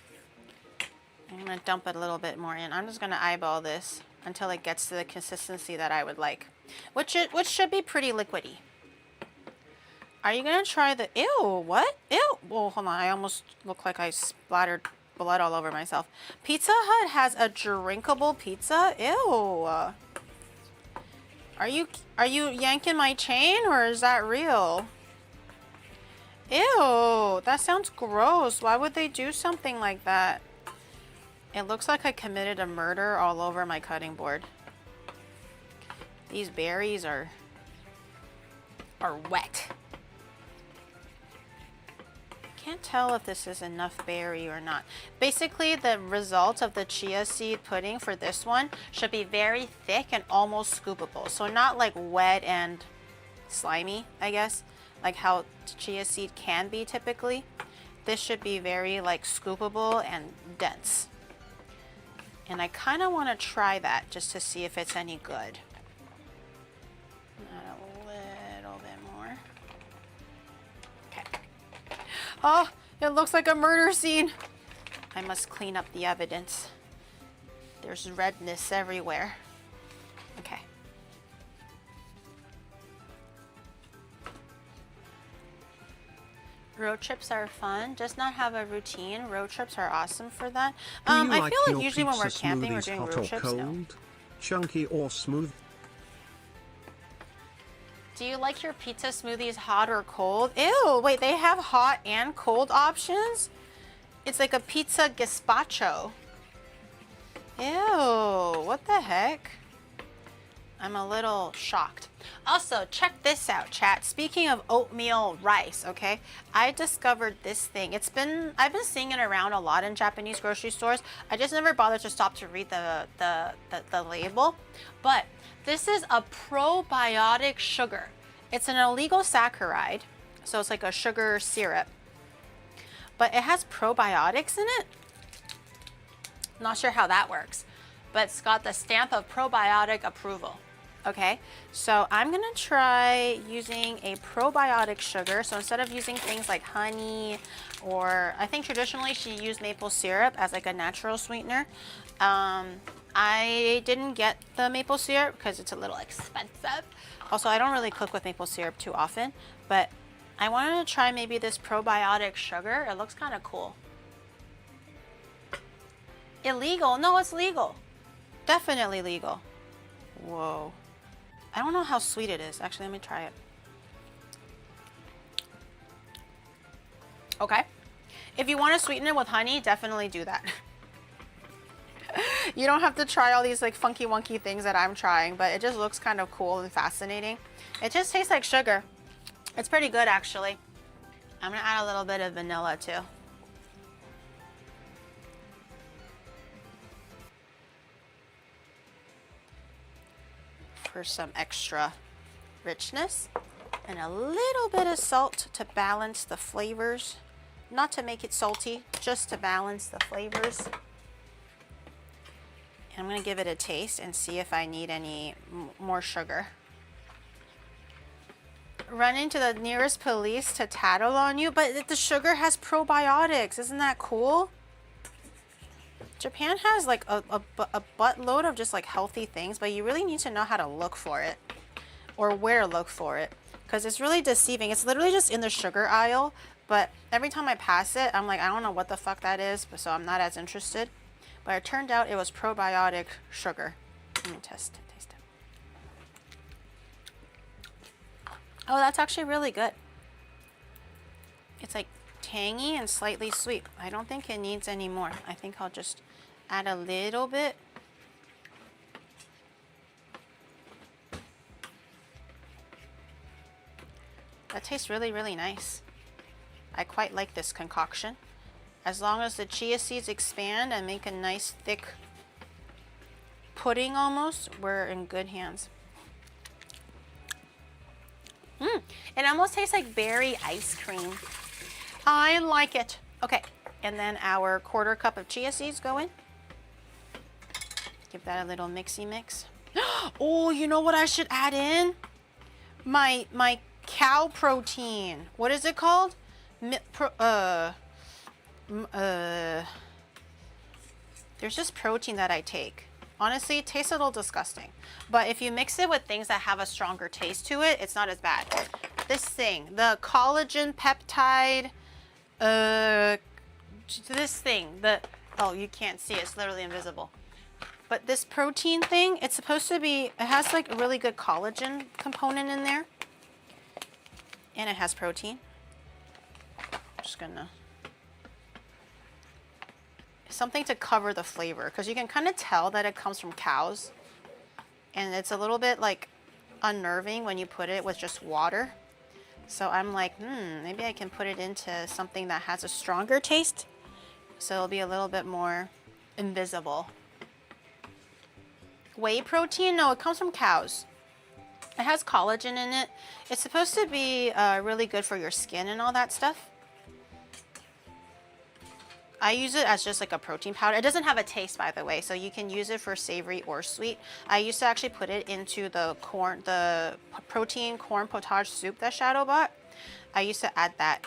I'm gonna dump it a little bit more in. I'm just gonna eyeball this until it gets to the consistency that I would like, which should be pretty liquidy. Are you gonna try the, ew, what? Ew, well, hold on, I almost look like I splattered blood all over myself. Pizza Hut has a drinkable pizza? Ew. Are you yanking my chain or is that real? Ew, that sounds gross. Why would they do something like that? It looks like I committed a murder all over my cutting board. These berries are wet. Can't tell if this is enough berry or not. Basically, the result of the chia seed pudding for this one should be very thick and almost scoopable. So not like wet and slimy, I guess, like how chia seed can be typically. This should be very like scoopable and dense. And I kind of want to try that just to see if it's any good. Add a little bit more. Okay. Oh, it looks like a murder scene. I must clean up the evidence. There's redness everywhere. Okay. Road trips are fun. Just not have a routine. Road trips are awesome for that. I feel like usually when we're camping, we're doing road trips. No. Chunky or smooth? Do you like your pizza smoothies hot or cold? Ew, wait, they have hot and cold options? It's like a pizza gazpacho. Ew, what the heck? I'm a little shocked. Also, check this out, chat. Speaking of oatmeal rice, okay? I discovered this thing. I've been seeing it around a lot in Japanese grocery stores. I just never bothered to stop to read the label. But this is a probiotic sugar. It's an illegal saccharide, so it's like a sugar syrup. But it has probiotics in it. Not sure how that works, but it's got the stamp of probiotic approval. Okay, so I'm gonna try using a probiotic sugar. So instead of using things like honey, or I think traditionally she used maple syrup as like a natural sweetener. I didn't get the maple syrup because it's a little expensive. Also, I don't really cook with maple syrup too often, but I wanted to try maybe this probiotic sugar. It looks kind of cool. Illegal? No, it's legal. Definitely legal. Whoa. I don't know how sweet it is. Actually, let me try it. Okay. If you want to sweeten it with honey, definitely do that. You don't have to try all these like funky wonky things that I'm trying, but it just looks kind of cool and fascinating. It just tastes like sugar. It's pretty good, actually. I'm gonna add a little bit of vanilla too. For some extra richness, and a little bit of salt to balance the flavors. Not to make it salty, just to balance the flavors. I'm gonna give it a taste and see if I need any more sugar. Run into the nearest police to tattle on you, but the sugar has probiotics. Isn't that cool? Japan has like a buttload of just like healthy things, but you really need to know how to look for it or where to look for it, because it's really deceiving. It's literally just in the sugar aisle, but every time I pass it, I'm like, I don't know what the fuck that is, so I'm not as interested. But it turned out it was probiotic sugar. Let me taste it. Oh, that's actually really good. It's like tangy and slightly sweet. I don't think it needs any more. I think I'll just add a little bit. That tastes really, really nice. I quite like this concoction. As long as the chia seeds expand and make a nice thick pudding almost, we're in good hands. It almost tastes like berry ice cream. I like it. Okay, and then our 1/4 cup of chia seeds go in. Give that a little mixy mix. Oh, you know what I should add in? My cow protein. What is it called? There's this protein that I take. Honestly, it tastes a little disgusting. But if you mix it with things that have a stronger taste to it, it's not as bad. This thing, the collagen peptide, this thing, oh, you can't see it, it's literally invisible. But this protein thing, it's supposed to be, it has like a really good collagen component in there. And it has protein. Just gonna, something to cover the flavor, because you can kind of tell that it comes from cows. And it's a little bit like unnerving when you put it with just water. So I'm like, maybe I can put it into something that has a stronger taste. So it'll be a little bit more invisible. Whey protein? No, it comes from cows. It has collagen in it. It's supposed to be really good for your skin and all that stuff. I use it as just like a protein powder. It doesn't have a taste, by the way, so you can use it for savory or sweet. I used to actually put it into the protein corn potage soup that Shadow bought. I used to add that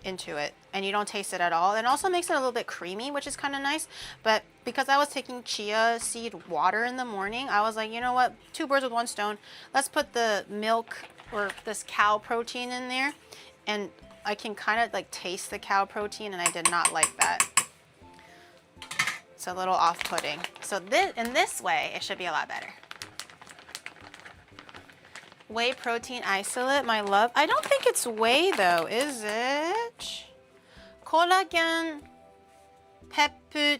into it, and you don't taste it at all. It also makes it a little bit creamy, which is kind of nice. But because I was taking chia seed water in the morning, I was like, you know what? 2 birds with 1 stone. Let's put the milk or this cow protein in there, and I can kind of like taste the cow protein, and I did not like that. It's a little off-putting. So in this way, it should be a lot better. Whey protein isolate, my love. I don't think it's whey though, is it? Collagen peptide.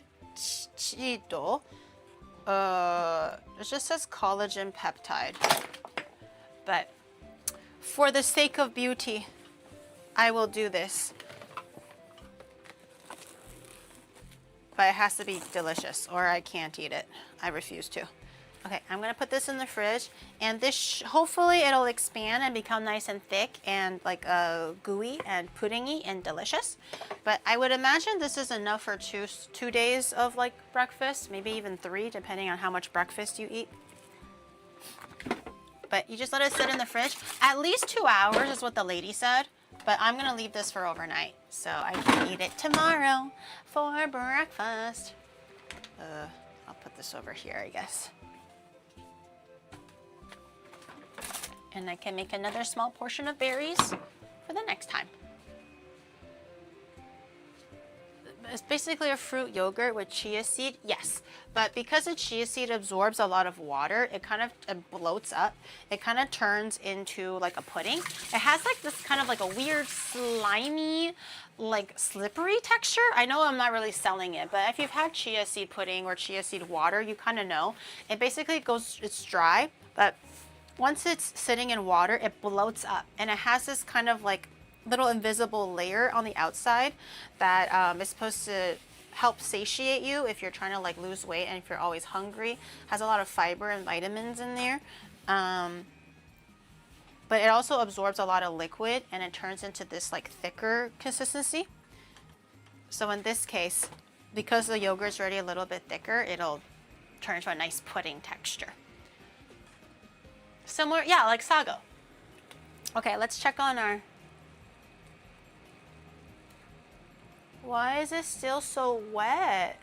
It just says collagen peptide. But for the sake of beauty, I will do this. But it has to be delicious or I can't eat it. I refuse to. Okay, I'm gonna put this in the fridge, and this hopefully it'll expand and become nice and thick and like gooey and puddingy and delicious. But I would imagine this is enough for two days of like breakfast, maybe even 3, depending on how much breakfast you eat. But you just let it sit in the fridge. At least 2 hours is what the lady said, but I'm gonna leave this for overnight so I can eat it tomorrow for breakfast. I'll put this over here, I guess. And I can make another small portion of berries for the next time. It's basically a fruit yogurt with chia seed, yes. But because the chia seed absorbs a lot of water, it kind of bloats up. It kind of turns into like a pudding. It has like this kind of like a weird slimy, like slippery texture. I know I'm not really selling it, but if you've had chia seed pudding or chia seed water, you kind of know. It basically it's dry, but once it's sitting in water, it bloats up, and it has this kind of like little invisible layer on the outside that is supposed to help satiate you if you're trying to like lose weight and if you're always hungry. Has a lot of fiber and vitamins in there. But it also absorbs a lot of liquid, and it turns into this like thicker consistency. So in this case, because the yogurt's already a little bit thicker, it'll turn into a nice pudding texture. Similar, yeah, like sago. Okay, let's check on our... Why is it still so wet?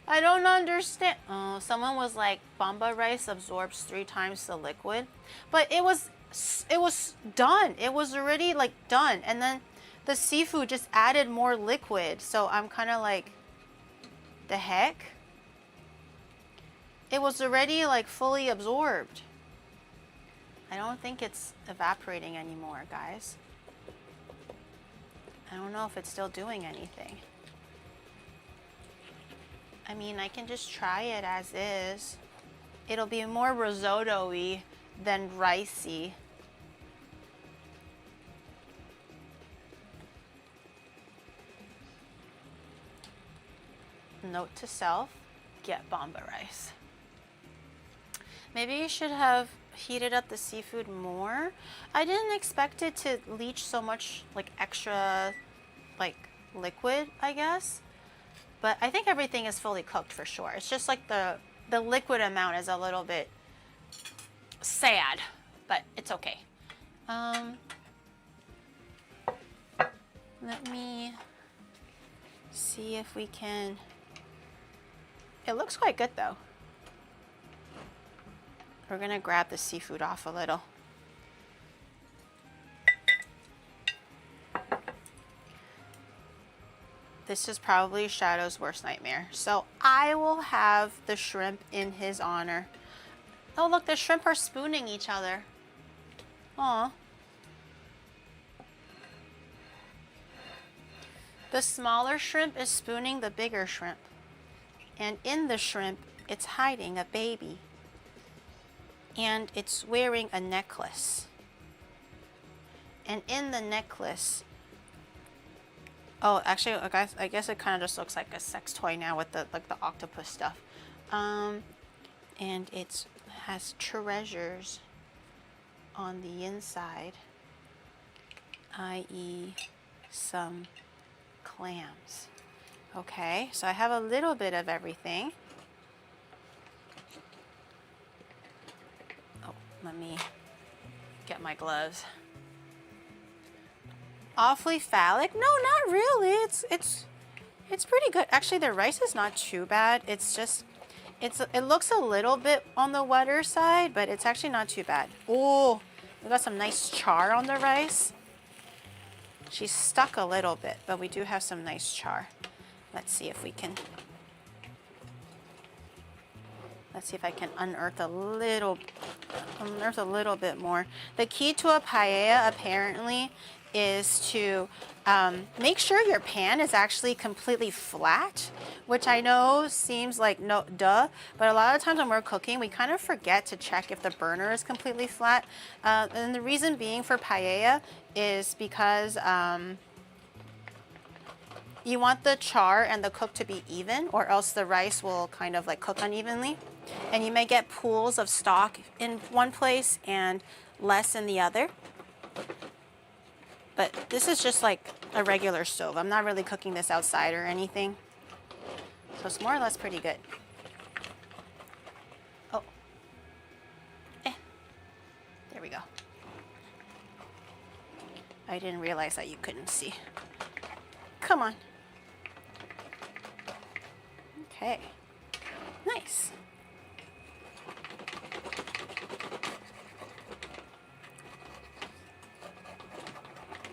I don't understand. Oh, someone was like, bamba rice absorbs 3 times the liquid. But it was done. It was already like done. And then the seafood just added more liquid. So I'm kind of like, the heck? It was already like fully absorbed. I don't think it's evaporating anymore, guys. I don't know if it's still doing anything. I mean, I can just try it as is. It'll be more risotto-y than ricey. Note to self, get bamba rice. Maybe you should have heated up the seafood more. I didn't expect it to leach so much like extra like liquid, I guess. But I think everything is fully cooked for sure. It's just like the liquid amount is a little bit sad, but it's okay. Let me see if we can. It looks quite good though. We're gonna grab the seafood off a little. This is probably Shadow's worst nightmare. So I will have the shrimp in his honor. Oh look, the shrimp are spooning each other. Aw. The smaller shrimp is spooning the bigger shrimp. And in the shrimp, it's hiding a baby. And it's wearing a necklace. And in the necklace, oh, actually, I guess it kind of just looks like a sex toy now with the octopus stuff. And it has treasures on the inside, i.e. some clams. Okay, so I have a little bit of everything. Oh, let me get my gloves. Awfully phallic? No, not really. It's pretty good. Actually, the rice is not too bad. It's just it looks a little bit on the wetter side, but it's actually not too bad. Oh, we got some nice char on the rice. She's stuck a little bit, but we do have some nice char. Let's see if we can. Let's see if I can unearth a little bit more. The key to a paella apparently is to make sure your pan is actually completely flat, which I know seems like no duh, but a lot of times when we're cooking, we kind of forget to check if the burner is completely flat. And the reason being for paella is because you want the char and the cook to be even, or else the rice will kind of like cook unevenly. And you may get pools of stock in one place and less in the other. But this is just like a regular stove. I'm not really cooking this outside or anything. So it's more or less pretty good. Oh. There we go. I didn't realize that you couldn't see. Come on. Okay. Nice.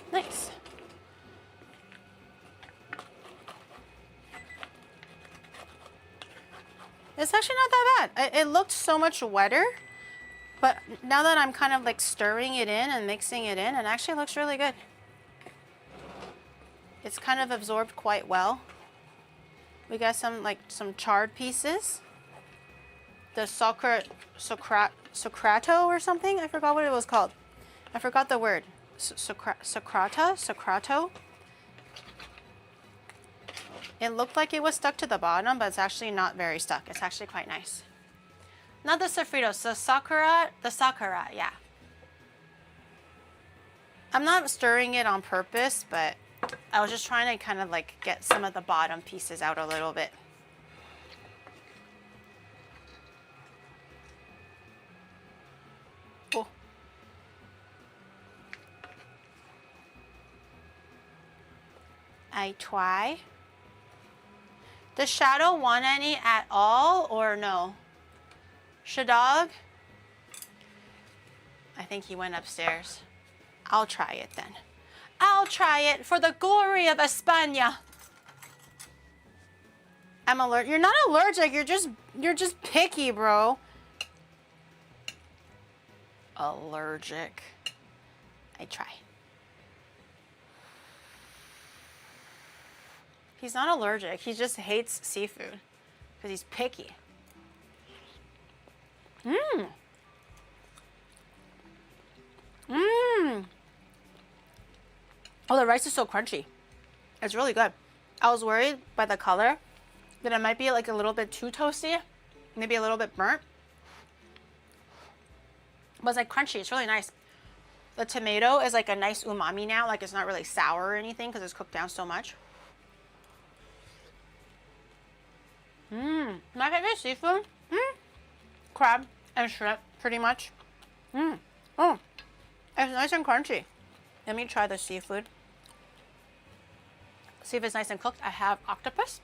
Nice. It's actually not that bad. It looked so much wetter, but now that I'm kind of like stirring it in and mixing it in, it actually looks really good. It's kind of absorbed quite well. We got some charred pieces. The Socrato or something. I forgot what it was called. I forgot the word. Socrato. It looked like it was stuck to the bottom, but it's actually not very stuck. It's actually quite nice. Not the sofritos, the sakura, yeah. I'm not stirring it on purpose, but I was just trying to kind of like get some of the bottom pieces out a little bit. Oh. I try. Does Shadow want any at all or no? Shadog? I think he went upstairs. I'll try it then. I'll try it for the glory of Espania. I'm allergic. You're not allergic. You're just picky, bro. Allergic. I try. He's not allergic. He just hates seafood because he's picky. Mmm. Mmm. Oh, the rice is so crunchy. It's really good. I was worried by the color that it might be like a little bit too toasty, maybe a little bit burnt. But it's like crunchy. It's really nice. The tomato is like a nice umami now. Like it's not really sour or anything because it's cooked down so much. My favorite seafood? Crab and shrimp, pretty much. Oh, it's nice and crunchy. Let me try the seafood. See if it's nice and cooked. I have octopus.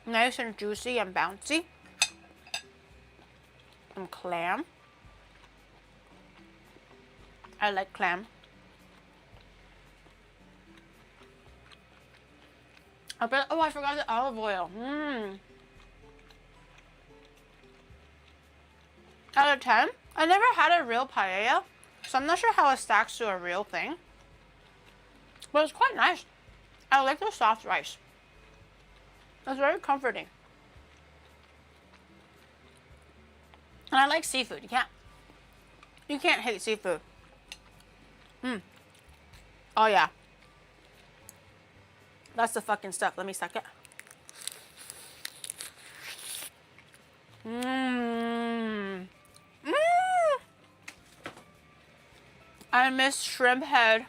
Nice and juicy and bouncy. And clam. I like clam. Oh, I forgot the olive oil. Out of 10, I never had a real paella, so I'm not sure how it stacks to a real thing. But it's quite nice. I like the soft rice. It's very comforting. And I like seafood. You can't hate seafood. Oh yeah. That's the fucking stuff. Let me suck it. I miss shrimp head.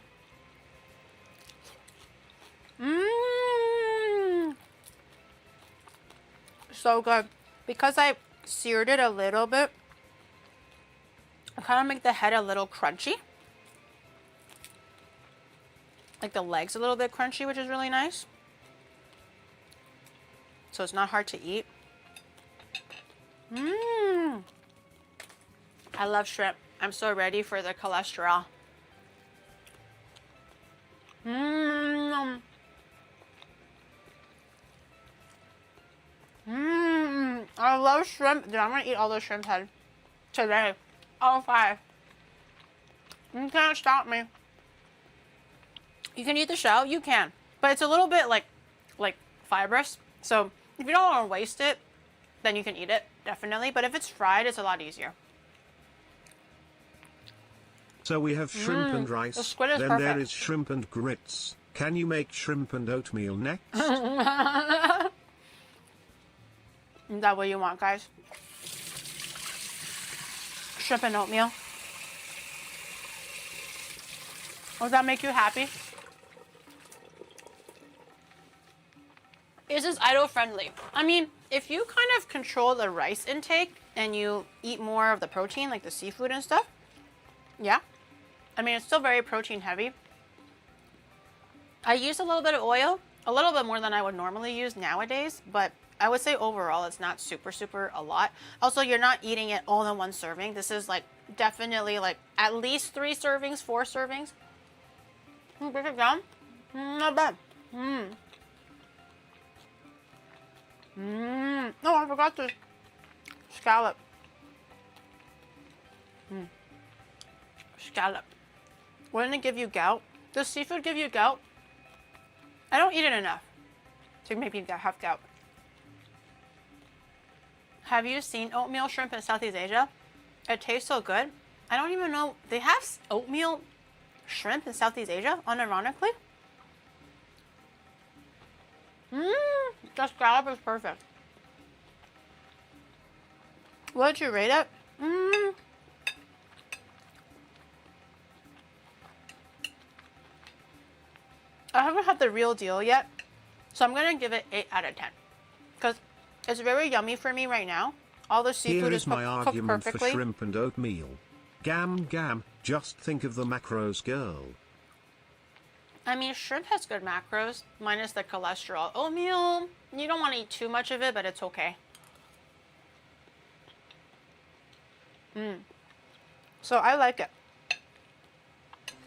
So good. Because I seared it a little bit, I kind of make the head a little crunchy. Like the legs a little bit crunchy, which is really nice. So it's not hard to eat. I love shrimp. I'm so ready for the cholesterol. I love shrimp. Dude, I'm gonna eat all the shrimp head today. All 5. You can't stop me. You can eat the shell, you can, but it's a little bit like fibrous. So if you don't want to waste it, then you can eat it definitely. But if it's fried, it's a lot easier. So we have shrimp and The rice. squid is Then perfect. there is shrimp and grits. Can you make shrimp and oatmeal next? Is that what you want, guys? Shrimp and oatmeal. Does that make you happy? Is this idle friendly? I mean, if you kind of control the rice intake and you eat more of the protein, like the seafood and stuff, yeah. I mean, it's still very protein heavy. I use a little bit of oil, a little bit more than I would normally use nowadays, but I would say overall it's not super a lot. Also, you're not eating it all in one serving. This is like definitely like at least 3 servings, 4 servings. Break it down. Not bad. No, I forgot the scallop. Scallop. Wouldn't it give you gout? Does seafood give you gout? I don't eat it enough to maybe have gout. Have you seen oatmeal shrimp in Southeast Asia? It tastes so good. I don't even know. They have oatmeal shrimp in Southeast Asia, unironically. The scallop is perfect. What did you rate it? I haven't had the real deal yet, so I'm gonna give it 8 out of 10 because it's very yummy for me right now. All the seafood Here is is my cooked argument for perfectly. shrimp and oatmeal. Gam, just think of the macros, girl. I mean, shrimp has good macros, minus the cholesterol. Oatmeal, you don't want to eat too much of it, but it's okay. So I like it.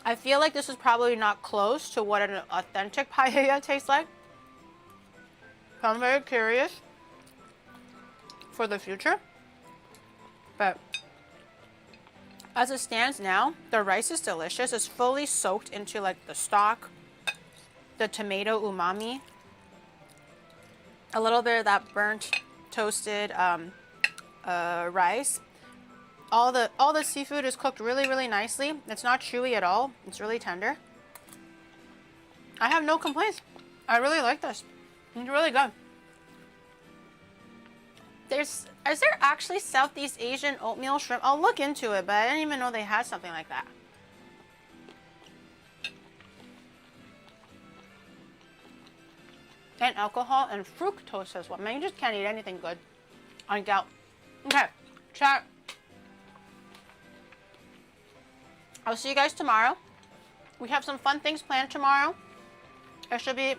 I feel like this is probably not close to what an authentic paella tastes like. So I'm very curious for the future. But as it stands now, the rice is delicious. It's fully soaked into like the stock, the tomato umami, a little bit of that burnt toasted rice. All the seafood is cooked really nicely. It's not chewy at all. It's really tender. I have no complaints. I really like this. It's really good. Is there actually Southeast Asian oatmeal shrimp? I'll look into it, but I didn't even know they had something like that. and alcohol and fructose as well. Man, you just can't eat anything good on gout. Okay, chat. I'll see you guys tomorrow. We have some fun things planned tomorrow. It should be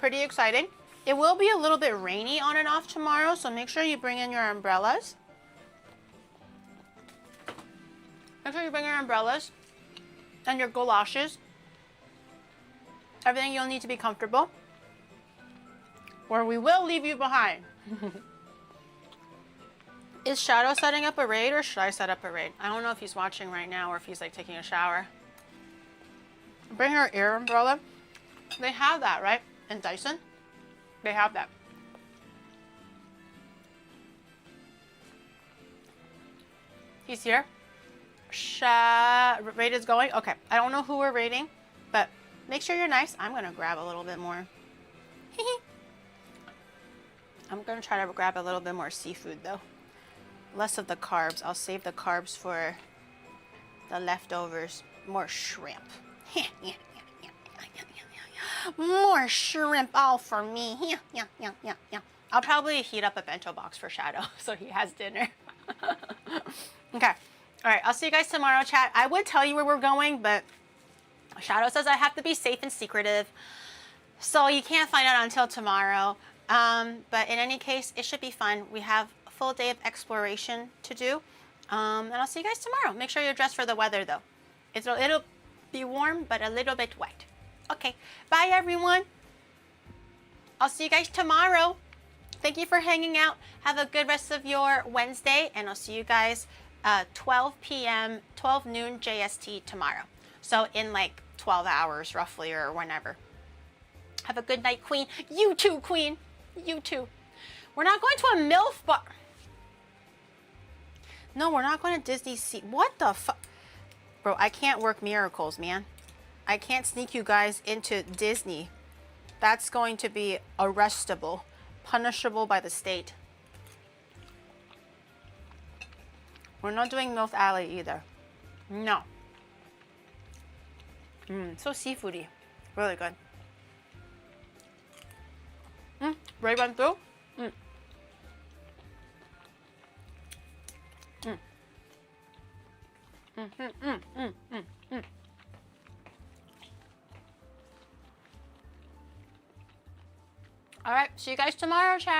pretty exciting. It will be a little bit rainy on and off tomorrow, so make sure you bring in your umbrellas. Make sure you bring your umbrellas and your galoshes. Everything you'll need to be comfortable, or we will leave you behind. Is Shadow setting up a raid, or should I set up a raid? I don't know if he's watching right now or if he's like taking a shower. Bring your air umbrella. They have that, right? In Dyson? They have that. He's here. Raid is going. Okay. I don't know who we're raiding, but make sure you're nice. I'm going to grab a little bit more. I'm going to try to grab a little bit more seafood, though. Less of the carbs. I'll save the carbs for the leftovers. More shrimp. More shrimp all for me. I'll probably heat up a bento box for Shadow so he has dinner. Okay. All right. I'll see you guys tomorrow, chat. I would tell you where we're going, but Shadow says I have to be safe and secretive. So you can't find out until tomorrow. But in any case, it should be fun. We have a full day of exploration to do. And I'll see you guys tomorrow. Make sure you're dressed for the weather, though. It'll be warm, but a little bit wet. Okay. Bye, everyone. I'll see you guys tomorrow. Thank you for hanging out. Have a good rest of your Wednesday, and I'll see you guys 12 p.m., 12 noon JST tomorrow. So in like 12 hours, roughly, or whenever. Have a good night, Queen. You too, Queen. You too. We're not going to a MILF bar. No, we're not going to Disney Sea. What the fuck? Bro, I can't work miracles, man. I can't sneak you guys into Disney. That's going to be arrestable, punishable by the state. We're not doing MILF Alley either. No. So seafoody. Really good. Ray went through. All right, see you guys tomorrow, chat.